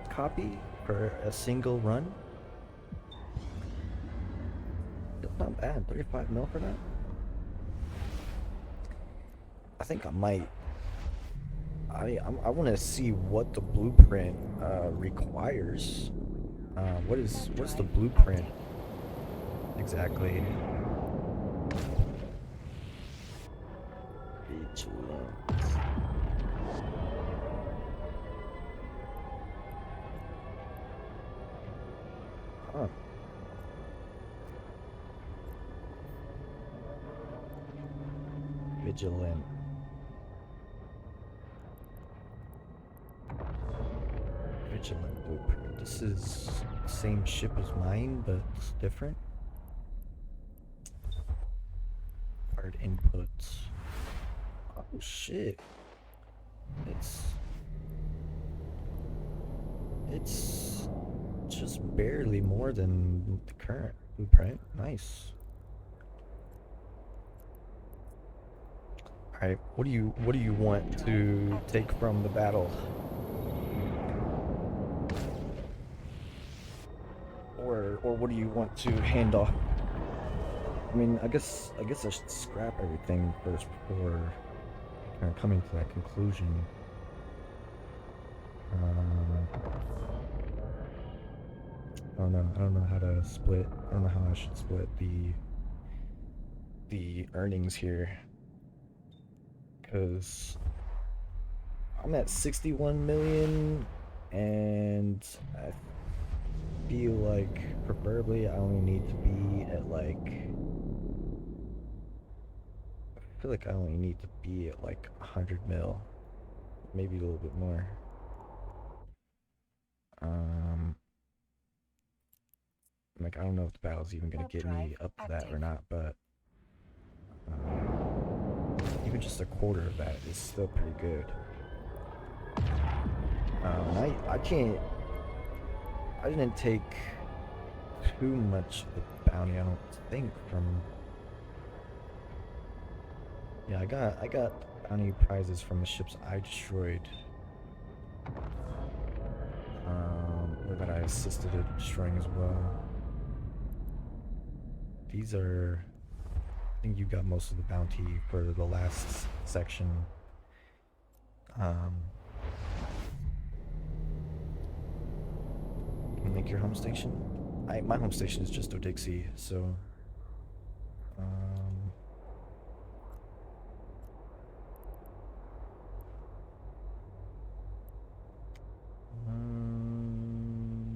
copy for a single run? That's not bad. 35 mil for that? I think I might. I want to see what the blueprint requires. What's the blueprint exactly? Vigilant. Huh. Vigilant. Vigilant blueprint. This is the same ship as mine, but it's different. Hard inputs. Oh shit. It's just barely more than the current blueprint. Nice. Alright, what do you want to take from the battle? or what do you want to hand off? I mean, I guess I should scrap everything first before kind of coming to that conclusion. I don't know. I don't know how to split. I don't know how I should split the earnings here, because I'm at 61 million, and I feel like preferably I only need to be at like. I feel like I only need to be at like 100 mil, maybe a little bit more. Like I don't know if the battle's even gonna get me up to that or not, but even just a quarter of that is still pretty good. I can't. I didn't take too much of the bounty. I don't think from. Yeah, I got bounty prizes from the ships I destroyed. Or that I assisted in destroying as well. These are. I think you got most of the bounty for the last section. Make your home station. My home station is just Odixie, so.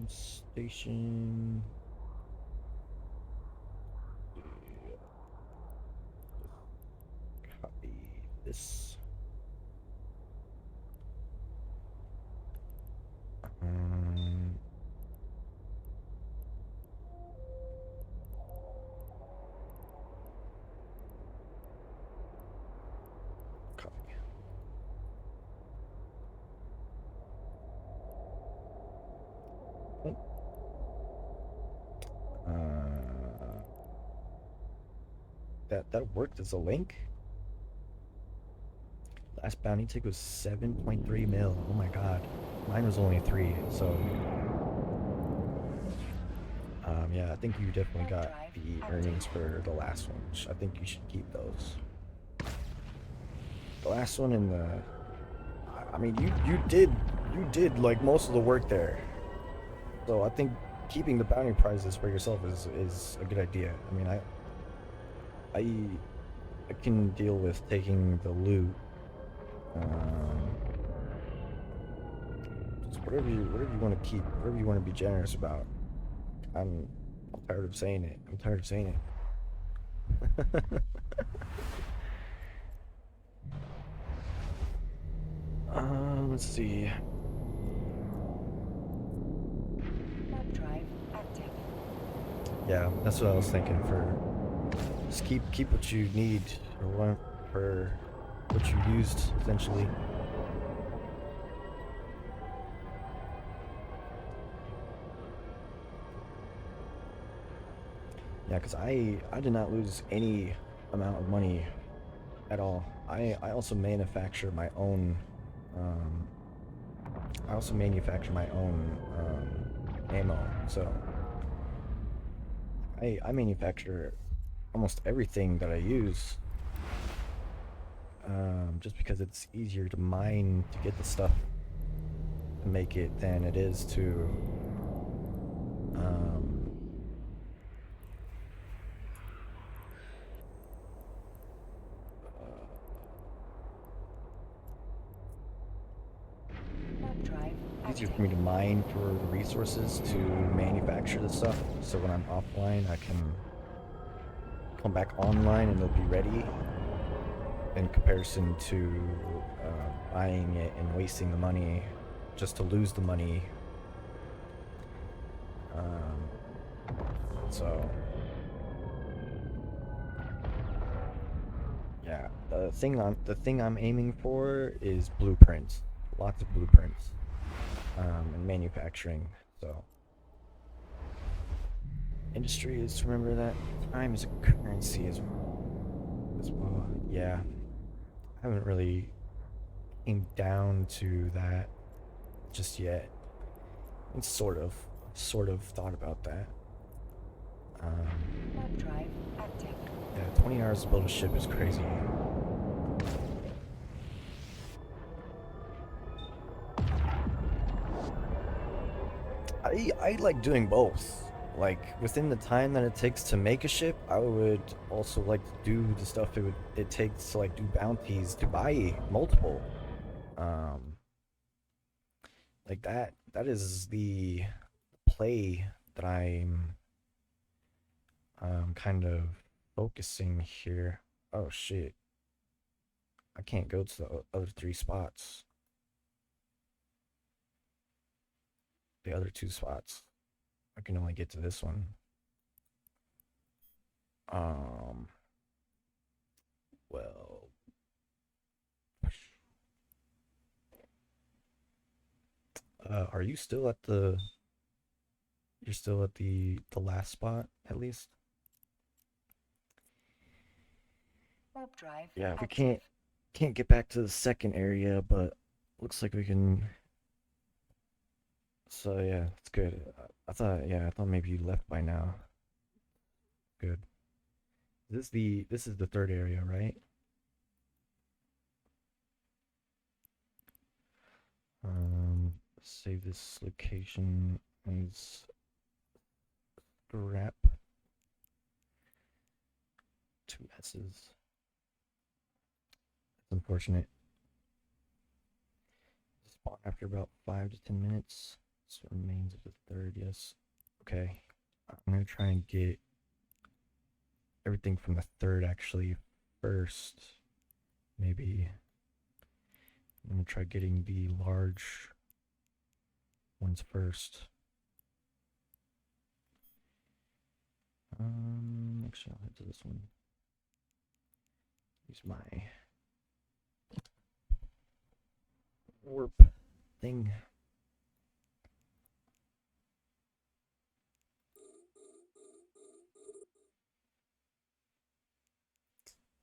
Station. Copy this. Copy. That worked as a link. Last bounty tick was 7.3 mil. Oh my god. Mine was only 3, so yeah, I think you definitely got the earnings for the last one, which I think you should keep those. The last one and the I mean you did like most of the work there. So I think keeping the bounty prizes for yourself is a good idea. I mean I can deal with taking the loot. Just whatever you want to keep, whatever you want to be generous about. I'm tired of saying it. I'm tired of saying it. Let's see. Warp drive active. Yeah, that's what I was thinking. For just keep what you need or want for what you used essentially. Yeah, because I did not lose any amount of money at all. I also manufacture my own. I also manufacture my own ammo, so I manufacture almost everything that I use. Just because it's easier to mine to get the stuff to make it than it is to Warp drive easier active. for me to mine for the resources to manufacture the stuff. So when I'm offline, I can come back online and it'll be ready. In comparison to buying it and wasting the money just to lose the money. So yeah, the thing I'm aiming for is blueprints, lots of blueprints, and manufacturing. So industry is, remember that time is a currency as well. Yeah, I haven't really came down to that just yet. It's sort of thought about that. Warp drive active. Yeah, 20 hours to build a ship is crazy. I like doing both. Like within the time that it takes to make a ship, I would also like to do the stuff it takes to like do bounties to buy multiple. Um, like that is the play that I'm kind of focusing here. Oh shit. I can't go to the other three spots. The other two spots. I can only get to this one. Um well, are you still at the you're still at the last spot at least? Warp drive Yeah, we active. can't get back to the second area, but looks like we can. So yeah, it's good. I thought maybe you left by now. Good. This is the third area, right? Save this location as scrap. Two S's. That's unfortunate. Spawn after about 5 to 10 minutes. This remains of the third, yes. Okay. I'm gonna try and get everything from the third actually first. Maybe I'm gonna try getting the large ones first. Actually I'll head to this one. Use my warp thing.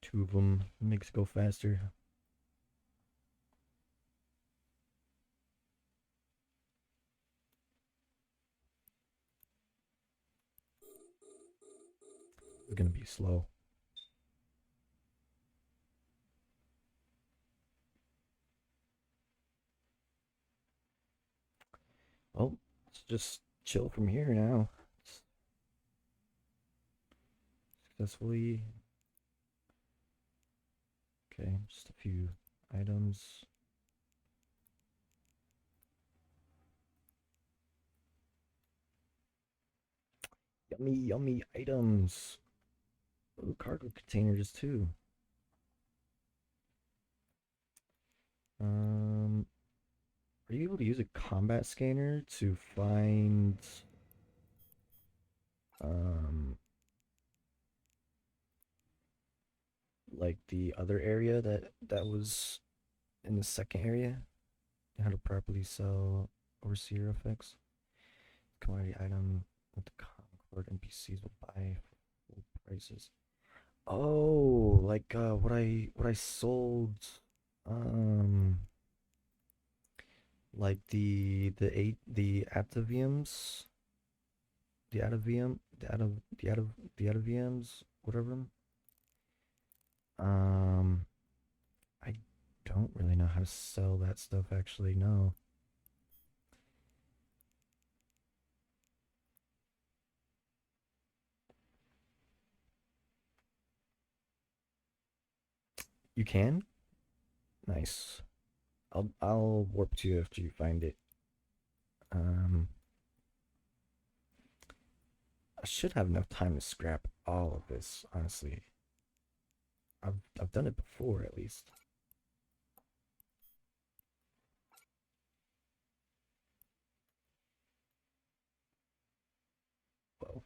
Two of them makes it go faster. It's gonna be slow. Well, let's just chill from here now. Successfully. Okay, just a few items. Yummy, yummy items. Ooh, cargo containers too. Um, are you able to use a combat scanner to find um like the other area that was in the second area? How to properly sell overseer effects? Commodity item that the Concord NPCs will buy for full prices. Oh, like what I sold um like the Ataviums, the Atavium, the Ataviums, whatever. Um I don't really know how to sell that stuff actually, no. You can? Nice. I'll warp to you after you find it. Um I should have enough time to scrap all of this, honestly. I've done it before at least. Well,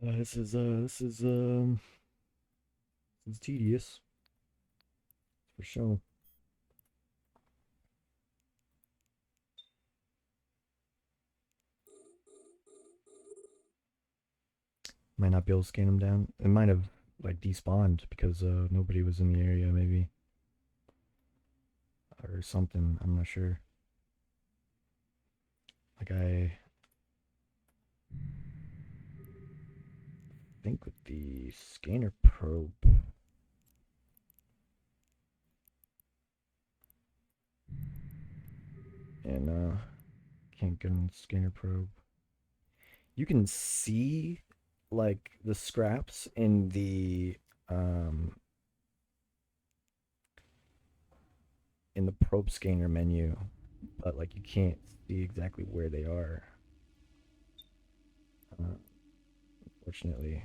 This is tedious for sure. Might not be able to scan them down. It might have like despawned because nobody was in the area, maybe, or something. I'm not sure. Like I think with the scanner probe. And can't get on the scanner probe. You can see like the scraps um in the probe scanner menu, but like you can't see exactly where they are. Unfortunately.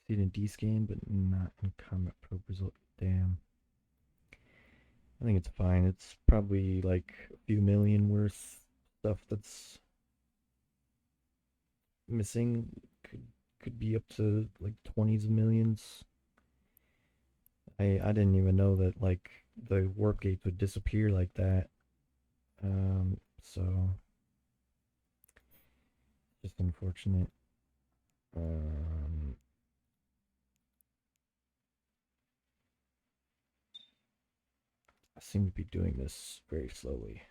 See it in D scan, but not in combat probe result. Damn. I think it's fine. It's probably like a few million worth stuff that's missing. Could be up to like 20s of millions. I didn't even know that like the warp gates would disappear like that. So just unfortunate. Um, I seem to be doing this very slowly.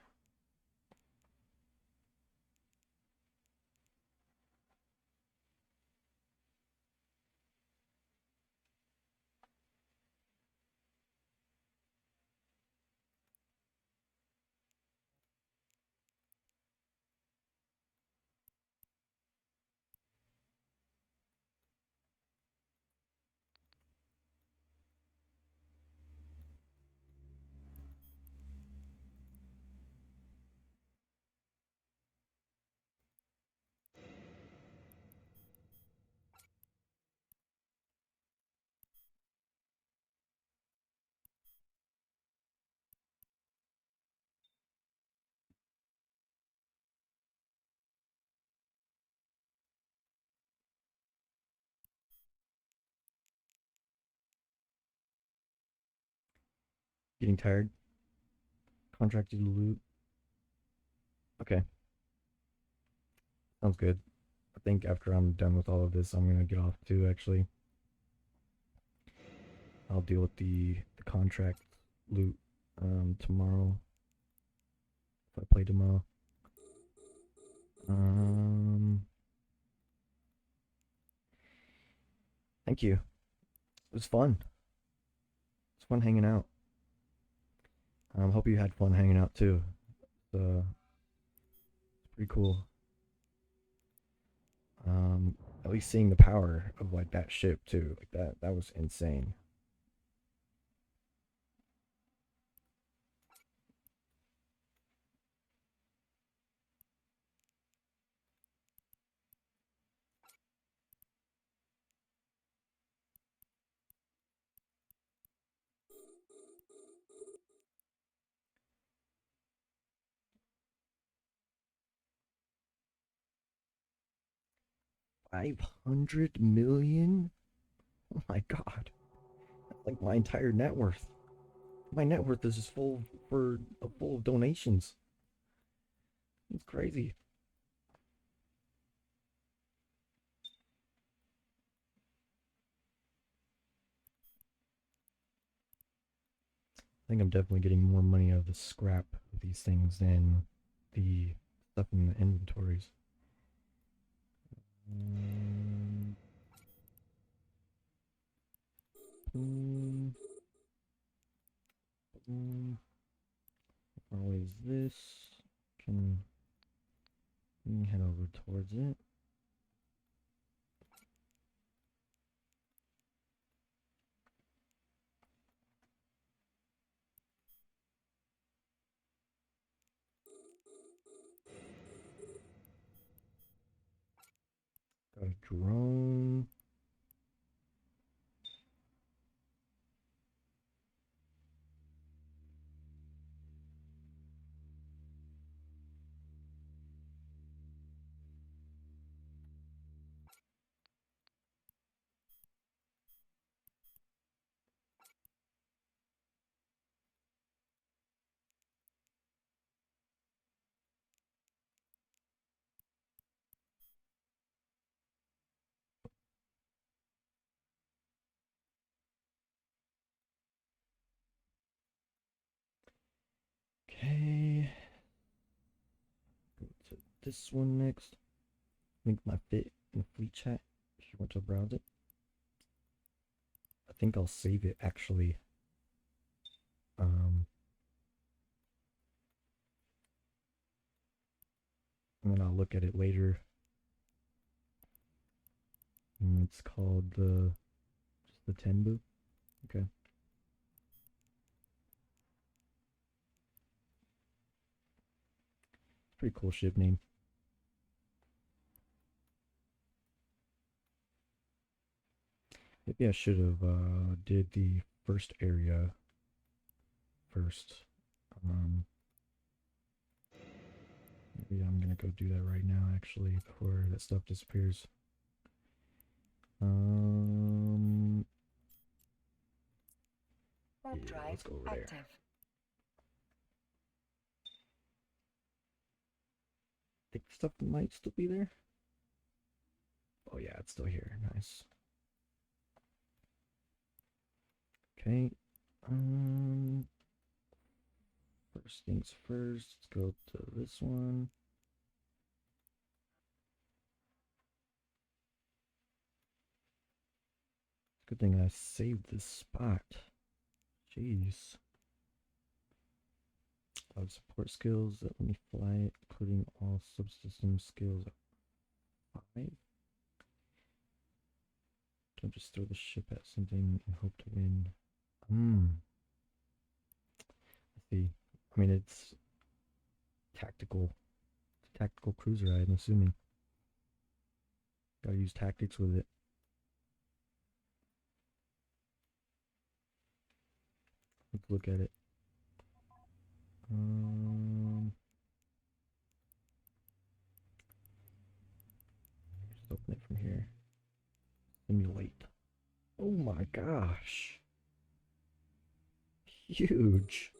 Getting tired. Contracted to loot. Okay, sounds good. I think after I'm done with all of this, I'm gonna get off too. Actually, I'll deal with the contract loot tomorrow if I play tomorrow. Um, thank you. It was fun. It's fun hanging out. Hope you had fun hanging out too. It's pretty cool. Um, at least seeing the power of like that ship too. Like that was insane. 500 million? Oh my god. That's like my entire net worth. My net worth is just full of donations. It's crazy. I think I'm definitely getting more money out of the scrap of these things than the stuff in the inventories. Um, boom, boom. How far away is this? Can we head over towards it? Got a drone. Okay. Go to this one next. Link my fit in fleet chat if you want to browse it. I think I'll save it actually. And then I'll look at it later. And it's called just the Tenbu. Okay. Pretty cool ship name. Maybe I should have did the first area first. Maybe I'm gonna go do that right now actually before that stuff disappears. Warp Yeah, drive let's go over there. active. I think stuff might still be there. Oh yeah, it's still here. Nice. Okay. First things first, let's go to this one. Good thing I saved this spot. Jeez. A lot of support skills that let me fly it, including all subsystem skills. 5. Don't just throw the ship at something and hope to win. Let's see. I mean, it's tactical. It's a tactical cruiser, I'm assuming. Gotta use tactics with it. Let's look at it. Just open it from here. Simulate. Oh my gosh. Huge.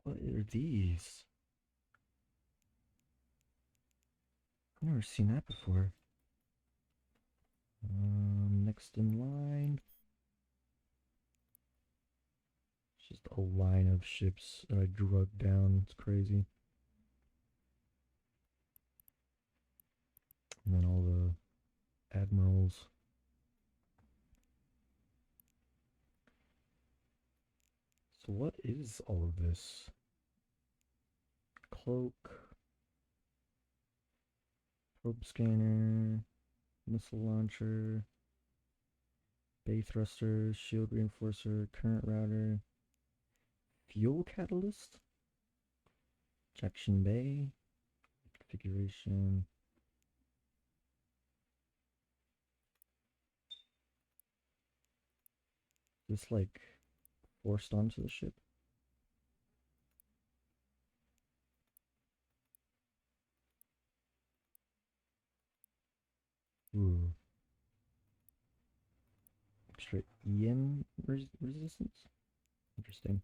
What are these? I've never seen that before. Next in line. It's just a line of ships that I drug down. It's crazy. And then all the admirals. So what is all of this? Cloak. Probe scanner. Missile launcher. Bay thruster. Shield reinforcer. Current router. Fuel catalyst. Ejection bay. Configuration. This like forced onto the ship. Ooh. Extra EM resistance? Interesting.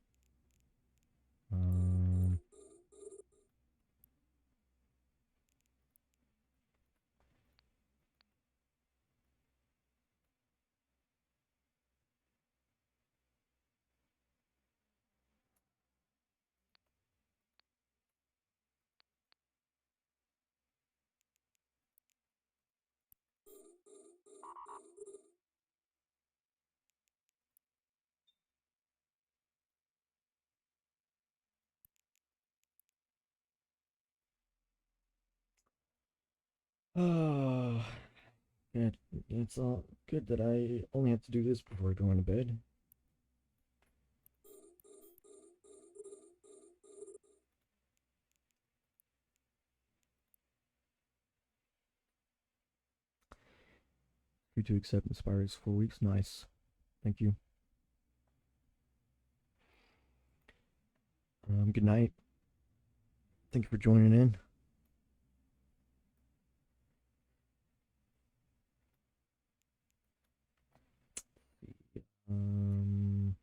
Oh, good. It's all good that I only have to do this before going to bed. You to accept Inspires 4 weeks. Nice. Thank you. Good night. Thank you for joining in. Um,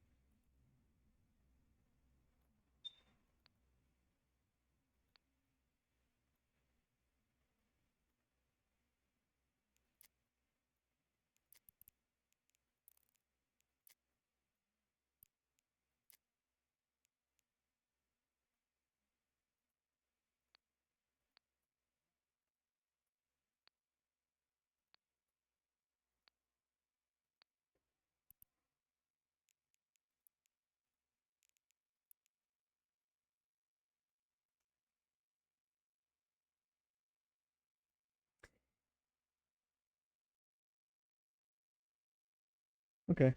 Okay.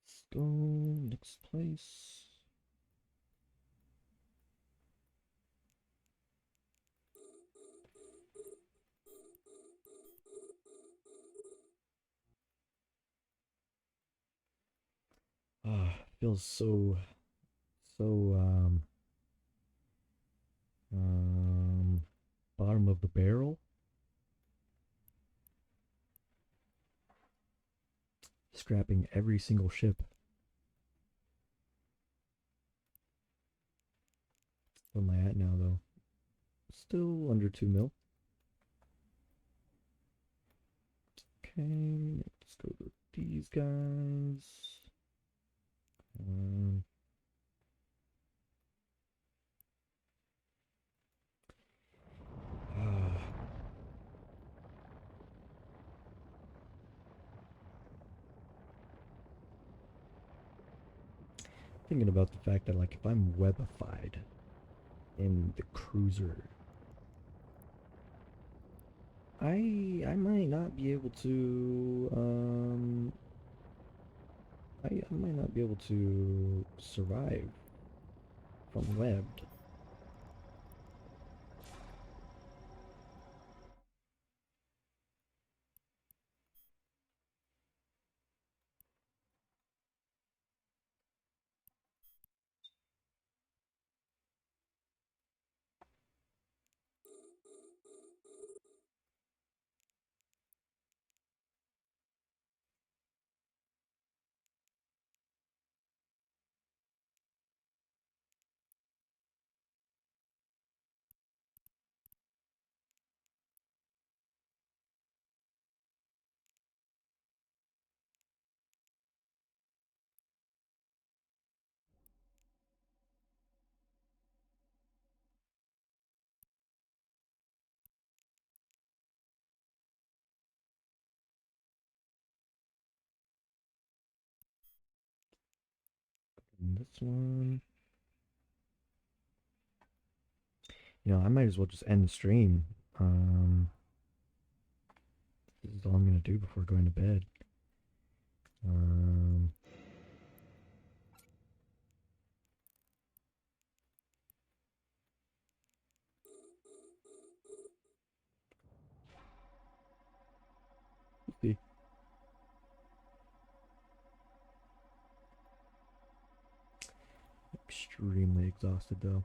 Let's go next place. Ah, feels so um bottom of the barrel. Scrapping every single ship. Where am I at now though? Still under 2 mil. Okay, let's go to these guys. Um, ah, thinking about the fact that like if I'm webified in the cruiser, I might not be able to I might not be able to survive from webbed. And this one, I might as well just end the stream. This is all I'm gonna do before going to bed. Um, let's see. Extremely exhausted though.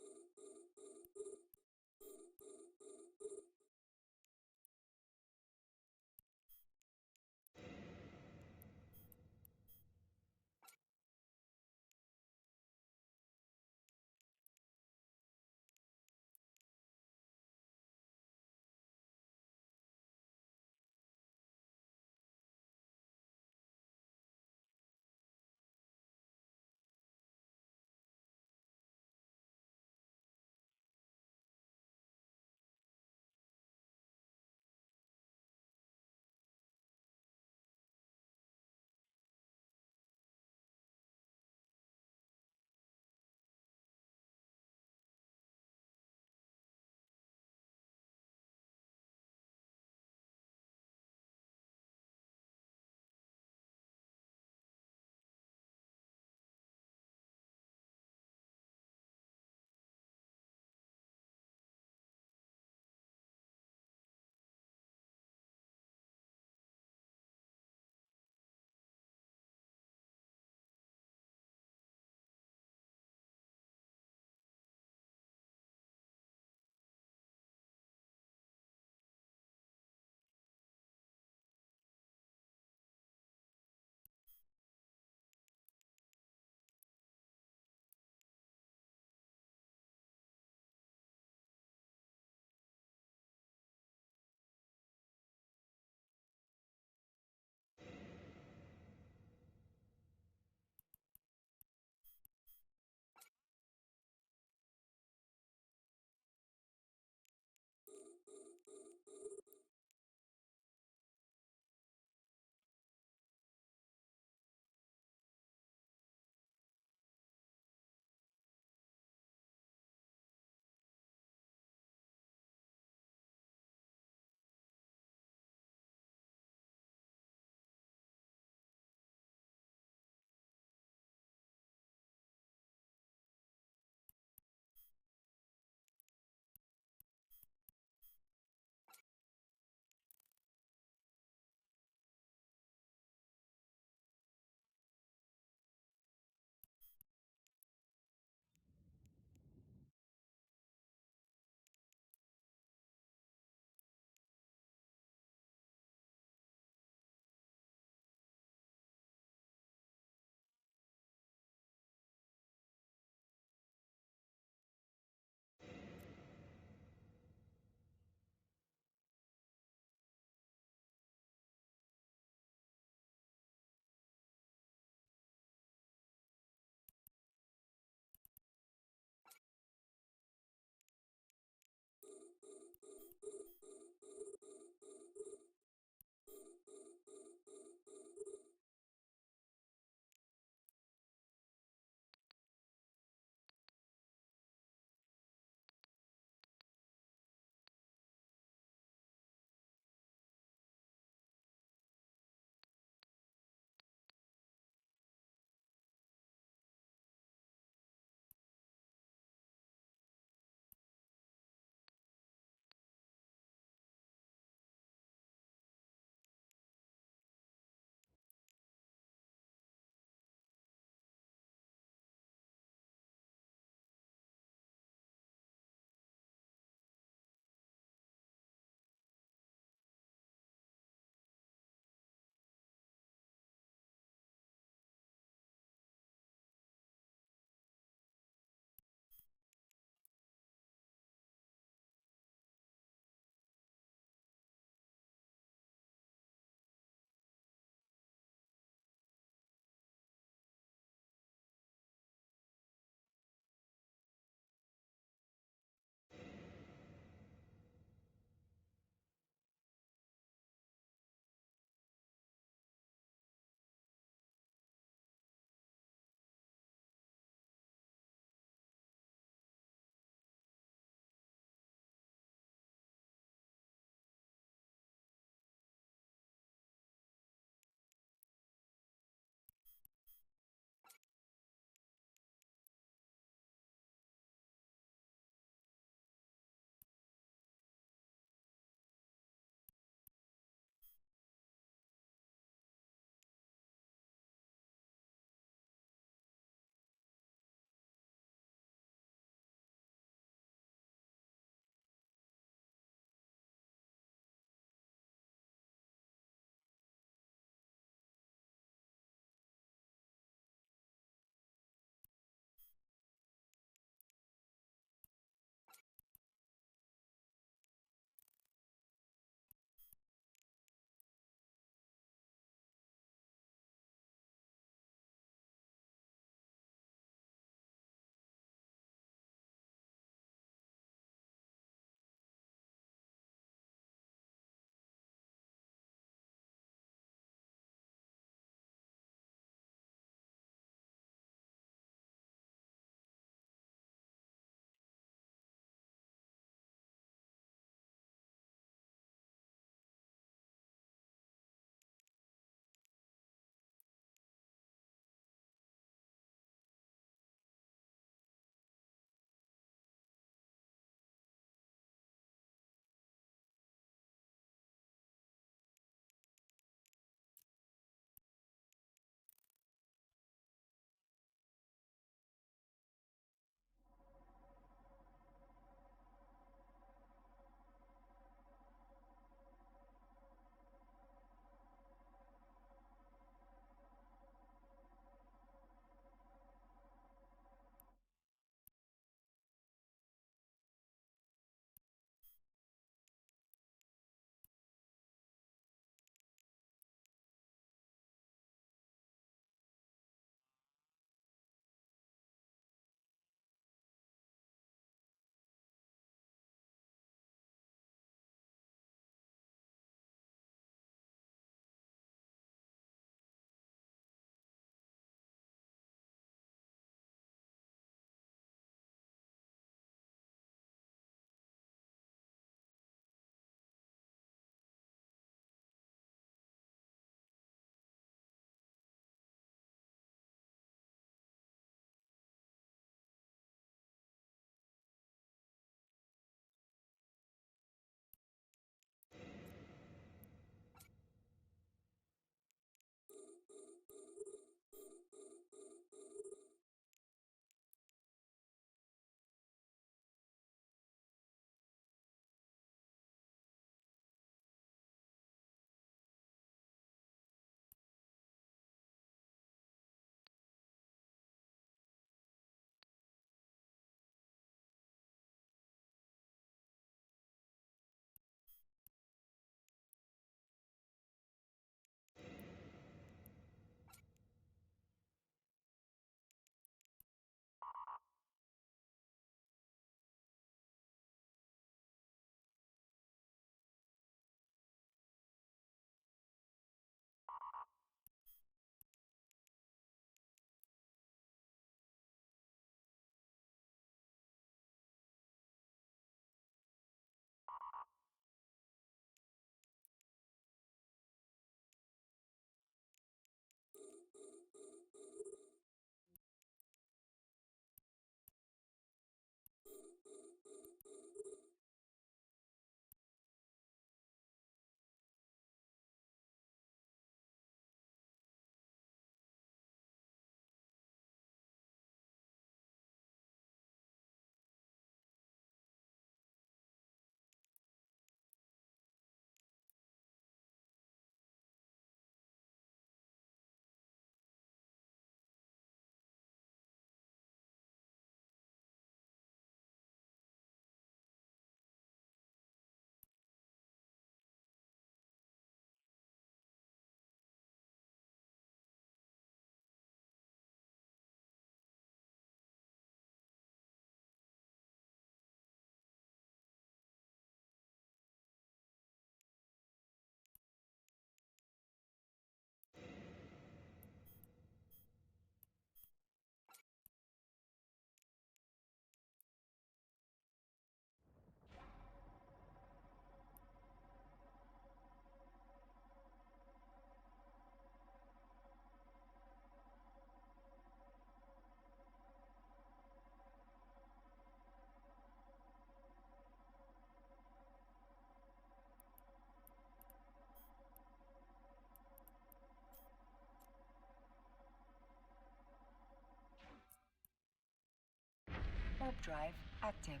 Warp drive active.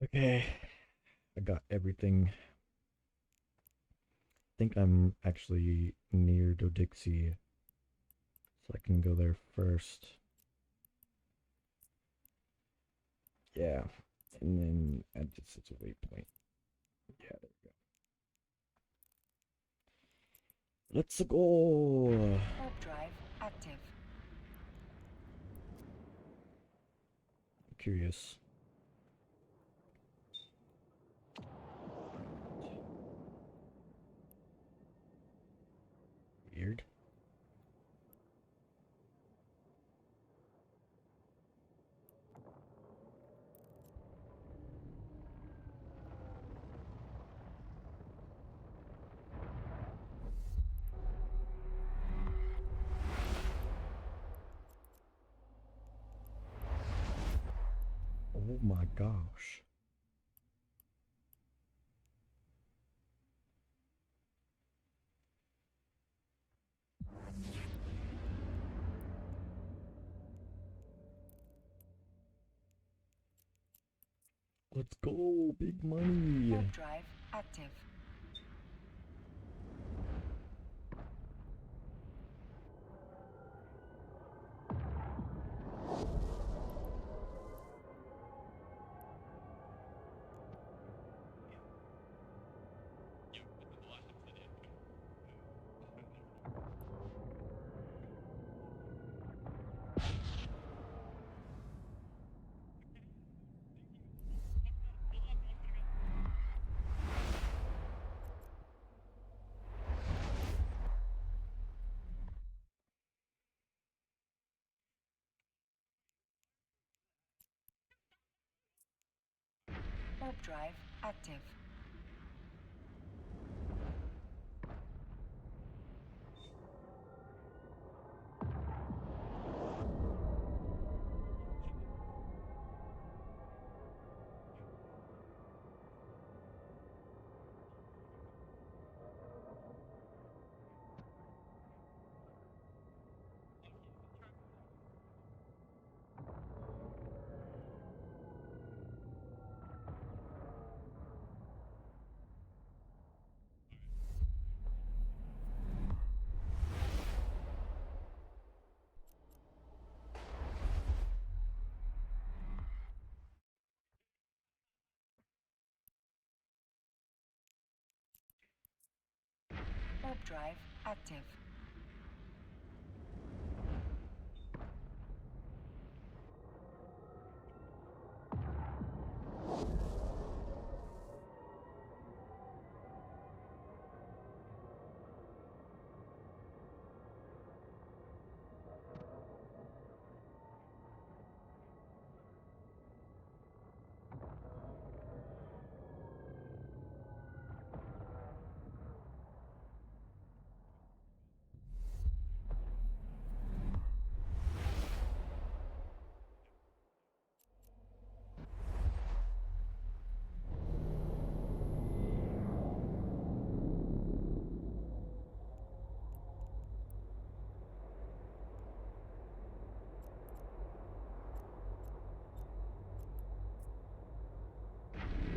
Okay, I got everything. I think I'm actually near Dodixie, so I can go there first. Yeah, and then add this as a waypoint. Yeah, there we go. Let's go. Warp drive active. I'm curious. Weird. Oh my gosh. Let's go, big money. Warp drive active. You, within the last episode, yeah. Warp drive active. Warp drive active.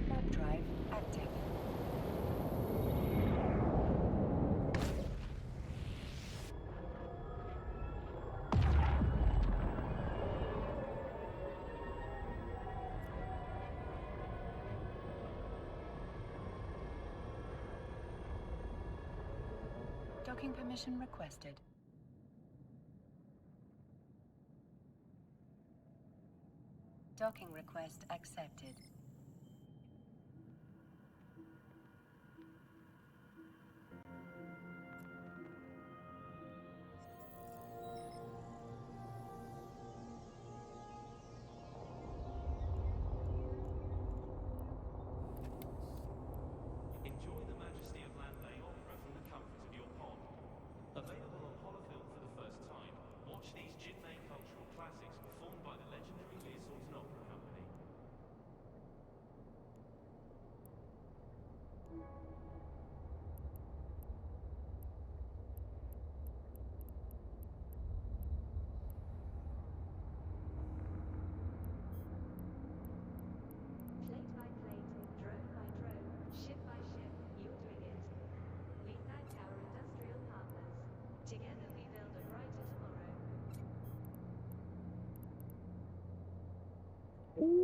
Warp drive active. Docking permission requested. Docking request accepted. Enjoy the majesty of land-bay opera from the comfort of your pod. Available on holofilm for the first time, watch these Jinmei cultural classics performed by the legendary Lear Sultan Opera Company. Together we build a brighter tomorrow. Servants,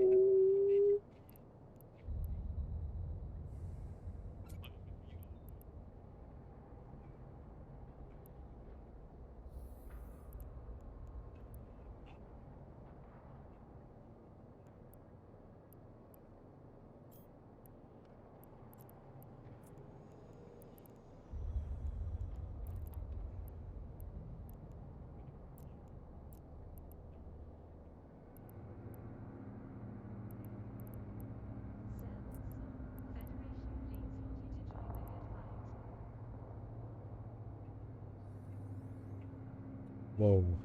Federation fleets want you to join the good fight. Whoa.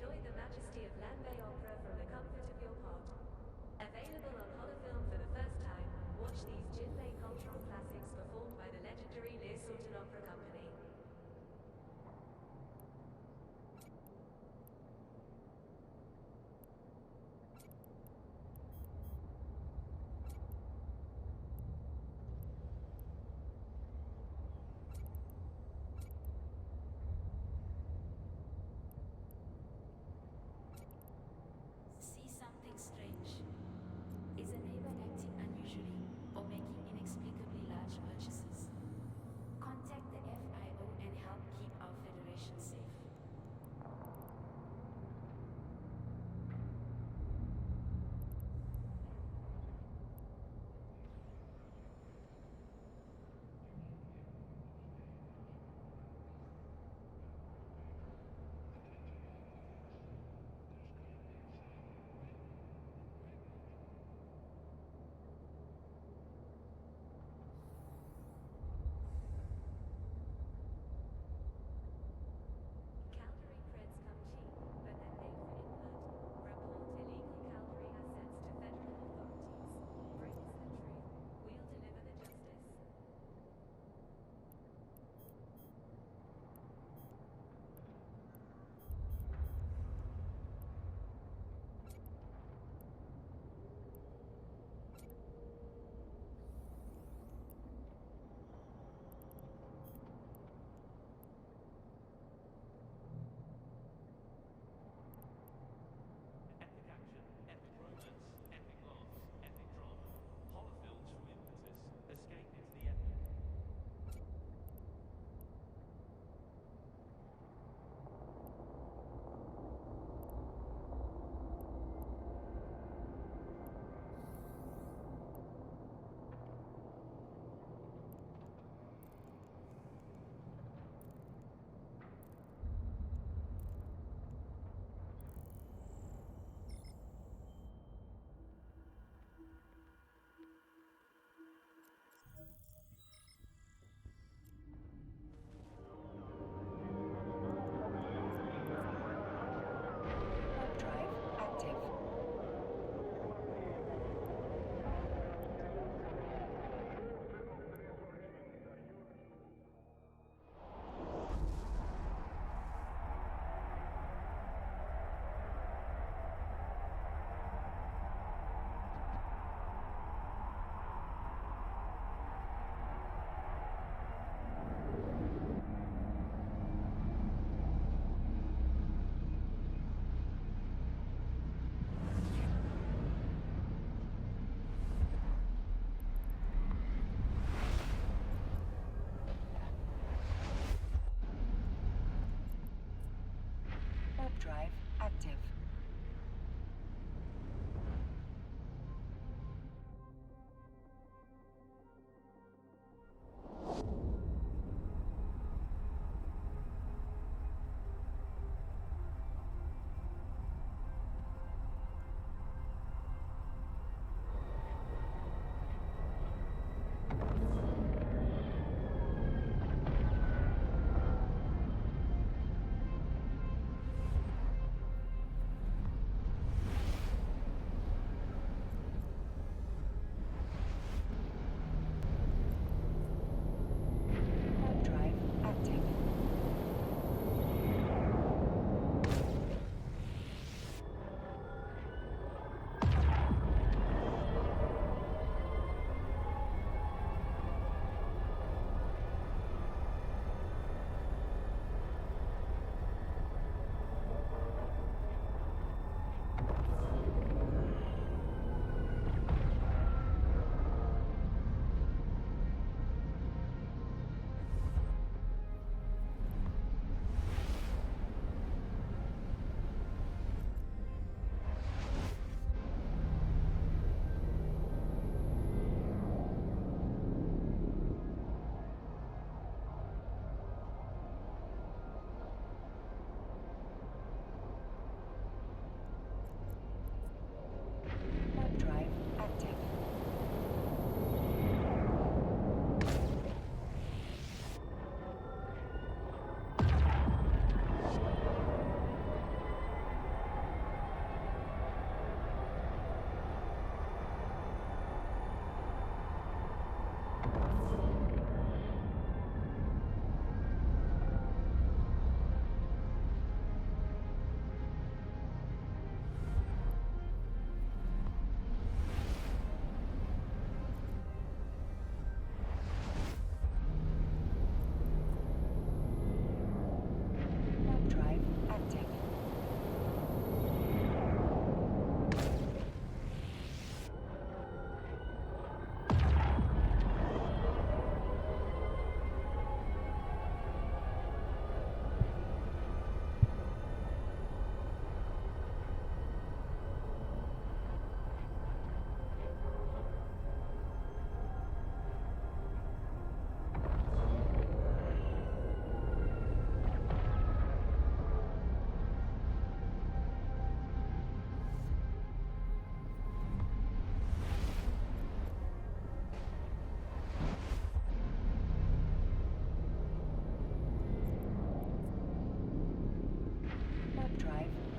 Enjoy the majesty of Landbay Opera from the comfort of your pod. Available on holofilm for the first time, watch these Jinmei cultural classics performed by the legendary Lear Sultan Opera Company. See something strange? Is a neighbor acting unusually or making inexplicably large purchases? Contact the FBI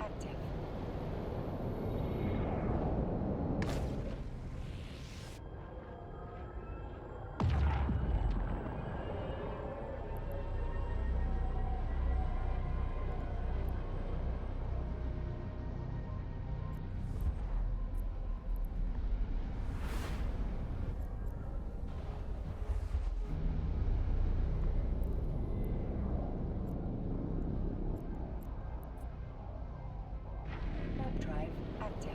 active. Warp drive active.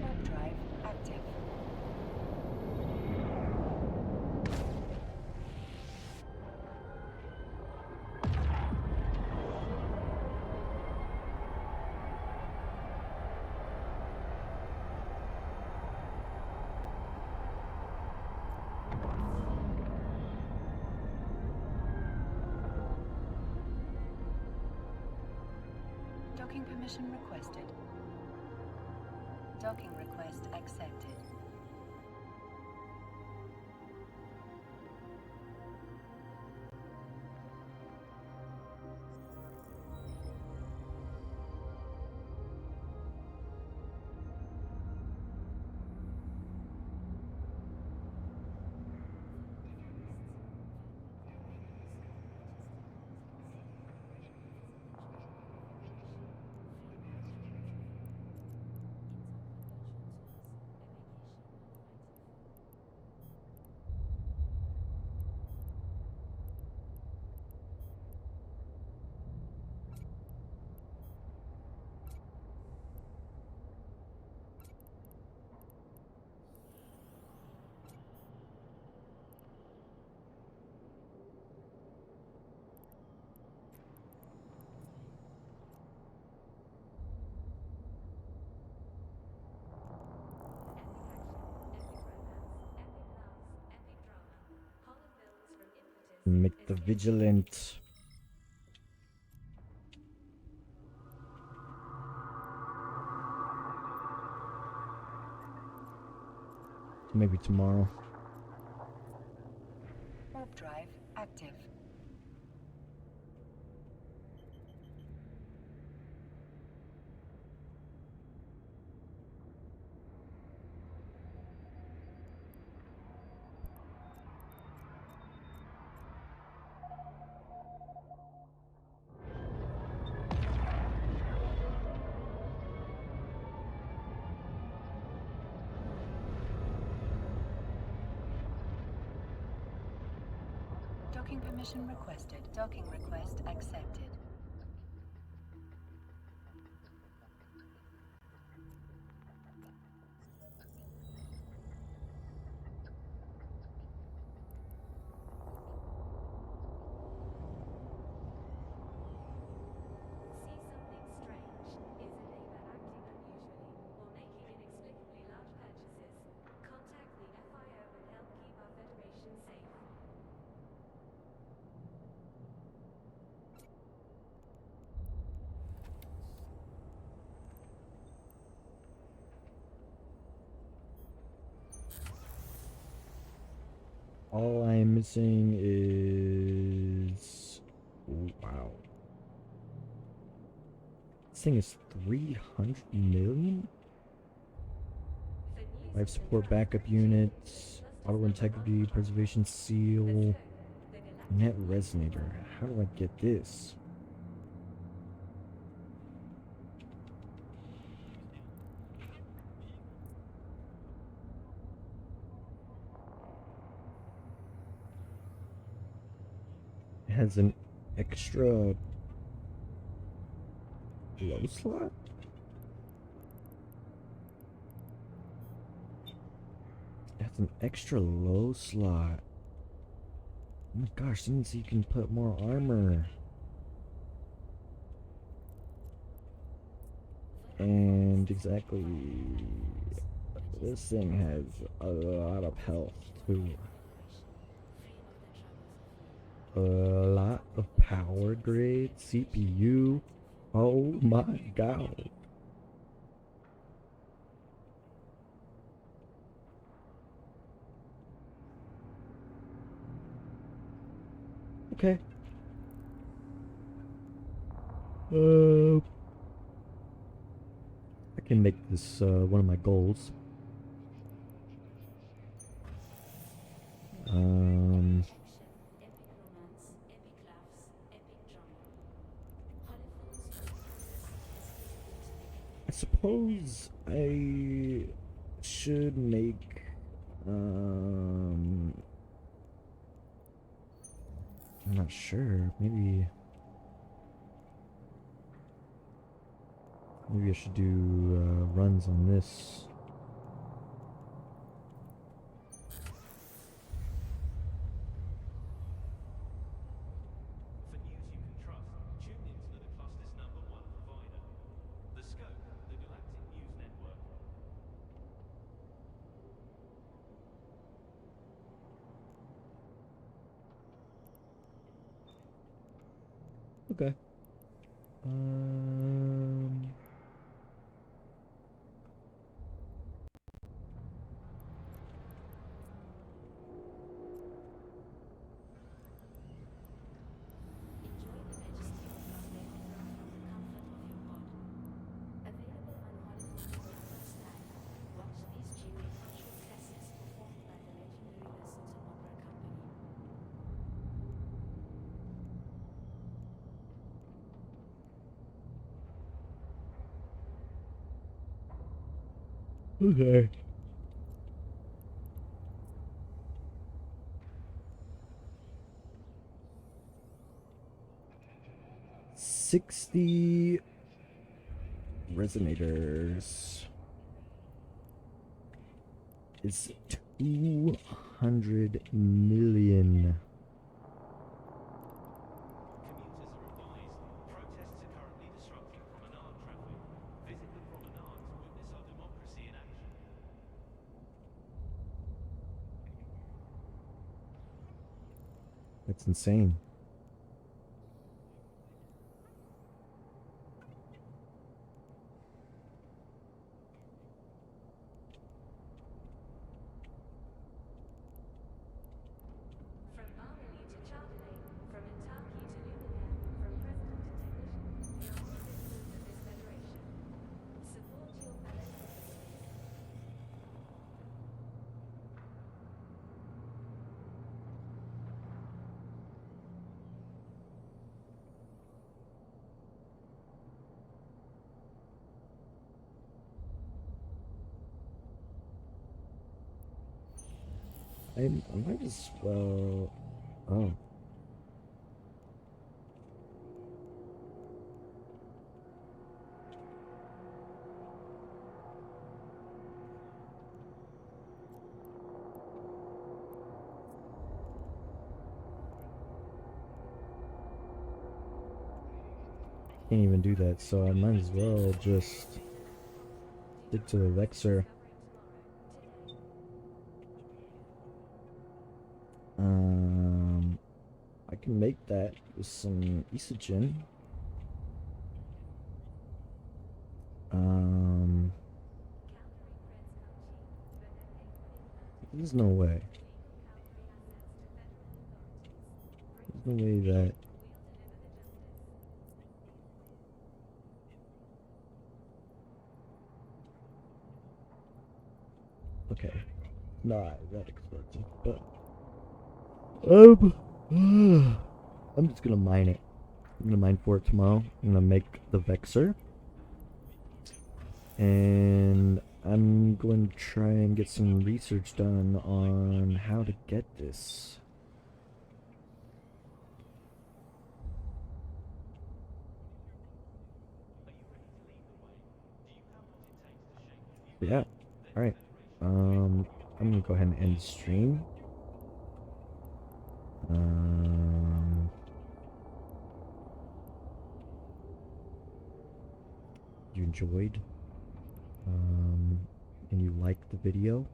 Warp drive active. Docking permission requested. Docking request accepted. Make the vigilant. Maybe tomorrow. Warp drive active. Docking permission requested. Docking request accepted. See something strange? Is a neighbor acting unusually or making inexplicably large purchases? Contact the FIO and help keep our Federation safe. All I am missing is... Wow. This thing is 300 million? Life support backup units, auto integrity, preservation seal, net resonator. How do I get this? It has an extra low slot? It's an extra low slot. Oh my gosh, that means you can put more armor. And exactly, this thing has a lot of health too. A lot of power grade CPU. Oh my god. Okay. I can make this one of my goals. Um, Epic romance, epic laughs, epic drama. Hollywood's process has I suppose I should make um I'm not sure. Maybe I should do runs on this. For news you can trust, tune into the cluster's #1 provider. The Scope, the Galactic News Network. Okay. Um Enjoy the majesty of Loveland from the comfort of your pod. Available on Hollywood's first time. Watch these dreamy cultural classics performed by the legendary Listen to Opera Company. okay. 60 resonators is 200 million. Commuters are advised, protests are currently disrupting promenade traffic. Visit the promenade to witness our democracy in action. That's insane. From Barmely to Chardonnay, from Intaki to Luminaire, from president to technician, we are all citizens of this federation. Support your fellow citizens. I might as well. Oh. Can't even do that, so I might as well just stick to the Vexer. I can make that with some Isogen. There's no way. There's no way that. Okay. Not that expensive, but. I'm just gonna mine it. I'm gonna mine for it tomorrow. I'm gonna make the Vexer. And I'm going to try and get some research done on how to get this. Are you ready to lead the way? Do you have what it takes to shape the future Yeah. of the Alright. Federation? I'm gonna go ahead and end the stream. You enjoyed, and you liked the video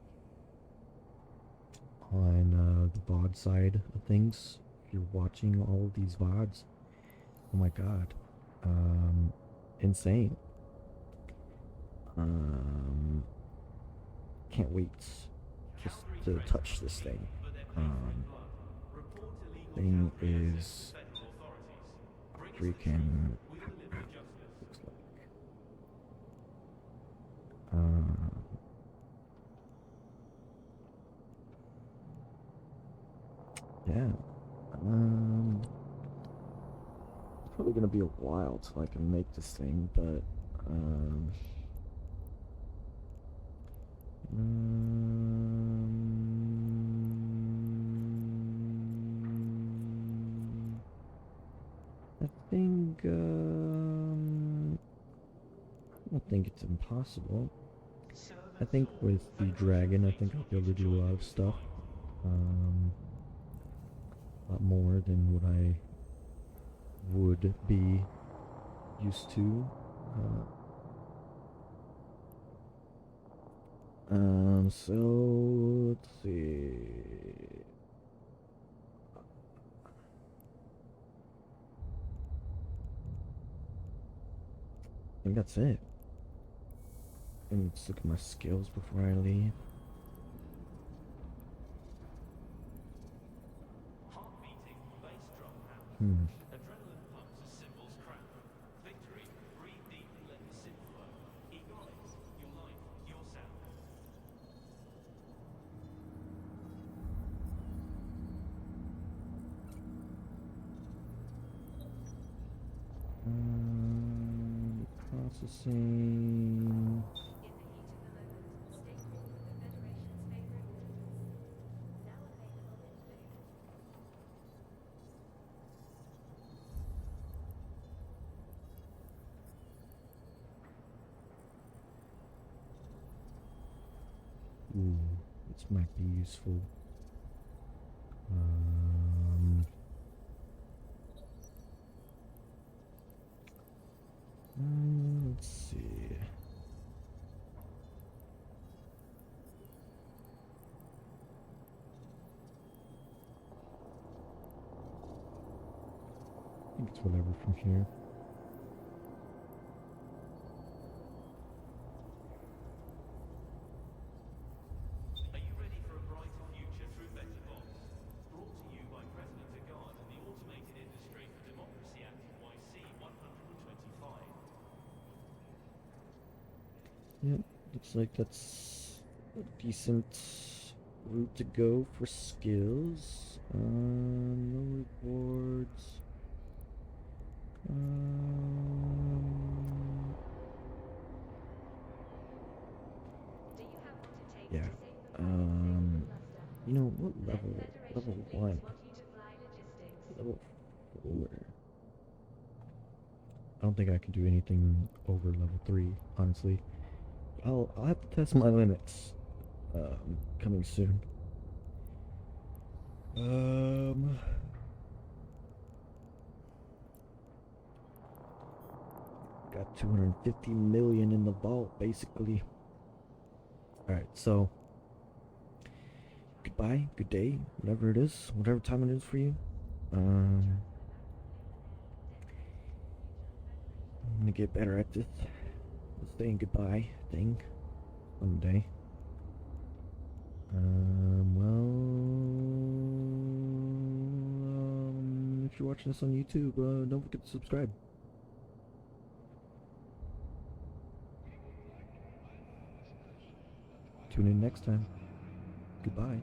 on the VOD side of things. If you're watching all of these VODs, oh my god, insane. Can't wait just to touch this thing. Thing is freaking looks like yeah. It's probably gonna be a while till I can make this thing, but I think I don't think it's impossible. I think with the dragon, I think I'll be able to do a lot of stuff. A lot more than what I would be used to. So let's see. I think that's it. Let me just look at my skills before I leave. Heart beating, bass drum hammer. Adrenaline pumps as cymbals crack. Victory, breathe deep and let the synth flow. Egoics, your life, your sound. Processing. Ooh, this might be useful. Let's see. I think it's whatever from here. Are you ready for a brighter future through better bots? Brought to you by President Agard and the Automated Industry for Democracy Act YC 125. Yep, looks like that's a decent route to go for skills. No rewards. Do you have what it takes Yeah. to save the planet, Luster? You know what level? Federation Level fleets 1. want you to fly logistics. Level 4. I don't think I can do anything over level 3, honestly. I'll have to test my limits. Coming soon. Got 250 million in the vault, basically. Alright, so goodbye, good day, whatever it is, whatever time it is for you. I'm gonna get better at this saying goodbye thing one day. If you're watching this on YouTube, don't forget to subscribe. Tune in next time. Goodbye.